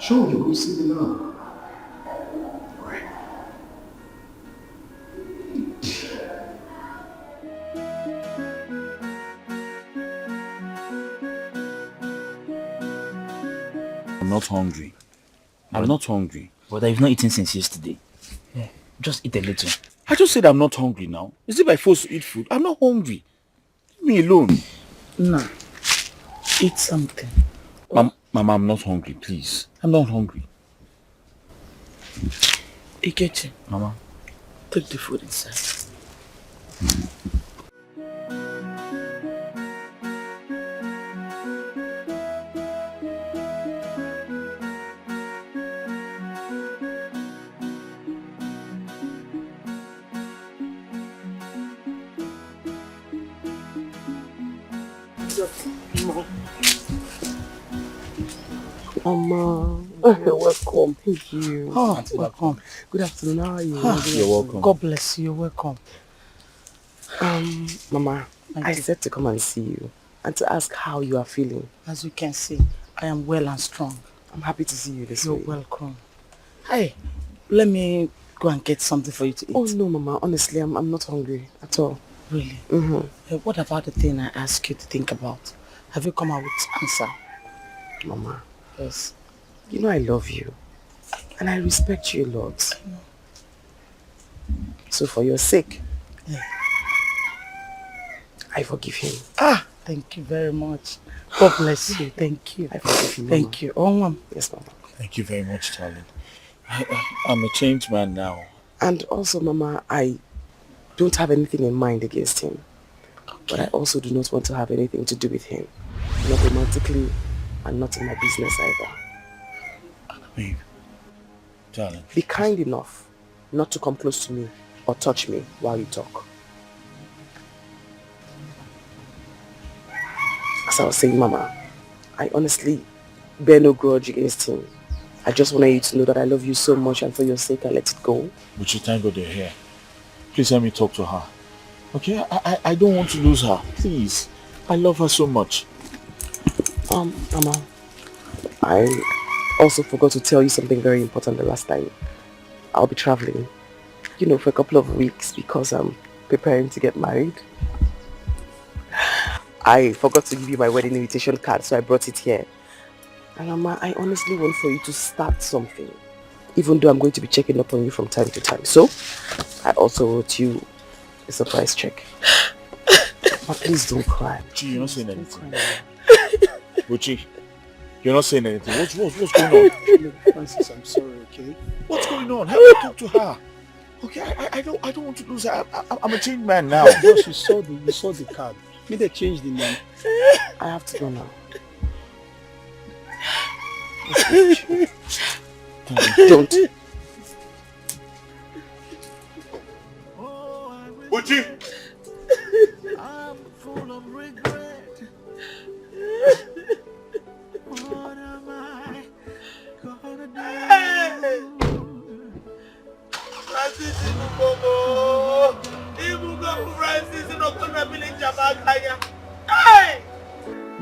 Speaker 4: Sure, you go see me now. Alright.
Speaker 3: I'm not hungry. I'm not hungry.
Speaker 21: But I've not eaten since yesterday. Yeah, just eat a little.
Speaker 3: I just said I'm not hungry now. Is it by force to eat food? I'm not hungry. Leave me alone.
Speaker 20: No. Eat something.
Speaker 3: Mama, I'm not hungry, please. I'm not hungry.
Speaker 20: Ikechi.
Speaker 21: Mama.
Speaker 20: Take the food inside.
Speaker 12: Mama, welcome. Thank you.
Speaker 20: Oh, welcome.
Speaker 12: Good afternoon. How are you?
Speaker 3: You're welcome.
Speaker 20: God bless you. You're welcome.
Speaker 12: Mama, I said to come and see you and to ask how you are feeling.
Speaker 20: As you can see, I am well and strong.
Speaker 12: I'm happy to see you this
Speaker 20: You're
Speaker 12: way.
Speaker 20: welcome. Hey, let me go and get something for you to eat.
Speaker 12: Oh no, Mama. Honestly, I'm not hungry at all.
Speaker 20: Really?
Speaker 12: Mm-hmm.
Speaker 20: What about the thing I asked you to think about? Have you come out with answer?
Speaker 12: Mama.
Speaker 20: Yes.
Speaker 12: You know I love you. And I respect you a lot. So for your sake, I forgive him.
Speaker 20: Thank you very much. God bless you. Thank you.
Speaker 12: I forgive you, Mama.
Speaker 20: Thank you. Oh,
Speaker 12: yes, Mama.
Speaker 3: Thank you very much, darling. I'm a changed man now.
Speaker 12: And also, Mama, I don't have anything in mind against him. Okay. But I also do not want to have anything to do with him. Not romantically and not in my business either.
Speaker 3: Babe, darling.
Speaker 12: Be kind enough not to come close to me or touch me while you talk. As I was saying, Mama, I honestly bear no grudge against him. I just wanted you to know that I love you so much, and for your sake, I let it go.
Speaker 3: But you thank God you're here. Please let me talk to her. Okay? I don't want to lose her. Please. I love her so much.
Speaker 12: Mama, I also forgot to tell you something very important the last time. I'll be traveling, for a couple of weeks because I'm preparing to get married. I forgot to give you my wedding invitation card, so I brought it here. And Mama, I honestly want for you to start something, even though I'm going to be checking up on you from time to time. So, I also wrote you a surprise check. But please don't cry.
Speaker 3: Uchi, you're not saying anything. Uchi, you're not saying anything. What's going on?
Speaker 2: Look, Francis, I'm sorry, okay?
Speaker 3: What's going on? Help me talk to her. Okay, I don't want to lose her. I'm a changed man now.
Speaker 2: Because you saw the card. May they change the name.
Speaker 12: I have to go now. Don't.
Speaker 3: Uchi!
Speaker 11: I'm full of regret. What am I gonna do?
Speaker 9: Francis Ibugogo! Ibugogo Francis Inokonabili Jamakaya! Hey!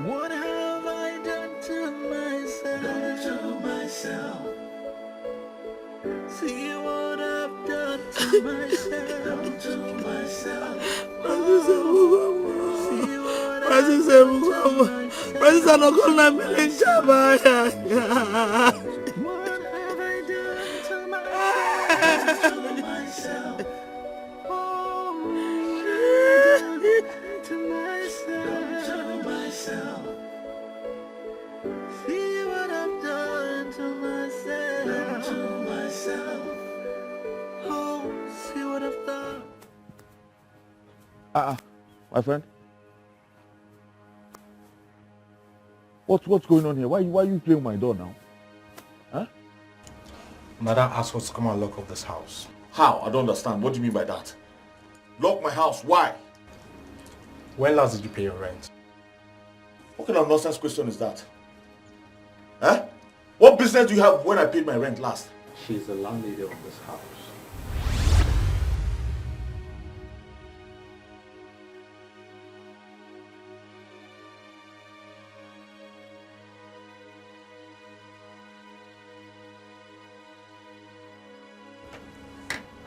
Speaker 11: What have I done to myself?
Speaker 19: My friend. What's going on here? Why are you playing my door now? Huh?
Speaker 15: Mother asked us to come and lock up this house.
Speaker 3: How? I don't understand. What do you mean by that? Lock my house. Why?
Speaker 15: When last did you pay your rent?
Speaker 3: What kind of nonsense question is that? Huh? What business do you have when I paid my rent last?
Speaker 15: She's the landlady of this house.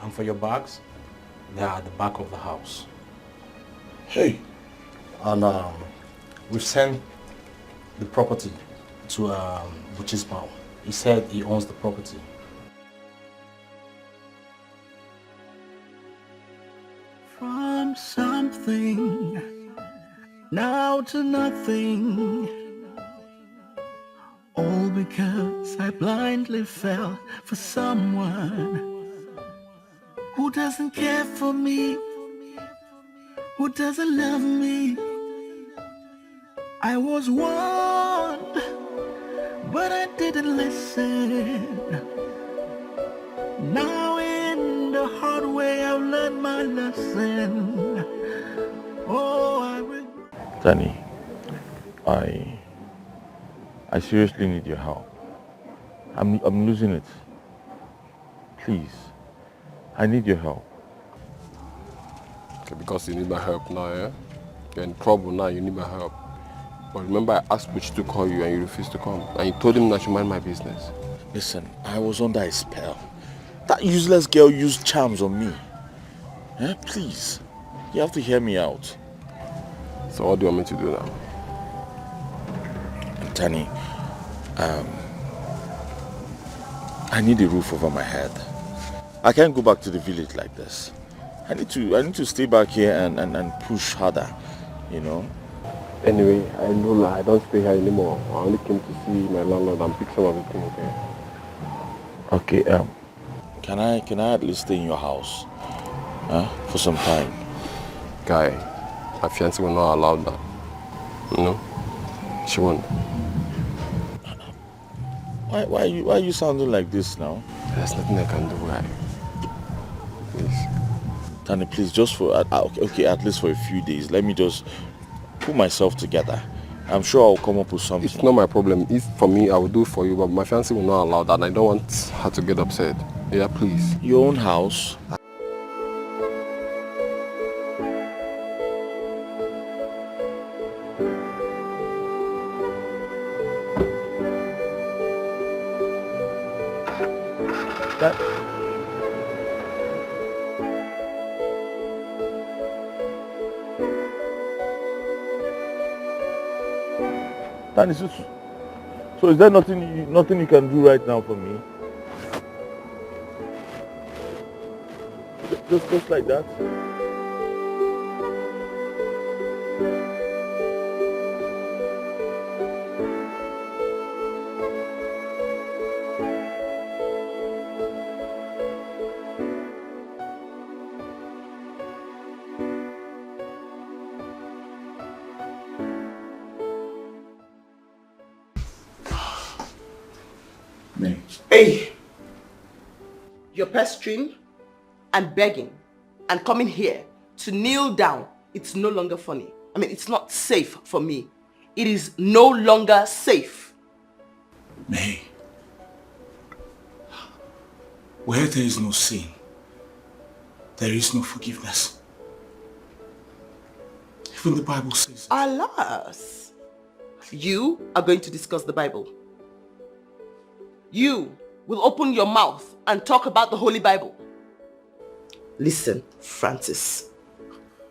Speaker 15: And for your bags, they are at the back of the house.
Speaker 3: Hey.
Speaker 15: And we've sent the property to Buchi's mom. He said he owns the property.
Speaker 11: From something now to nothing, all because I blindly fell for someone who doesn't care for me, who doesn't love me. I was warned, but I didn't listen. Now in the hard way I've learned my lesson. Oh, I regret.
Speaker 19: Danny, I seriously need your help. I'm losing it. Please, I need your help.
Speaker 16: Okay, because you need my help now, yeah? You're in trouble now, you need my help. But remember I asked Butch to call you and you refused to come. And you told him that you mind my business.
Speaker 3: Listen, I was under a spell. That useless girl used charms on me. Eh? Please, you have to hear me out.
Speaker 16: So what do you want me to do now?
Speaker 3: Tani, I need a roof over my head. I can't go back to the village like this. I need to stay back here and push harder, you know.
Speaker 16: Anyway, I know I don't stay here anymore. I only came to see my landlord and pick some of the things, okay?
Speaker 3: Okay, can I at least stay in your house? For some time?
Speaker 16: Guy, my fiancé will not allow that. You know? She won't.
Speaker 3: Why are you sounding like this now?
Speaker 16: There's nothing I can do, guy. Please.
Speaker 3: Tani, please, just for, okay, at least for a few days, let me just put myself together. I'm sure I'll come up with something.
Speaker 16: It's not my problem. If for me, I will do for you, but my fiancé will not allow that, and I don't want her to get upset. Yeah, please.
Speaker 3: Your own house?
Speaker 19: Danny, so is there nothing you can do right now for me? Just like that?
Speaker 9: Hey! You're pestering and begging and coming here to kneel down. It's no longer funny. I mean, it's not safe for me. It is no longer safe.
Speaker 3: May, where there is no sin, there is no forgiveness. Even the Bible says it.
Speaker 9: Alas, you are going to discuss the Bible. You will open your mouth and talk about the Holy Bible. Listen, Francis.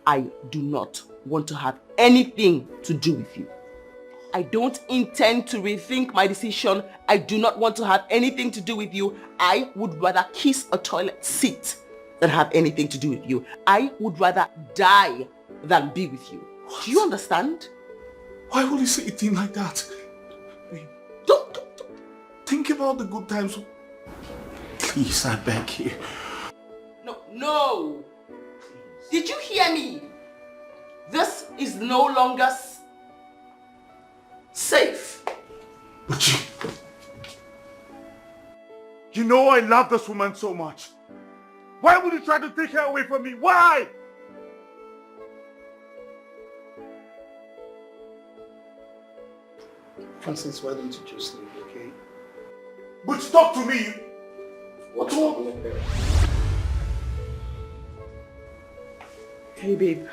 Speaker 9: I do not want to have anything to do with you. I don't intend to rethink my decision. I do not want to have anything to do with you. I would rather kiss a toilet seat than have anything to do with you. I would rather die than be with you. What? Do you understand?
Speaker 3: Why would you say a thing like that? Don't. Think about the good times. Please, I beg you.
Speaker 9: No. Did you hear me? This is no longer safe.
Speaker 3: But you know I love this woman so much. Why would you try to take her away from me? Why?
Speaker 2: Francis, why don't you just leave, okay?
Speaker 3: But talk to me. What's wrong?
Speaker 9: Hey, babe.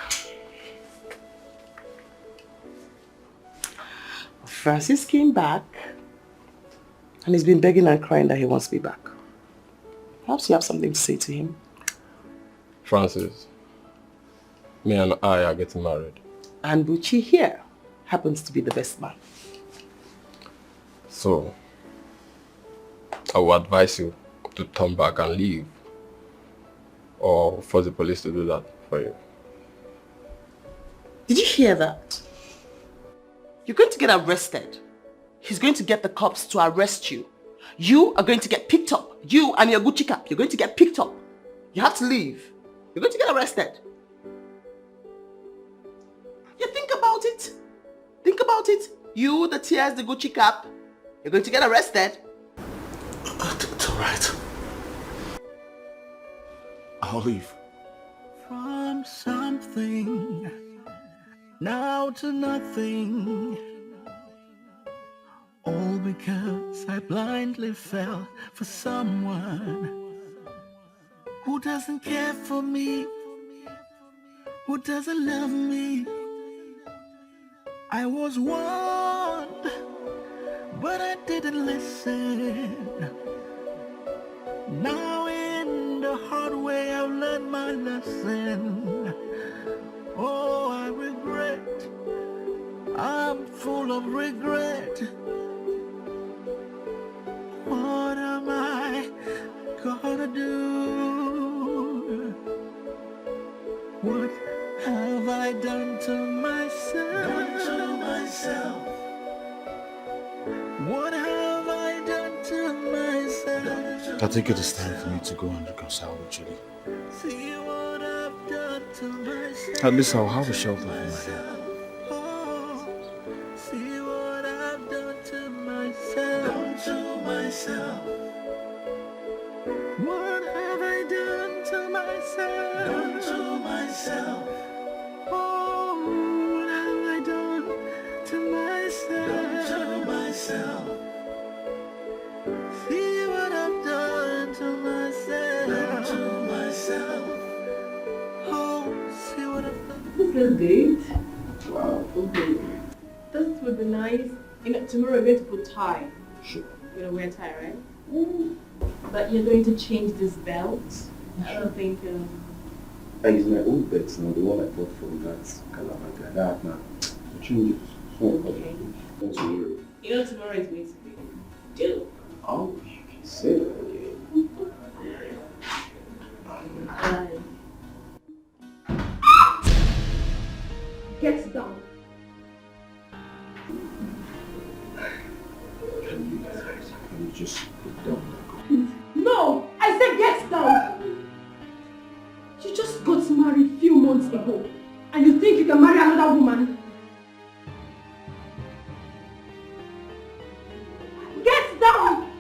Speaker 9: Francis came back and he's been begging and crying that he wants me back. Perhaps you have something to say to him.
Speaker 16: Francis, me and I are getting married.
Speaker 9: And Buchi here happens to be the best man.
Speaker 16: So, I would advise you to turn back and leave, or force the police to do that for you.
Speaker 9: Did you hear that? You're going to get arrested. He's going to get the cops to arrest you. You are going to get picked up. You and your Gucci cap, you're going to get picked up. You have to leave. You're going to get arrested. Yeah, think about it. Think about it. You, the tears, the Gucci cap, you're going to get arrested.
Speaker 3: It's alright. I'll leave.
Speaker 11: From something now to nothing, all because I blindly fell for someone who doesn't care for me, who doesn't love me. I was warned, but I didn't listen. Now in the hard way I've learned my lesson. Oh, I regret, I'm full of regret. What am I gonna do? What have I done to myself? What have I done to myself?
Speaker 3: I think it is time for me to go and reconcile with Julie.
Speaker 11: See what I've done to myself.
Speaker 3: At least I'll have a shelter in my head.
Speaker 11: See what I've done to myself. What have I done to myself? Oh, what have I done to myself? See what I've done to myself. Oh, see what I've done.
Speaker 5: This is good.
Speaker 3: Wow.
Speaker 5: Okay. This would be nice. You know, tomorrow we're going to put tie.
Speaker 3: Sure.
Speaker 5: You're going to wear tie, right? But you're going to change this belt. I don't think...
Speaker 18: I use my old belt now, the one I bought from that Calamari. That now. Change it.
Speaker 5: Okay.
Speaker 18: Don't worry.
Speaker 5: You know tomorrow is going to be dope.
Speaker 18: Oh, you can say that again.
Speaker 5: Get down.
Speaker 18: Can you just put down that gun?
Speaker 5: No! I said get down! You just got married a few months ago. And you think you can marry another woman? Get down!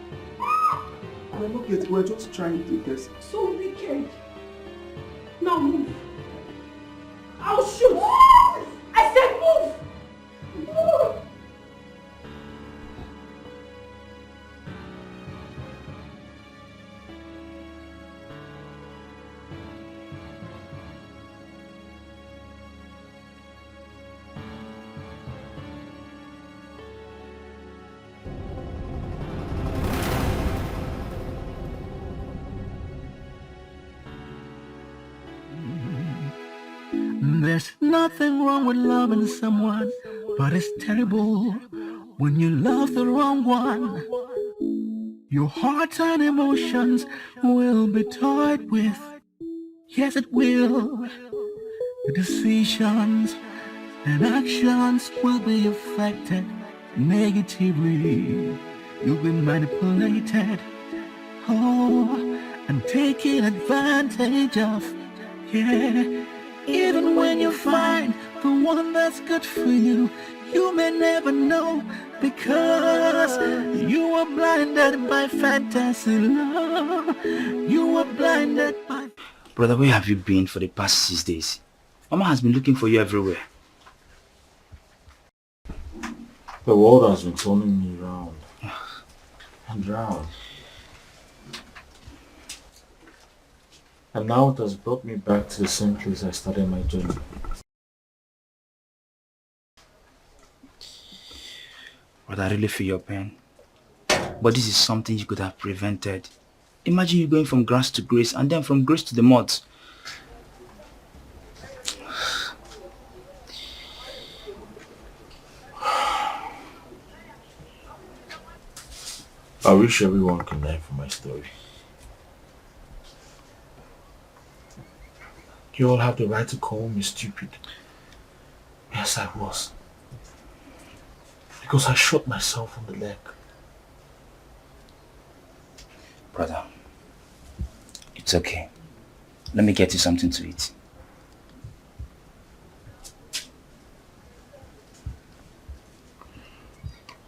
Speaker 18: We're not yet, we're just trying to guess.
Speaker 5: So wicked. Now move. I'll shoot. I said move! Move!
Speaker 11: There's nothing wrong with loving someone, but it's terrible when you love the wrong one. Your heart and emotions will be toyed with. Yes, it will. The decisions and actions will be affected negatively. You'll be manipulated, and taken advantage of. Yeah, even when you find the one that's good for you, you may never know because you are blinded by fantasy love. You are blinded by...
Speaker 21: Brother, where have you been for the past 6 days? Mama has been looking for you everywhere.
Speaker 3: The world has been turning me round and round. And now it has brought me back to the same place I started my journey.
Speaker 21: Brother, I really feel your pain. But this is something you could have prevented. Imagine you going from grass to grace and then from grace to the mud.
Speaker 3: I wish everyone could learn from my story. You all have the right to call me stupid. Yes, I was. Because I shot myself on the leg.
Speaker 21: Brother, it's okay. Let me get you something to eat.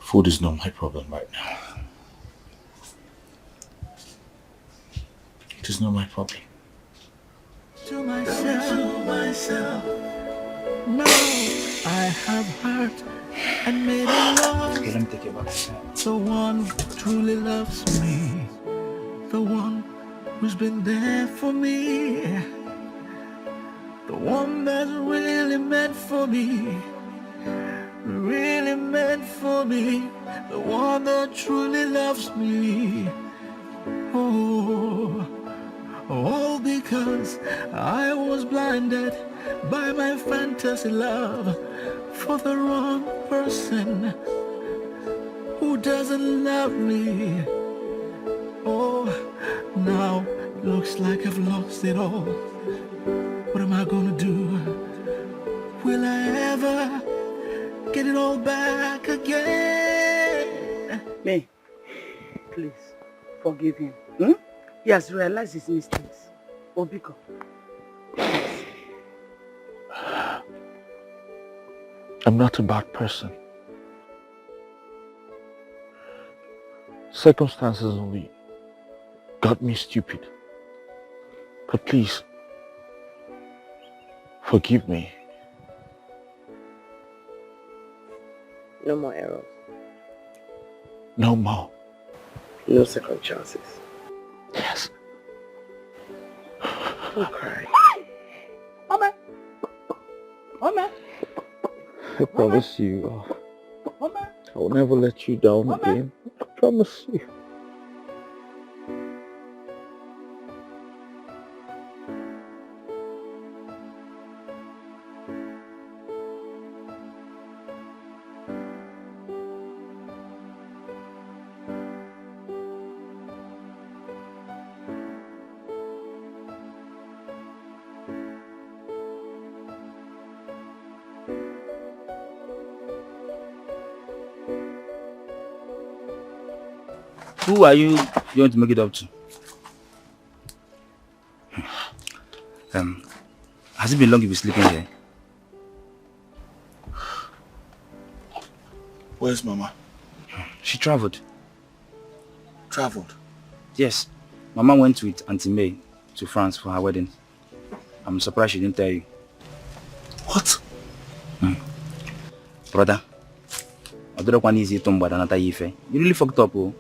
Speaker 3: Food is not my problem right now. It is not my problem.
Speaker 11: To myself, no, I have hurt and made a love.
Speaker 21: Okay, let me take you back.
Speaker 11: The one who truly loves me, the one who's been there for me, the one that's really meant for me, really meant for me, the one that truly loves me. Oh, all because I was blinded by my fantasy love for the wrong person who doesn't love me. Oh, now looks like I've lost it all. What am I gonna do? Will I ever get it all back again?
Speaker 20: May, please, forgive him. Hmm? He has realized his mistakes. Obiko, please.
Speaker 19: I'm not a bad person. Circumstances only got me stupid. But please, forgive me.
Speaker 12: No more errors.
Speaker 19: No more.
Speaker 12: No second chances.
Speaker 19: Yes.
Speaker 12: Don't cry.
Speaker 20: Mama! Mama!
Speaker 19: I promise you,
Speaker 20: Mama!
Speaker 19: I will never let you down again. I promise you.
Speaker 21: Who are you going to make it up to? Has it been long you've been sleeping here?
Speaker 3: Where's Mama?
Speaker 21: She traveled.
Speaker 3: Traveled?
Speaker 21: Yes. Mama went with Auntie May to France for her wedding. I'm surprised she didn't tell you.
Speaker 3: What?
Speaker 21: Brother, I don't want easy to you really fucked up, oh.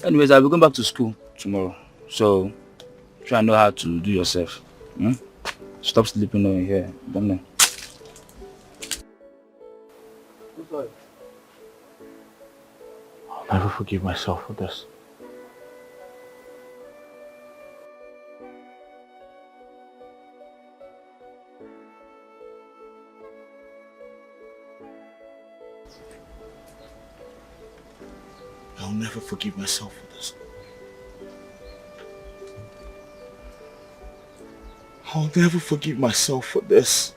Speaker 21: Anyways, I'll be going back to school tomorrow. So, try and know how to do yourself. Stop sleeping over here. Don't know.
Speaker 19: I'm sorry. I'll never forgive myself for this.
Speaker 13: I'll never forgive myself for this. I'll never forgive myself for this.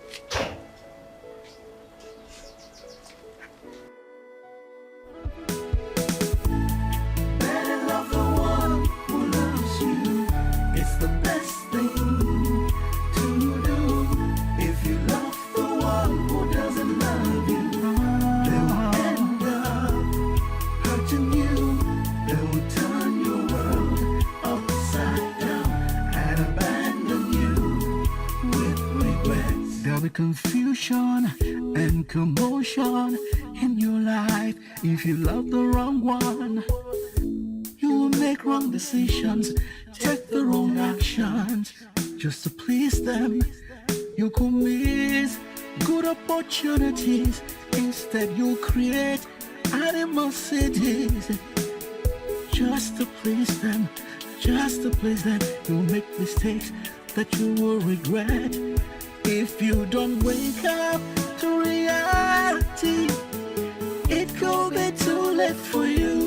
Speaker 11: Confusion and commotion in your life. If you love the wrong one, you will make wrong decisions, take the wrong actions just to please them. You could miss good opportunities. Instead you create animosities just to please them, just to please them. You'll make mistakes that you will regret. If you don't wake up to reality, it could be too late for you.